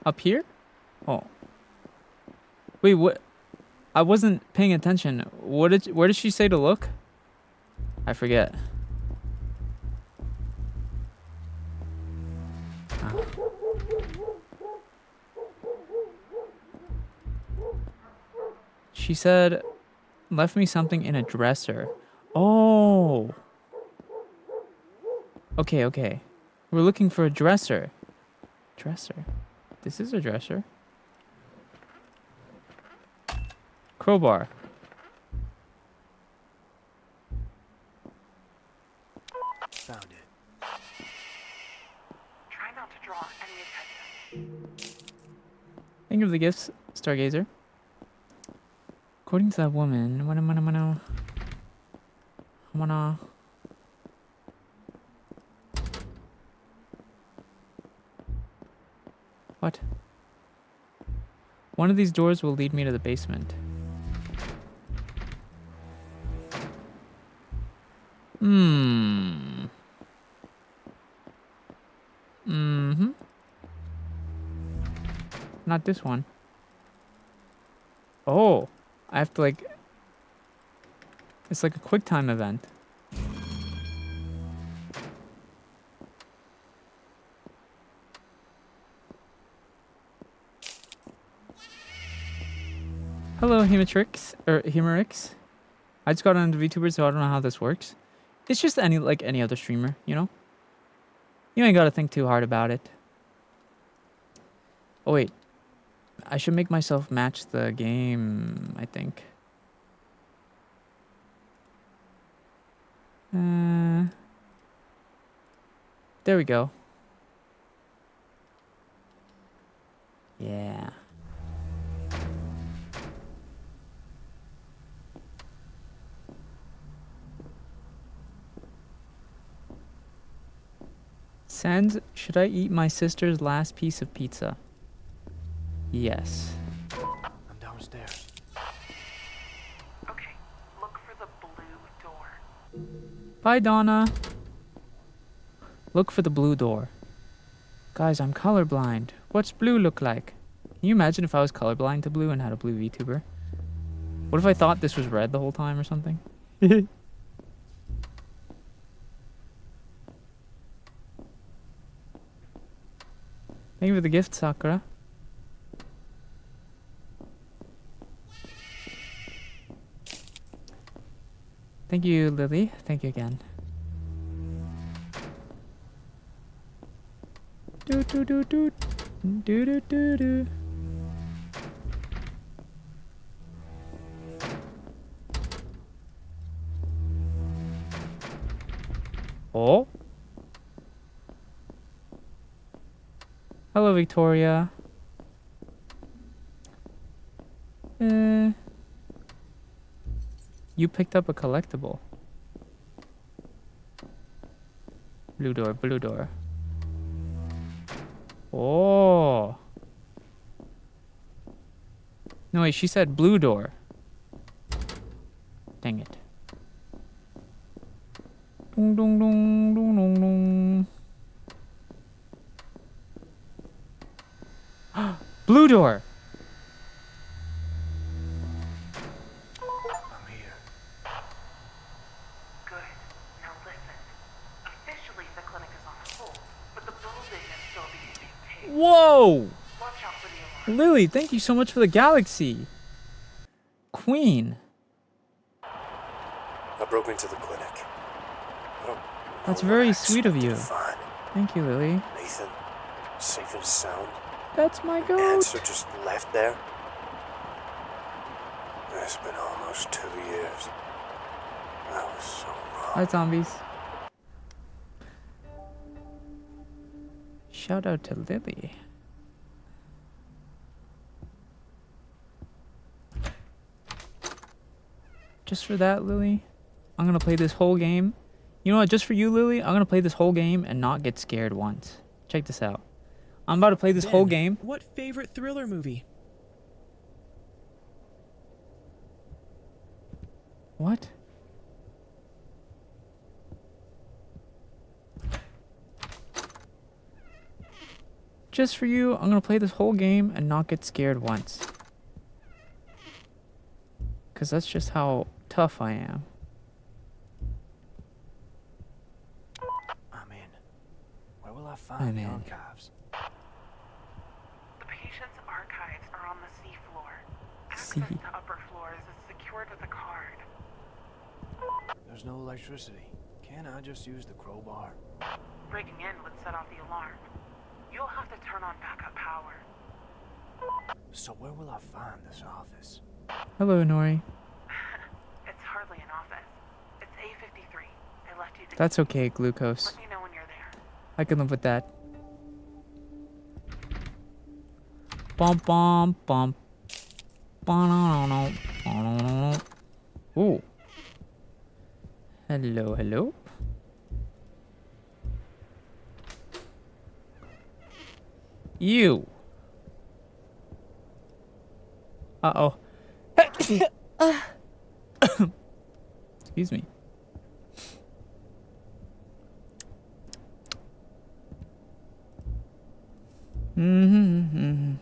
Up here? Oh. Wait, what? I wasn't paying attention. Where did she say to look? I forget. Oh. She said, left me something in a dresser. Oh. Okay, okay. We're looking for a dresser. Dresser. This is a dresser. Crowbar. Found it. Try not to draw any attention. Thank you for the gifts, Stargazer. According to that woman, what? One of these doors will lead me to the basement. Not this one. Oh, I have to like... It's like a quick time event. Hello, Hematrix, or Hemerix. I just got onto VTuber, so I don't know how this works. It's just any other streamer, you know? You ain't gotta think too hard about it. Oh wait. I should make myself match the game, I think. There we go. Yeah. SENZ'S, should I eat my sister's last piece of pizza? Yes. I'm downstairs. Okay, look for the blue door. Bye, Donna. Look for the blue door. Guys, I'm colorblind. What's blue look like? Can you imagine if I was colorblind to blue and had a blue VTuber? What if I thought this was red the whole time or something? Thank you for the gift, Sakura. Thank you, Lily. Thank you again. Do do do do do do do do. Oh. Hello, Victoria. You picked up a collectible. Blue door, blue door. Oh. No, wait, she said blue door. Dang it. Dong, dong, dong, dong, dong, dong. Blue door. I'm here. Good. Now listen. Officially, the clinic is on hold, but the building is still being maintained. Whoa! Watch out for the alarm. Lily, thank you so much for the galaxy. Queen. I broke into the clinic. I don't That's know very what I sweet of expected you. to find. Thank you, Lily. Nathan, safe and sound. That's my goat. Answer just left there. It's been almost 2 years. I was so wrong. Hi, zombies. Shout out to Lily. Just for that, Lily, I'm gonna play this whole game. You know what? Just for you, Lily, I'm gonna play this whole game and not get scared once. Check this out. I'm about to play this whole game. What favorite thriller movie? What? Just for you, I'm gonna play this whole game and not get scared once. Cause that's just how tough I am. I'm in. Where will I find I'm the in. archives? The patient's archives are on the C floor. C. Access to upper floors There's no electricity. Can't I just use the crowbar? Breaking in would set off the alarm. You'll have to turn on backup power. So where will I find this office? Hello, Nori. It's hardly an office. It's A53. I left you to... That's okay, Glucose. Let me know when you're there. I can live with that. Bum bum bum. Ooh. Hello, hello. You. Uh-oh. Excuse me. Mm-hmm.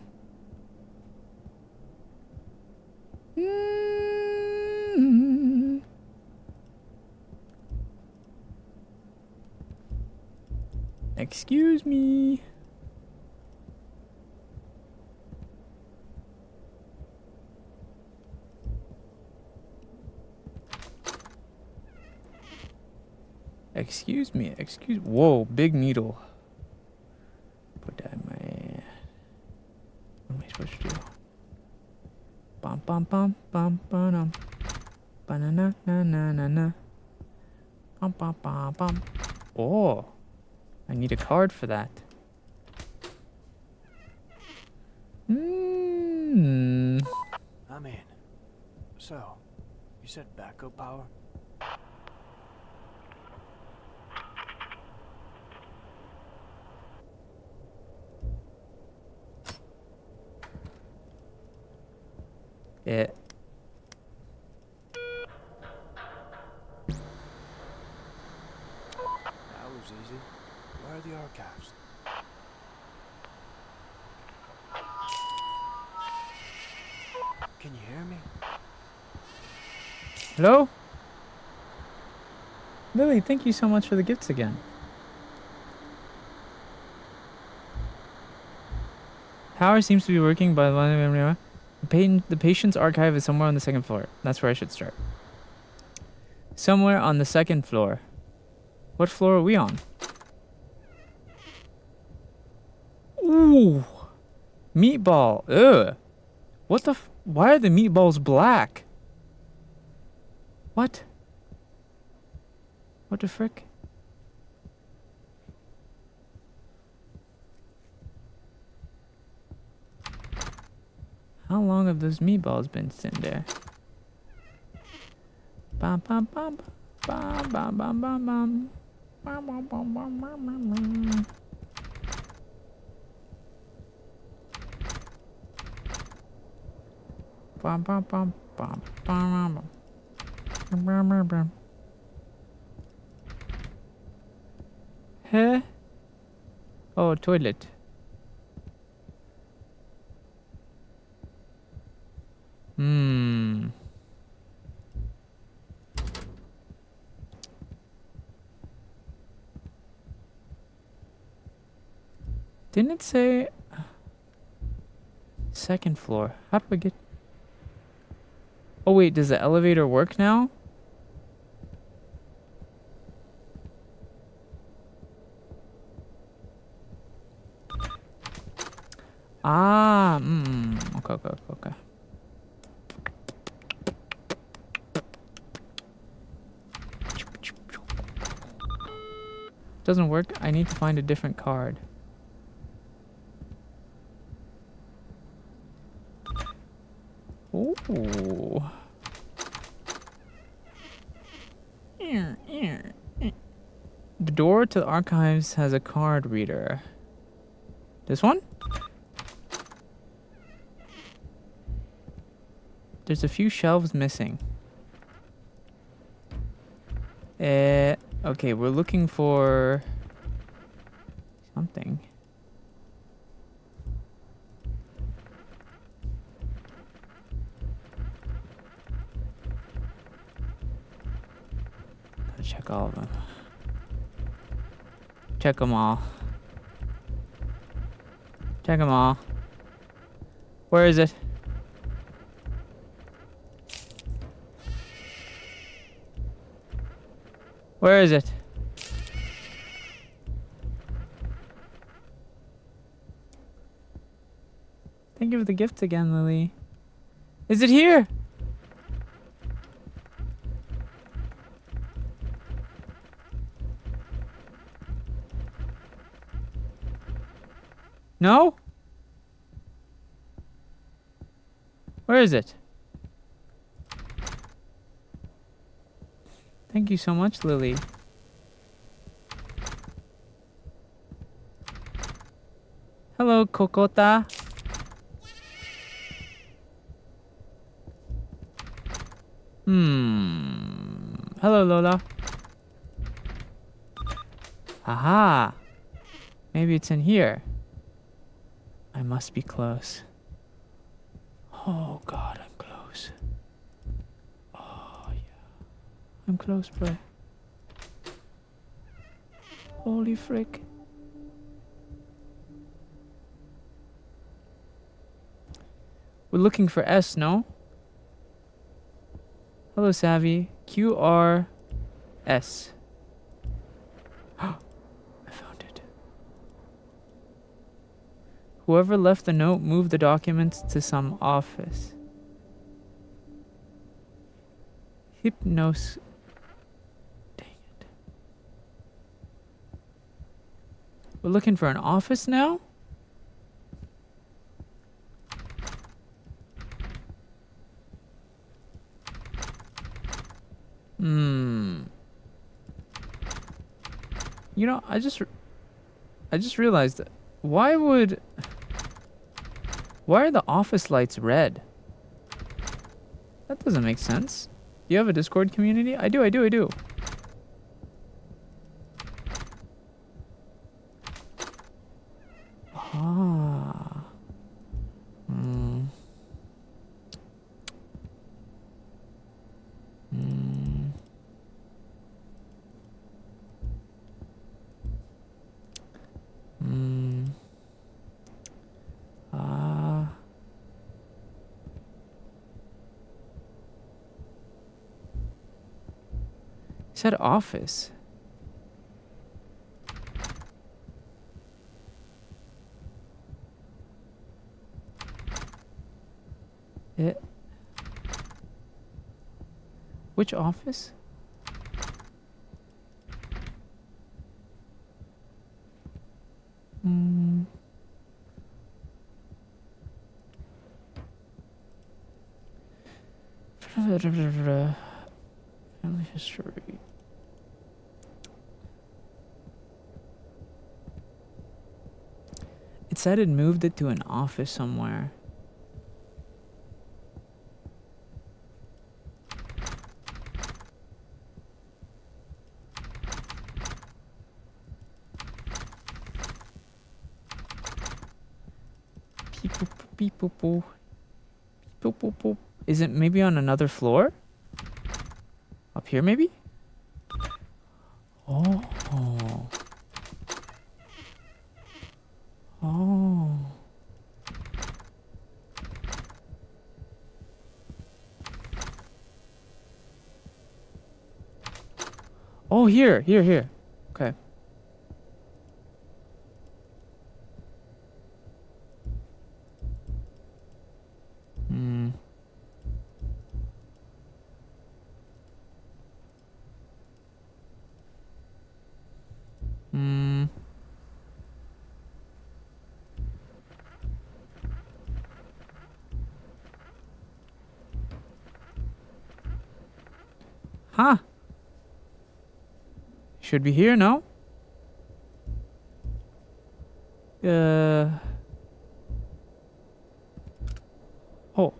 Excuse me. Excuse me. Whoa, big needle. Put that in my... What am I supposed to do? Bum bum bum bum bum banana na na na na. Bum bum bum bum. Oh, I need a card for that. I'm in. So, you said backup power? Yeah. That was easy. Where are the archives? Can you hear me? Hello? Lily, thank you so much for the gifts again. Power seems to be working, but the patient's archive is somewhere on the second floor. That's where I should start. Somewhere on the second floor. What floor are we on? Ooh. Meatball. Ugh. What the why are the meatballs black? What? What the frick? How long have those meatballs been sitting there? Bum bum bum bum bum bum bum bum. Bum bum bum bum bum bum. Bum bum bum bum bum bum. Bum bum bum. Huh? Oh, toilet. Didn't it say second floor? How do I get... Oh wait, does the elevator work now? Ah, okay. Doesn't work. I need to find a different card. Ooh. The door to the archives has a card reader. This one? There's a few shelves missing. Okay, we're looking for something. Gotta check all of them. Check them all. Check them all. Where is it? Where is it? Thank you for the gift again, Lily. Is it here? No? Where is it? Thank you so much, Lily. Hello, Kokota. Hello, Lola. Aha. Maybe it's in here. I must be close. Oh, God, I'm close. Oh, yeah. I'm close, bro. Holy frick. We're looking for S, no? Hello, Savvy. QRS. I found it. Whoever left the note moved the documents to some office. Hypnos. Dang it. We're looking for an office now? You know, I just realized that why are the office lights red? That doesn't make sense. Do you have a Discord community? I do. Ah. It said office. Which office? Family history. It said it moved it to an office somewhere. Beep boop boop. Boop boop boop. Is it maybe on another floor? Up here maybe? Oh. Oh. Oh, here. Okay. Huh. Should be here, no? Oh.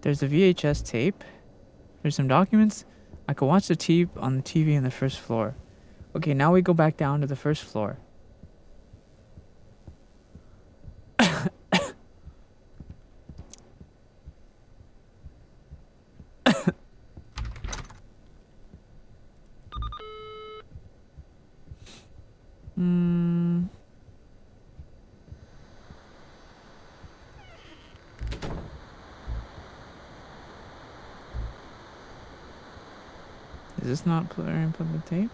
There's a VHS tape. There's some documents. I could watch the tape on the TV on the first floor. Okay, now we go back down to the first floor. this not playing public tape?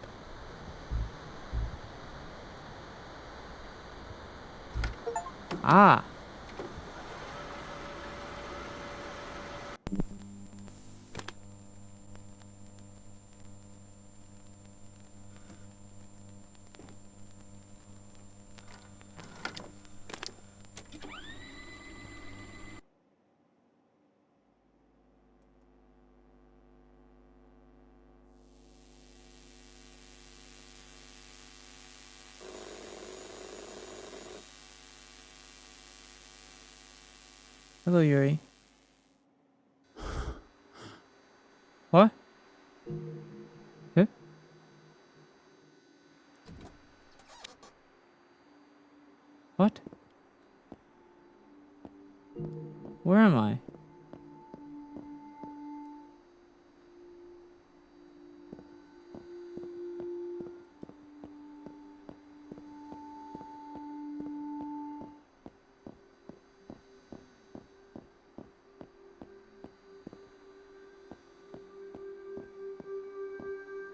Ah. Hello, Yuri. What? Huh? What? Where am I?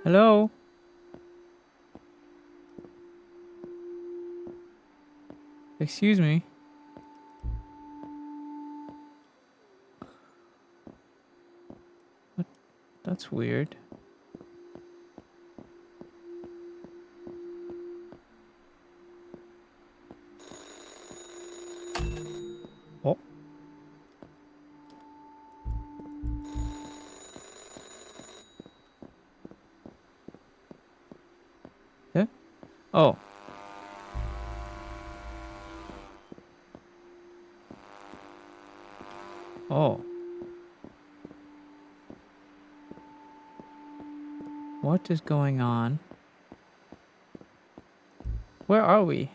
Hello? Excuse me. What? That's weird. Oh. Yeah? Oh. Oh. What is going on? Where are we?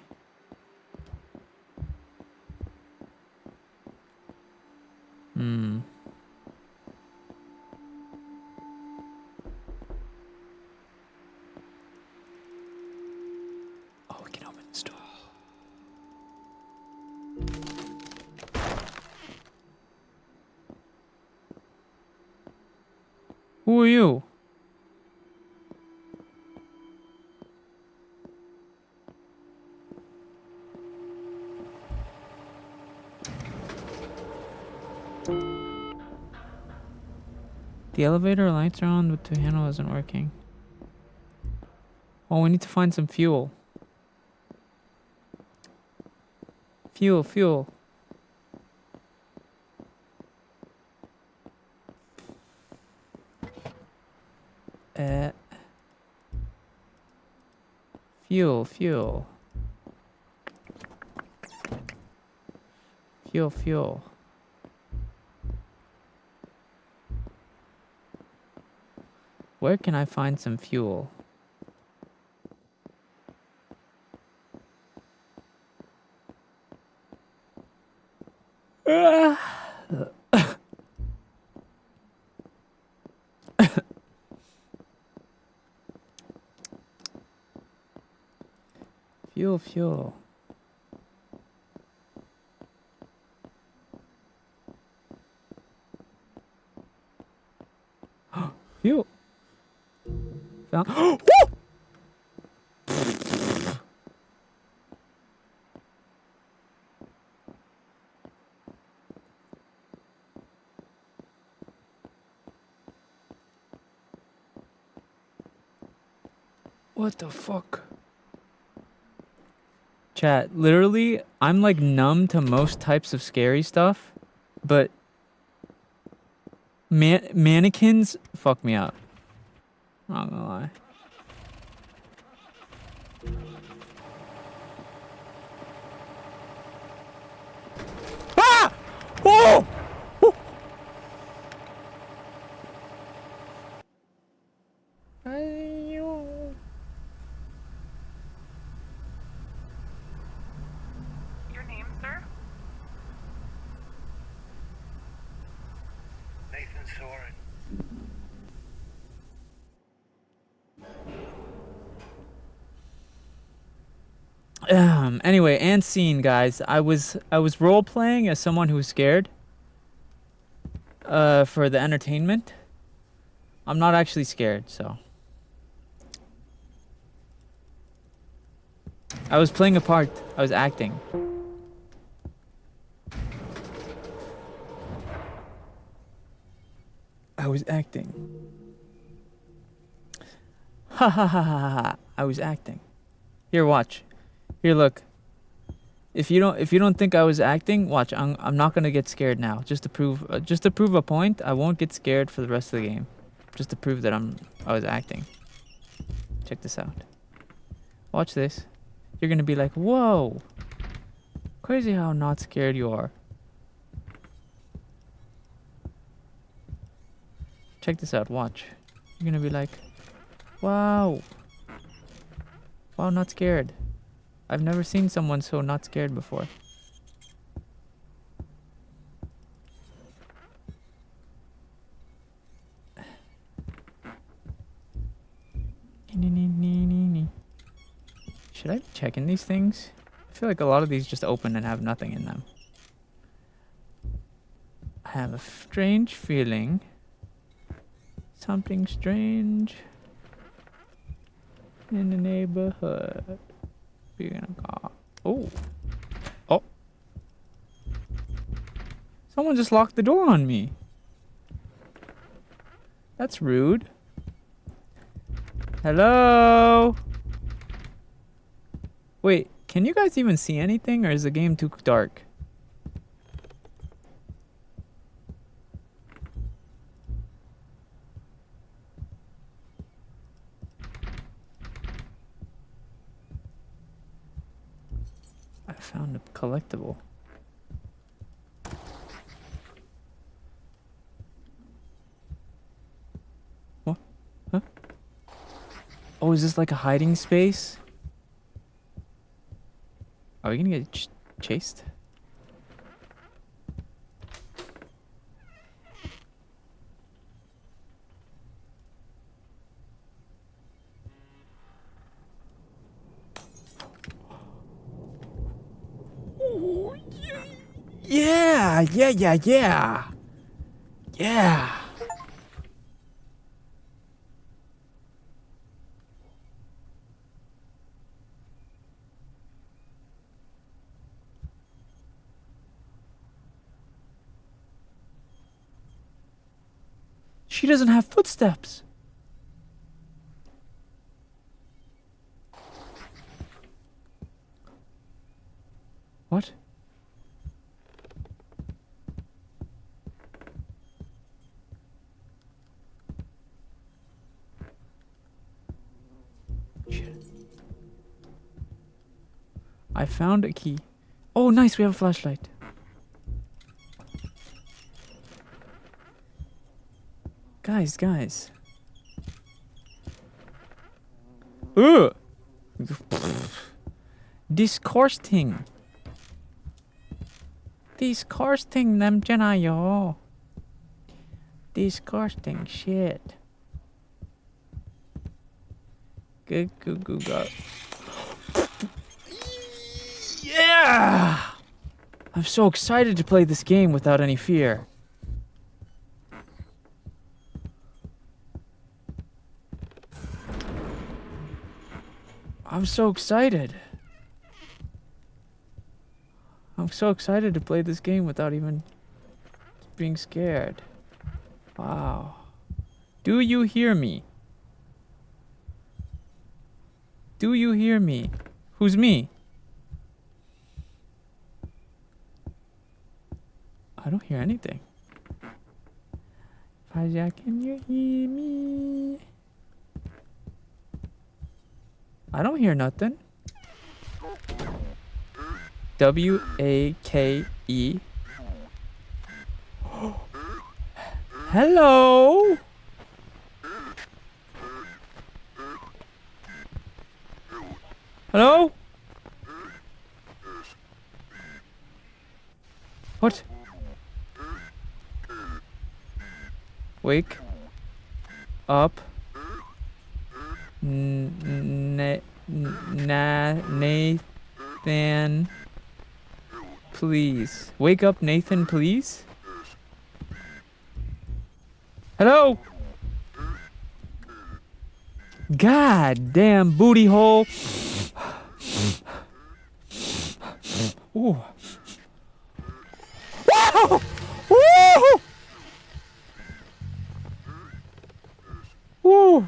Hmm. Oh, we can open this door. Who are you? The elevator lights are on, but the handle isn't working. Oh, we need to find some fuel. Fuel. Fuel. Fuel. Where can I find some fuel? Fuel. Fuel. Found. What the fuck? Chat, literally, I'm like numb to most types of scary stuff, but mannequins fuck me up. Not gonna lie. Ah! Oh! Oh! Your name, sir? Nathan Soren. Anyway, and scene, guys. I was role playing as someone who was scared. For the entertainment. I'm not actually scared, so I was playing a part. I was acting. I was acting. Ha ha ha ha ha. I was acting. Here, watch. Here, look. If you don't think I was acting, watch. I'm not gonna get scared now. Just to prove a point, I won't get scared for the rest of the game. Just to prove that I was acting. Check this out. Watch this. You're gonna be like, whoa. Crazy how not scared you are. Check this out, watch. You're gonna be like, wow. Wow, not scared. I've never seen someone so not scared before. Should I be checking these things? I feel like a lot of these just open and have nothing in them. I have a strange feeling. Something strange in the neighborhood. We're gonna go. Oh. Oh. Someone just locked the door on me. That's rude. Hello? Wait, can you guys even see anything, or is the game too dark? I found a collectible. What? Huh? Oh, is this like a hiding space? Are we gonna get chased? Oh, yeah! Yeah! She doesn't have footsteps. What? Shit. I found a key. Oh, nice, we have a flashlight. Guys. Ugh! Disgusting. Disgusting 남잖아요. Disgusting shit. Go. Yeah! I'm so excited to play this game without any fear. I'm so excited. I'm so excited to play this game without even being scared. Wow. Do you hear me? Do you hear me? Who's me? I don't hear anything. Faja, can you hear me? I don't hear nothing. W-A-K-E. Hello? Hello? What? Wake up. Nathan, please. Wake up, Nathan, please. Hello? God damn booty hole. Ooh. Wow! Woo! Woo!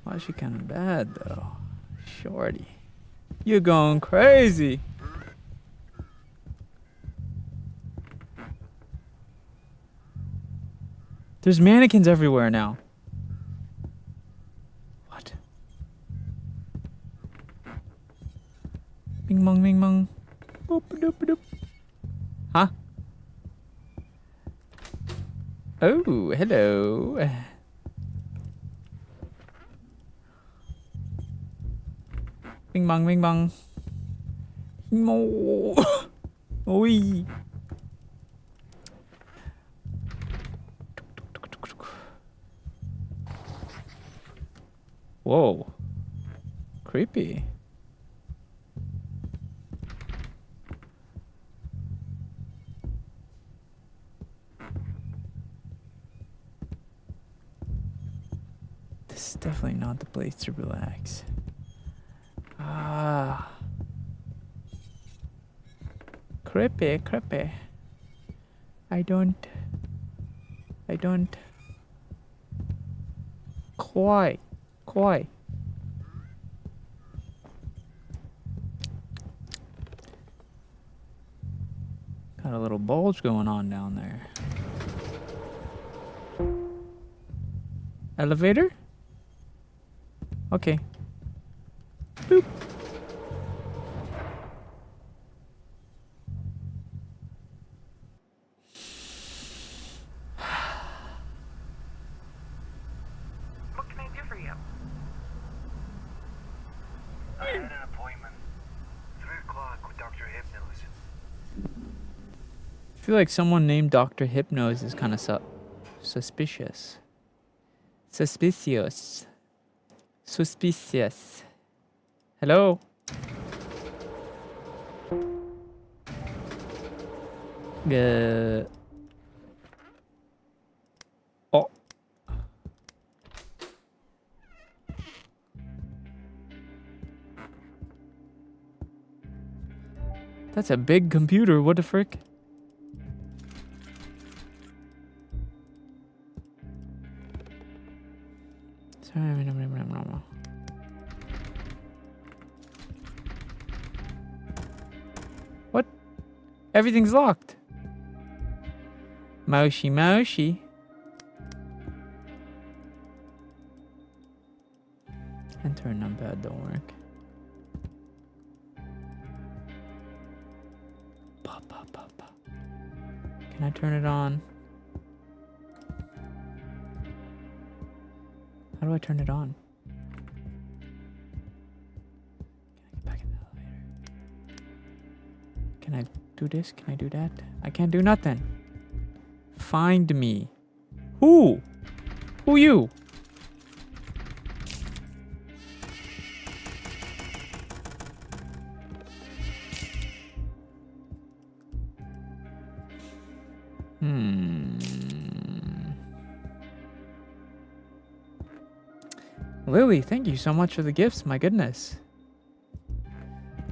Why is she kind of bad though? Shorty. You're going crazy. There's mannequins everywhere now. What? Bing bong, bing bong. Boop doop doop. Huh? Oh, hello. Bing bong, bing bong. No. Oi. Whoa. Creepy. This is definitely not the place to relax. Ah. Creepy, creepy. I don't. Quite. Got a little bulge going on down there. Elevator? Okay. Boop. What can I do for you? I had an appointment. 3 o'clock with Dr. Hypnos. I feel like someone named Dr. Hypnos is kind of suspicious. Suspicious. Hello? Oh. That's a big computer. What the frick? What? Everything's locked. Moshi. Enter a numpad don't work. Can I turn it on? How do I turn it on? Can I get back in the elevator? Can I do this? Can I do that? I can't do nothing. Find me. Who? Who you? Lily, thank you so much for the gifts. My goodness.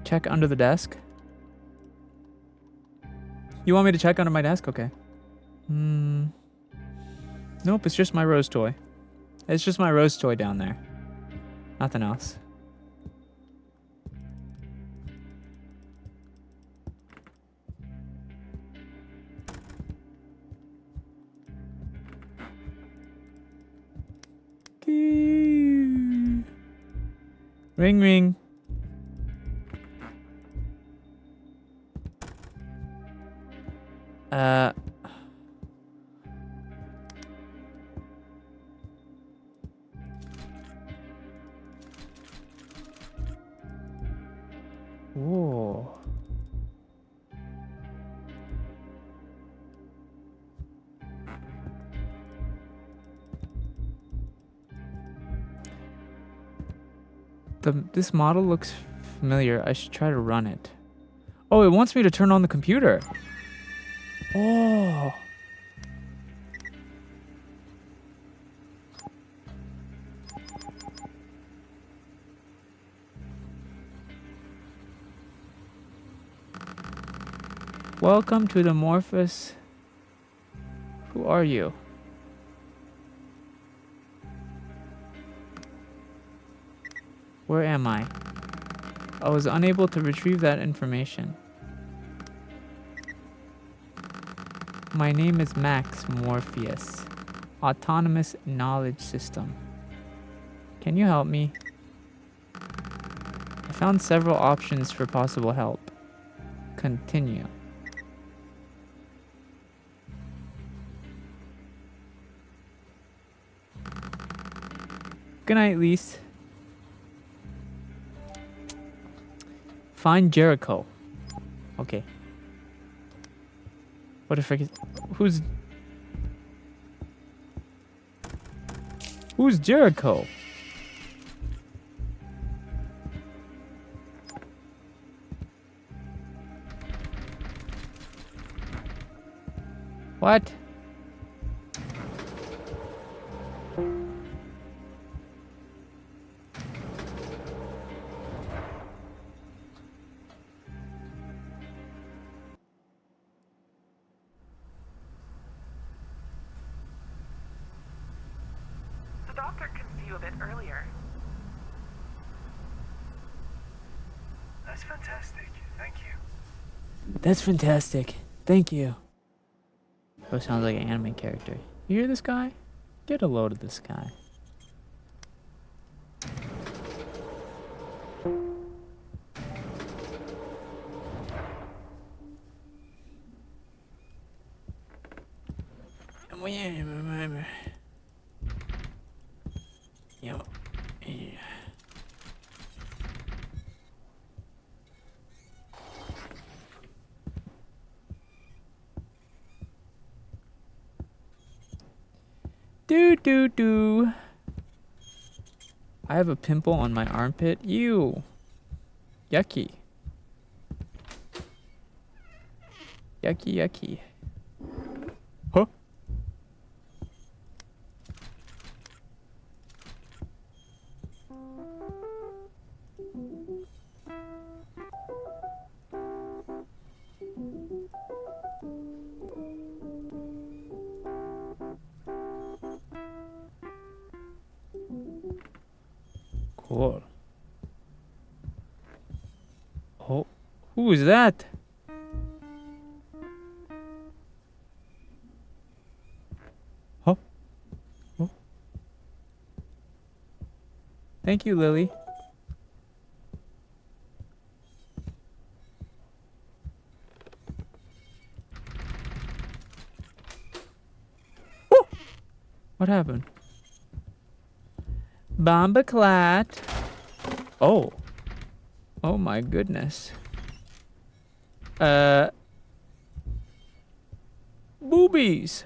Check under the desk. You want me to check under my desk? Okay. Nope, it's just my rose toy. It's just my rose toy down there. Nothing else. Ring ring. Whoa. This model looks familiar. I should try to run it. Oh, it wants me to turn on the computer. Oh. Welcome to the Morphus. Who are you? Where am I? I was unable to retrieve that information. My name is Max Morpheus. Autonomous Knowledge System. Can you help me? I found several options for possible help. Continue. Good night, Lise. Find Jericho. Okay. What the frick is... Who's Jericho? What? The doctor can see you a bit earlier. That's fantastic. Thank you. That's fantastic. Thank you. Oh, sounds like an anime character. You hear this guy? Get a load of this guy. Do. I have a pimple on my armpit. Ew. Yucky. Yucky. Huh? Cool. Oh, who is that? Oh. Thank you, Lily. Woo! What happened? Bombaclat. Oh. Oh my goodness. Boobies.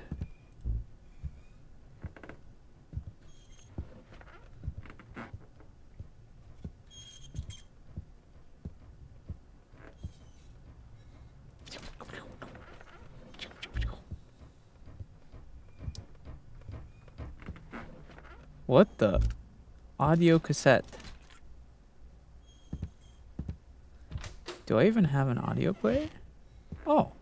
What the? Audio cassette. Do I even have an audio player? Oh.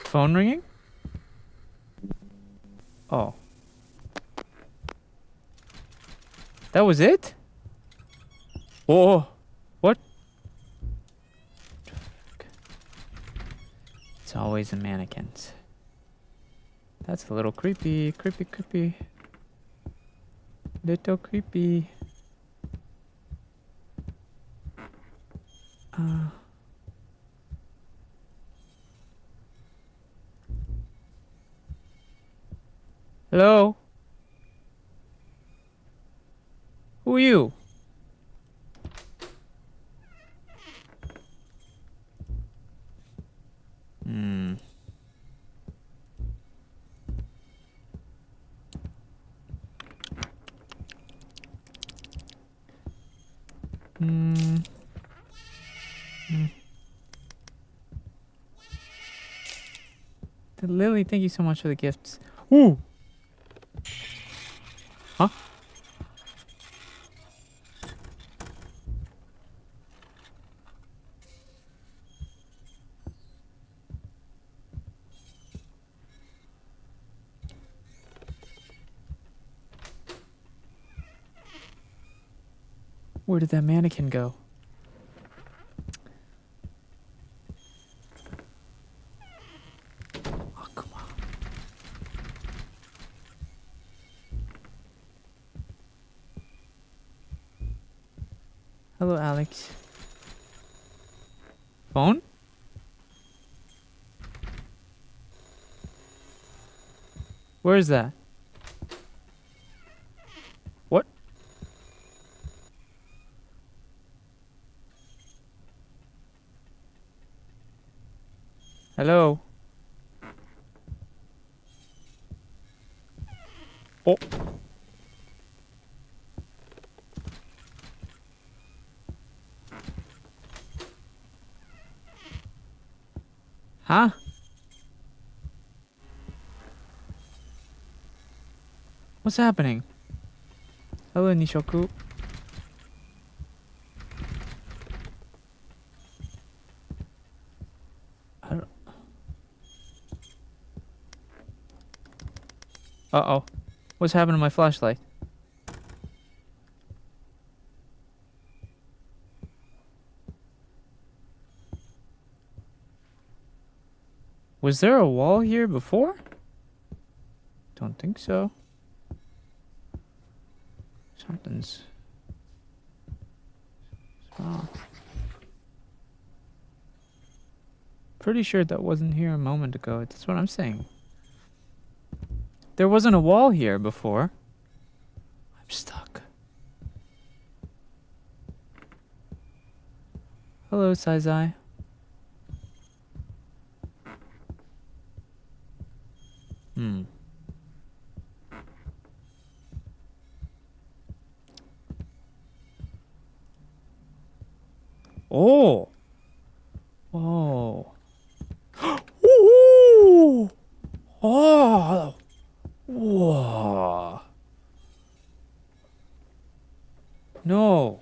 Phone ringing? Oh. That was it? Oh. What? It's always the mannequins. That's a little creepy. Creepy. Little creepy. Hello? Who are you? Hmm. Hmm. Lily, thank you so much for the gifts. Ooh. Huh? Where did that mannequin go? Oh, come on. Hello, Alex. Phone? Where is that? What? Hello? Oh. Huh? What's happening? Hello, Nishoku. I don't... Uh-oh. What's happened to my flashlight? Was there a wall here before? Don't think so. Something's wrong. Pretty sure that wasn't here a moment ago. That's what I'm saying. There wasn't a wall here before. I'm stuck. Hello, Saizai. Hmm. Oh. Oh. Ooh. Oh. Whoa. No.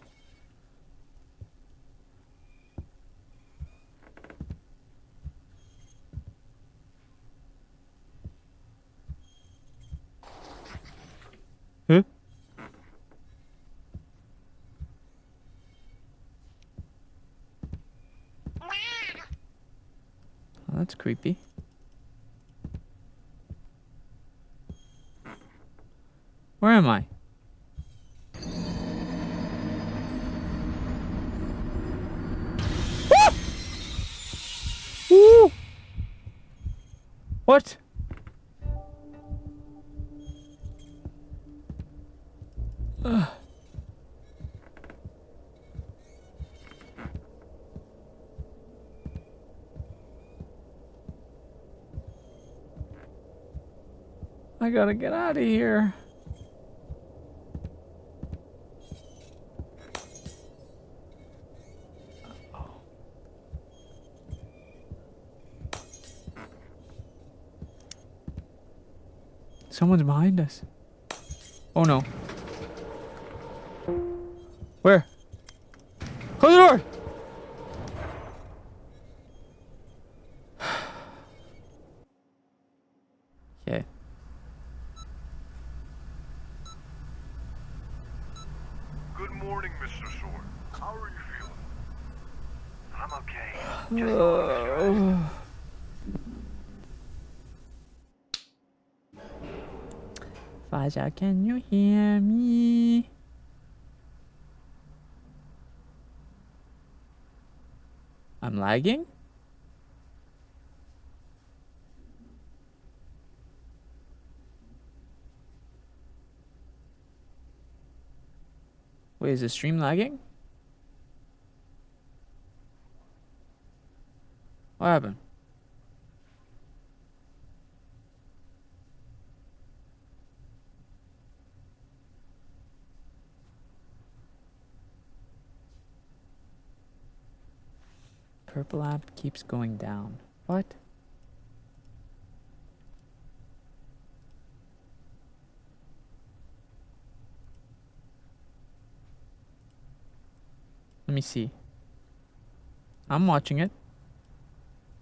Huh? Oh, that's creepy. Where am I? Ah! Ooh! What? Ugh. I gotta get out of here. Someone's behind us. Oh no. Where? Close the door! Okay. Good morning, Mr. Sword. How are you feeling? I'm okay. Just a little stressed. Faja, can you hear me? I'm lagging? Wait, is the stream lagging? What happened? Purple app keeps going down. What? Let me see. I'm watching it.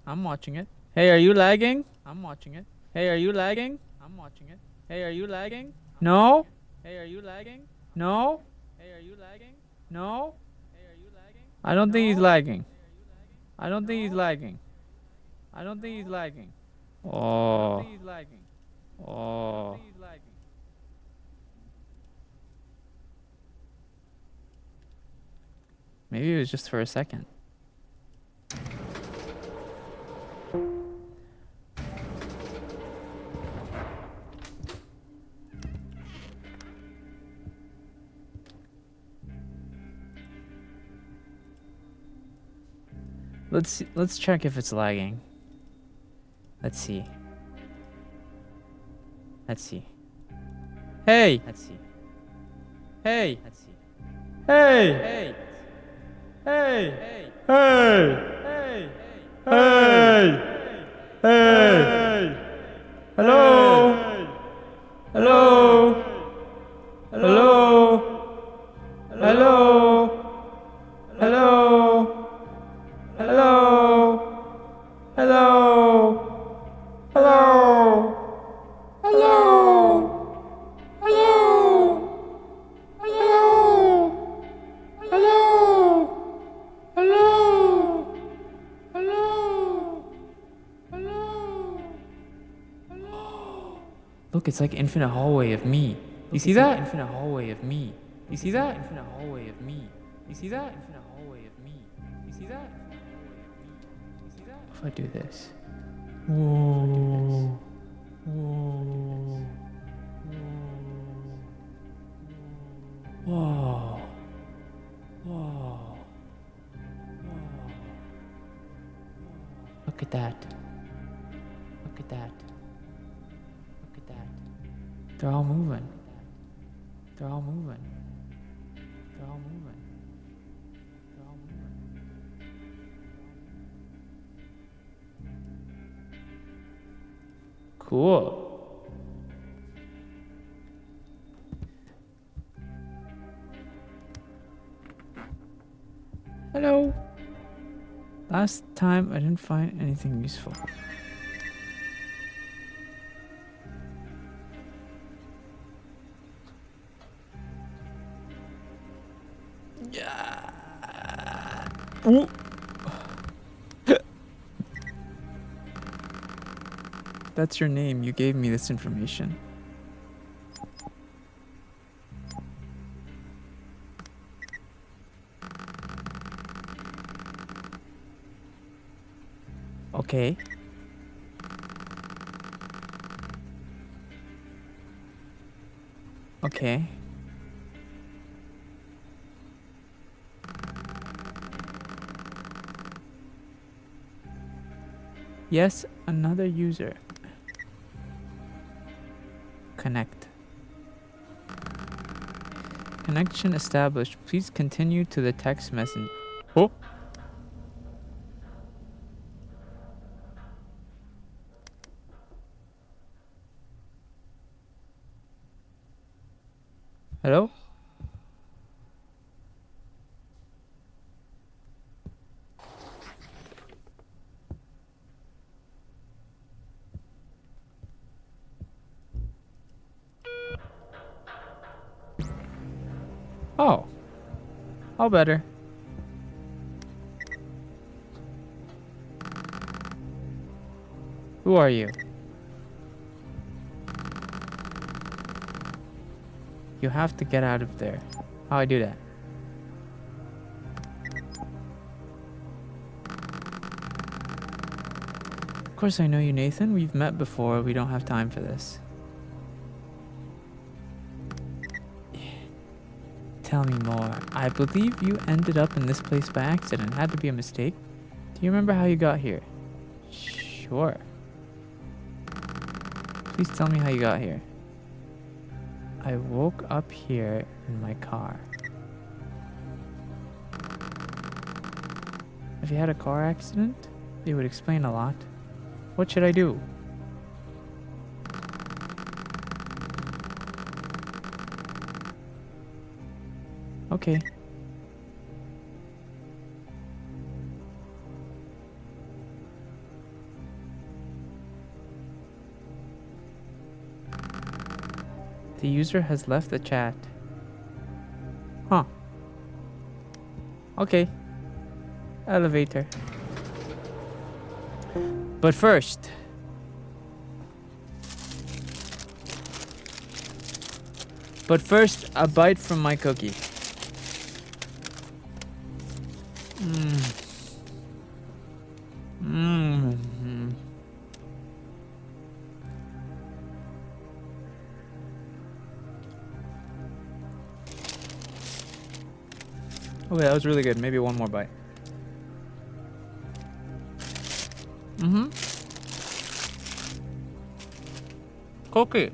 I'm watching it. Hey, are you lagging? I'm watching it. Hey, are you lagging? I'm watching it. Hey, are you lagging? No? Hey, are you lagging? No? Hey, are you lagging? No? Hey, are you lagging? I don't think he's lagging. I don't think he's lagging. I don't think he's lagging. Oh. Oh. Maybe it was just for a second. Let's check if it's lagging. Let's see. Let's see. Hey! Let's see. Hey! Let's see. Hey! Hey! Hey! Hey! Hey! Hey! Hey! Hello? Hello? Hello? Hello? Hello? Hello? Hello? Hello? Hello? Hello? Hello? Hello? Hello? Hello? Hello? Look, it's like infinite hallway of me. You see that? Infinite hallway of me. You see that? Infinite hallway of me. You see that? Infinite hallway of me. You see that? You see that? If I do this. Whoa. Whoa. Whoa. Whoa. Look at that. Look at that. Look at that. They're all moving. They're all moving. They're all moving. They're all moving. Cool. Hello. Last time I didn't find anything useful. Yeah. Ooh. That's your name. You gave me this information. Okay. Okay. Yes, another user. Connect. Connection established. Please continue to the text message. Oh. Hello? Oh. All better. Who are you? You have to get out of there. How I do that? Of course I know you, Nathan. We've met before. We don't have time for this. Tell me more. I believe you ended up in this place by accident. Had to be a mistake. Do you remember how you got here? Sure. Please tell me how you got here. I woke up here in my car. If you had a car accident, it would explain a lot. What should I do? Okay. The user has left the chat. Huh. Okay. Elevator. But first, a bite from my cookie. Okay, that was really good. Maybe one more bite. Cookie.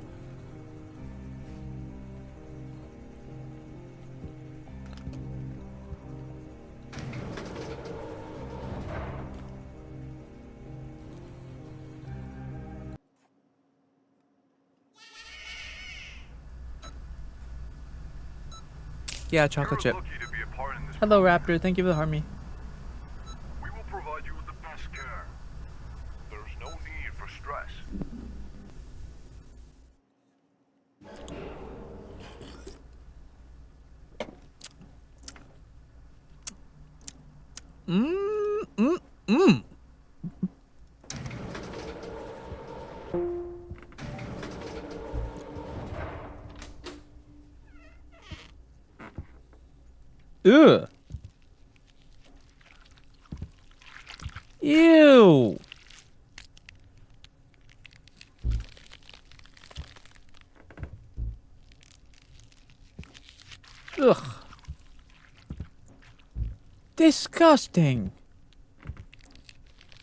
Yeah, chocolate chip. Hello, Raptor. Thank you for the harmony. We will provide you with the best care. There's no need for stress. Ugh. Ew. Ugh. Disgusting.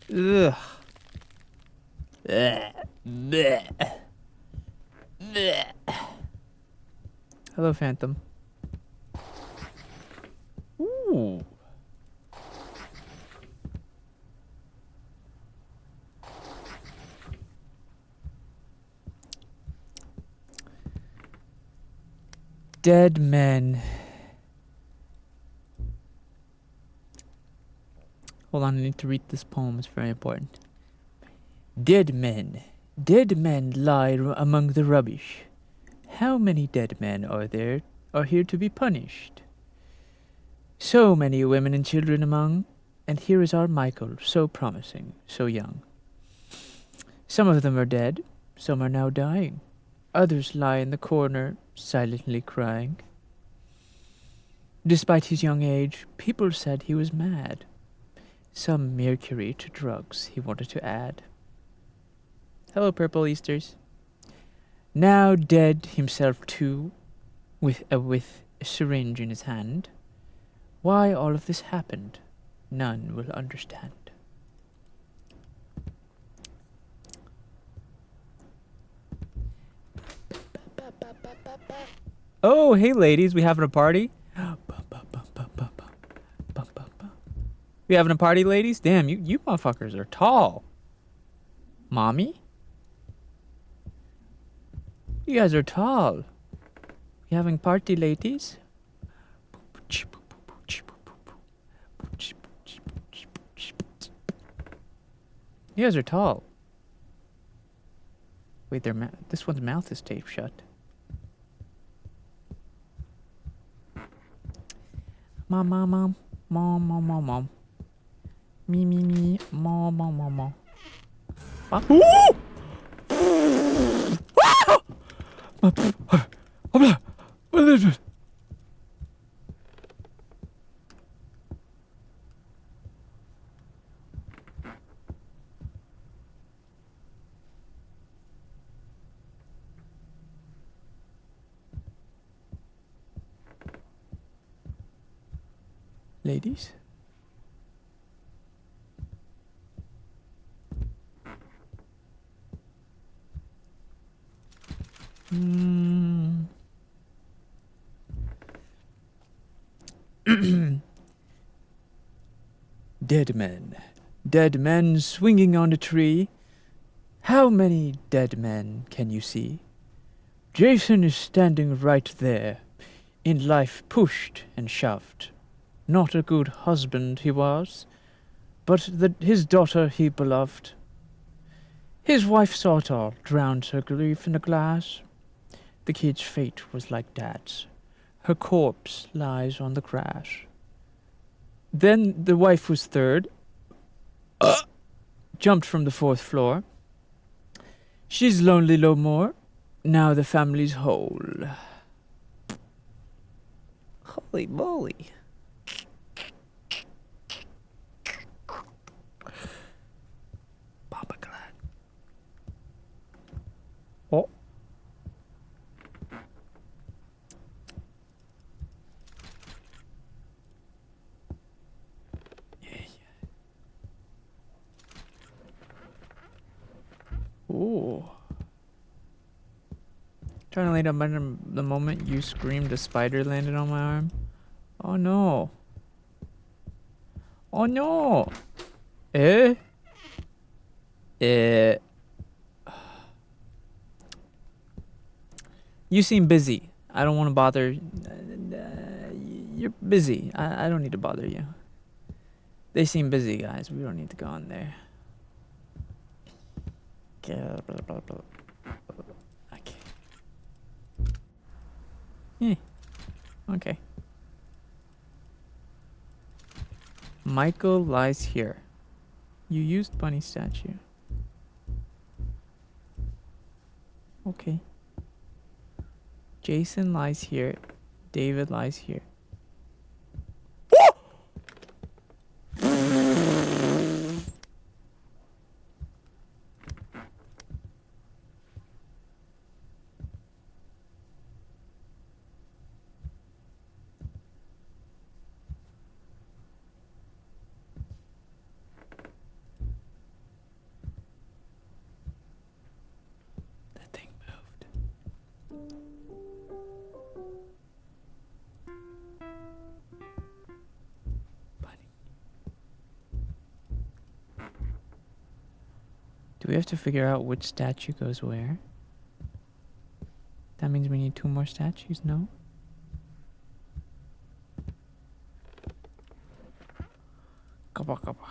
Ugh. Bleh. Bleh. Bleh. Hello, Phantom. Ooh. Dead men. Hold on, I need to read this poem. It's very important. Dead men. Dead men lie among the rubbish. How many dead men are here to be punished? So many women and children among, and here is our Michael, so promising, so young. Some of them are dead, some are now dying. Others lie in the corner, silently crying. Despite his young age, people said he was mad. Some mercury to drugs he wanted to add. Hello, Purple Easters. Now dead himself too, with a syringe in his hand. Why all of this happened, none will understand. Oh, hey ladies, we having a party? We having a party, ladies? Damn, you motherfuckers are tall. Mommy? You guys are tall. You having party, ladies? You guys are tall. Wait, this one's mouth is taped shut. Mom, mom, mom, mom, mom, mom, mom. Me, me, me, mom, mom, mom, mom. ladies. Dead men. Dead men swinging on a tree. How many dead men can you see? Jason is standing right there, in life pushed and shoved. Not a good husband he was, but his daughter he beloved. His wife saw it all, drowned her grief in a glass. The kid's fate was like Dad's. Her corpse lies on the grass. Then the wife was third, jumped from the fourth floor. She's lonely no more. Now the family's whole. Holy moly. Papa Glad. Oh. Ooh. Trying to lay down under the moment you screamed, a spider landed on my arm. Oh no. Oh no. Eh? Eh. You seem busy. I don't want to bother. You're busy. I don't need to bother you. They seem busy, guys. We don't need to go on there. Okay. Yeah. Okay. Michael lies here. You used bunny statue. Okay. Jason lies here. David lies here. Do we have to figure out which statue goes where? That means we need 2 more statues, no? Kapa kapa.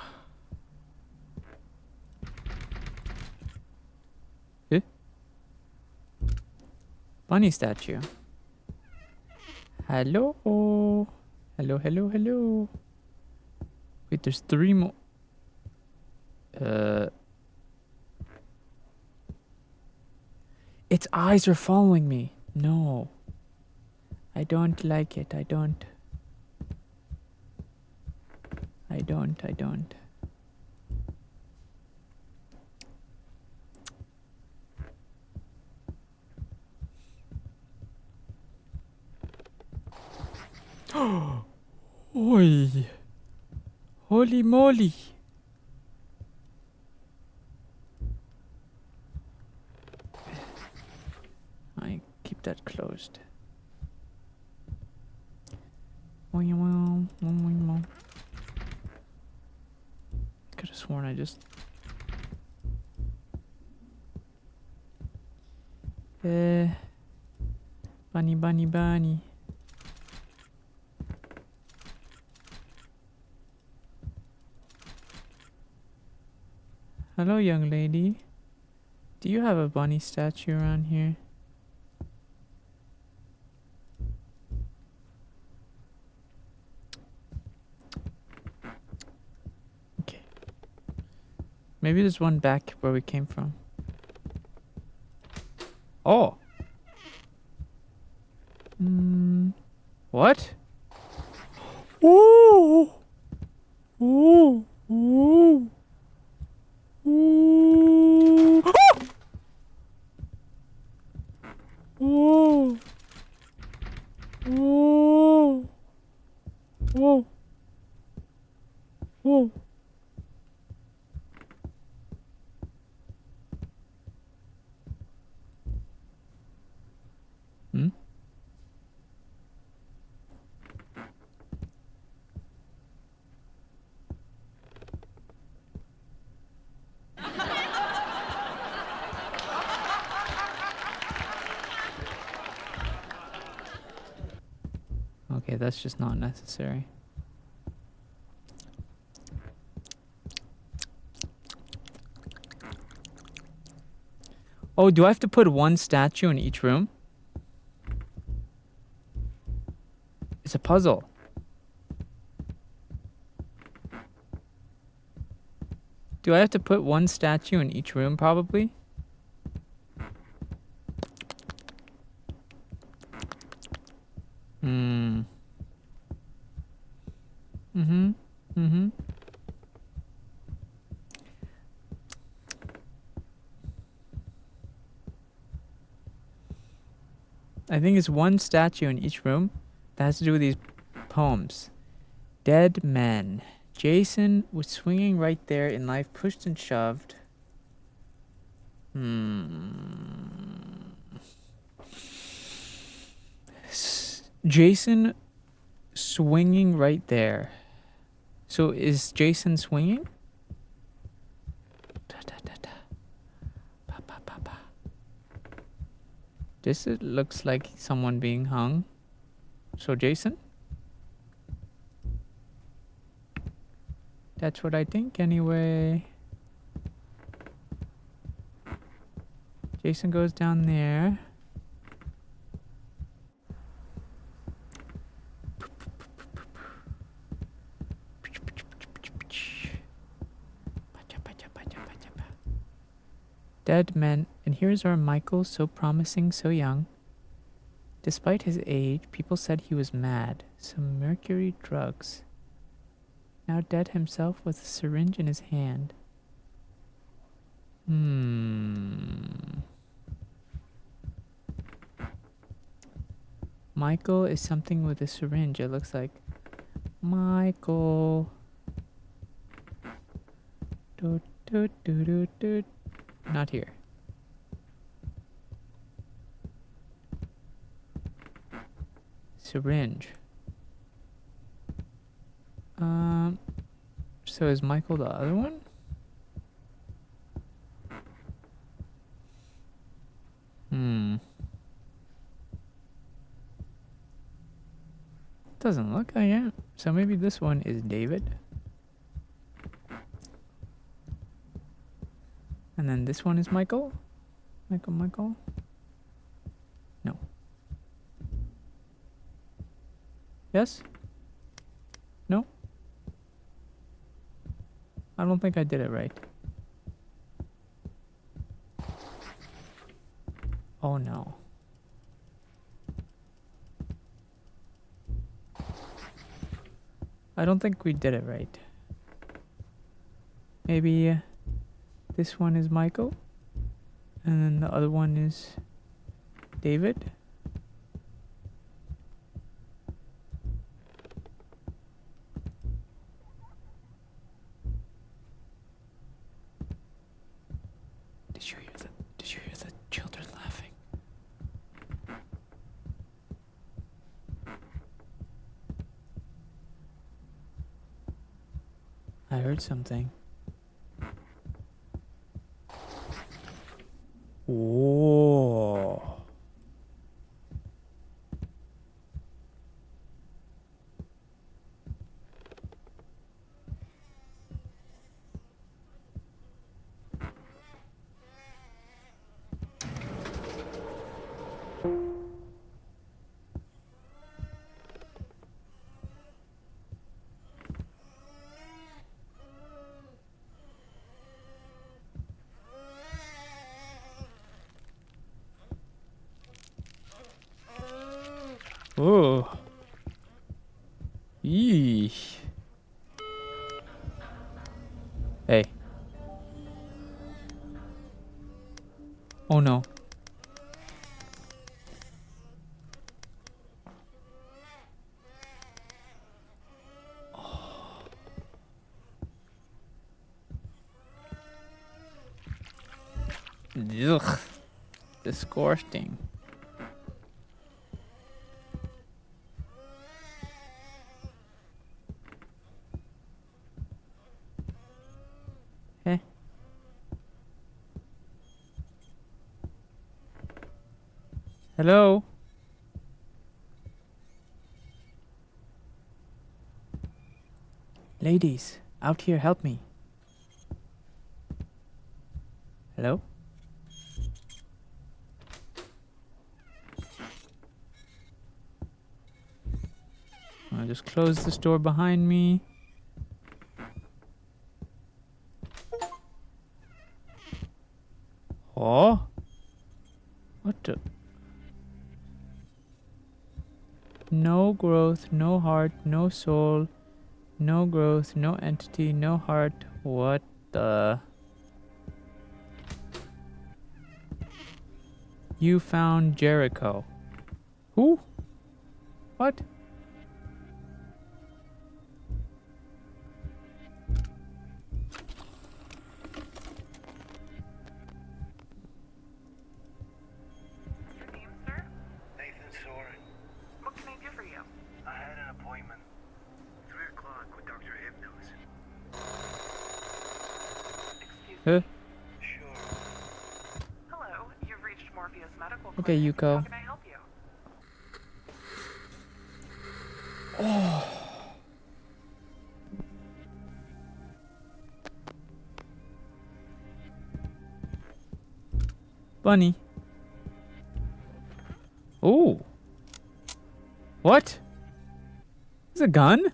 Eh? Bunny statue. Hello? Hello, hello, hello. Wait, there's 3 more. Its eyes are following me. No. I don't like it. I don't. Oi. Holy moly. I keep that closed. Could have sworn I just... Bunny, bunny, bunny. Hello, young lady. Do you have a bunny statue around here? Okay. Maybe there's one back where we came from. Oh! What? Ooh! Ooh! Ooh! Ooh! Oh! Oh! Oh! Oh. Hmm? Okay, that's just not necessary. Oh, do I have to put one statue in each room? It's a puzzle. Do I have to put one statue in each room, probably? Hmm. Mm-hmm. Mm-hmm. I think it's one statue in each room that has to do with these poems. Dead men. Jason was swinging right there in life, pushed and shoved. Jason swinging right there. So is Jason swinging? This looks like someone being hung. So Jason? That's what I think anyway. Jason goes down there. Dead men, and here's our Michael, so promising, so young. Despite his age, people said he was mad. Some mercury drugs. Now dead himself with a syringe in his hand. Michael is something with a syringe, it looks like. Michael. Do, do, do, do, do. Not here. Syringe. So is Michael the other one? Doesn't look like it. So maybe this one is David. And then this one is Michael. Michael. No. Yes? No? I don't think I did it right. Oh no. I don't think we did it right. Maybe this one is Michael. And then the other one is David. Did you hear the children laughing? I heard something. Whoa. Oh. Yeesh. Hey. Oh no. Ugh. Disgusting. Eh. Hello? Ladies, out here, help me. Hello? I'll just close this door behind me. Oh? What the? No growth, no heart, no soul. No growth, no entity, no heart. What the? You found Jericho. Who? What? Your name, sir? Nathan Soren. What can I do for you? I had an appointment. 3 o'clock with Dr. Hypnos. Excuse Huh? me. Sure. Hello, you've reached Morpheus Medical Okay, Clinic. Yuko. How can I help you? Bunny. Oh. What? Is a gun?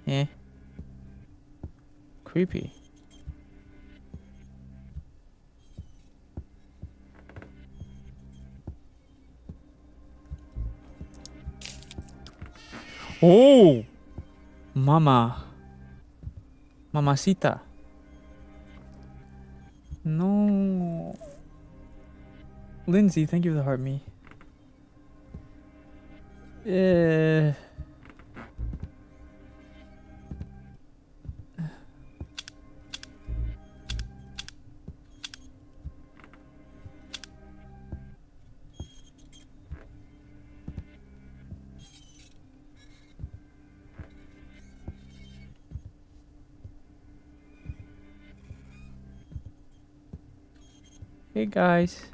Eh. Creepy. Oh! Mama. Mamacita. No. Lindsay, thank you for the heart me. Hey guys.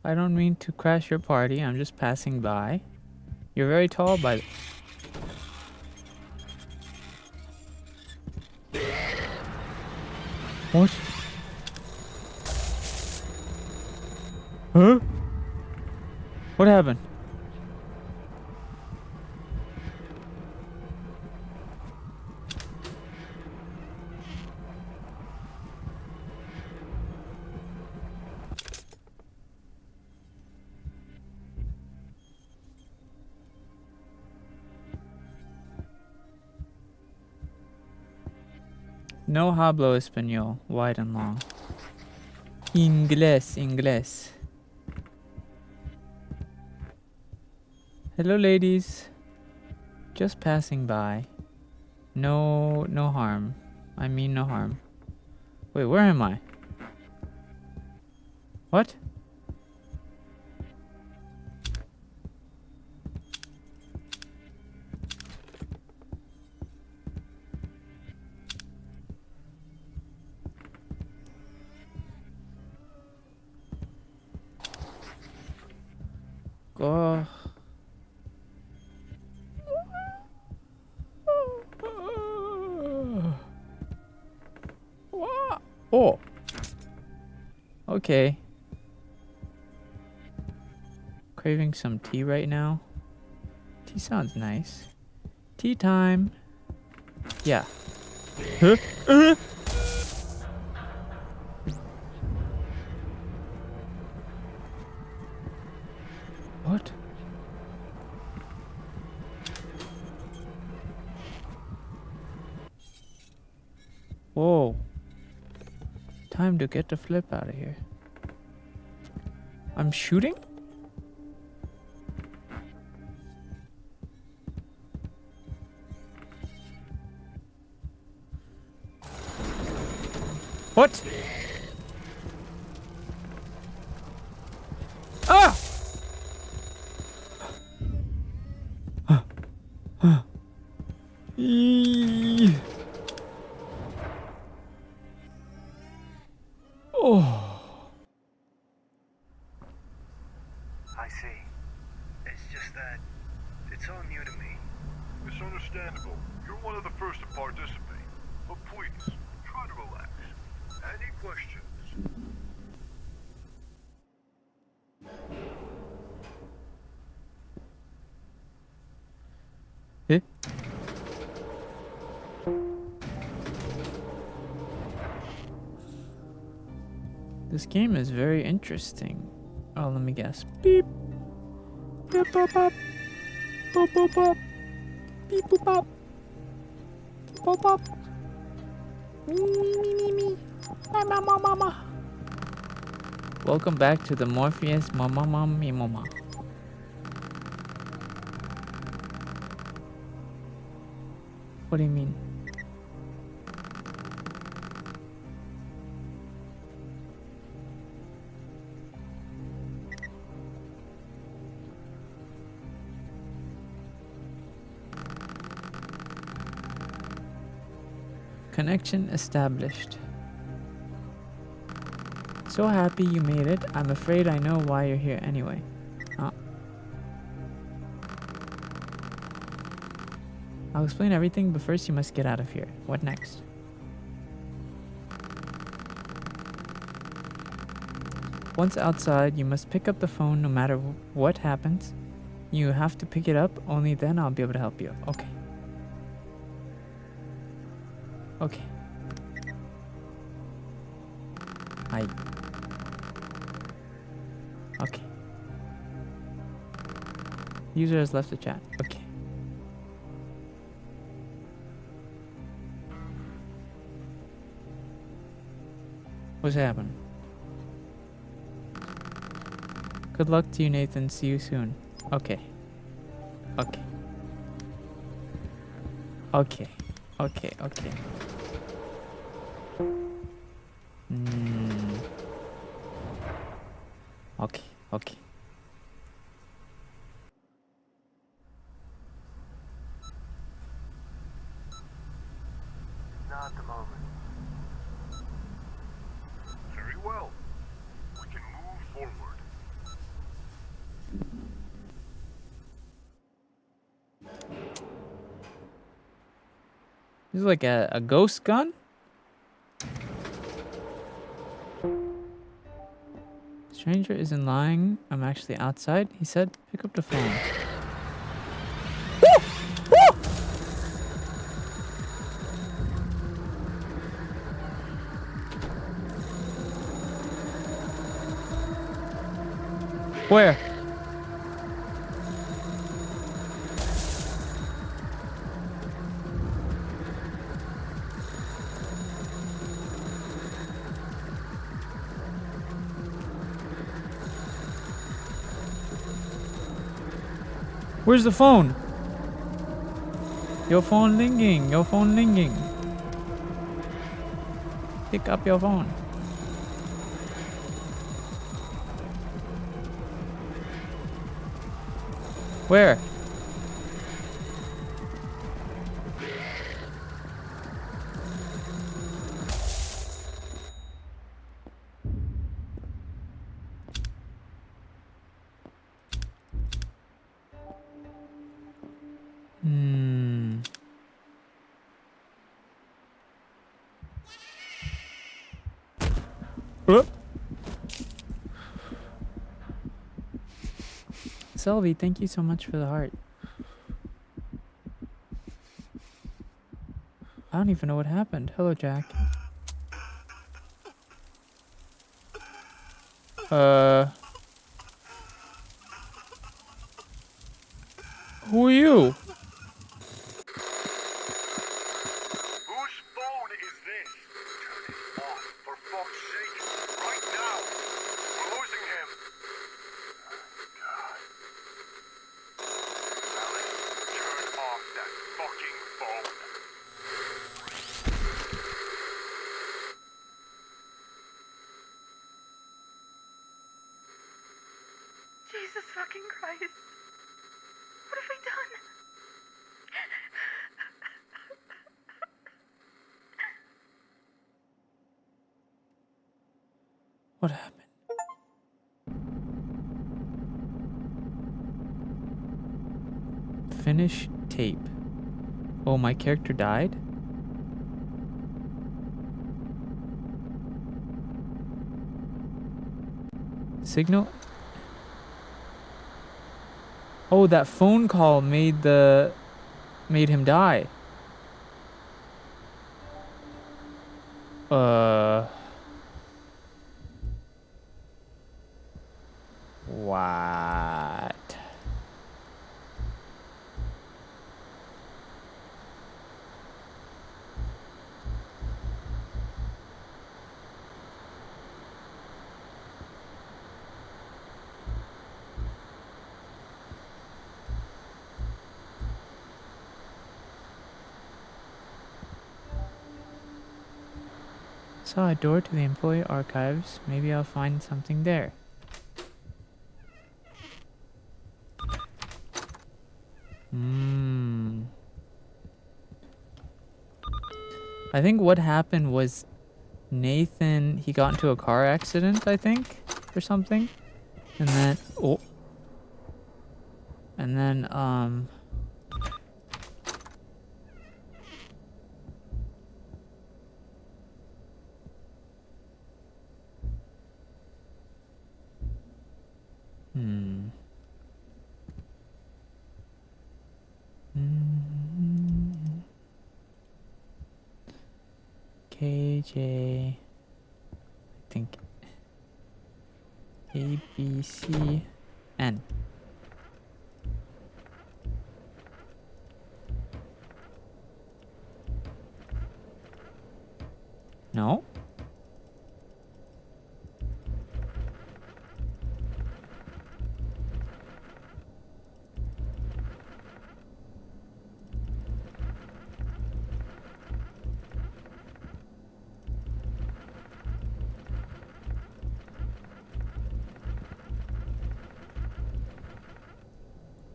I don't mean to crash your party. I'm just passing by. You're very tall by What? Huh? What happened? No hablo español, wide and long. Inglés, inglés. Hello, ladies. Just passing by. No harm. I mean no harm. Wait, where am I? What? Oh. Oh. Okay. Craving some tea right now. Tea sounds nice. Tea time. Yeah. Huh? What? time to get the flip out of here. I'm shooting? What? Ah! Eee. Oh. I see. It's just that it's all new to me. It's understandable. You're one of the first to participate. But please, try to relax. Any questions? Eh? This game is very interesting. Oh, let me guess. Beep. Beep boop bop. Boop boop bop. Beep boop bop. Boop bop. Me me me me me. Mama mama mama. Welcome back to the Morpheus Mama Mama Me Mama. What do you mean? Connection established. So happy you made it. I'm afraid I know why you're here anyway. Huh? I'll explain everything, but first you must get out of here. What next? Once outside, you must pick up the phone no matter what happens. You have to pick it up, only then I'll be able to help you. Okay. Okay. Okay. User has left the chat. Okay. What's happening? Good luck to you, Nathan. See you soon. Okay. Okay. Okay. Okay, okay. Okay, okay. Not at the moment. Very well. We can move forward. This is like a ghost gun? Stranger isn't lying. I'm actually outside. He said, pick up the phone. Where? Where's the phone? Your phone ringing. Your phone ringing. Pick up your phone. Where? Selby, thank you so much for the heart. I don't even know what happened. Hello, Jack. Who are you? Whose phone is this? Turn it off, for fuck's sake. Jesus fucking Christ. What have we done? What happened? Finish tape. Oh, my character died? Signal? Oh, that phone call made him die. What? Saw a door to the employee archives. Maybe I'll find something there. I think what happened was Nathan, he got into a car accident, I think, or something. And then, KJ, I think A, B, C, N. No?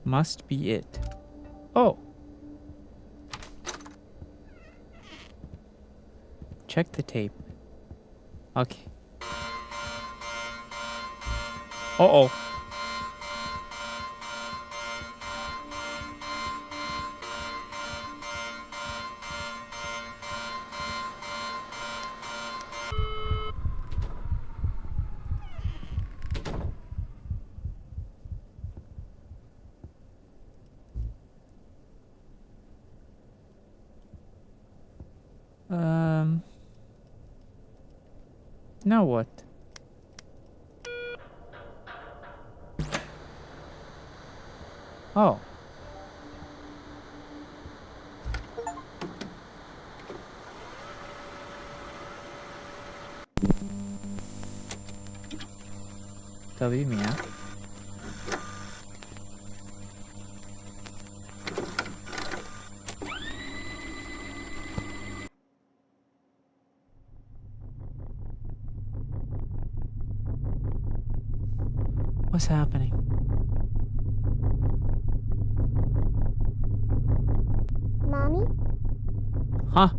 Must be it. Oh. Check the tape. Okay. Uh-oh. Now what? Oh. W Mia. What's happening? Mommy? Huh?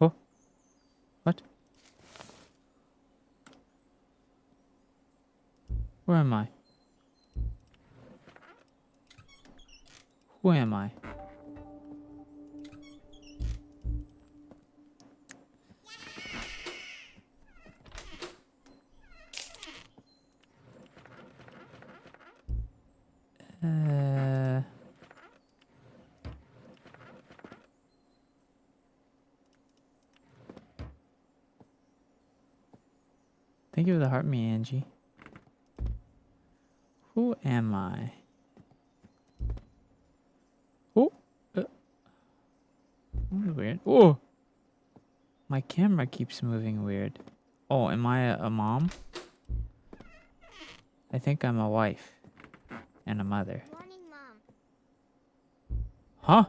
Oh? What? Where am I? Who am I? Thank you for the heart, me, Angie. Who am I? Oh, that was weird. Oh, my camera keeps moving weird. Oh, am I a mom? I think I'm a wife and a mother. Morning, Mom. Huh?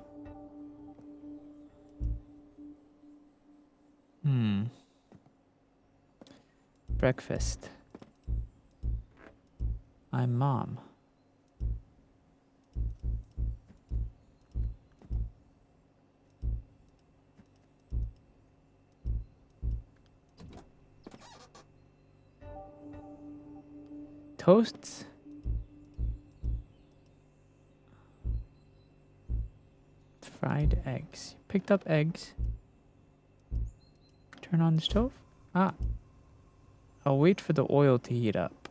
Breakfast. I'm mom. Toasts? Fried eggs. Picked up eggs. Turn on the stove. Ah. I'll wait for the oil to heat up.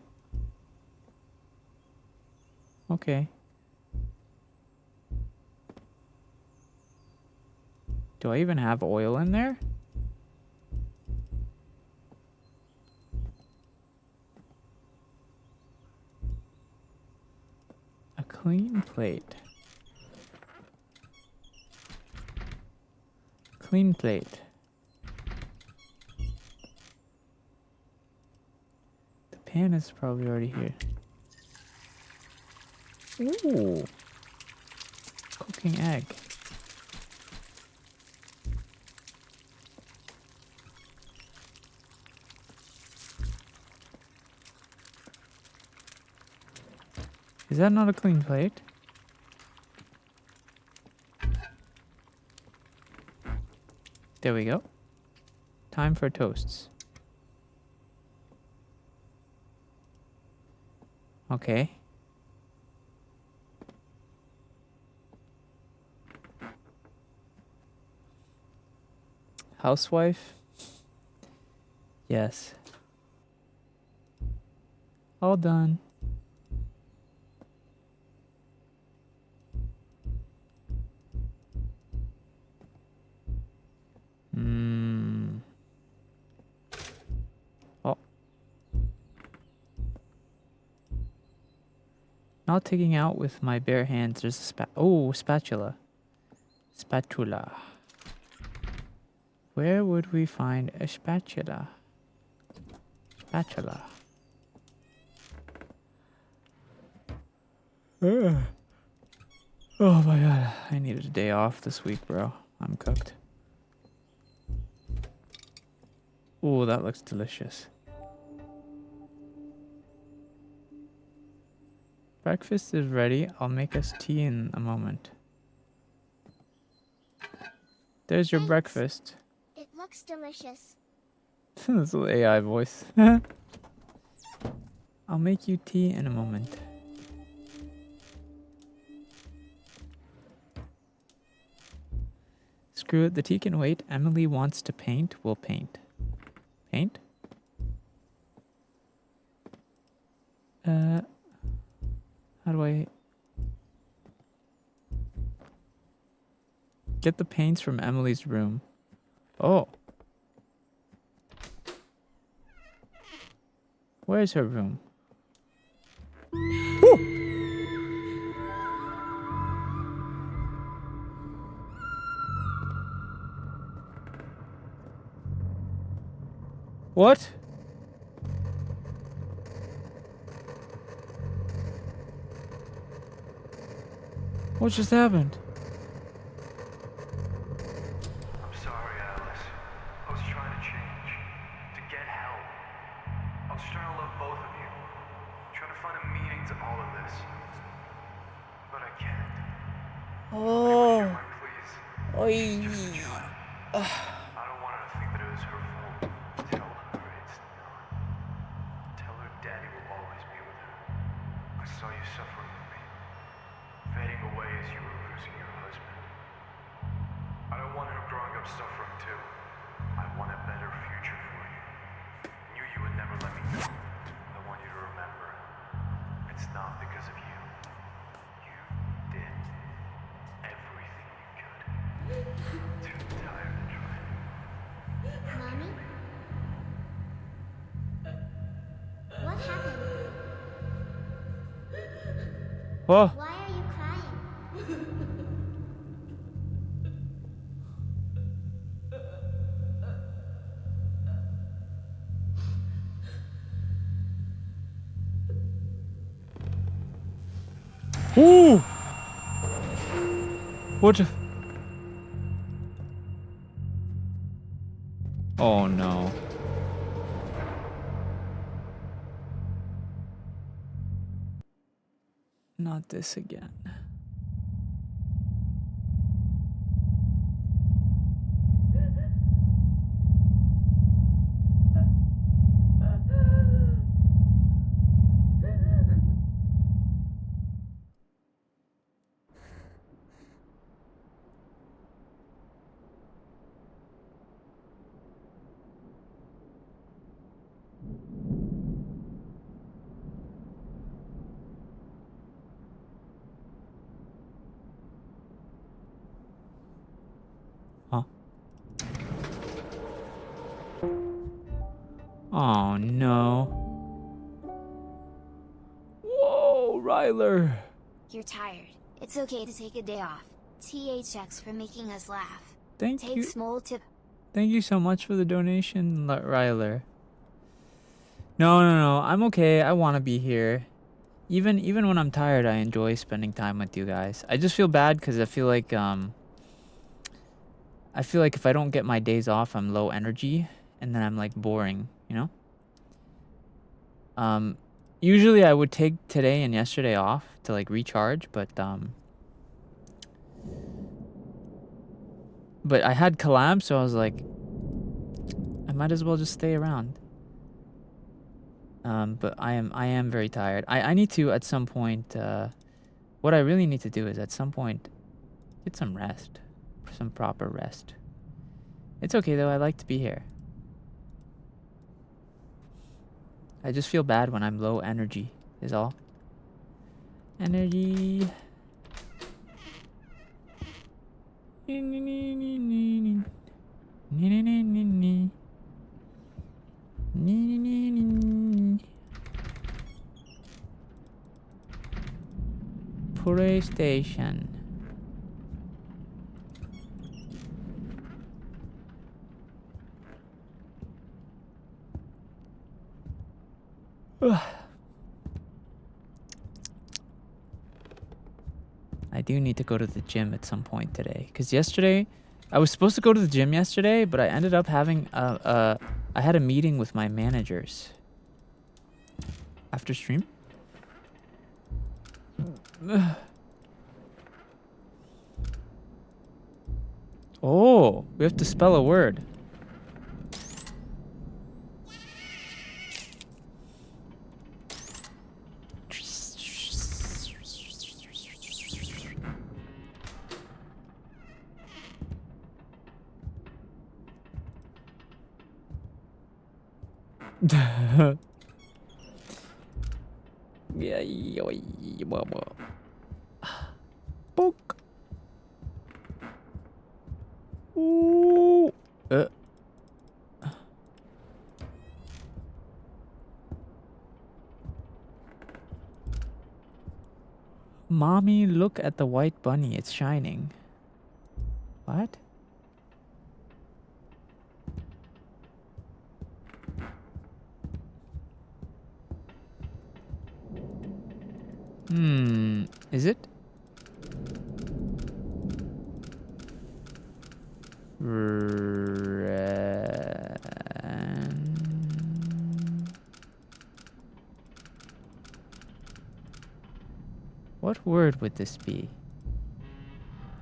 Okay. Do I even have oil in there? A clean plate. Clean plate. The pan is probably already here. Ooh. Cooking egg. Is that not a clean plate? There we go. Time for toasts. Okay. Housewife? Yes. All done. Oh. Not taking out with my bare hands. There's a spatula. Spatula. Where would we find a spatula? Spatula. Oh my god. I needed a day off this week, bro. I'm cooked. Oh, that looks delicious. Breakfast is ready. I'll make us tea in a moment. There's your breakfast. It looks delicious. That's an AI voice. I'll make you tea in a moment. Screw it, the tea can wait. Emily wants to paint. We'll paint. Paint? How do I get the paints from Emily's room? Oh. Where's her room? Woo! What? What just happened? I'm sorry, Alice. I was trying to change. To get help. I was trying to love both of you. Trying to find a meaning to all of this. But I can't. Oh. Please. Oi. I don't want her to think that it was her fault. Tell her it's not. Tell her Daddy will always be with her. I saw you suffering with me. Fading away as you were losing your husband. I don't want her growing up suffering too. I want a better future for you. Knew you would never let me go. I want you to remember. It's not because of you. You did everything you could. Too tired to try. Mommy? What happened? Oh. Why are you crying? Ooh. What? Oh no. not this again. Huh? Oh no. Whoa, Ryler. You're tired. It's okay to take a day off. THX for making us laugh. Thank Take you. small tip. Thank you so much for the donation, Ryler. No. I'm okay. I want to be here. Even when I'm tired, I enjoy spending time with you guys. I just feel bad because I feel like if I don't get my days off, I'm low energy, and then I'm like boring, you know? Usually I would take today and yesterday off to like recharge, but I had Collab, so I was like, I might as well just stay around. But I am very tired. I need to at some point. What I really need to do is at some point get some rest, some proper rest. It's okay though. I like to be here. I just feel bad when I'm low energy. Is all. Energy. PlayStation. I do need to go to the gym at some point today, because yesterday I was supposed to go to the gym yesterday, but I ended up having I had a meeting with my managers after stream. Oh, we have to spell a word. Poke. Ooh. Mommy, look at the white bunny. It's shining. What? Is it? What word would this be?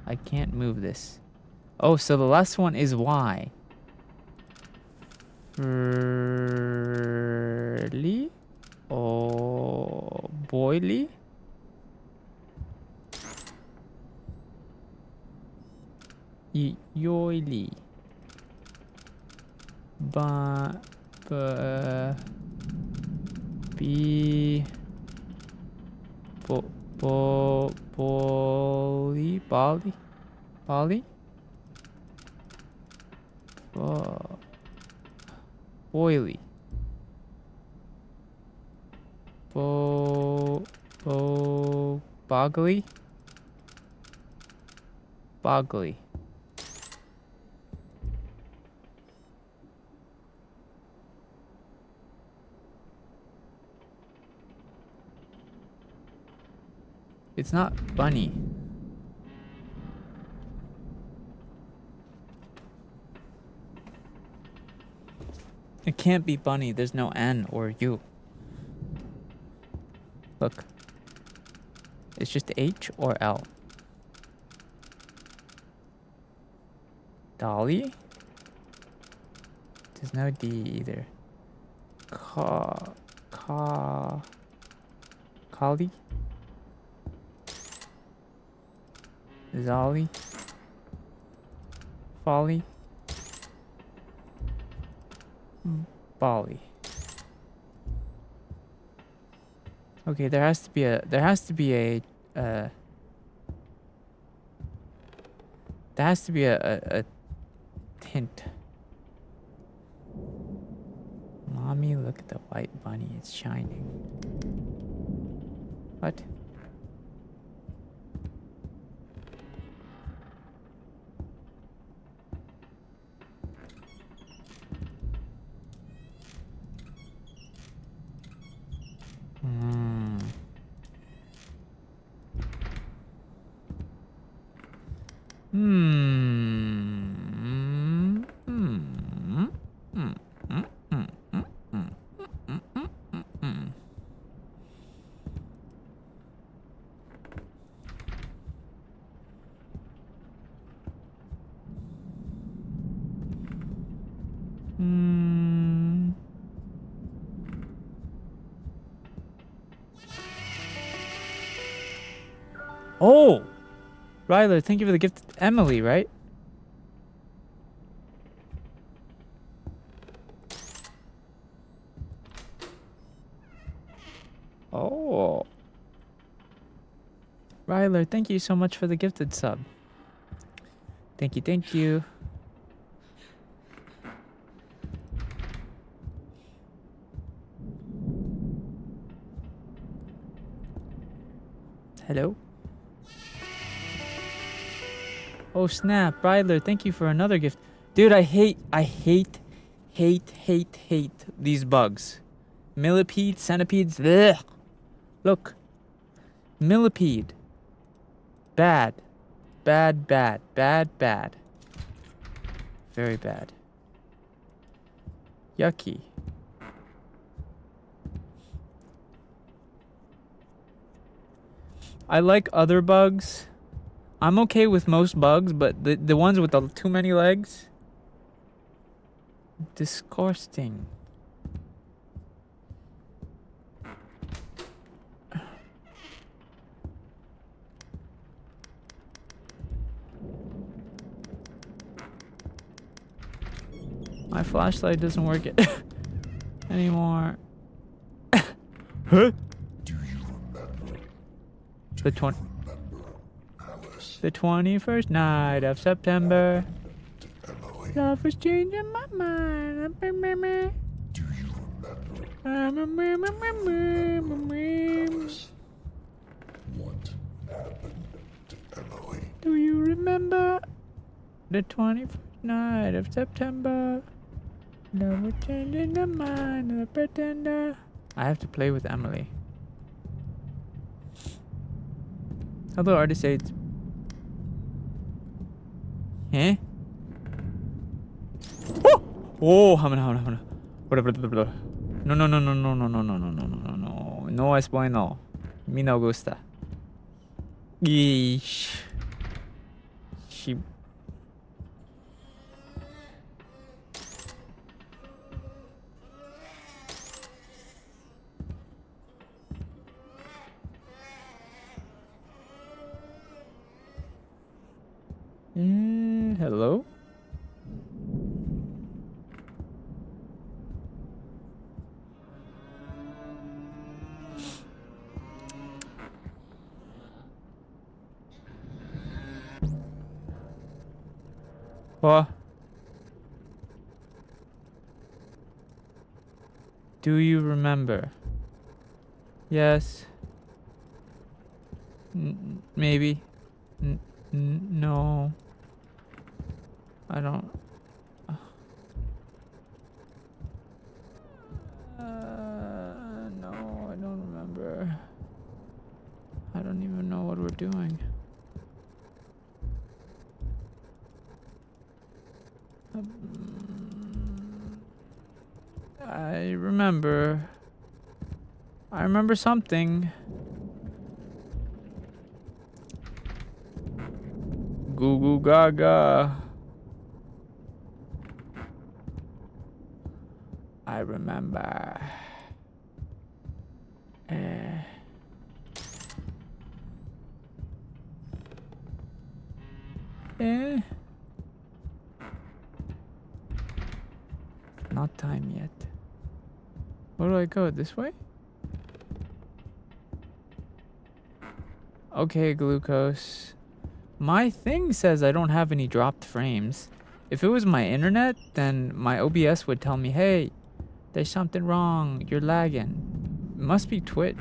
I can't move this. Oh, so the last one is Y. Early? Oh, boily? Yoily. Bali? Boily. Boggly? Boggly. It's not bunny. It can't be bunny. There's no N or U. Look. It's just H or L. Dolly? There's no D either. Collie? Zolly? Folly? Bolly. Okay, there has to be a hint. Mommy, look at the white bunny. It's shining. What? Oh! Ryler, thank you for the gift. Emily, right? Oh. Ryler, thank you so much for the gifted sub. Thank you, thank you. Hello? Oh snap, Ryler, thank you for another gift. Dude, I hate these bugs. Millipedes, centipedes, ugh. Look. Millipede. Bad. Bad. Very bad. Yucky. I like other bugs. I'm okay with most bugs, but the ones with the too many legs, disgusting. My flashlight doesn't work anymore. Huh? The 21st night of September. Love was changing my mind. Do you remember? What happened to Emily? Do you remember the 21st night of September? Love was changing the mind of the pretender. I have to play with Emily. Hello, Artist Aids. Eh? Oh, hamana. No. No es bueno. Mi no gusta. Yeesh. She. Hello? What? Do you remember? Yes. Maybe. No. I don't. No, I don't remember. I don't even know what we're doing. I remember something. Goo goo gaga. I remember. Not time yet. Where do I go? This way? Okay, glucose. My thing says I don't have any dropped frames. If it was my internet, then my OBS would tell me, hey, there's something wrong. You're lagging. It must be Twitch.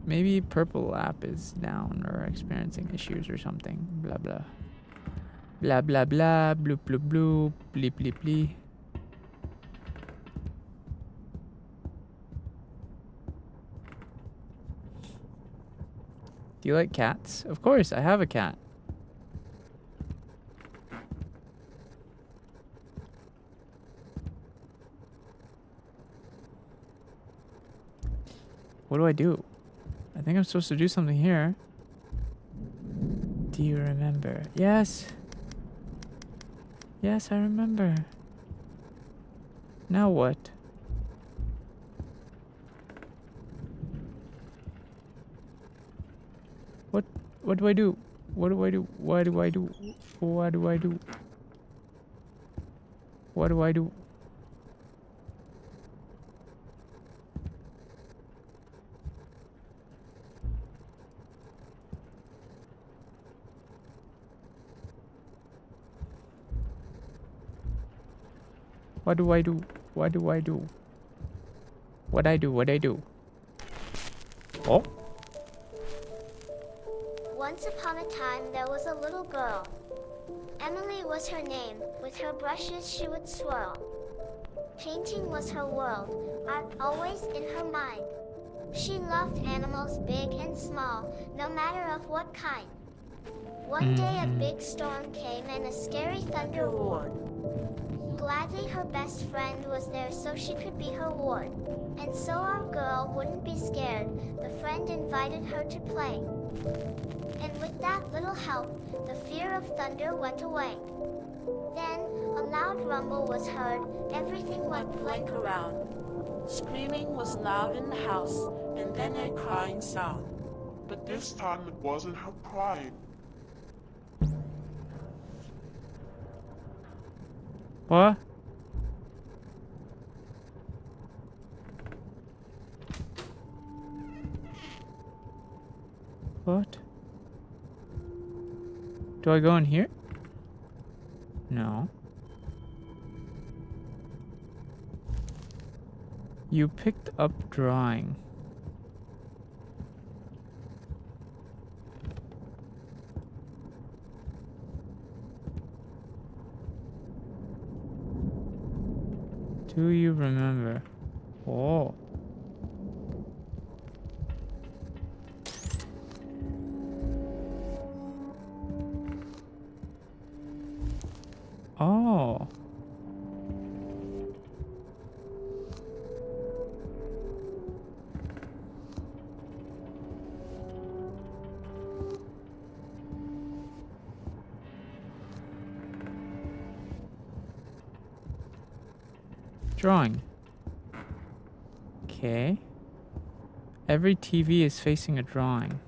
Maybe Purple app is down or experiencing issues or something. Blah, blah. Blah, blah, blah. Bloop, bloop, bloop. Bleep, bleep, bleep. Do you like cats? Of course, I have a cat. What do I do? I think I'm supposed to do something here. Do you remember? Yes. Yes, I remember. Now what? What do I do? What do I do? What do I do? What do I do? What do I do? What do I do? What do I do? What I do? What I do? Oh. Once upon a time there was a little girl. Emily was her name. With her brushes she would swirl. Painting was her world, art always in her mind. She loved animals big and small, no matter of what kind. One day a big storm came and a scary thunder roared. Gladly her best friend was there so she could be her ward. And so our girl wouldn't be scared, the friend invited her to play. And with that little help, the fear of thunder went away. Then, a loud rumble was heard, everything went blank around. Screaming was loud in the house, and then a crying sound. But this time it wasn't her crying. What? What? Do I go in here? No. You picked up drawing. Do you remember? Oh. Oh. Drawing. Okay. Every TV is facing a drawing.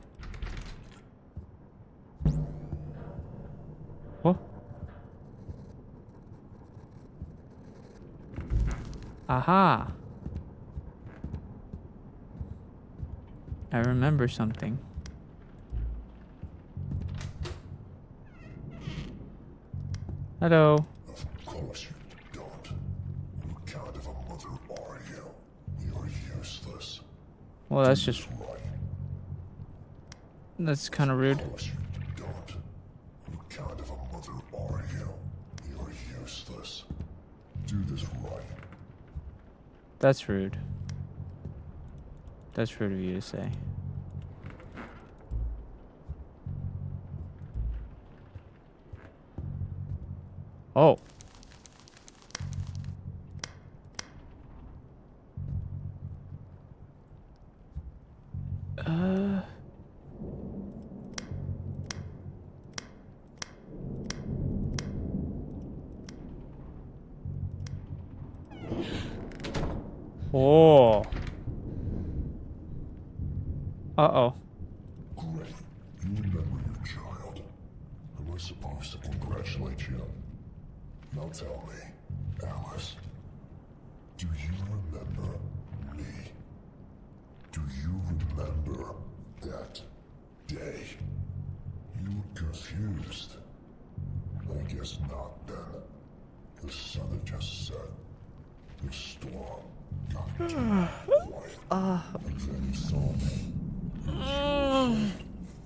What? Aha! I remember something. Hello. Of course you don't. What kind of a mother are you? You're useless. Well, that's just... That's kind of rude. Of course you don't. What kind of a mother are you? You're useless. Do this right. That's rude. That's rude of you to say. Oh. Oh. Uh-oh. Great. You remember your child. Am I supposed to congratulate you? Now tell me, Alice, do you remember me? Do you remember that day? You were confused. I guess not then. The sun had just set. The storm got quiet. And then you saw me.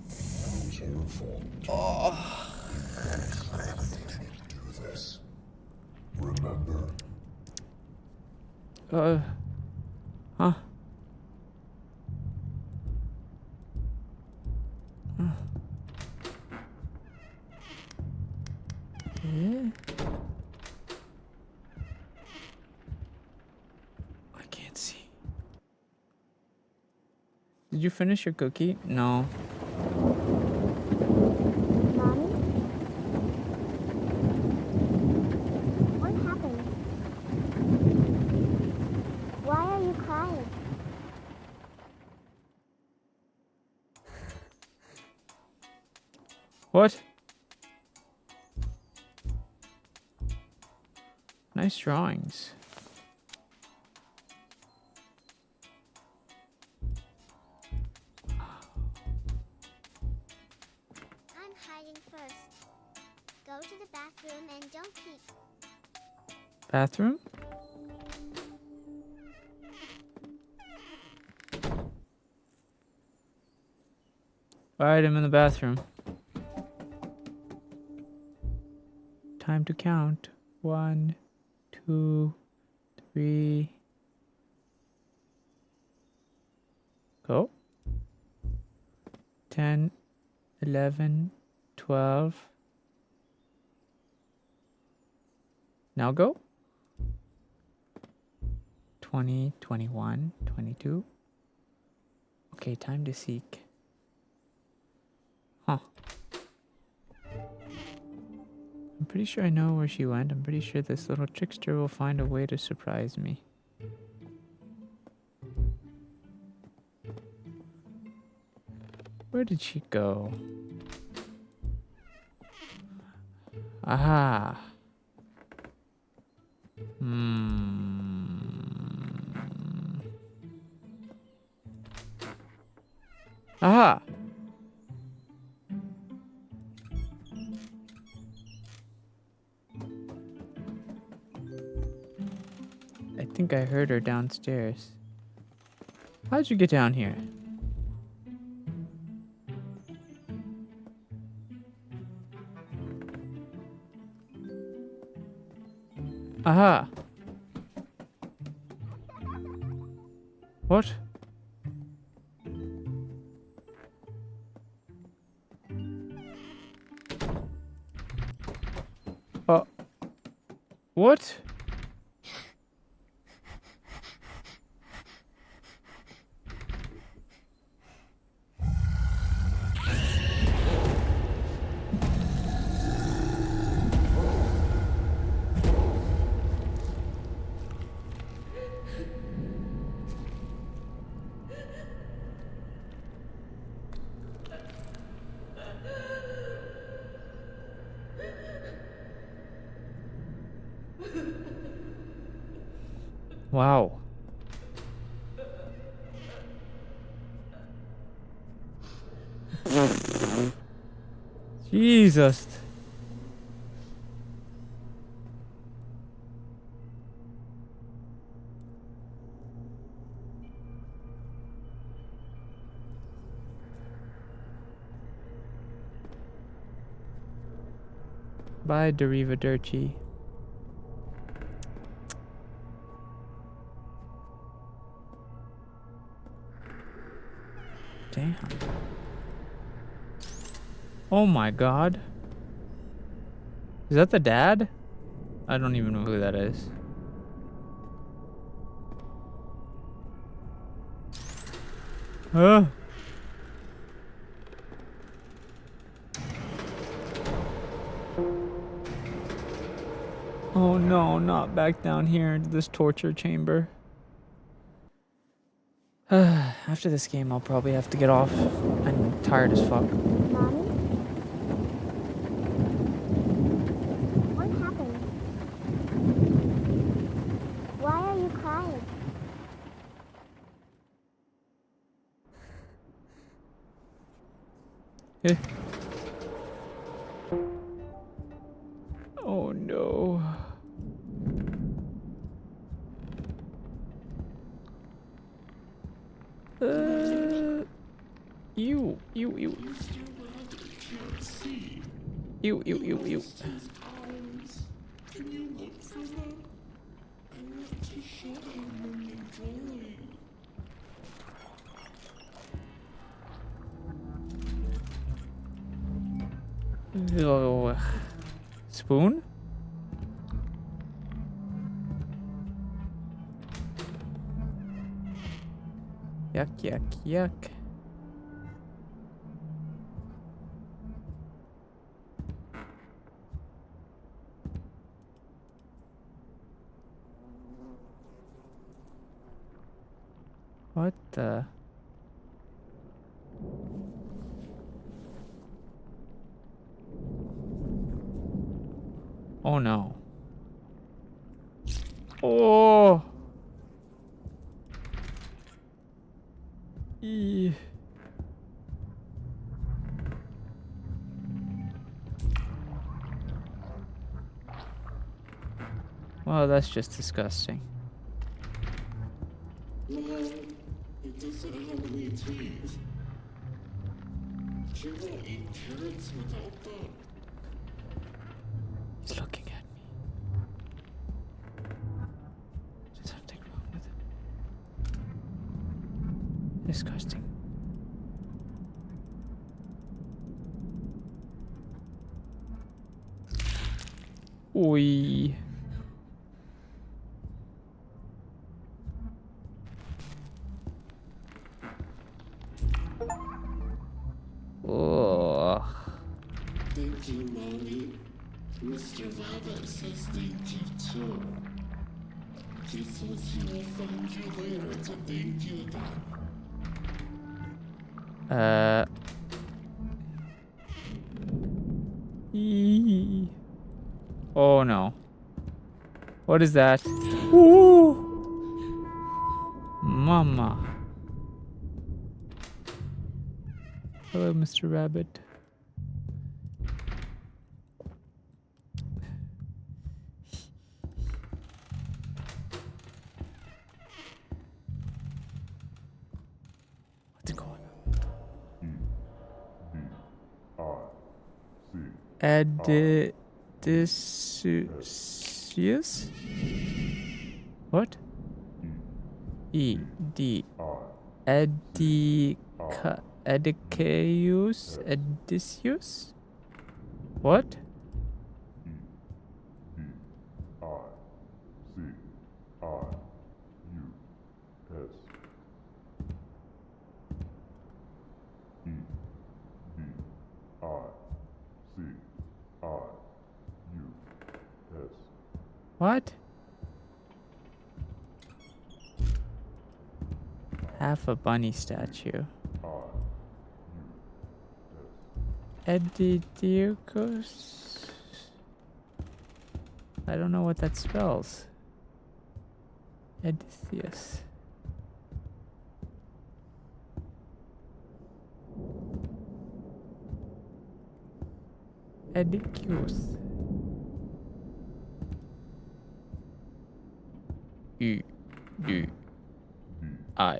It was her fault. Do this. Remember? Huh? Yeah. I can't see. Did you finish your cookie? No. Mommy? What happened? Why are you crying? What? Nice drawings. I'm hiding first. Go to the bathroom and don't peek. Bathroom? Alright, I'm in the bathroom. Time to count. 1, 2, 3. Go. 10, 11, 12. Now go. 20, 21, 22. Okay, time to seek. Huh. I'm pretty sure I know where she went. I'm pretty sure this little trickster will find a way to surprise me. Where did she go? Aha. Aha. I think I heard her downstairs. How'd you get down here? Aha. What? What? Wow. Jesus. Bye, Arrivederci. Damn. Oh my god. Is that the dad? I don't even know who that is. Huh? Oh no, not back down here into this torture chamber. After this game, I'll probably have to get off. I'm tired as fuck. Mommy? What happened? Why are you crying? Oh no. Ew. Can you look for them? I want to show them when you Oh. Spoon? Yuck. What the? Oh no. Oh. Eee. Well, that's just disgusting. Well, it doesn't have any teeth. She won't eat carrots without them. He's looking at me. There's something wrong with him. Disgusting. Oi. Ugh. Thank you, Mommy. Mr. Rabbit says thank you too. He says he will find you later to thank you then. Eee. Oh no. What is that? Ooh. Mama. Hello, Mr. Rabbit. What's going on? Odysseus? What? Odysseus? What? What? Half a bunny statue. Edidioukos? I don't know what that spells. Odysseus. Edicus. U D I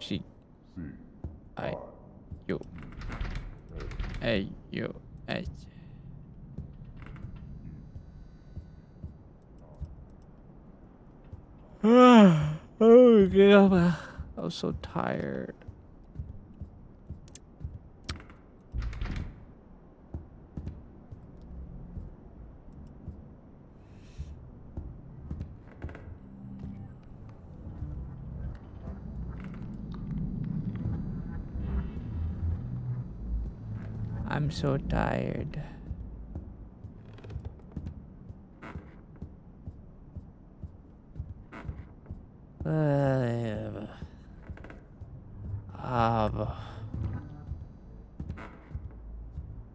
C I U A U H. Oh god, I'm so tired. I'm so tired.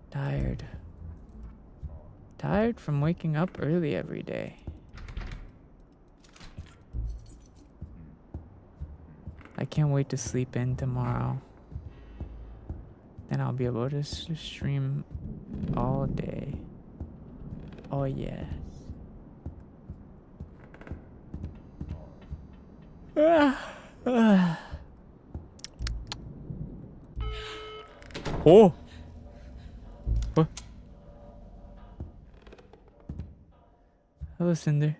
Tired. Tired from waking up early every day. I can't wait to sleep in tomorrow. Then I'll be able to stream all day. Oh yes. Oh. What? Hello, Cinder.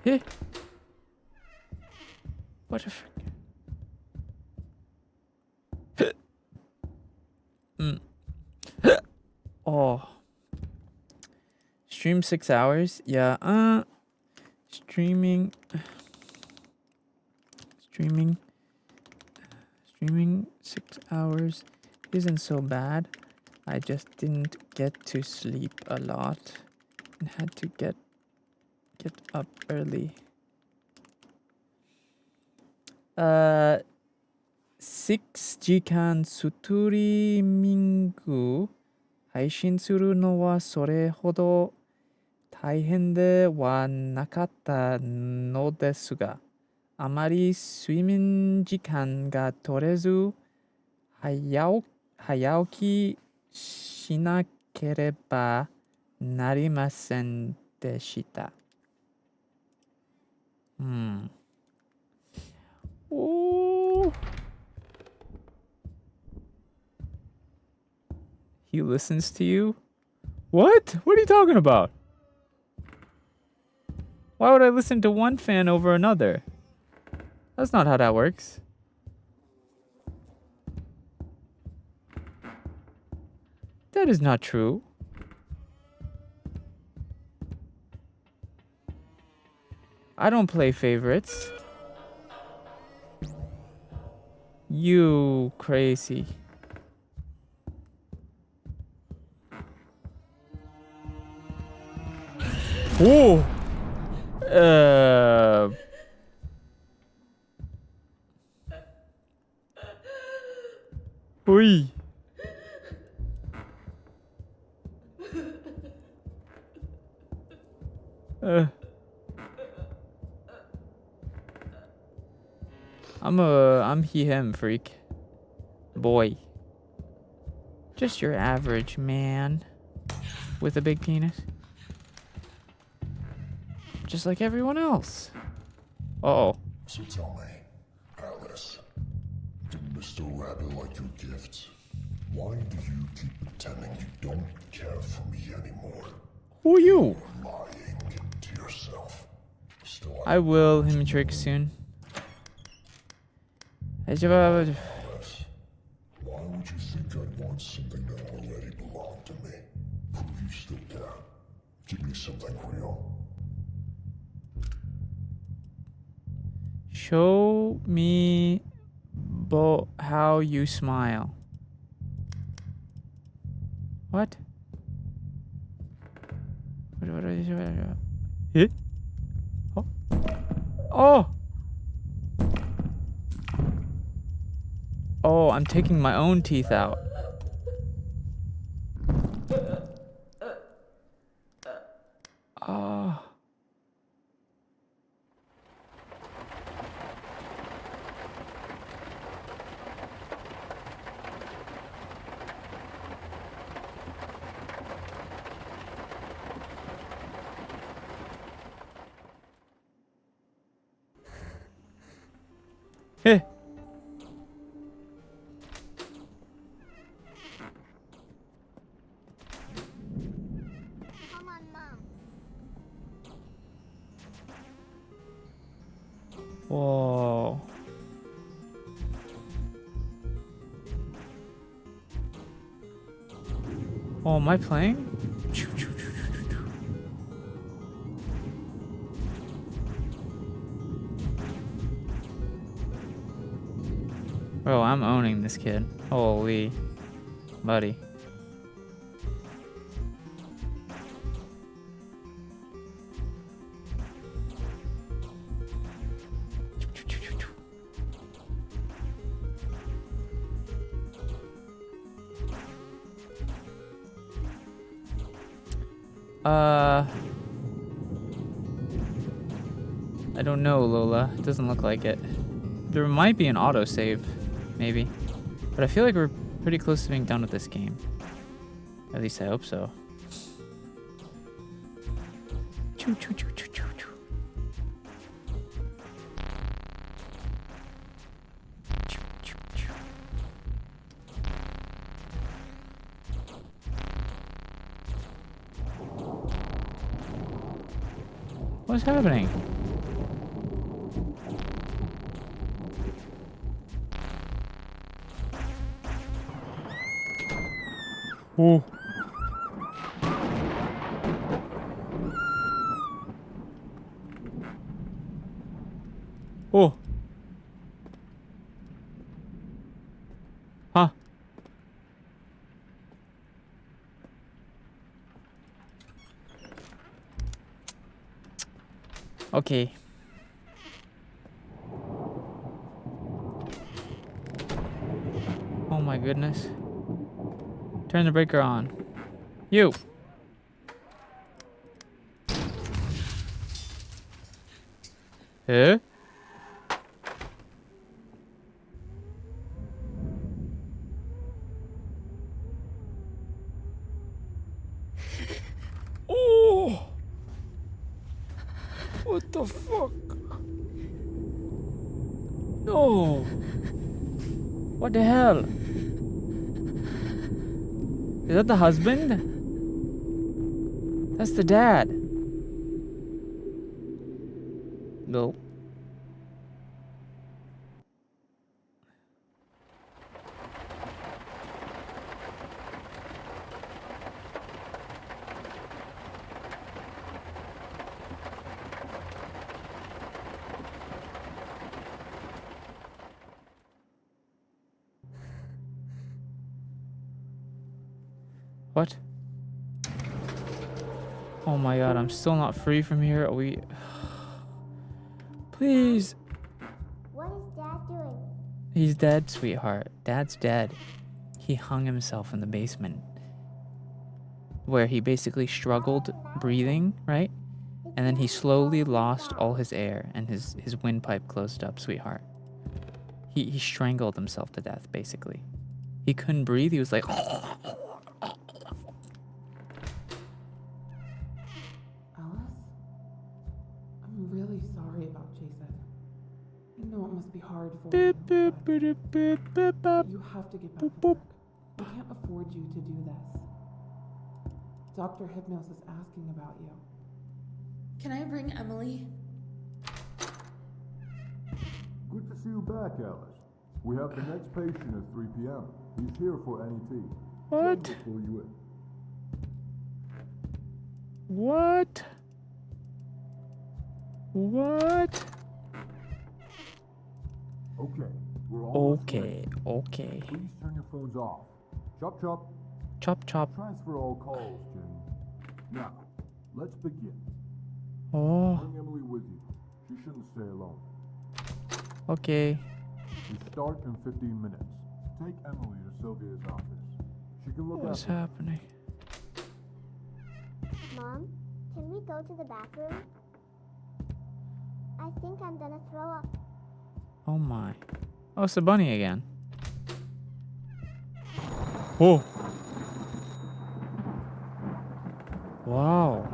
Hey. What the frick? Oh. Stream 6 hours? Yeah, streaming 6 hours isn't so bad. I just didn't get to sleep a lot and had to get up early. 6時間ストリーミング配信するのはそれほど大変ではなかったのですが、あまり睡眠時間が取れず、早起きしなければなりませんでした。Oh. He listens to you? What? What are you talking about? Why would I listen to one fan over another? That's not how that works. That is not true. I don't play favorites. You crazy. Whoa! Oi. I'm he him freak. Boy. Just your average man with a big penis. Just like everyone else. Uh-oh. So tell me, Alice, did Mr. Rabbit like your gifts? Why do you keep pretending you don't care for me anymore? Who are you? You're lying to yourself. Still, I will him trick soon. Alice, why would you think I'd want something that already belonged to me? Prove you still care. Give me something real. Show me how you smile. What? What are you? Hit? Oh. Oh! Oh, I'm taking my own teeth out. Oh. Hey. Come on, Mom. Whoa. Oh, am I playing? Bro, I'm owning this kid. Holy. Buddy. I don't know, Lola. It doesn't look like it. There might be an autosave, maybe. But I feel like we're pretty close to being done with this game. At least I hope so. Choo, choo, choo, choo, choo, choo. Choo, choo, choo. What's happening? Oh. Oh. Huh. Okay. Oh my goodness. Turn the breaker on. You. Eh? Oh! What the fuck? No! What the hell? Is that the husband? That's the dad. No. What? Oh my god, I'm still not free from here. Are we... Please. What is Dad doing? He's dead, sweetheart. Dad's dead. He hung himself in the basement. Where he basically struggled breathing, right? And then he slowly lost all his air and his windpipe closed up, sweetheart. He strangled himself to death, basically. He couldn't breathe. He was like... I'm really sorry about Jason. I know it must be hard for you, but you have to get back to work. We can't afford you to do this. Dr. Hypnos is asking about you. Can I bring Emily? Good to see you back, Alice. We have the next patient at 3 p.m. He's here for NET. What? Jen will pull you in. What? What? Okay, we're almost Okay, ready. okay. Please turn your phones off. Chop chop. Chop chop. Transfer all calls, Jane. Now, let's begin. Oh, Bring Emily with you. She shouldn't stay alone. okay. We start in 15 minutes. Take Emily to Sylvia's office. She can look What's after her. happening? Mom, can we go to the bathroom? I think I'm gonna throw up. Oh my. Oh, it's the bunny again. Oh. Wow.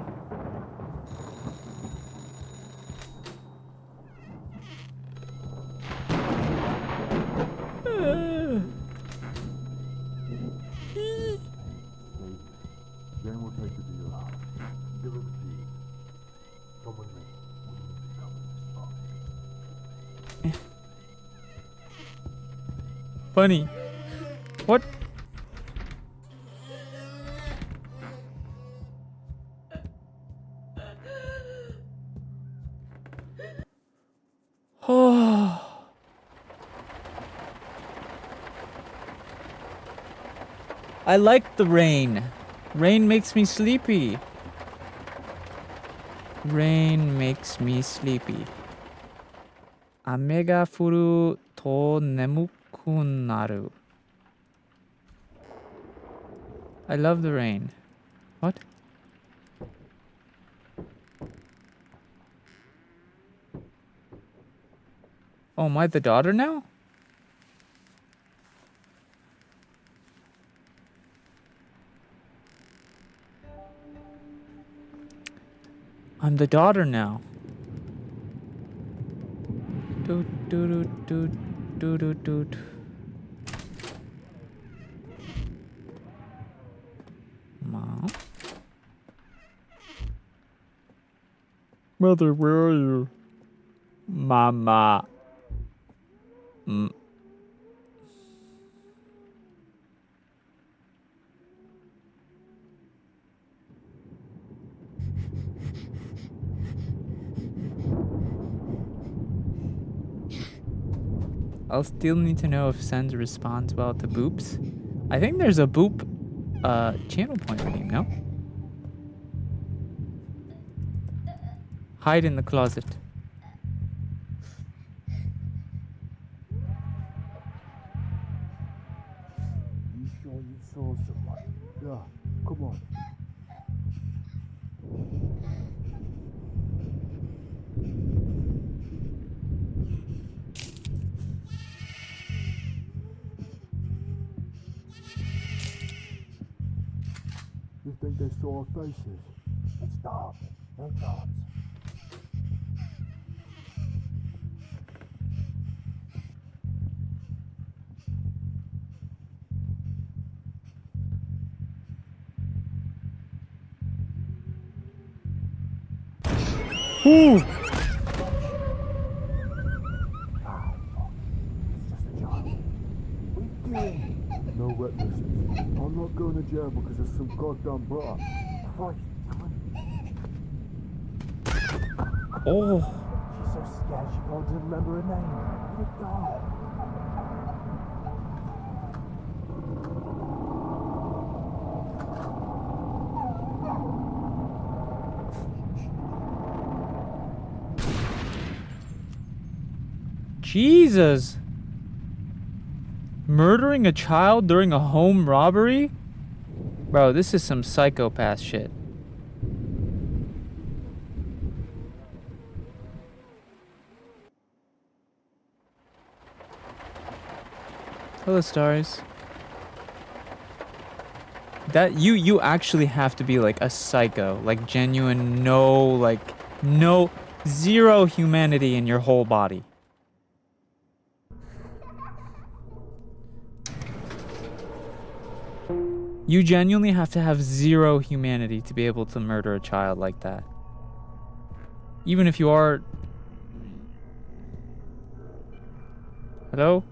Jane will take you to your house. Give her the keys. Come with me. Come with this box. Bunny. What? Oh. I like the rain. Rain makes me sleepy. Rain makes me sleepy. 雨が降ると眠くなる. I love the rain. What? Oh, am I the daughter now? I'm the daughter now. Doot, doot, doot, doot, doot, doot. Mom? Mother, where are you? Mama. I'll still need to know if SENZ'S responds well to boops. I think there's a boop channel point redeem, no? Hide in the closet. You sure you saw someone? Yeah, come on. You think they saw our faces? It's dark. No chance. Ooh! No witnesses. I'm not going to jail because of some goddamn bra. Christ, Oh. She's so scared she can't even remember her name. Good God. Jesus. Murdering a child during a home robbery? Bro, this is some psychopath shit. Hello, stars. That you actually have to be like a psycho, like genuine, no zero humanity in your whole body. You genuinely have to have zero humanity to be able to murder a child like that. Even if you are... Hello?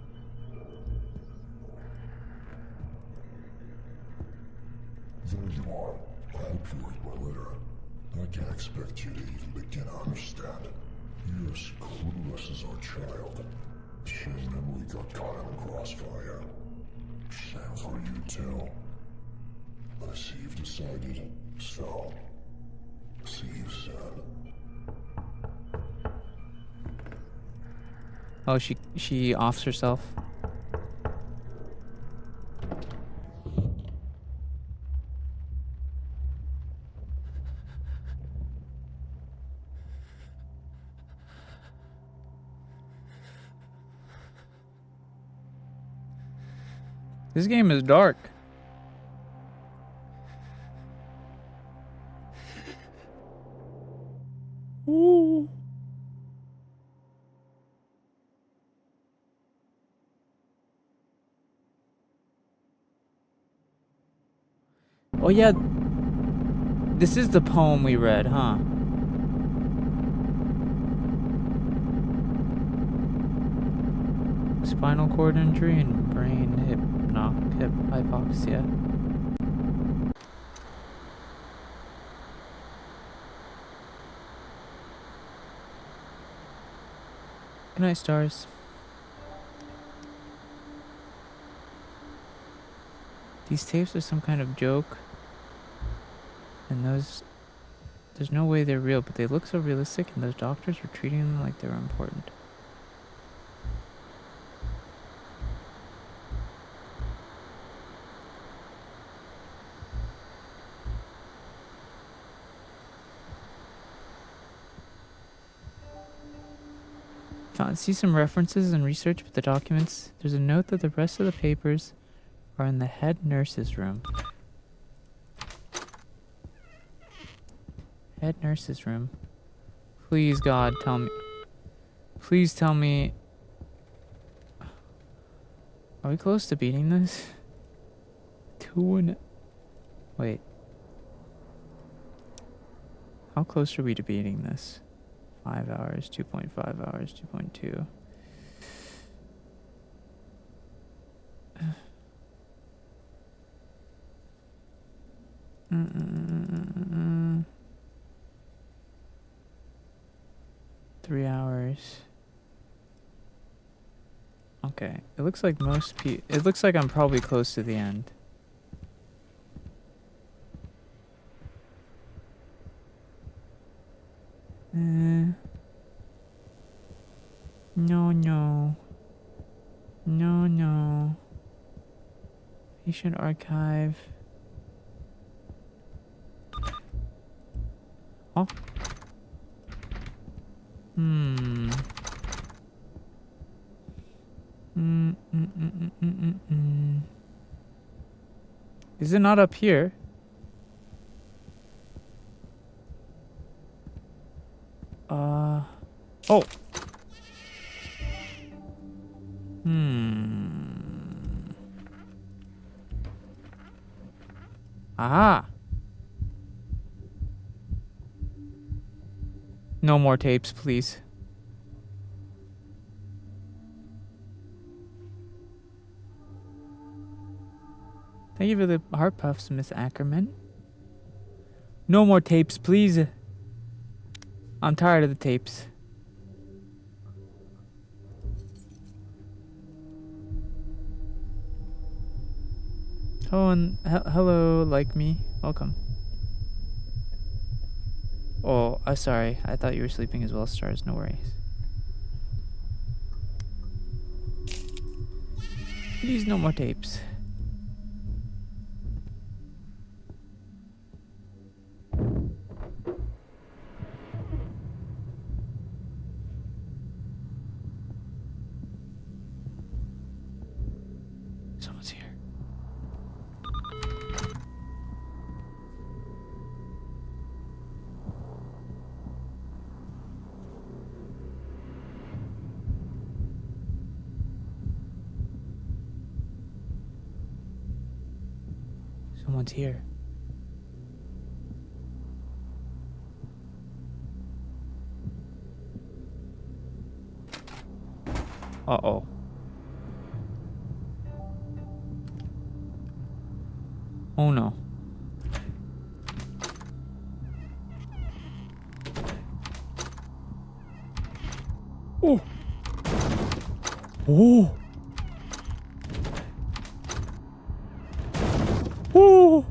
There you are. I hope you read my letter. I can't expect you to even begin to understand. You're as clueless as our child. Shame Emily got caught in the crossfire. Shame for you too. But I see you've decided, so see you soon. Oh, she offs herself. This game is dark. Ooh. Oh yeah, this is the poem we read, huh? Spinal cord injury and brain hip hypoxia. Good night, stars. These tapes are some kind of joke. And there's no way they're real, but they look so realistic, and those doctors were treating them like they were important. See some references and research with the documents. There's a note that the rest of the papers are in the head nurse's room. Head nurse's room. Please, God, tell me. Please tell me. Are we close to beating this? 2 and... Wait. How close are we to beating this? 5 hours, 2.5 hours, 2.2. Mm-mm-mm-mm-mm. 3 hours. Okay, it looks like it looks like I'm probably close to the end. No, no. No, no. Patient archive. Oh. Hmm. Is it not up here? Oh. Aha. No more tapes, please. Thank you for the heart puffs, Miss Ackerman. No more tapes, please. I'm tired of the tapes. Oh, and hello, like me. Welcome. Oh, I'm sorry. I thought you were sleeping as well, Stars. No worries. Please, no more tapes. Someone's here. Someone's here. Uh-oh. Oh no. Oh. Oh. Oh.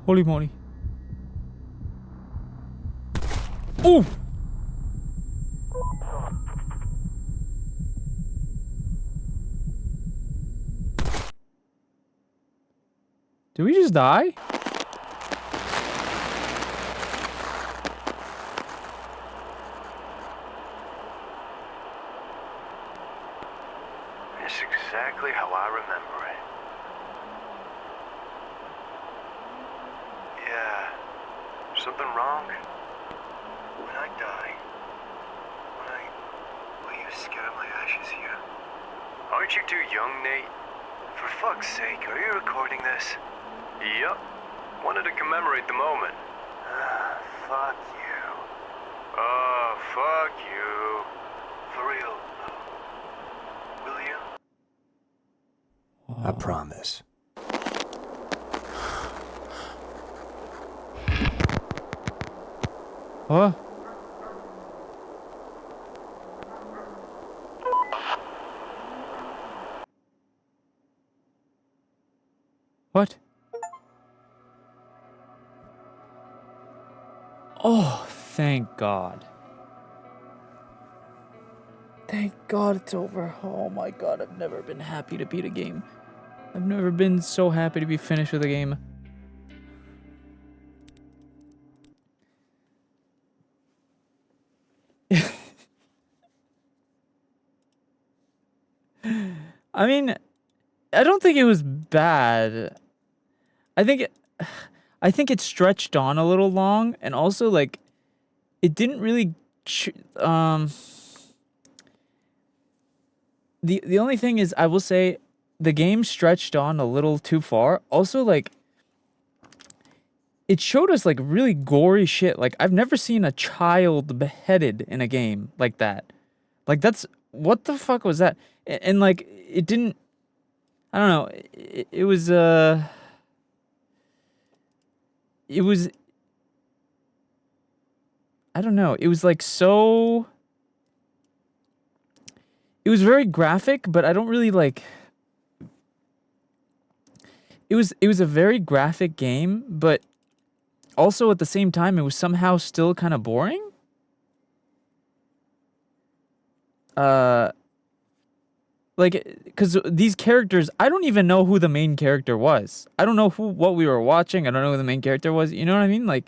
Holy moly. Oh. Did we just die? It's exactly how I remember it. Yeah. Something wrong? When I die, will you scatter my ashes here? Aren't you too young, Nate? For fuck's sake, are you recording this? Yup. Wanted to commemorate the moment. Fuck you. Oh, fuck you. For real, though. Will you? I promise. What? What? Oh, thank God. Thank God it's over. Oh my God, I've never been happy to beat a game. I've never been so happy to be finished with a game. I mean, I don't think it was bad. I think it stretched on a little long, and also like it didn't really the only thing is, I will say the game stretched on a little too far. Also, like, it showed us like really gory shit. Like, I've never seen a child beheaded in a game like that. Like, that's, what the fuck was that? And like, it didn't, I don't know. It was I don't know. It was like so. It was very graphic, but I don't really like. It was a very graphic game, but also at the same time, it was somehow still kind of boring. Like, because these characters, I don't even know who the main character was. I don't know what we were watching. I don't know who the main character was. You know what I mean? Like,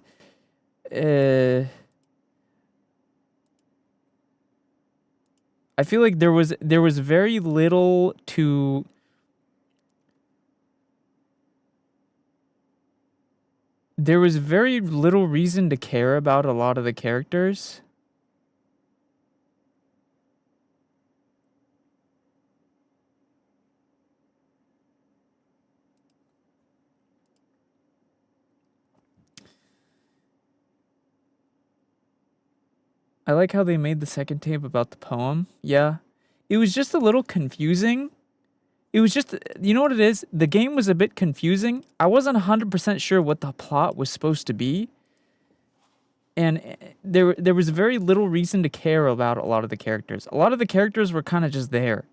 I feel like there was very little to. There was very little reason to care about a lot of the characters. I like how they made the second tape about the poem. Yeah. It was just a little confusing. It was just, you know what it is? The game was a bit confusing. I wasn't 100% sure what the plot was supposed to be. And there was very little reason to care about a lot of the characters. A lot of the characters were kind of just there.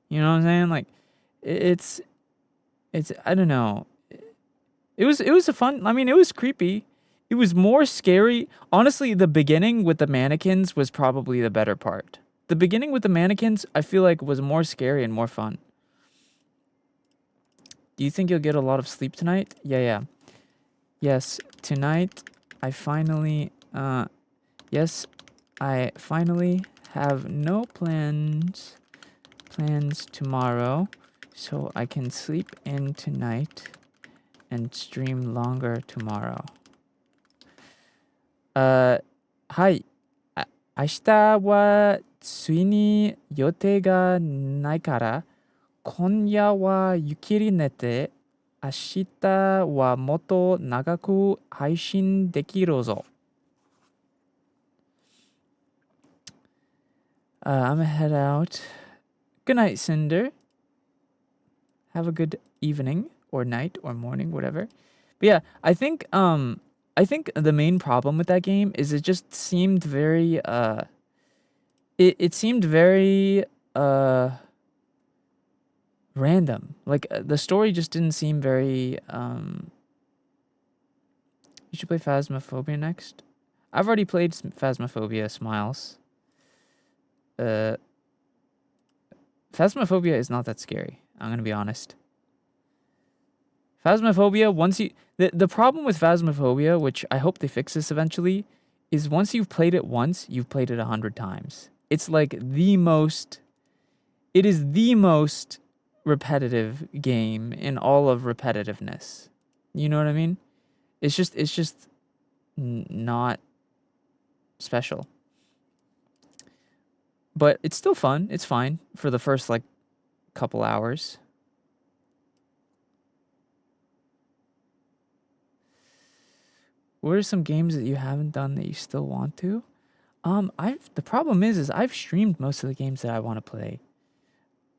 You know what I'm saying? Like, it's I don't know. It was a fun, I mean, it was creepy. It was more scary. Honestly, the beginning with the mannequins was probably the better part. The beginning with the mannequins, I feel like, was more scary and more fun. Do you think you'll get a lot of sleep tonight? Yeah. Yes, tonight I finally have no plans tomorrow, so I can sleep in tonight and stream longer tomorrow. はい。明日はついに予定がないから、今夜はゆっくり寝て、明日はもっと長く配信できるぞ。I'm gonna head out. Good night, Cinder. Have a good evening or night or morning, whatever. But yeah, I think the main problem with that game is it just seemed very it seemed very random. Like, the story just didn't seem very You should play Phasmophobia next. I've already played Phasmophobia Smiles. Phasmophobia is not that scary. I'm gonna be honest. Phasmophobia, once you... The problem with Phasmophobia, which I hope they fix this eventually, is once you've played it once, you've played it 100 times. It's like the most... It is the most repetitive game in all of repetitiveness. You know what I mean? It's just not special. But it's still fun. It's fine for the first, like, couple hours. What are some games that you haven't done that you still want to? The problem is I've streamed most of the games that I want to play.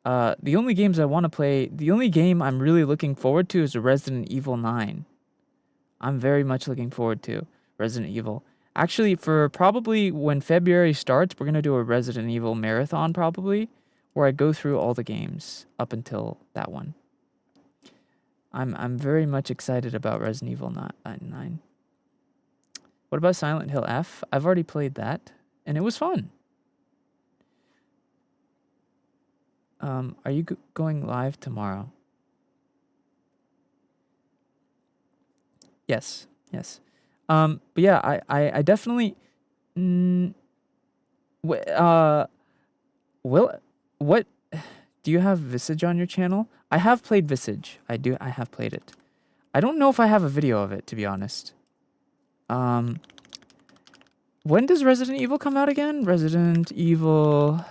The only games I want to play, the only game I'm really looking forward to is Resident Evil 9. I'm very much looking forward to Resident Evil. Actually, for probably when February starts, we're going to do a Resident Evil marathon probably, where I go through all the games up until that one. I'm very much excited about Resident Evil 9. What about Silent Hill F? I've already played that, and it was fun. Are you going live tomorrow? Yes. But yeah, I definitely... what... Do do you have Visage on your channel? I have played Visage. I have played it. I don't know if I have a video of it, to be honest. When does Resident Evil come out again? Resident Evil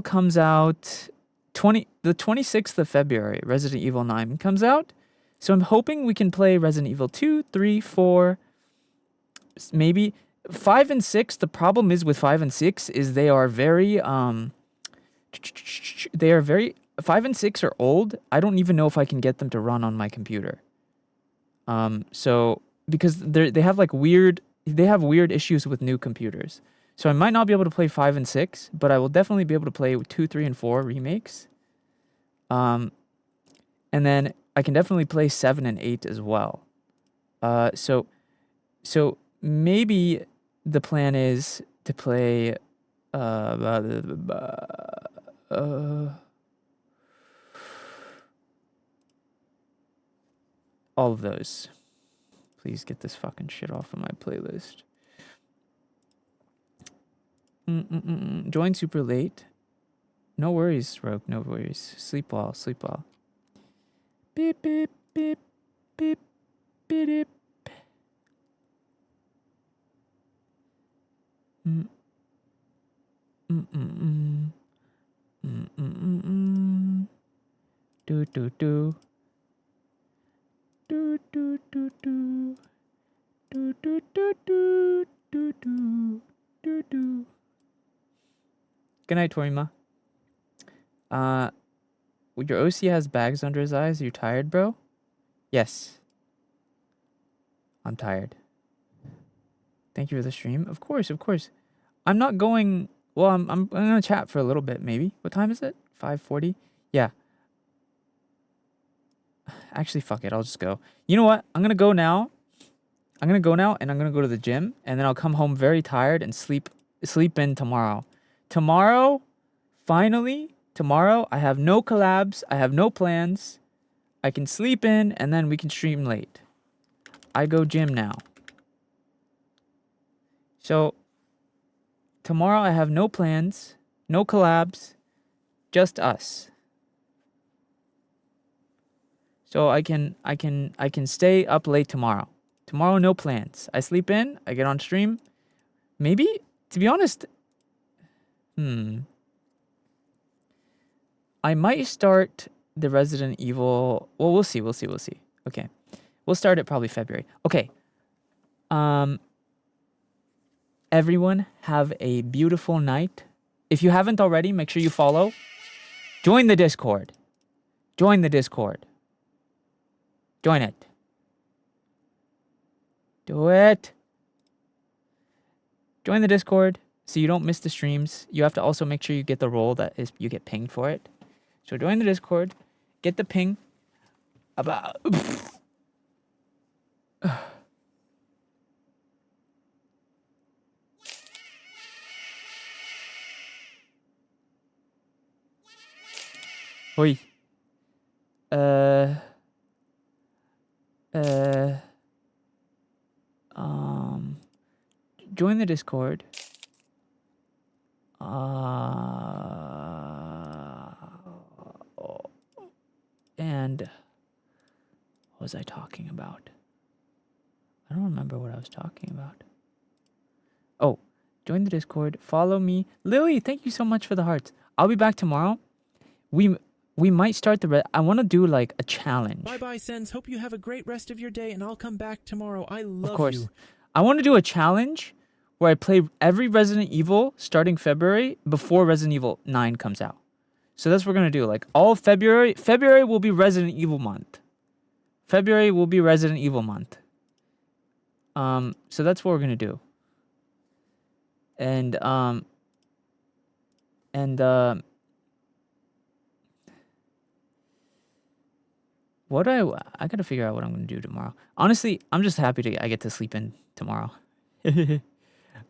comes out the 26th of February. Resident Evil 9 comes out. So I'm hoping we can play Resident Evil 2, 3, 4, maybe 5 and 6. The problem is with 5 and 6 is they are very 5 and 6 are old. I don't even know if I can get them to run on my computer. So because they have weird issues with new computers. So I might not be able to play 5 and 6, but I will definitely be able to play 2, 3, and 4 remakes. And then I can definitely play 7 and 8 as well. So maybe the plan is to play all of those. Please get this fucking shit off of my playlist. Join super late. No worries, Rogue. No worries. Sleep well. Sleep well. Beep, beep, beep, beep, beep, beep. Do do do. Do do do do. Do do do do do do do do. Good night, Torima. Your OC has bags under his eyes. Are you tired, bro? Yes. I'm tired. Thank you for the stream. Of course, of course. I'm not going. Well, I'm gonna chat for a little bit, maybe. What time is it? 5:40. Yeah. Actually, fuck it. I'll just go. You know what? I'm gonna go now. And I'm gonna go to the gym, and then I'll come home very tired and sleep in tomorrow. Tomorrow, finally, I have no collabs. I have no plans. I can sleep in, and then we can stream late. I go gym now. So, tomorrow I have no plans, no collabs, just us. So I can stay up late tomorrow. Tomorrow, no plans. I sleep in, I get on stream. Maybe, to be honest, I might start the Resident Evil. Well, we'll see. Okay. We'll start it probably February. Okay. Everyone have a beautiful night. If you haven't already, make sure you follow. Join the Discord. Join it. Do it. Join the Discord so you don't miss the streams. You have to also make sure you get the role that is you get pinged for it. So join the Discord, get the ping about Oi. Join the Discord. And what was I talking about? I don't remember what I was talking about. Oh, join the Discord. Follow me. Lily, thank you so much for the hearts. I'll be back tomorrow. We might start I want to do like a challenge. Bye-bye, Senz. Hope you have a great rest of your day, and I'll come back tomorrow. I love you. Of course. I want to do a challenge where I play every Resident Evil starting February before Resident Evil 9 comes out. So that's what we're going to do. Like all February will be Resident Evil month. So that's what we're going to do. And what I got to figure out what I'm going to do tomorrow. Honestly, I'm just happy I get to sleep in tomorrow.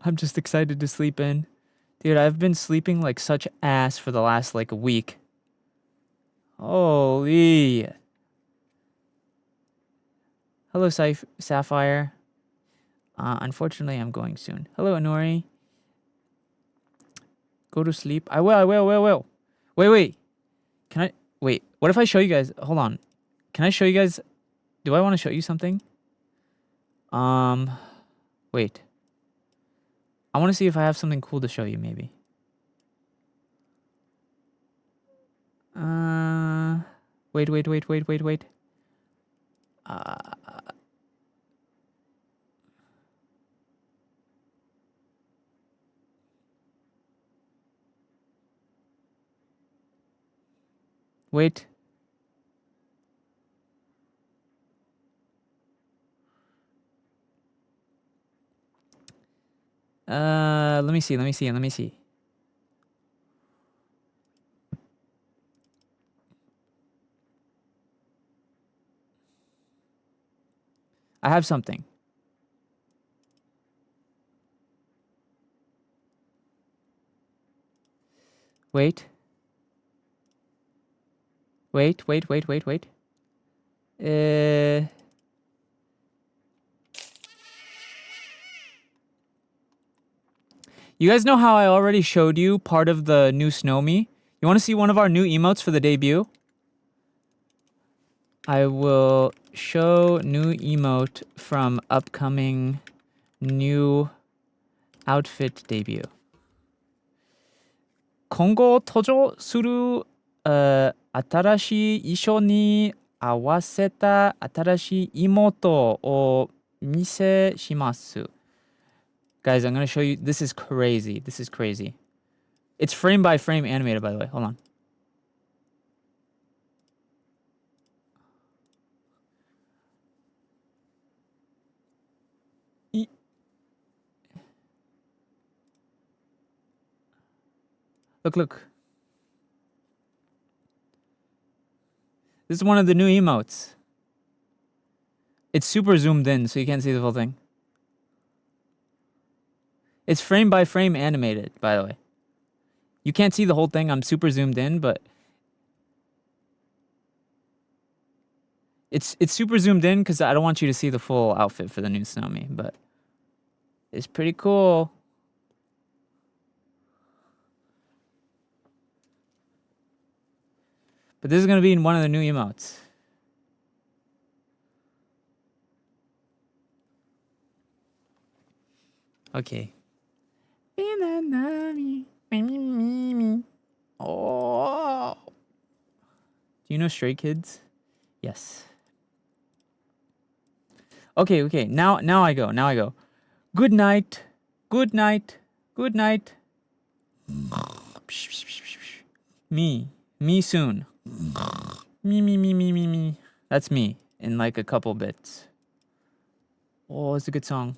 I'm just excited to sleep in. Dude, I've been sleeping like such ass for the last like a week. Holy. Hello, Sapphire. Unfortunately, I'm going soon. Hello, Anori. Go to sleep. I will. Wait. Can I... Wait, what if I show you guys... Hold on. Can I show you guys... Do I want to show you something? Wait. I want to see if I have something cool to show you, maybe. Wait. Wait. Let me see. I have something. Wait. You guys know how I already showed you part of the new Snow Me? You want to see one of our new emotes for the debut? I will show new emote from upcoming new outfit debut. 今後登場する新しい衣装に合わせた新しい妹を見せします。Guys, I'm going to show you. This is crazy. It's frame by frame animated, by the way. Hold on. Look. This is one of the new emotes. It's super zoomed in, so you can't see the full thing. It's frame by frame animated, by the way. You can't see the whole thing. I'm super zoomed in, but it's super zoomed in because I don't want you to see the full outfit for the new Snow Me, but it's pretty cool. But this is going to be in one of the new emotes. Okay. Oh. Do you know Stray Kids? Yes. Okay. Now I go. Good night. Me soon. Me. That's me in like a couple bits. Oh, it's a good song.